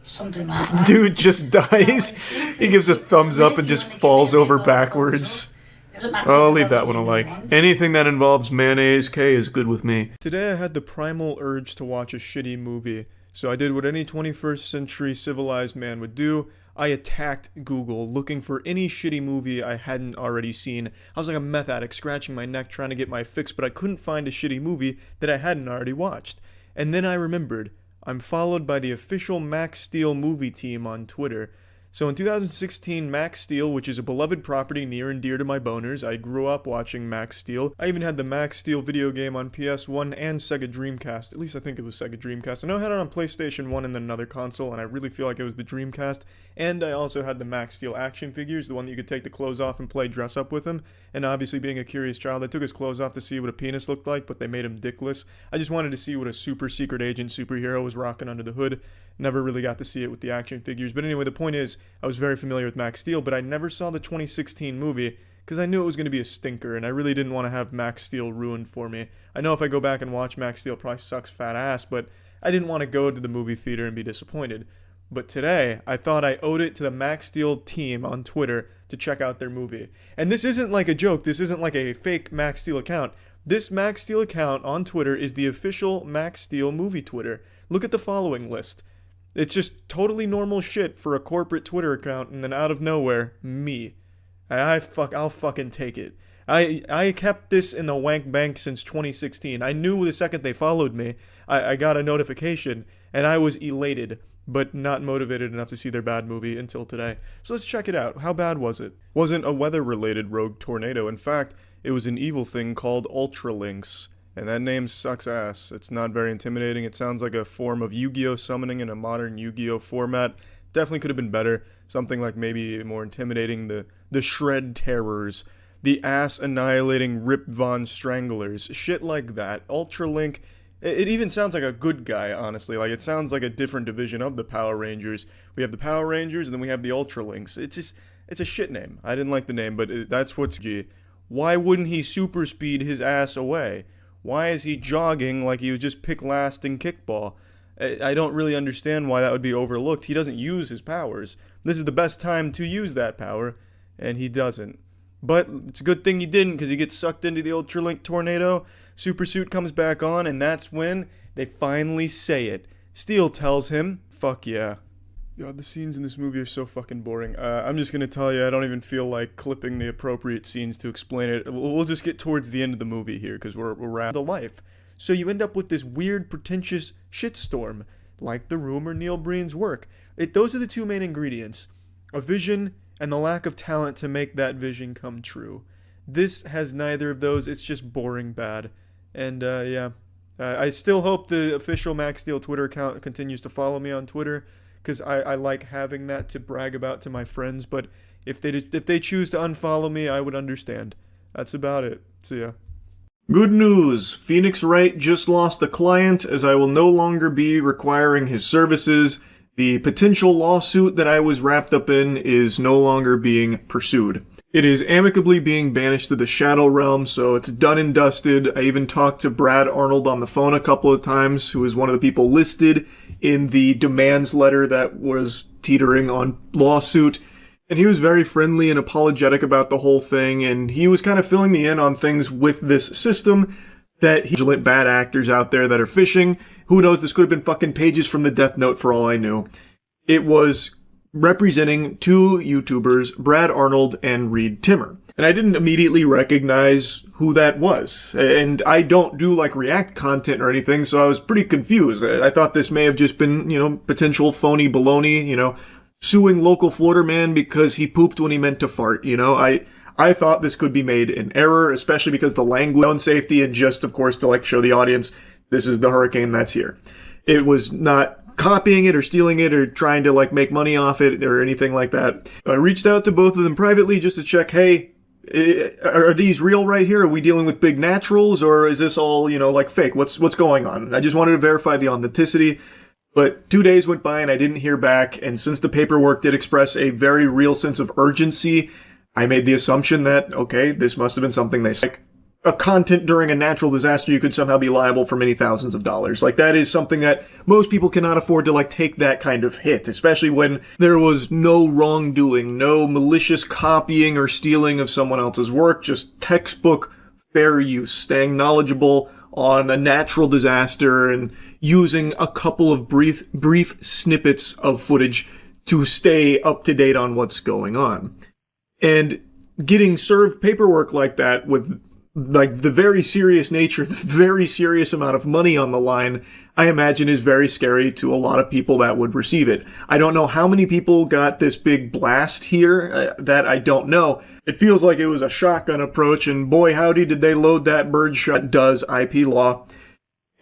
Something like that. Dude just dies. He gives a thumbs up and just falls over backwards. I'll leave that one alike. Anything that involves mayonnaise, Kay, is good with me. Today I had the primal urge to watch a shitty movie, so I did what any 21st century civilized man would do. I attacked Google, looking for any shitty movie I hadn't already seen. I was like a meth addict, scratching my neck trying to get my fix, but I couldn't find a shitty movie that I hadn't already watched. And then I remembered, I'm followed by the official Max Steel movie team on Twitter. So in 2016, Max Steel, which is a beloved property near and dear to my boners, I grew up watching Max Steel. I even had the Max Steel video game on PS1 and Sega Dreamcast. At least I think it was Sega Dreamcast. I know I had it on PlayStation 1 and then another console, and I really feel like it was the Dreamcast. And I also had the Max Steel action figures, the one that you could take the clothes off and play dress up with him. And obviously being a curious child, I took his clothes off to see what a penis looked like, but they made him dickless. I just wanted to see what a super secret agent superhero was rocking under the hood. Never really got to see it with the action figures. But anyway, the point is, I was very familiar with Max Steel, but I never saw the 2016 movie because I knew it was going to be a stinker, and I really didn't want to have Max Steel ruined for me. I know if I go back and watch Max Steel, it probably sucks fat ass, but I didn't want to go to the movie theater and be disappointed. But today, I thought I owed it to the Max Steel team on Twitter to check out their movie. And this isn't like a joke. This isn't like a fake Max Steel account. This Max Steel account on Twitter is the official Max Steel movie Twitter. Look at the following list. It's just totally normal shit for a corporate Twitter account, and then out of nowhere, me. I'll fucking take it. I kept this in the wank bank since 2016. I knew the second they followed me, I got a notification, and I was elated, but not motivated enough to see their bad movie until today. So let's check it out. How bad was it? Wasn't a weather-related rogue tornado. In fact, it was an evil thing called Ultralinks. And that name sucks ass. It's not very intimidating. It sounds like a form of Yu-Gi-Oh! Summoning in a modern Yu-Gi-Oh! Format. Definitely could have been better. Something like maybe more intimidating. The Shred Terrors. The ass-annihilating Rip Von Stranglers. Shit like that. Ultralink. It even sounds like a good guy, honestly. Like, it sounds like a different division of the Power Rangers. We have the Power Rangers, and then we have the Ultralinks. It's a shit name. I didn't like the name, but that's what's G. Why wouldn't he super speed his ass away? Why is he jogging like he was just pick last in kickball? I don't really understand why that would be overlooked. He doesn't use his powers. This is the best time to use that power, and he doesn't. But it's a good thing he didn't, because he gets sucked into the Ultralink tornado. Super Suit comes back on, and that's when they finally say it. Steel tells him, fuck yeah. God, the scenes in this movie are so fucking boring. I'm just gonna tell you, I don't even feel like clipping the appropriate scenes to explain it. We'll just get towards the end of the movie here, because we're around the life. So you end up with this weird, pretentious shitstorm, like The Room or Neil Breen's work. Those are the two main ingredients. A vision, and the lack of talent to make that vision come true. This has neither of those, it's just boring bad. And, yeah. I still hope the official Max Steel Twitter account continues to follow me on Twitter, because I like having that to brag about to my friends, but if they choose to unfollow me, I would understand. That's about it. See ya. Good news! Phoenix Wright just lost a client, as I will no longer be requiring his services. The potential lawsuit that I was wrapped up in is no longer being pursued. It is amicably being banished to the Shadow Realm, so it's done and dusted. I even talked to Brad Arnold on the phone a couple of times, who was one of the people listed in the demands letter that was teetering on lawsuit. And he was very friendly and apologetic about the whole thing, and he was kind of filling me in on things with this system that vigilant bad actors out there that are phishing. Who knows, this could have been fucking pages from the Death Note for all I knew. It was representing two YouTubers, Brad Arnold and Reed Timmer. And I didn't immediately recognize who that was. And I don't do like React content or anything, so I was pretty confused. I thought this may have just been, potential phony baloney, suing local Florida man because he pooped when he meant to fart, I thought this could be made in error, especially because the language on safety and just, of course, to show the audience, this is the hurricane that's here. It was not copying it or stealing it or trying to make money off it or anything like that. I reached out to both of them privately just to check, hey, are these real right here? Are we dealing with big naturals, or is this all, fake? What's going on? I just wanted to verify the authenticity. But 2 days went by and I didn't hear back, and since the paperwork did express a very real sense of urgency, I made the assumption that, okay, this must have been something they said. A content during a natural disaster, you could somehow be liable for many thousands of dollars. That is something that most people cannot afford to, take that kind of hit, especially when there was no wrongdoing, no malicious copying or stealing of someone else's work, just textbook fair use, staying knowledgeable on a natural disaster and using a couple of brief snippets of footage to stay up to date on what's going on. And getting served paperwork like that with the very serious nature, the very serious amount of money on the line, I imagine is very scary to a lot of people that would receive it. I don't know how many people got this big blast here, that I don't know. It feels like it was a shotgun approach, and boy howdy did they load that birdshot. Does IP law.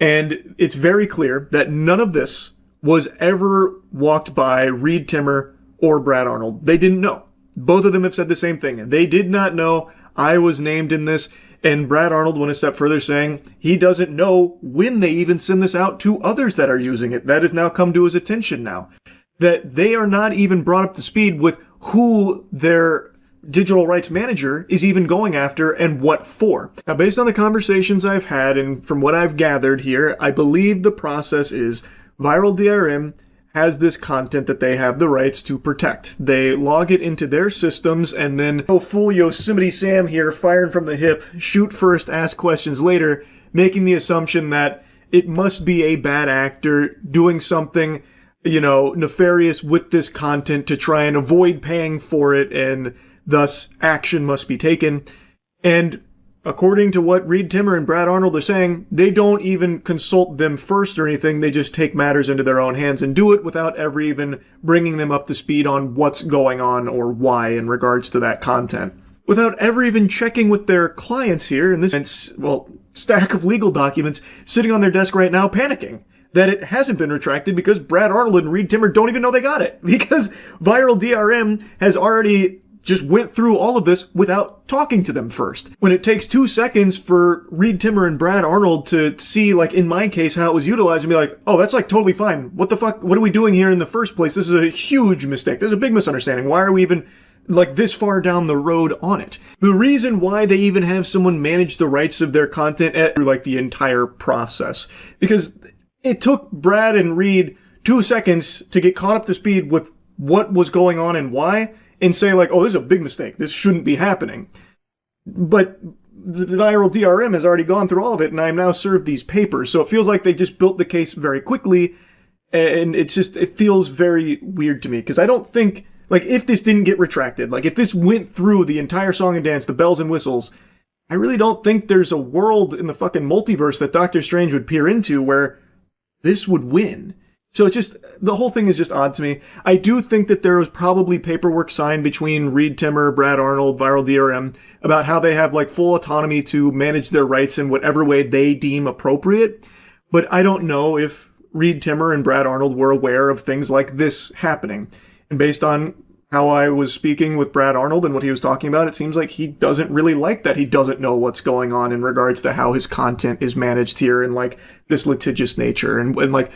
And it's very clear that none of this was ever walked by Reed Timmer or Brad Arnold. They didn't know. Both of them have said the same thing. They did not know I was named in this. And Brad Arnold went a step further, saying he doesn't know when they even send this out to others that are using it. That has now come to his attention now. That they are not even brought up to speed with who their digital rights manager is even going after and what for. Now, based on the conversations I've had and from what I've gathered here, I believe the process is Viral DRM has this content that they have the rights to protect. They log it into their systems and then, full Yosemite Sam here, firing from the hip, shoot first, ask questions later, making the assumption that it must be a bad actor doing something, nefarious with this content to try and avoid paying for it, and thus action must be taken. And according to what Reed Timmer and Brad Arnold are saying, they don't even consult them first or anything. They just take matters into their own hands and do it without ever even bringing them up to speed on what's going on or why in regards to that content. Without ever even checking with their clients here, in this, well, stack of legal documents sitting on their desk right now panicking that it hasn't been retracted because Brad Arnold and Reed Timmer don't even know they got it. Because Viral DRM has already just went through all of this without talking to them first. When it takes 2 seconds for Reed Timmer and Brad Arnold to see, like in my case, how it was utilized and be like, oh, that's like totally fine. What the fuck? What are we doing here in the first place? This is a huge mistake. There's a big misunderstanding. Why are we even like this far down the road on it? The reason why they even have someone manage the rights of their content through like the entire process. Because it took Brad and Reed 2 seconds to get caught up to speed with what was going on and why, and say like, oh, this is a big mistake. This shouldn't be happening. But the Viral DRM has already gone through all of it, and I'm now served these papers. So it feels like they just built the case very quickly, and it feels very weird to me. Because I don't think, like, if this didn't get retracted, like, if this went through the entire song and dance, the bells and whistles, I really don't think there's a world in the fucking multiverse that Doctor Strange would peer into where this would win. So it's just, the whole thing is just odd to me. I do think that there was probably paperwork signed between Reed Timmer, Brad Arnold, Viral DRM, about how they have like full autonomy to manage their rights in whatever way they deem appropriate. But I don't know if Reed Timmer and Brad Arnold were aware of things like this happening. And based on how I was speaking with Brad Arnold and what he was talking about, it seems like he doesn't really like that. He doesn't know what's going on in regards to how his content is managed here and like this litigious nature. And like,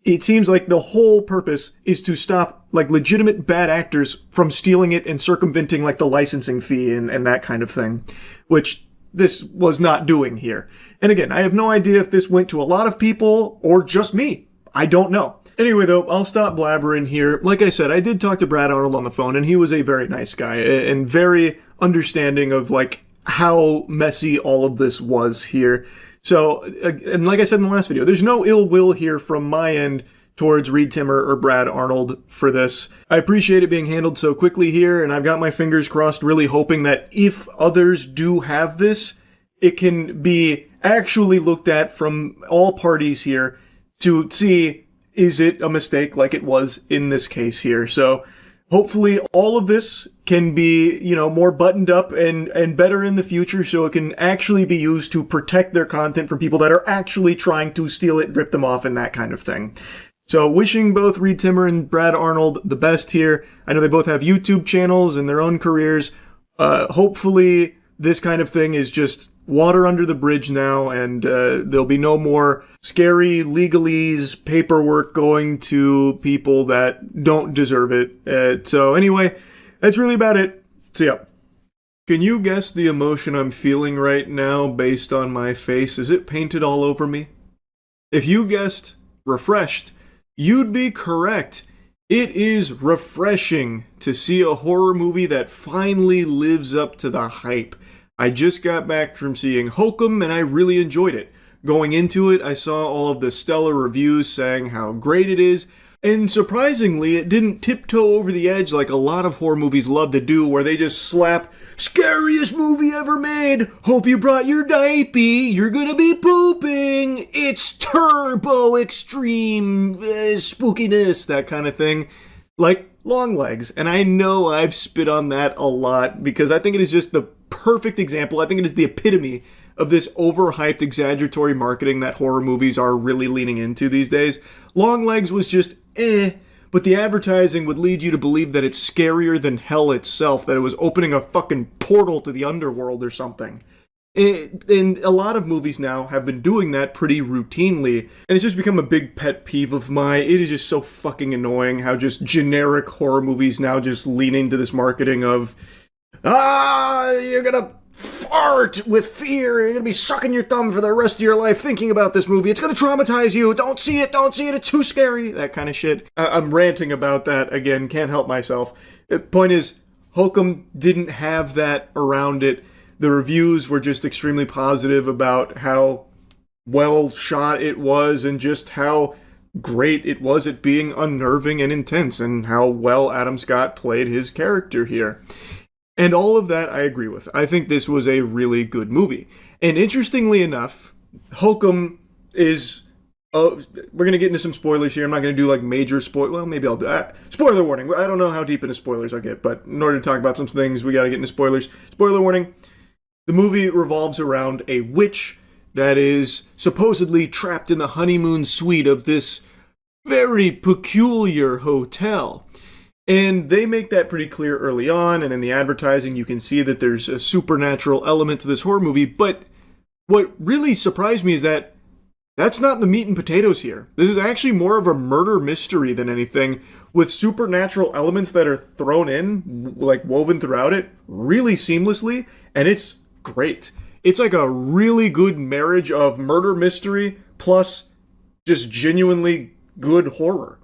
it seems like the whole purpose is to stop like legitimate bad actors from stealing it and circumventing like the licensing fee and that kind of thing, which this was not doing here. And again, I have no idea if this went to a lot of people or just me. I don't know. Anyway, though, I'll stop blabbering here. Like I said, I did talk to Brad Arnold on the phone, and he was a very nice guy and very understanding of like how messy all of this was here. So, and like I said in the last video, there's no ill will here from my end towards Reed Timmer or Brad Arnold for this. I appreciate it being handled so quickly here, and I've got my fingers crossed, really hoping that if others do have this, it can be actually looked at from all parties here to see, is it a mistake like it was in this case here? So hopefully all of this can be, you know, more buttoned up and better in the future so it can actually be used to protect their content from people that are actually trying to steal it, rip them off, and that kind of thing. So wishing both Reed Timmer and Brad Arnold the best here. I know they both have YouTube channels and their own careers. Hopefully this kind of thing is just water under the bridge now, and there'll be no more scary legalese paperwork going to people that don't deserve it. So anyway, that's really about it. See ya. Can you guess the emotion I'm feeling right now based on my face? Is it painted all over me? If you guessed refreshed, you'd be correct. It is refreshing to see a horror movie that finally lives up to the hype. I just got back from seeing Hokum and I really enjoyed it. Going into it, I saw all of the stellar reviews saying how great it is, and surprisingly, it didn't tiptoe over the edge like a lot of horror movies love to do, where they just slap, scariest movie ever made, hope you brought your diaper, you're gonna be pooping, it's turbo extreme spookiness, that kind of thing, like Longlegs. And I know I've spit on that a lot, because I think it is just the perfect example. I think it is the epitome of this overhyped, exaggeratory marketing that horror movies are really leaning into these days. Longlegs was just but the advertising would lead you to believe that it's scarier than hell itself, that it was opening a fucking portal to the underworld or something. And a lot of movies now have been doing that pretty routinely, and it's just become a big pet peeve of mine. It is just so fucking annoying how just generic horror movies now just lean into this marketing of, you're gonna fart with fear, you're gonna be sucking your thumb for the rest of your life thinking about this movie, it's gonna traumatize you, don't see it, it's too scary, that kind of shit. I'm ranting about that again, can't help myself. The point is, Hokum didn't have that around it. The reviews were just extremely positive about how well shot it was and just how great it was at being unnerving and intense, and how well Adam Scott played his character here. And all of that I agree with. I think this was a really good movie. And interestingly enough, Hokum is... Oh, we're going to get into some spoilers here. I'm not going to do like major spoil. Well, maybe I'll do that. Spoiler warning. I don't know how deep into spoilers I'll get, but in order to talk about some things, we got to get into spoilers. Spoiler warning. The movie revolves around a witch that is supposedly trapped in the honeymoon suite of this very peculiar hotel. And they make that pretty clear early on, and in the advertising you can see that there's a supernatural element to this horror movie, but what really surprised me is that that's not the meat and potatoes here. This is actually more of a murder mystery than anything, with supernatural elements that are thrown in, like woven throughout it, really seamlessly, and it's great. It's like a really good marriage of murder mystery plus just genuinely good horror.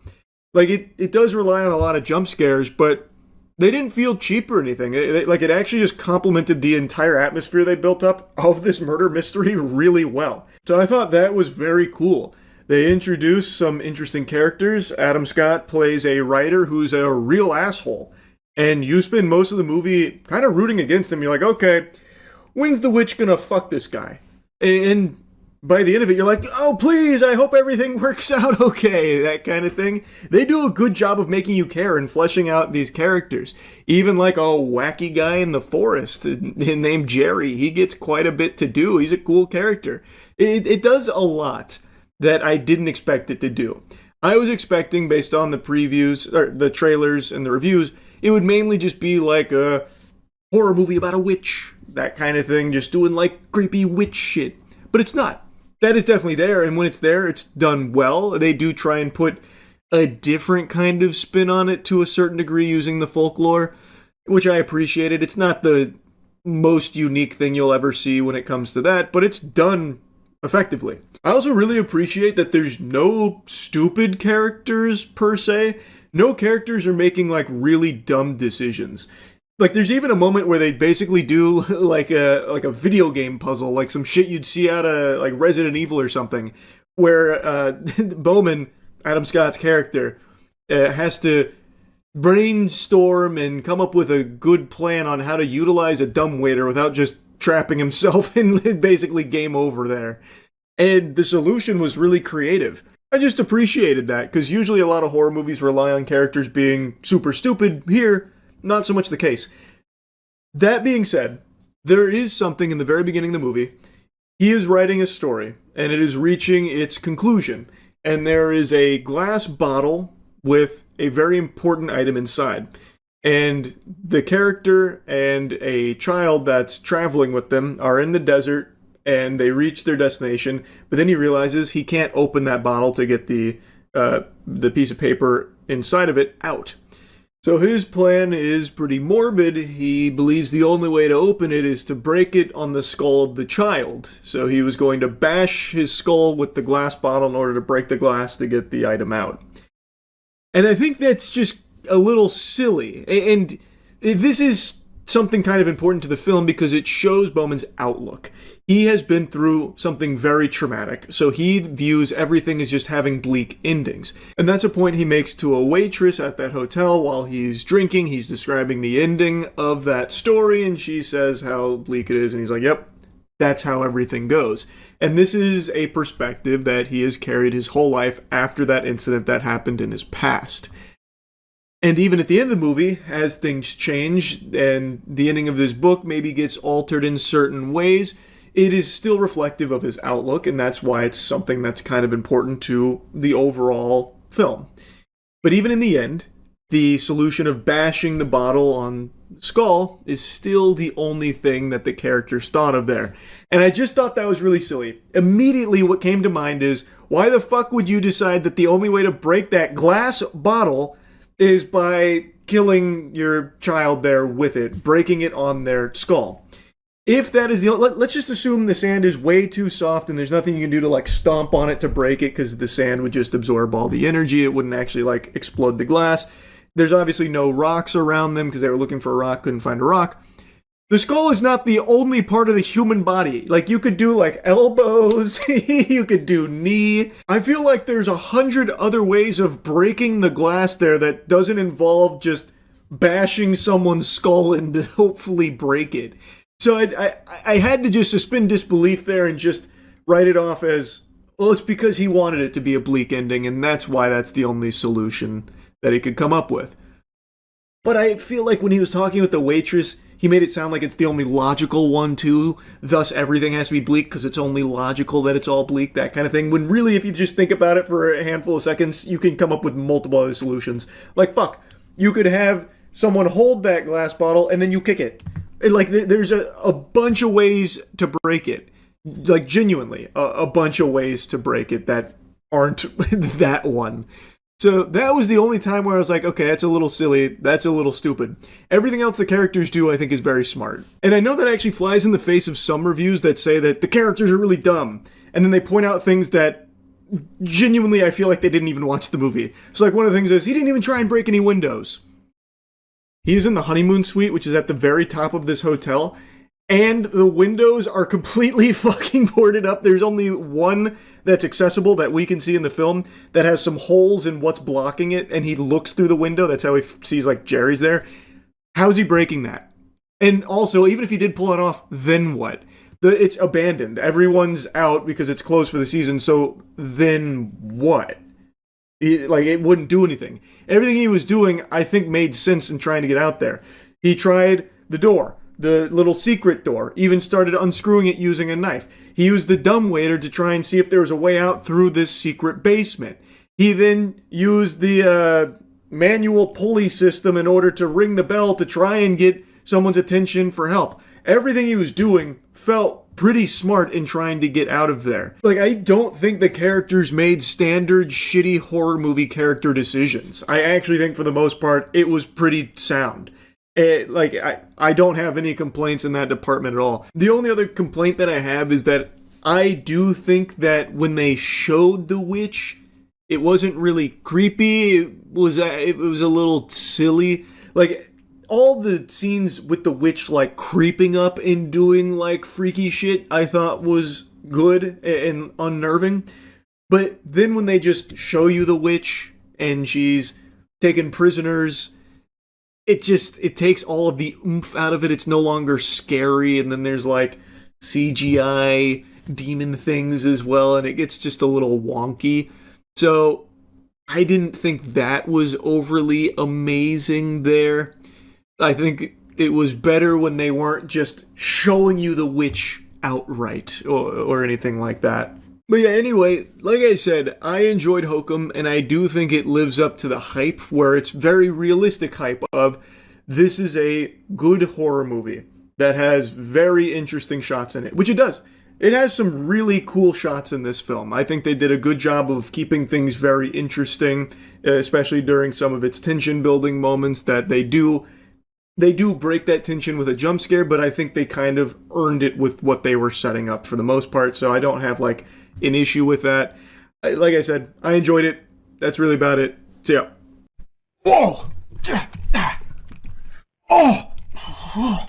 Like, it does rely on a lot of jump scares, but they didn't feel cheap or anything. It actually just complemented the entire atmosphere they built up of this murder mystery really well. So I thought that was very cool. They introduced some interesting characters. Adam Scott plays a writer who's a real asshole. And you spend most of the movie kind of rooting against him. You're like, okay, when's the witch gonna fuck this guy? And by the end of it, you're like, oh, please, I hope everything works out okay, that kind of thing. They do a good job of making you care and fleshing out these characters. Even like a wacky guy in the forest named Jerry, he gets quite a bit to do. He's a cool character. It does a lot that I didn't expect it to do. I was expecting, based on the previews, or the trailers and the reviews, it would mainly just be like a horror movie about a witch, that kind of thing, just doing like creepy witch shit. But it's not. That is definitely there, and when it's there, it's done well. They do try and put a different kind of spin on it to a certain degree using the folklore, which I appreciated. It's not the most unique thing you'll ever see when it comes to that, but it's done effectively. I also really appreciate that there's no stupid characters per se. No characters are making like really dumb decisions. Like, there's even a moment where they basically do like a video game puzzle, like some shit you'd see out of like Resident Evil or something, where Bowman, Adam Scott's character, has to brainstorm and come up with a good plan on how to utilize a dumbwaiter without just trapping himself in basically game over there. And the solution was really creative. I just appreciated that, because usually a lot of horror movies rely on characters being super stupid. Here, not so much the case. That being said, there is something in the very beginning of the movie. He is writing a story, and it is reaching its conclusion. And there is a glass bottle with a very important item inside. And the character and a child that's traveling with them are in the desert, and they reach their destination. But then he realizes he can't open that bottle to get the piece of paper inside of it out. So his plan is pretty morbid. He believes the only way to open it is to break it on the skull of the child. So he was going to bash his skull with the glass bottle in order to break the glass to get the item out. And I think that's just a little silly. And this is something kind of important to the film because it shows Bowman's outlook. He has been through something very traumatic, so he views everything as just having bleak endings. And that's a point he makes to a waitress at that hotel while he's drinking. He's describing the ending of that story, and she says how bleak it is, and he's like, yep, that's how everything goes. And this is a perspective that he has carried his whole life after that incident that happened in his past. And even at the end of the movie, as things change and the ending of this book maybe gets altered in certain ways, it is still reflective of his outlook, and that's why it's something that's kind of important to the overall film. But even in the end, the solution of bashing the bottle on the skull is still the only thing that the characters thought of there. And I just thought that was really silly. Immediately what came to mind is, why the fuck would you decide that the only way to break that glass bottle is by killing your child there with it, breaking it on their skull? If that is let's just assume the sand is way too soft and there's nothing you can do to like stomp on it to break it, because the sand would just absorb all the energy. It wouldn't actually like explode the glass. There's obviously no rocks around them because they were looking for a rock, couldn't find a rock. The skull is not the only part of the human body. Like, you could do like elbows, you could do knee. I feel like there's 100 other ways of breaking the glass there that doesn't involve just bashing someone's skull in to hopefully break it. So I had to just suspend disbelief there and just write it off as, well, it's because he wanted it to be a bleak ending, and that's why that's the only solution that he could come up with. But I feel like when he was talking with the waitress, he made it sound like it's the only logical one, too. Thus, everything has to be bleak because it's only logical that it's all bleak, that kind of thing. When really, if you just think about it for a handful of seconds, you can come up with multiple other solutions. Like, fuck, you could have someone hold that glass bottle and then you kick it. Like, there's a bunch of ways to break it. Like, genuinely, a bunch of ways to break it that aren't that one. So that was the only time where I was like, okay, that's a little silly, that's a little stupid. Everything else the characters do, I think, is very smart. And I know that actually flies in the face of some reviews that say that the characters are really dumb. And then they point out things that genuinely I feel like they didn't even watch the movie. So like one of the things is, he didn't even try and break any windows. He's in the honeymoon suite, which is at the very top of this hotel. And the windows are completely fucking boarded up. There's only one that's accessible that we can see in the film that has some holes in what's blocking it, and he looks through the window. That's how he sees, like, Jerry's there. How's he breaking that? And also, even if he did pull it off, then what? It's abandoned. Everyone's out because it's closed for the season, so then what? It wouldn't do anything. Everything he was doing, I think, made sense in trying to get out there. He tried the door. The little secret door, even started unscrewing it using a knife. He used the dumbwaiter to try and see if there was a way out through this secret basement. He then used the manual pulley system in order to ring the bell to try and get someone's attention for help. Everything he was doing felt pretty smart in trying to get out of there. Like, I don't think the characters made standard shitty horror movie character decisions. I actually think for the most part, it was pretty sound. I don't have any complaints in that department at all. The only other complaint that I have is that I do think that when they showed the witch, it wasn't really creepy. It was a little silly. Like, all the scenes with the witch, like, creeping up and doing, like, freaky shit, I thought was good and unnerving. But then when they just show you the witch and she's taking prisoners, it takes all of the oomph out of it. It's no longer scary, and then there's like CGI demon things as well, and it gets just a little wonky. So I didn't think that was overly amazing there. I think it was better when they weren't just showing you the witch outright or anything like that. But yeah, anyway, like I said, I enjoyed Hokum, and I do think it lives up to the hype, where it's very realistic hype of, this is a good horror movie that has very interesting shots in it, which it does. It has some really cool shots in this film. I think they did a good job of keeping things very interesting, especially during some of its tension-building moments that they do break that tension with a jump scare, but I think they kind of earned it with what they were setting up for the most part, so I don't have, like, an issue with that. Like I said, I enjoyed it. That's really about it. So yeah. Whoa! Oh!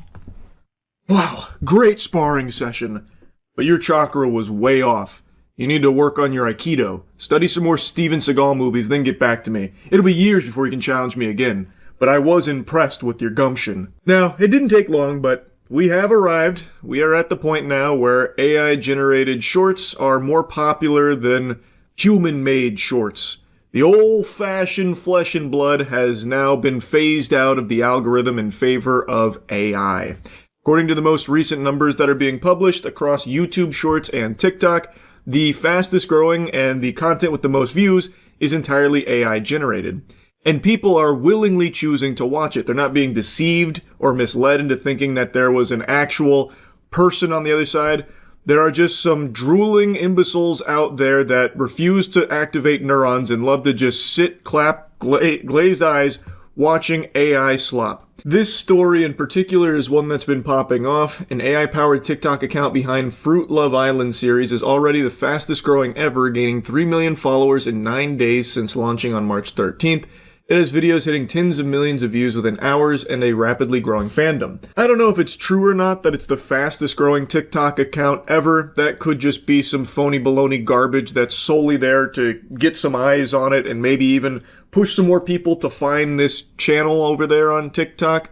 Wow, great sparring session. But your chakra was way off. You need to work on your Aikido. Study some more Steven Seagal movies, then get back to me. It'll be years before you can challenge me again. But I was impressed with your gumption. Now, it didn't take long, but we have arrived. We are at the point now where AI-generated shorts are more popular than human-made shorts. The old-fashioned flesh and blood has now been phased out of the algorithm in favor of AI. According to the most recent numbers that are being published across YouTube Shorts and TikTok, the fastest growing and the content with the most views is entirely AI-generated. And people are willingly choosing to watch it. They're not being deceived or misled into thinking that there was an actual person on the other side. There are just some drooling imbeciles out there that refuse to activate neurons and love to just sit, clap, glazed eyes, watching AI slop. This story in particular is one that's been popping off. An AI-powered TikTok account behind Fruit Love Island series is already the fastest growing ever, gaining 3 million followers in 9 days since launching on March 13th. It has videos hitting tens of millions of views within hours and a rapidly growing fandom. I don't know if it's true or not that it's the fastest growing TikTok account ever. That could just be some phony baloney garbage that's solely there to get some eyes on it and maybe even push some more people to find this channel over there on TikTok.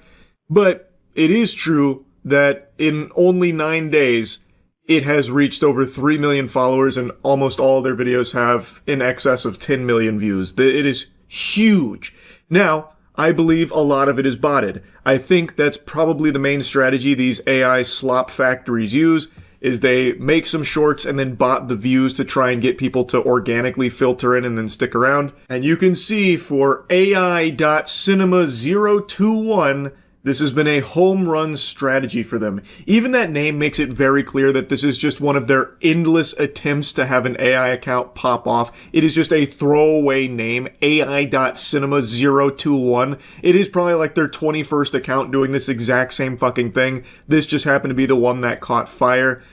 But it is true that in only 9 days, it has reached over 3 million followers and almost all of their videos have in excess of 10 million views. It is huge. Now, I believe a lot of it is botted. I think that's probably the main strategy these AI slop factories use, is they make some shorts and then bot the views to try and get people to organically filter in and then stick around. And you can see for AI.cinema021, this has been a home run strategy for them. Even that name makes it very clear that this is just one of their endless attempts to have an AI account pop off. It is just a throwaway name, AI.cinema021. It is probably like their 21st account doing this exact same fucking thing. This just happened to be the one that caught fire.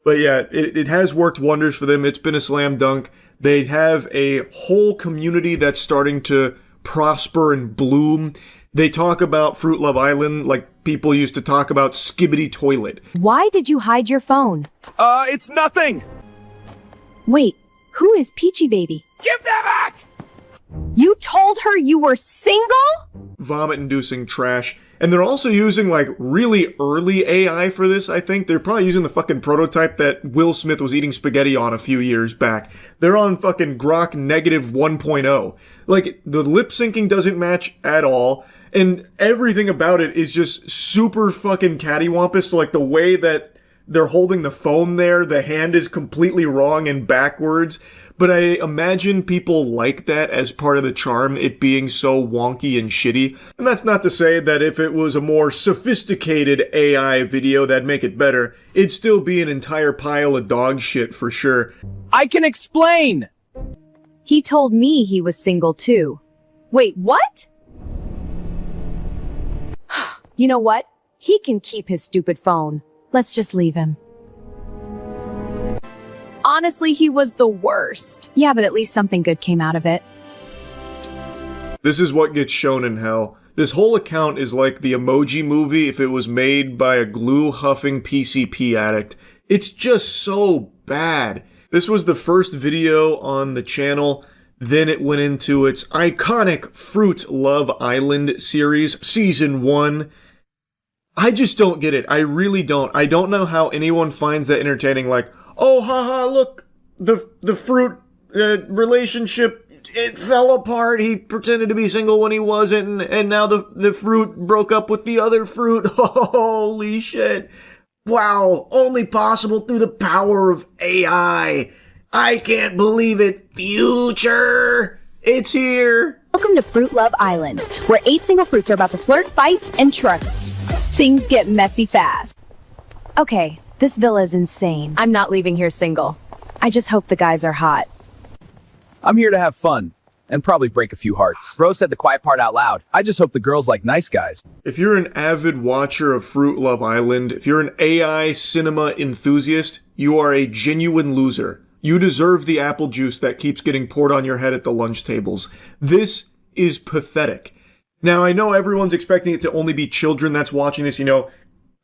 But yeah, it has worked wonders for them. It's been a slam dunk. They have a whole community that's starting to prosper and bloom. They talk about Fruit Love Island like people used to talk about Skibbity Toilet. Why did you hide your phone? It's nothing! Wait, who is Peachy Baby? Give that back! You told her you were single? Vomit-inducing trash. And they're also using, like, really early AI for this, I think. They're probably using the fucking prototype that Will Smith was eating spaghetti on a few years back. They're on fucking Grok negative 1.0. Like, the lip syncing doesn't match at all. And everything about it is just super fucking cattywampus. So, like, the way that they're holding the phone there, the hand is completely wrong and backwards. But I imagine people like that as part of the charm, it being so wonky and shitty. And that's not to say that if it was a more sophisticated AI video, that'd make it better. It'd still be an entire pile of dog shit for sure. I can explain! He told me he was single too. Wait, what? You know what? He can keep his stupid phone. Let's just leave him. Honestly, he was the worst. Yeah, but at least something good came out of it. This is what gets shown in hell. This whole account is like the Emoji Movie if it was made by a glue-huffing PCP addict. It's just so bad. This was the first video on the channel. Then it went into its iconic Fruit Love Island series, Season 1. I just don't get it. I really don't. I don't know how anyone finds that entertaining, like, oh, haha, look, the fruit relationship, it fell apart. He pretended to be single when he wasn't, and now the fruit broke up with the other fruit. Holy shit. Wow, only possible through the power of AI. I can't believe it. Future, it's here. Welcome to Fruit Love Island, where 8 single fruits are about to flirt, fight, and trust. Things get messy fast. Okay, this villa is insane. I'm not leaving here single. I just hope the guys are hot. I'm here to have fun, and probably break a few hearts. Bro said the quiet part out loud. I just hope the girls like nice guys. If you're an avid watcher of Fruit Love Island, if you're an AI cinema enthusiast, you are a genuine loser. You deserve the apple juice that keeps getting poured on your head at the lunch tables. This is pathetic. Now, I know everyone's expecting it to only be children that's watching this,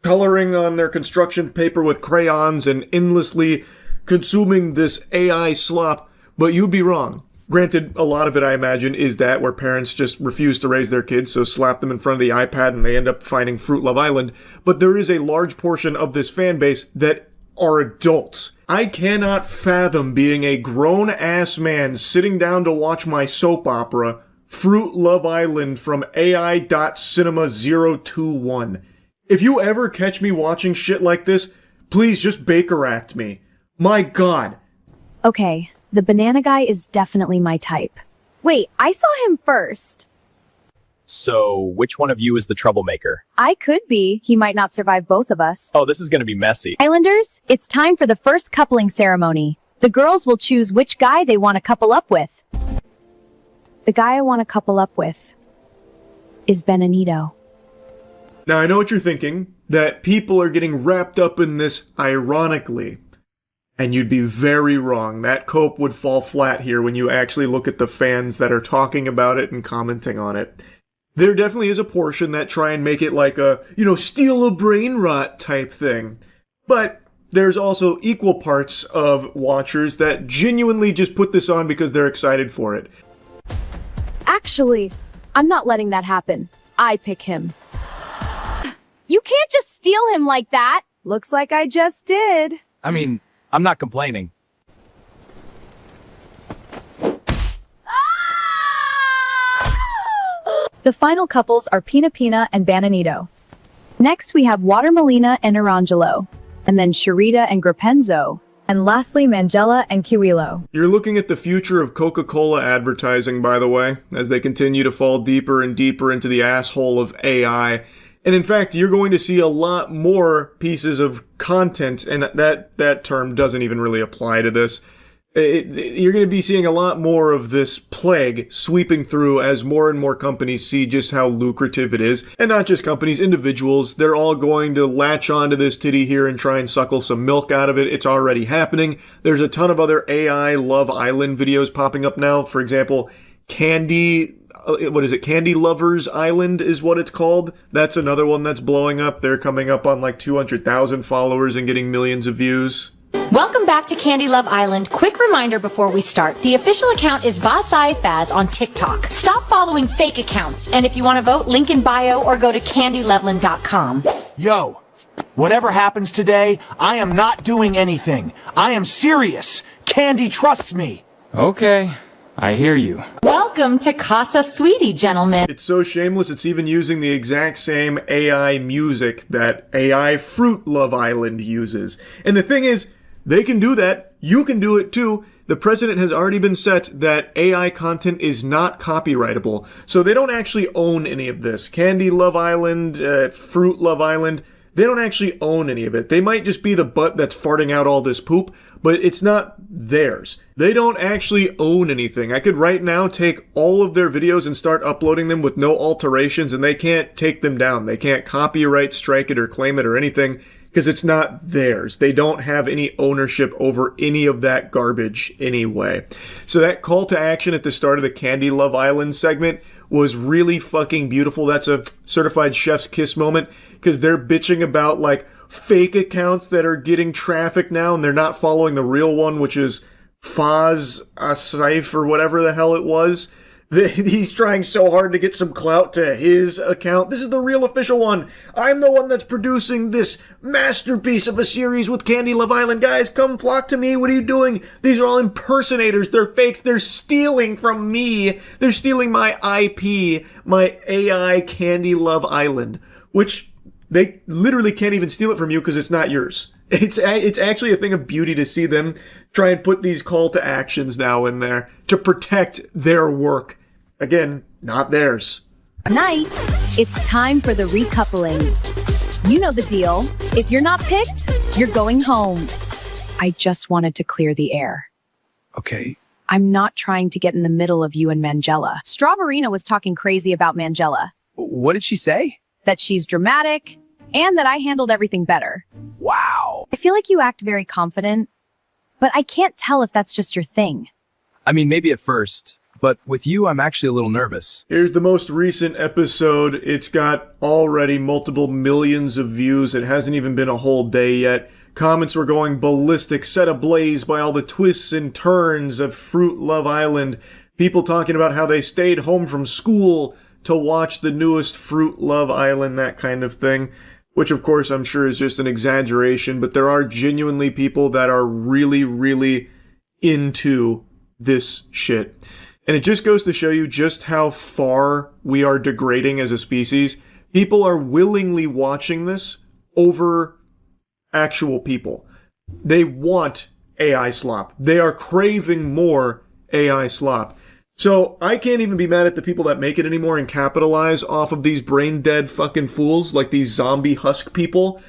coloring on their construction paper with crayons and endlessly consuming this AI slop, but you'd be wrong. Granted, a lot of it, I imagine, is that where parents just refuse to raise their kids, so slap them in front of the iPad and they end up finding Fruit Love Island. But there is a large portion of this fan base that are adults. I cannot fathom being a grown-ass man sitting down to watch my soap opera, Fruit Love Island from AI.cinema021. If you ever catch me watching shit like this, please just Baker Act me. My God. Okay, the banana guy is definitely my type. Wait, I saw him first. So, which one of you is the troublemaker? I could be. He might not survive both of us. Oh, this is gonna be messy. Islanders, it's time for the first coupling ceremony. The girls will choose which guy they want to couple up with. The guy I want to couple up with is Benanito. Now, I know what you're thinking, that people are getting wrapped up in this ironically. And you'd be very wrong. That cope would fall flat here when you actually look at the fans that are talking about it and commenting on it. There definitely is a portion that try and make it like a, steal a brain rot type thing. But there's also equal parts of watchers that genuinely just put this on because they're excited for it. Actually, I'm not letting that happen. I pick him. You can't just steal him like that. Looks like I just did. I mean, I'm not complaining. The final couples are Pina Pina and Bananito. Next, we have Water Melina and Arangelo, and then Sharita and Penguinz0, and lastly, Mangella and Kiwilo. You're looking at the future of Coca-Cola advertising, by the way, as they continue to fall deeper and deeper into the asshole of AI. And in fact, you're going to see a lot more pieces of content, and that term doesn't even really apply to this. You're going to be seeing a lot more of this plague sweeping through as more and more companies see just how lucrative it is. And not just companies, individuals, they're all going to latch onto this titty here and try and suckle some milk out of it. It's already happening. There's a ton of other AI Love Island videos popping up now. For example, Candy Lovers Island is what it's called. That's another one that's blowing up. They're coming up on like 200,000 followers and getting millions of views. Welcome back to Candy Love Island. Quick reminder before we start. The official account is Vasai Faz on TikTok. Stop following fake accounts. And if you want to vote, link in bio or go to candyloveland.com. Yo, whatever happens today, I am not doing anything. I am serious. Candy trusts me. Okay, I hear you. Welcome to Casa Sweetie, gentlemen. It's so shameless, it's even using the exact same AI music that AI Fruit Love Island uses. And the thing is, they can do that. You can do it too. The precedent has already been set that AI content is not copyrightable. So they don't actually own any of this. Candy Love Island, Fruit Love Island, they don't actually own any of it. They might just be the butt that's farting out all this poop, but it's not theirs. They don't actually own anything. I could right now take all of their videos and start uploading them with no alterations, and they can't take them down. They can't copyright strike it or claim it or anything, because it's not theirs. They don't have any ownership over any of that garbage anyway. So that call to action at the start of the Candy Love Island segment was really fucking beautiful. That's a certified chef's kiss moment, because they're bitching about like fake accounts that are getting traffic now, and they're not following the real one, which is Faz Asif or whatever the hell it was. He's trying so hard to get some clout to his account. This is the real official one. I'm the one that's producing this masterpiece of a series with Candy Love Island. Guys, come flock to me. What are you doing? These are all impersonators. They're fakes. They're stealing from me. They're stealing my IP, my AI Candy Love Island, which they literally can't even steal it from you because it's not yours. It's actually a thing of beauty to see them try and put these call to actions now in there to protect their work. Again, not theirs. Night, it's time for the recoupling. You know the deal. If you're not picked, you're going home. I just wanted to clear the air. Okay. I'm not trying to get in the middle of you and Mangella. Strawberina was talking crazy about Mangella. What did she say? That she's dramatic, and that I handled everything better. Wow. I feel like you act very confident, but I can't tell if that's just your thing. I mean, maybe at first, but with you, I'm actually a little nervous. Here's the most recent episode. It's got already multiple millions of views. It hasn't even been a whole day yet. Comments were going ballistic, set ablaze by all the twists and turns of Fruit Love Island. People talking about how they stayed home from school to watch the newest Fruit Love Island, that kind of thing. Which, of course, I'm sure is just an exaggeration, but there are genuinely people that are really, really into this shit. And it just goes to show you just how far we are degrading as a species. People are willingly watching this over actual people. They want AI slop. They are craving more AI slop. So I can't even be mad at the people that make it anymore and capitalize off of these brain dead fucking fools like these zombie husk people,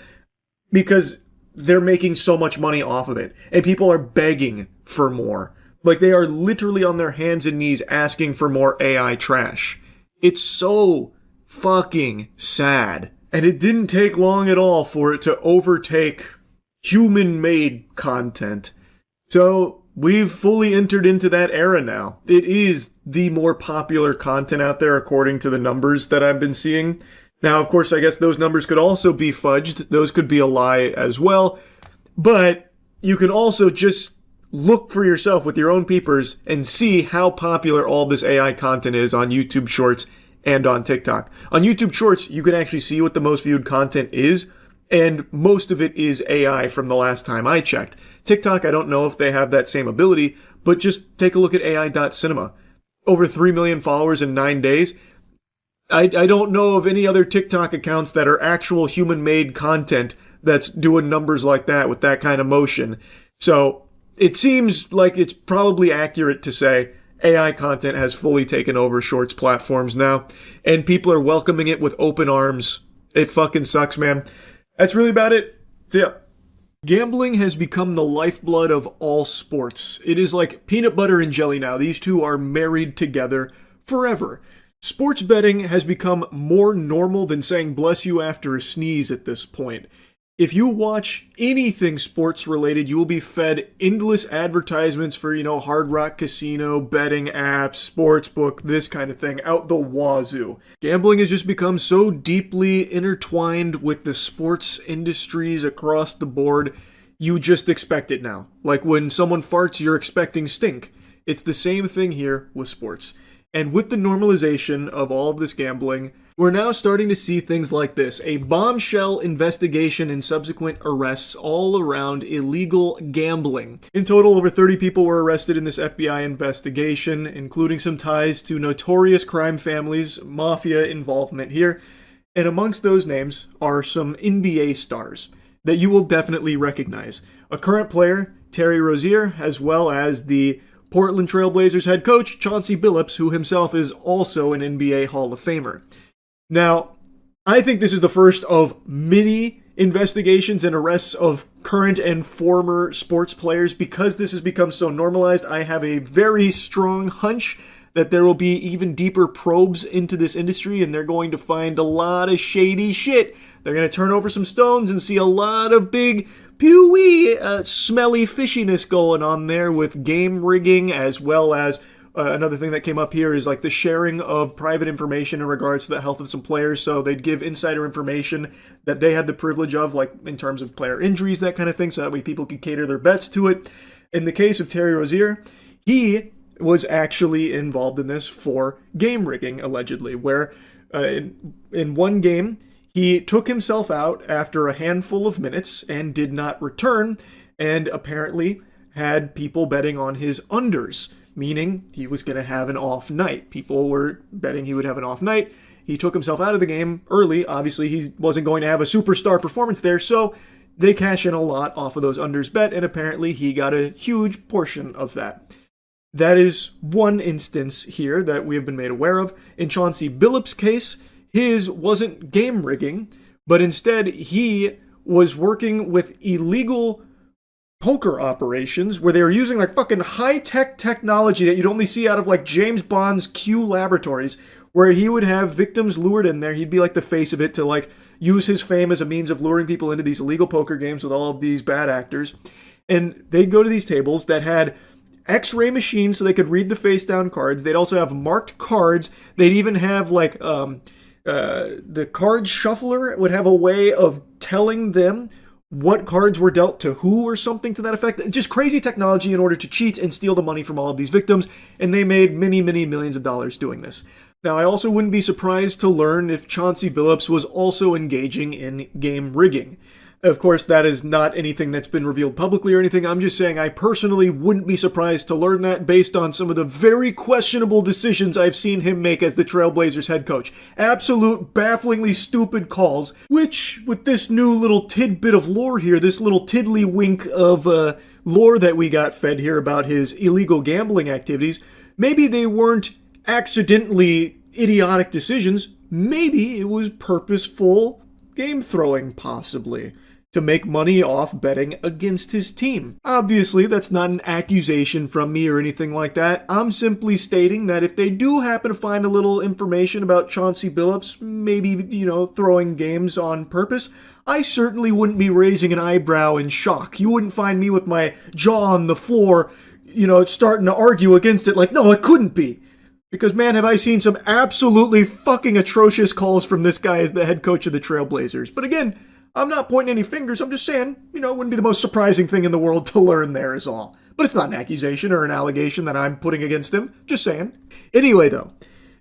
because they're making so much money off of it and people are begging for more. Like they are literally on their hands and knees asking for more AI trash. It's so fucking sad. And it didn't take long at all for it to overtake human-made content. So we've fully entered into that era now. It is the more popular content out there according to the numbers that I've been seeing. Now, of course, I guess those numbers could also be fudged. Those could be a lie as well. But you can also just look for yourself with your own peepers and see how popular all this AI content is on YouTube Shorts and on TikTok. On YouTube Shorts, you can actually see what the most viewed content is, and most of it is AI from the last time I checked. TikTok, I don't know if they have that same ability, but just take a look at AI.cinema. Over 3 million followers in 9 days. I don't know of any other TikTok accounts that are actual human-made content that's doing numbers like that with that kind of motion. So it seems like it's probably accurate to say AI content has fully taken over Shorts platforms now, and people are welcoming it with open arms. It fucking sucks, man. That's really about it. So yeah. Gambling has become the lifeblood of all sports. It is like peanut butter and jelly now. These two are married together forever. Sports betting has become more normal than saying bless you after a sneeze at this point. If you watch anything sports related, you will be fed endless advertisements for, Hard Rock Casino, betting apps, sportsbook, this kind of thing, out the wazoo. Gambling has just become so deeply intertwined with the sports industries across the board, you just expect it now. Like when someone farts, you're expecting stink. It's the same thing here with sports. And with the normalization of all of this gambling, we're now starting to see things like this. A bombshell investigation and subsequent arrests all around illegal gambling. In total, over 30 people were arrested in this FBI investigation, including some ties to notorious crime families, mafia involvement here. And amongst those names are some NBA stars that you will definitely recognize. A current player, Terry Rozier, as well as the Portland Trail Blazers head coach, Chauncey Billups, who himself is also an NBA Hall of Famer. Now, I think this is the first of many investigations and arrests of current and former sports players. Because this has become so normalized, I have a very strong hunch that there will be even deeper probes into this industry, and they're going to find a lot of shady shit. They're going to turn over some stones and see a lot of big, pewee, smelly fishiness going on there with game rigging, as well as another thing that came up here is like the sharing of private information in regards to the health of some players. So they'd give insider information that they had the privilege of, like in terms of player injuries, that kind of thing, so that way people could cater their bets to it. In the case of Terry Rozier, he was actually involved in this for game rigging, allegedly, where in one game, he took himself out after a handful of minutes and did not return, and apparently had people betting on his unders, meaning he was going to have an off night. People were betting he would have an off night. He took himself out of the game early. Obviously, he wasn't going to have a superstar performance there, so they cash in a lot off of those unders bet, and apparently he got a huge portion of that. That is one instance here that we have been made aware of. In Chauncey Billups' case, his wasn't game rigging, but instead he was working with illegal poker operations where they were using like fucking high-tech technology that you'd only see out of like James Bond's Q laboratories, where he would have victims lured in there. He'd be like the face of it to like use his fame as a means of luring people into these illegal poker games with all of these bad actors. And they'd go to these tables that had X-ray machines so they could read the face down cards. They'd also have marked cards. They'd even have like the card shuffler would have a way of telling them what cards were dealt to who or something to that effect. Just crazy technology in order to cheat and steal the money from all of these victims, and they made many, many millions of dollars doing this. Now, I also wouldn't be surprised to learn if Chauncey Billups was also engaging in game rigging. Of course, that is not anything that's been revealed publicly or anything. I'm just saying I personally wouldn't be surprised to learn that based on some of the very questionable decisions I've seen him make as the Trailblazers head coach. Absolute, bafflingly stupid calls, which, with this new little tidbit of lore here, this little tiddly-wink of lore that we got fed here about his illegal gambling activities, maybe they weren't accidentally idiotic decisions. Maybe it was purposeful game throwing, possibly. to make money off betting against his team. Obviously, that's not an accusation from me or anything like that. I'm simply stating that if they do happen to find a little information about Chauncey Billups, maybe, throwing games on purpose, I certainly wouldn't be raising an eyebrow in shock. You wouldn't find me with my jaw on the floor, starting to argue against it like, no, it couldn't be. Because, man, have I seen some absolutely fucking atrocious calls from this guy as the head coach of the Trailblazers. But again, I'm not pointing any fingers, I'm just saying, it wouldn't be the most surprising thing in the world to learn there is all. But it's not an accusation or an allegation that I'm putting against him, just saying. Anyway, though,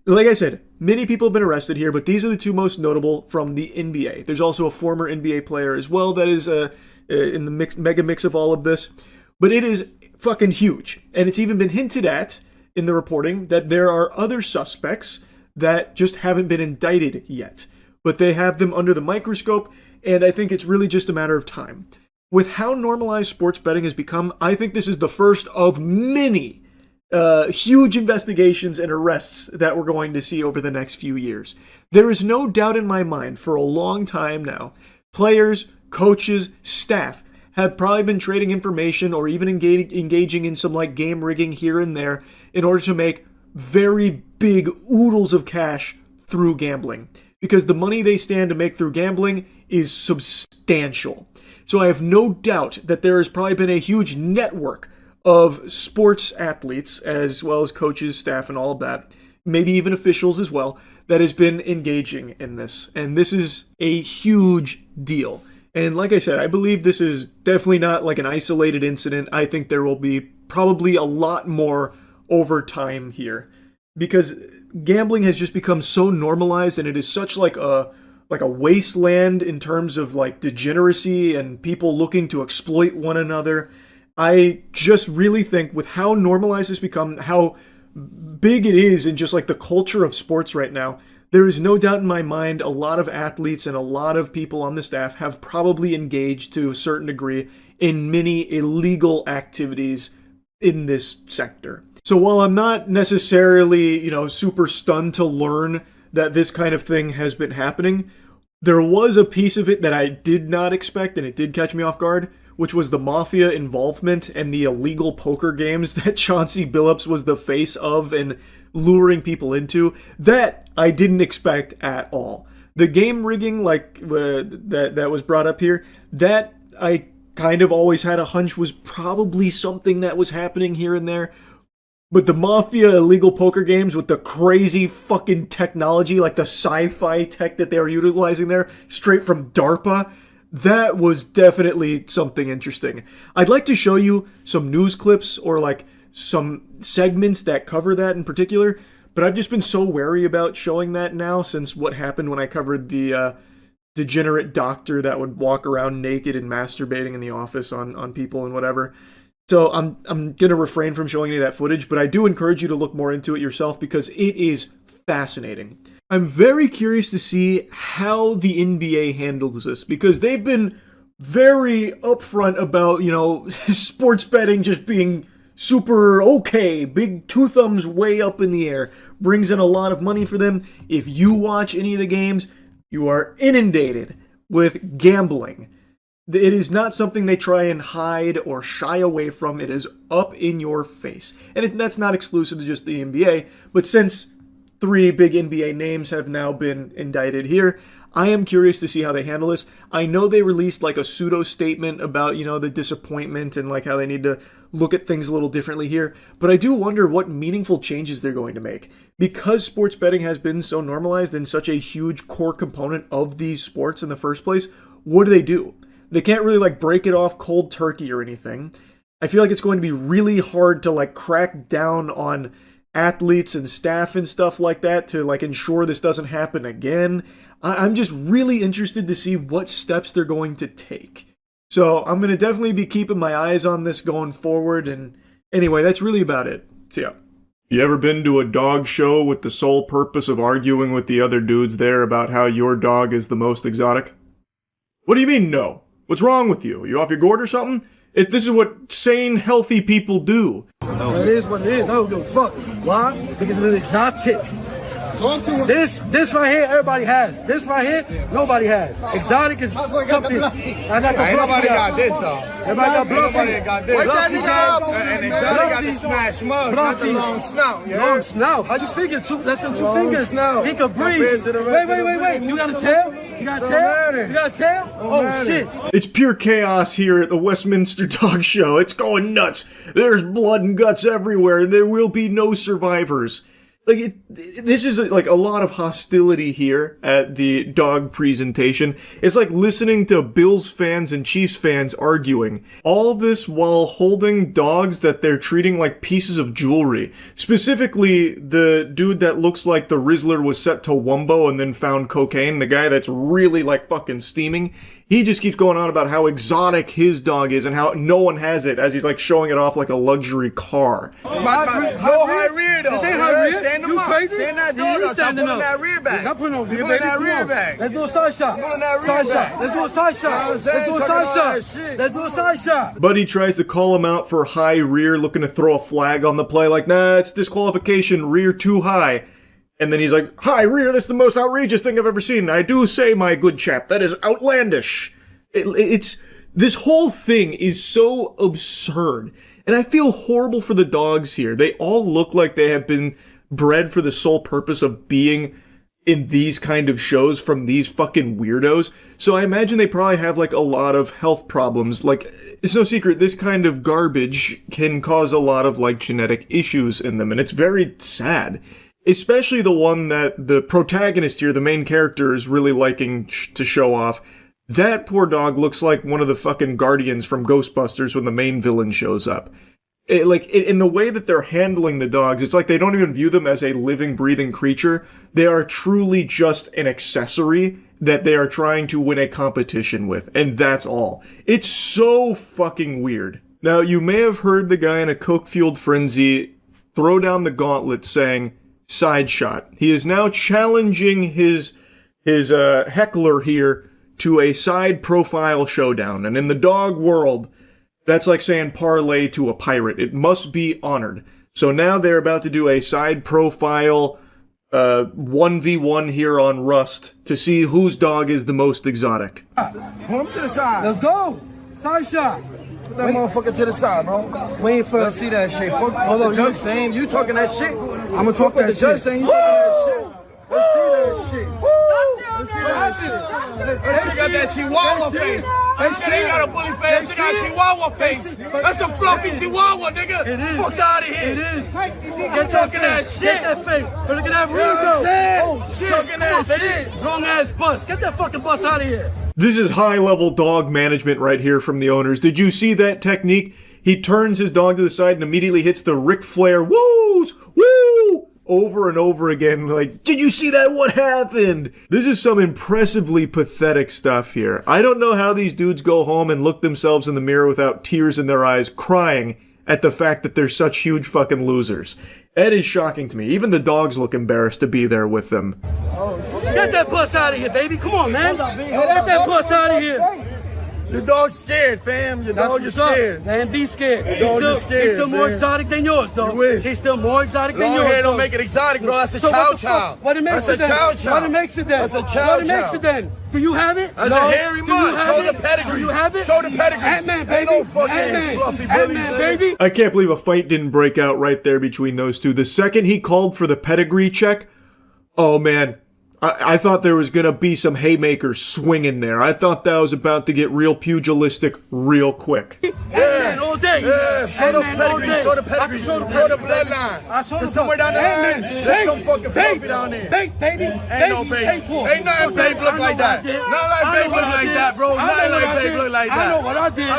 like I said, many people have been arrested here, but these are the two most notable from the NBA. There's also a former NBA player as well that is in the mega mix of all of this. But it is fucking huge. And it's even been hinted at in the reporting that there are other suspects that just haven't been indicted yet. But they have them under the microscope, and I think it's really just a matter of time. With how normalized sports betting has become, I think this is the first of many huge investigations and arrests that we're going to see over the next few years. There is no doubt in my mind for a long time now, players, coaches, staff have probably been trading information or even engaging in some like game rigging here and there in order to make very big oodles of cash through gambling. Because the money they stand to make through gambling is substantial. So I have no doubt that there has probably been a huge network of sports athletes, as well as coaches, staff, and all of that, maybe even officials as well, that has been engaging in this. And this is a huge deal. And like I said, I believe this is definitely not like an isolated incident. I think there will be probably a lot more over time here. Because gambling has just become so normalized, and it is such like a wasteland in terms of like degeneracy and people looking to exploit one another. I just really think with how normalized it's become, how big it is in just like the culture of sports right now, there is no doubt in my mind a lot of athletes and a lot of people on the staff have probably engaged to a certain degree in many illegal activities in this sector. So while I'm not necessarily, super stunned to learn that this kind of thing has been happening, there was a piece of it that I did not expect, and it did catch me off guard, which was the mafia involvement and the illegal poker games that Chauncey Billups was the face of and luring people into. That I didn't expect at all. The game rigging, that was brought up here, that I kind of always had a hunch was probably something that was happening here and there. But the mafia illegal poker games with the crazy fucking technology, like the sci-fi tech that they were utilizing there, straight from DARPA, that was definitely something interesting. I'd like to show you some news clips or like some segments that cover that in particular, but I've just been so wary about showing that now since what happened when I covered the degenerate doctor that would walk around naked and masturbating in the office on people and whatever. So I'm going to refrain from showing you that footage, but I do encourage you to look more into it yourself because it is fascinating. I'm very curious to see how the NBA handles this because they've been very upfront about, sports betting just being super okay, big two thumbs way up in the air, brings in a lot of money for them. If you watch any of the games, you are inundated with gambling. It is not something they try and hide or shy away from. It is up in your face. And that's not exclusive to just the NBA, but since 3 big NBA names have now been indicted here, I am curious to see how they handle this. I know they released like a pseudo statement about, the disappointment and like how they need to look at things a little differently here, but I do wonder what meaningful changes they're going to make. Because sports betting has been so normalized and such a huge core component of these sports in the first place, what do? They can't really like break it off cold turkey or anything. I feel like it's going to be really hard to like crack down on athletes and staff and stuff like that to like ensure this doesn't happen again. I'm just really interested to see what steps they're going to take. So I'm going to definitely be keeping my eyes on this going forward. And anyway, that's really about it. So yeah. You ever been to a dog show with the sole purpose of arguing with the other dudes there about how your dog is the most exotic? What do you mean no? What's wrong with you? You off your gourd or something? This is what sane, healthy people do. It is what it is. I don't give a fuck. Why? Because it's exotic. This right here, everybody has. This right here, nobody has. Exotic is something. I got the Ain't nobody got this, though. though. Everybody got bluffy. Nobody got this. And Exotic got the smash mug, not the long snout. Long snout? How you figure? That's them 2 fingers. Snout. He could breathe. Wait. You got a tail? You got a tail? You got a tail? Oh, shit. It's pure chaos here at the Westminster Dog Show. It's going nuts. There's blood and guts everywhere, and there will be no survivors. Like, this is like a lot of hostility here at the dog presentation. It's like listening to Bills fans and Chiefs fans arguing. All this while holding dogs that they're treating like pieces of jewelry. Specifically, the dude that looks like the Rizzler was set to Wumbo and then found cocaine, the guy that's really like fucking steaming. He just keeps going on about how exotic his dog is and how no one has it, as he's like showing it off like a luxury car. No high rear though. This ain't high rear. Stand them You up. crazy? Stand that dog up. Stop pulling that rear back. Not putting no rear back. back. That rear back. Let's do a side shot. Side shot. Let's do a side shot. Let's do a side shot. Let's do a side shot. Buddy tries to call him out for high rear, looking to throw a flag on the play, like, nah, it's disqualification, rear too high. And then he's like, high rear, that's the most outrageous thing I've ever seen. I do say, my good chap, that is outlandish. It's this whole thing is so absurd, and I feel horrible for the dogs here. They all look like they have been bred for the sole purpose of being in these kind of shows from these fucking weirdos. So I imagine they probably have like a lot of health problems. Like, it's no secret, this kind of garbage can cause a lot of like genetic issues in them, and it's very sad. Especially the one that the protagonist here, the main character, is really liking to show off. That poor dog looks like one of the fucking guardians from Ghostbusters when the main villain shows up. In the way that they're handling the dogs, it's like they don't even view them as a living, breathing creature. They are truly just an accessory that they are trying to win a competition with, and that's all. It's so fucking weird. Now, you may have heard the guy in a coke-fueled frenzy throw down the gauntlet saying, side shot. He is now challenging his heckler here to a side profile showdown. And in the dog world, that's like saying parlay to a pirate. It must be honored. So now they're about to do a side profile 1v1 here on Rust to see whose dog is the most exotic. Pull him to the side. Let's go. Side shot. Put that motherfucker to the side, bro. Wait for. Let's see that shit. Fuck what the judge saying. You talking that shit. I'm gonna talk what that the judge shit. saying. You talking that shit. Let's see that shit. Let's see that shit. That shit got that chihuahua face. That shit ain't got a bully face. That shit got chihuahua face. That's a fluffy chihuahua, nigga. It is. Fuck out of here. It is. Get talking that shit. Get that face. But look at that real Oh shit. Talking that shit. Wrong ass bus. Get that fucking bus out of here. This is high-level dog management right here from the owners. Did you see that technique? He turns his dog to the side and immediately hits the Ric Flair woos, woo, over and over again. Like, did you see that? What happened? This is some impressively pathetic stuff here. I don't know how these dudes go home and look themselves in the mirror without tears in their eyes, crying at the fact that they're such huge fucking losers. It is shocking to me. Even the dogs look embarrassed to be there with them. Get that bus out of here, baby. Come on, man. Get that bus out of here. Your dog's scared, fam. Your dog is scared. Man, be scared. Your dog is scared. He's still more exotic than yours, though. You wish. He's still more exotic than yours. Long hair don't make it exotic, bro. That's a chow chow. What it makes it then? What it makes it then? That's a chow What it makes it then? Do you have it? That's a hairy mud. Show the pedigree. Do you have it? Show the pedigree. Ant-Man, baby. Ain't no fucking fluffy Ant-Man, baby. I can't believe a fight didn't break out right there between those two. The second he called for the pedigree check, oh man, I thought there was gonna be some haymakers swinging there. I thought that was about to get real pugilistic real quick. Ant-Man all day. Yeah, show the pedigree. Show the pedigree. Show the bloodline. There's somewhere down there. There's some fucking fluffy down there. Baby. Ain't no baby. Ain't nothing babe look like that. Not like babe look like that, bro. Not like babe look like that. I know what I did.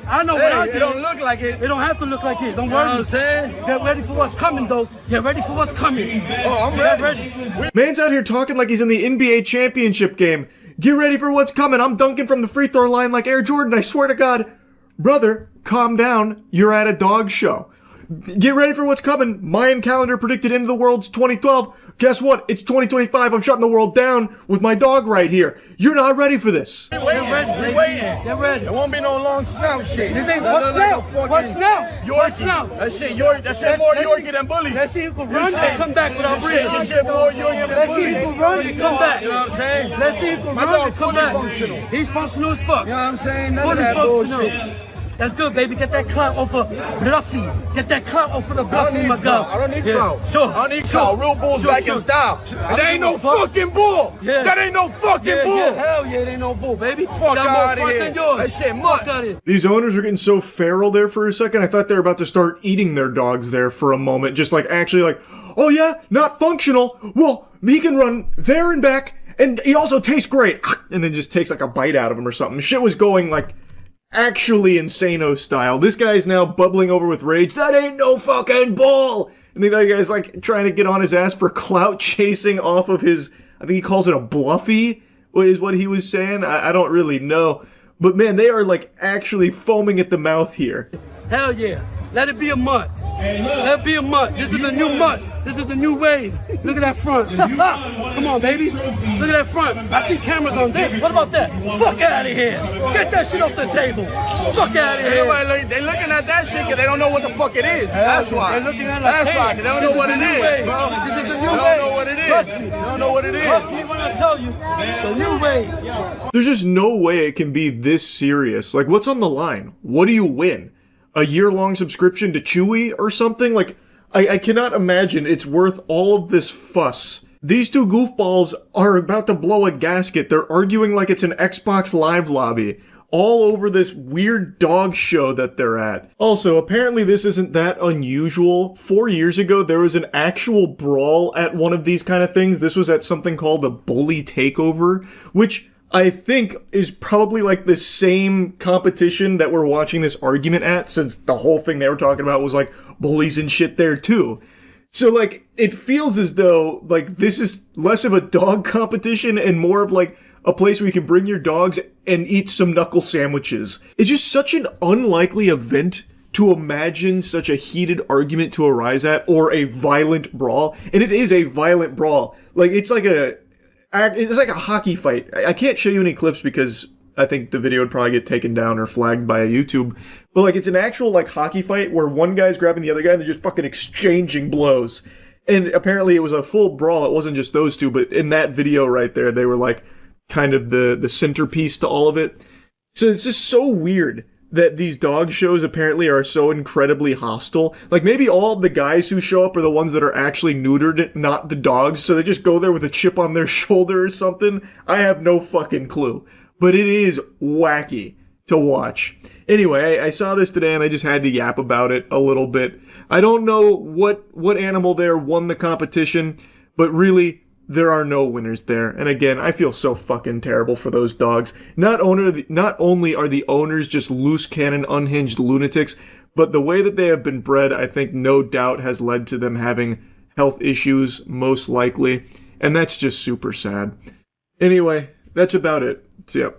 I know what I did. It don't look like it. It don't have to look like it. Don't You know worry. what I'm saying? Get ready for what's coming, though. Get ready for what's coming. Oh, I'm ready. Man's out here talking like he's in the NBA championship game. Get ready for what's coming. I'm dunking from the free throw line like Air Jordan. I swear to God. Brother, calm down. You're at a dog show. Get ready for what's coming. Mayan calendar predicted end of the world's 2012. Guess what? It's 2025. I'm shutting the world down with my dog right here. You're not ready for this. We're waiting. They're ready. There won't be no long snout shit. This ain't what's now? What's now? What's now? That shit more Yorkie than bully. Let's see who can run and come back without breathing. That shit more Yorkie than bully. Let's see who can run and come back. You know what I'm saying? Let's see who can run and come back. Functional. He's functional as fuck. You know what I'm saying? None of that bullshit. That's good, baby. Get that clout off of Bluffy. Get that clout off of the Bluffy, my girl. I don't need clout. Sure. I don't need clout. Real bull's back in style. And there ain't no fucking bull. Yeah. That ain't no fucking bull. Yeah, hell yeah, it ain't no bull, baby. Fuck out of here. That shit mutt. These owners were getting so feral there for a second. I thought they were about to start eating their dogs there for a moment. Just like, actually like, oh yeah, not functional. Well, he can run there and back. And he also tastes great. And then just takes like a bite out of him or something. Shit was going like actually Insano style. This guy's now bubbling over with rage. That ain't no fucking bull! And the other guy's like trying to get on his ass for clout chasing off of his, I think he calls it a bluffy, is what he was saying. I don't really know. But man, they are like actually foaming at the mouth here. Hell yeah. Let it be a month. Let it be a month. This is a new month. This is the new wave. Look at that front. Come on, baby. Look at that front. I see cameras on this. What about that? Fuck out of here. Get that shit off the table. Fuck out of here. They're looking at that shit because they don't know what the fuck it is. That's why. They're looking at it. That's why. They don't know what it is, bro. This is the new wave. They don't know what it is. Trust me. They don't know what it is. Trust me when I tell you. The new wave. There's just no way it can be this serious. Like, what's on the line? What do you win? A year-long subscription to Chewy or something? Like, I cannot imagine it's worth all of this fuss. These two goofballs are about to blow a gasket. They're arguing like it's an Xbox Live lobby. All over this weird dog show that they're at. Also, apparently this isn't that unusual. 4 years ago, there was an actual brawl at one of these kind of things. This was at something called a bully takeover, which I think is probably like the same competition that we're watching this argument at, since the whole thing they were talking about was like bullies and shit there too. So like, it feels as though like this is less of a dog competition and more of like a place where you can bring your dogs and eat some knuckle sandwiches. It's just such an unlikely event to imagine such a heated argument to arise at, or a violent brawl. And it is a violent brawl. Like, it's like a hockey fight. I can't show you any clips because I think the video would probably get taken down or flagged by YouTube. But like, it's an actual like hockey fight where one guy's grabbing the other guy and they're just fucking exchanging blows. And apparently it was a full brawl. It wasn't just those two, but in that video right there, they were like kind of the centerpiece to all of it. So it's just so weird that these dog shows apparently are so incredibly hostile. Like, maybe all the guys who show up are the ones that are actually neutered, not the dogs, so they just go there with a chip on their shoulder or something. I have no fucking clue. But it is wacky to watch. Anyway, I saw this today and I just had to yap about it a little bit. I don't know what animal there won the competition, but really, there are no winners there. And again, I feel so fucking terrible for those dogs. Not only are the owners just loose cannon, unhinged lunatics, but the way that they have been bred, I think no doubt has led to them having health issues, most likely. And that's just super sad. Anyway, that's about it. See ya.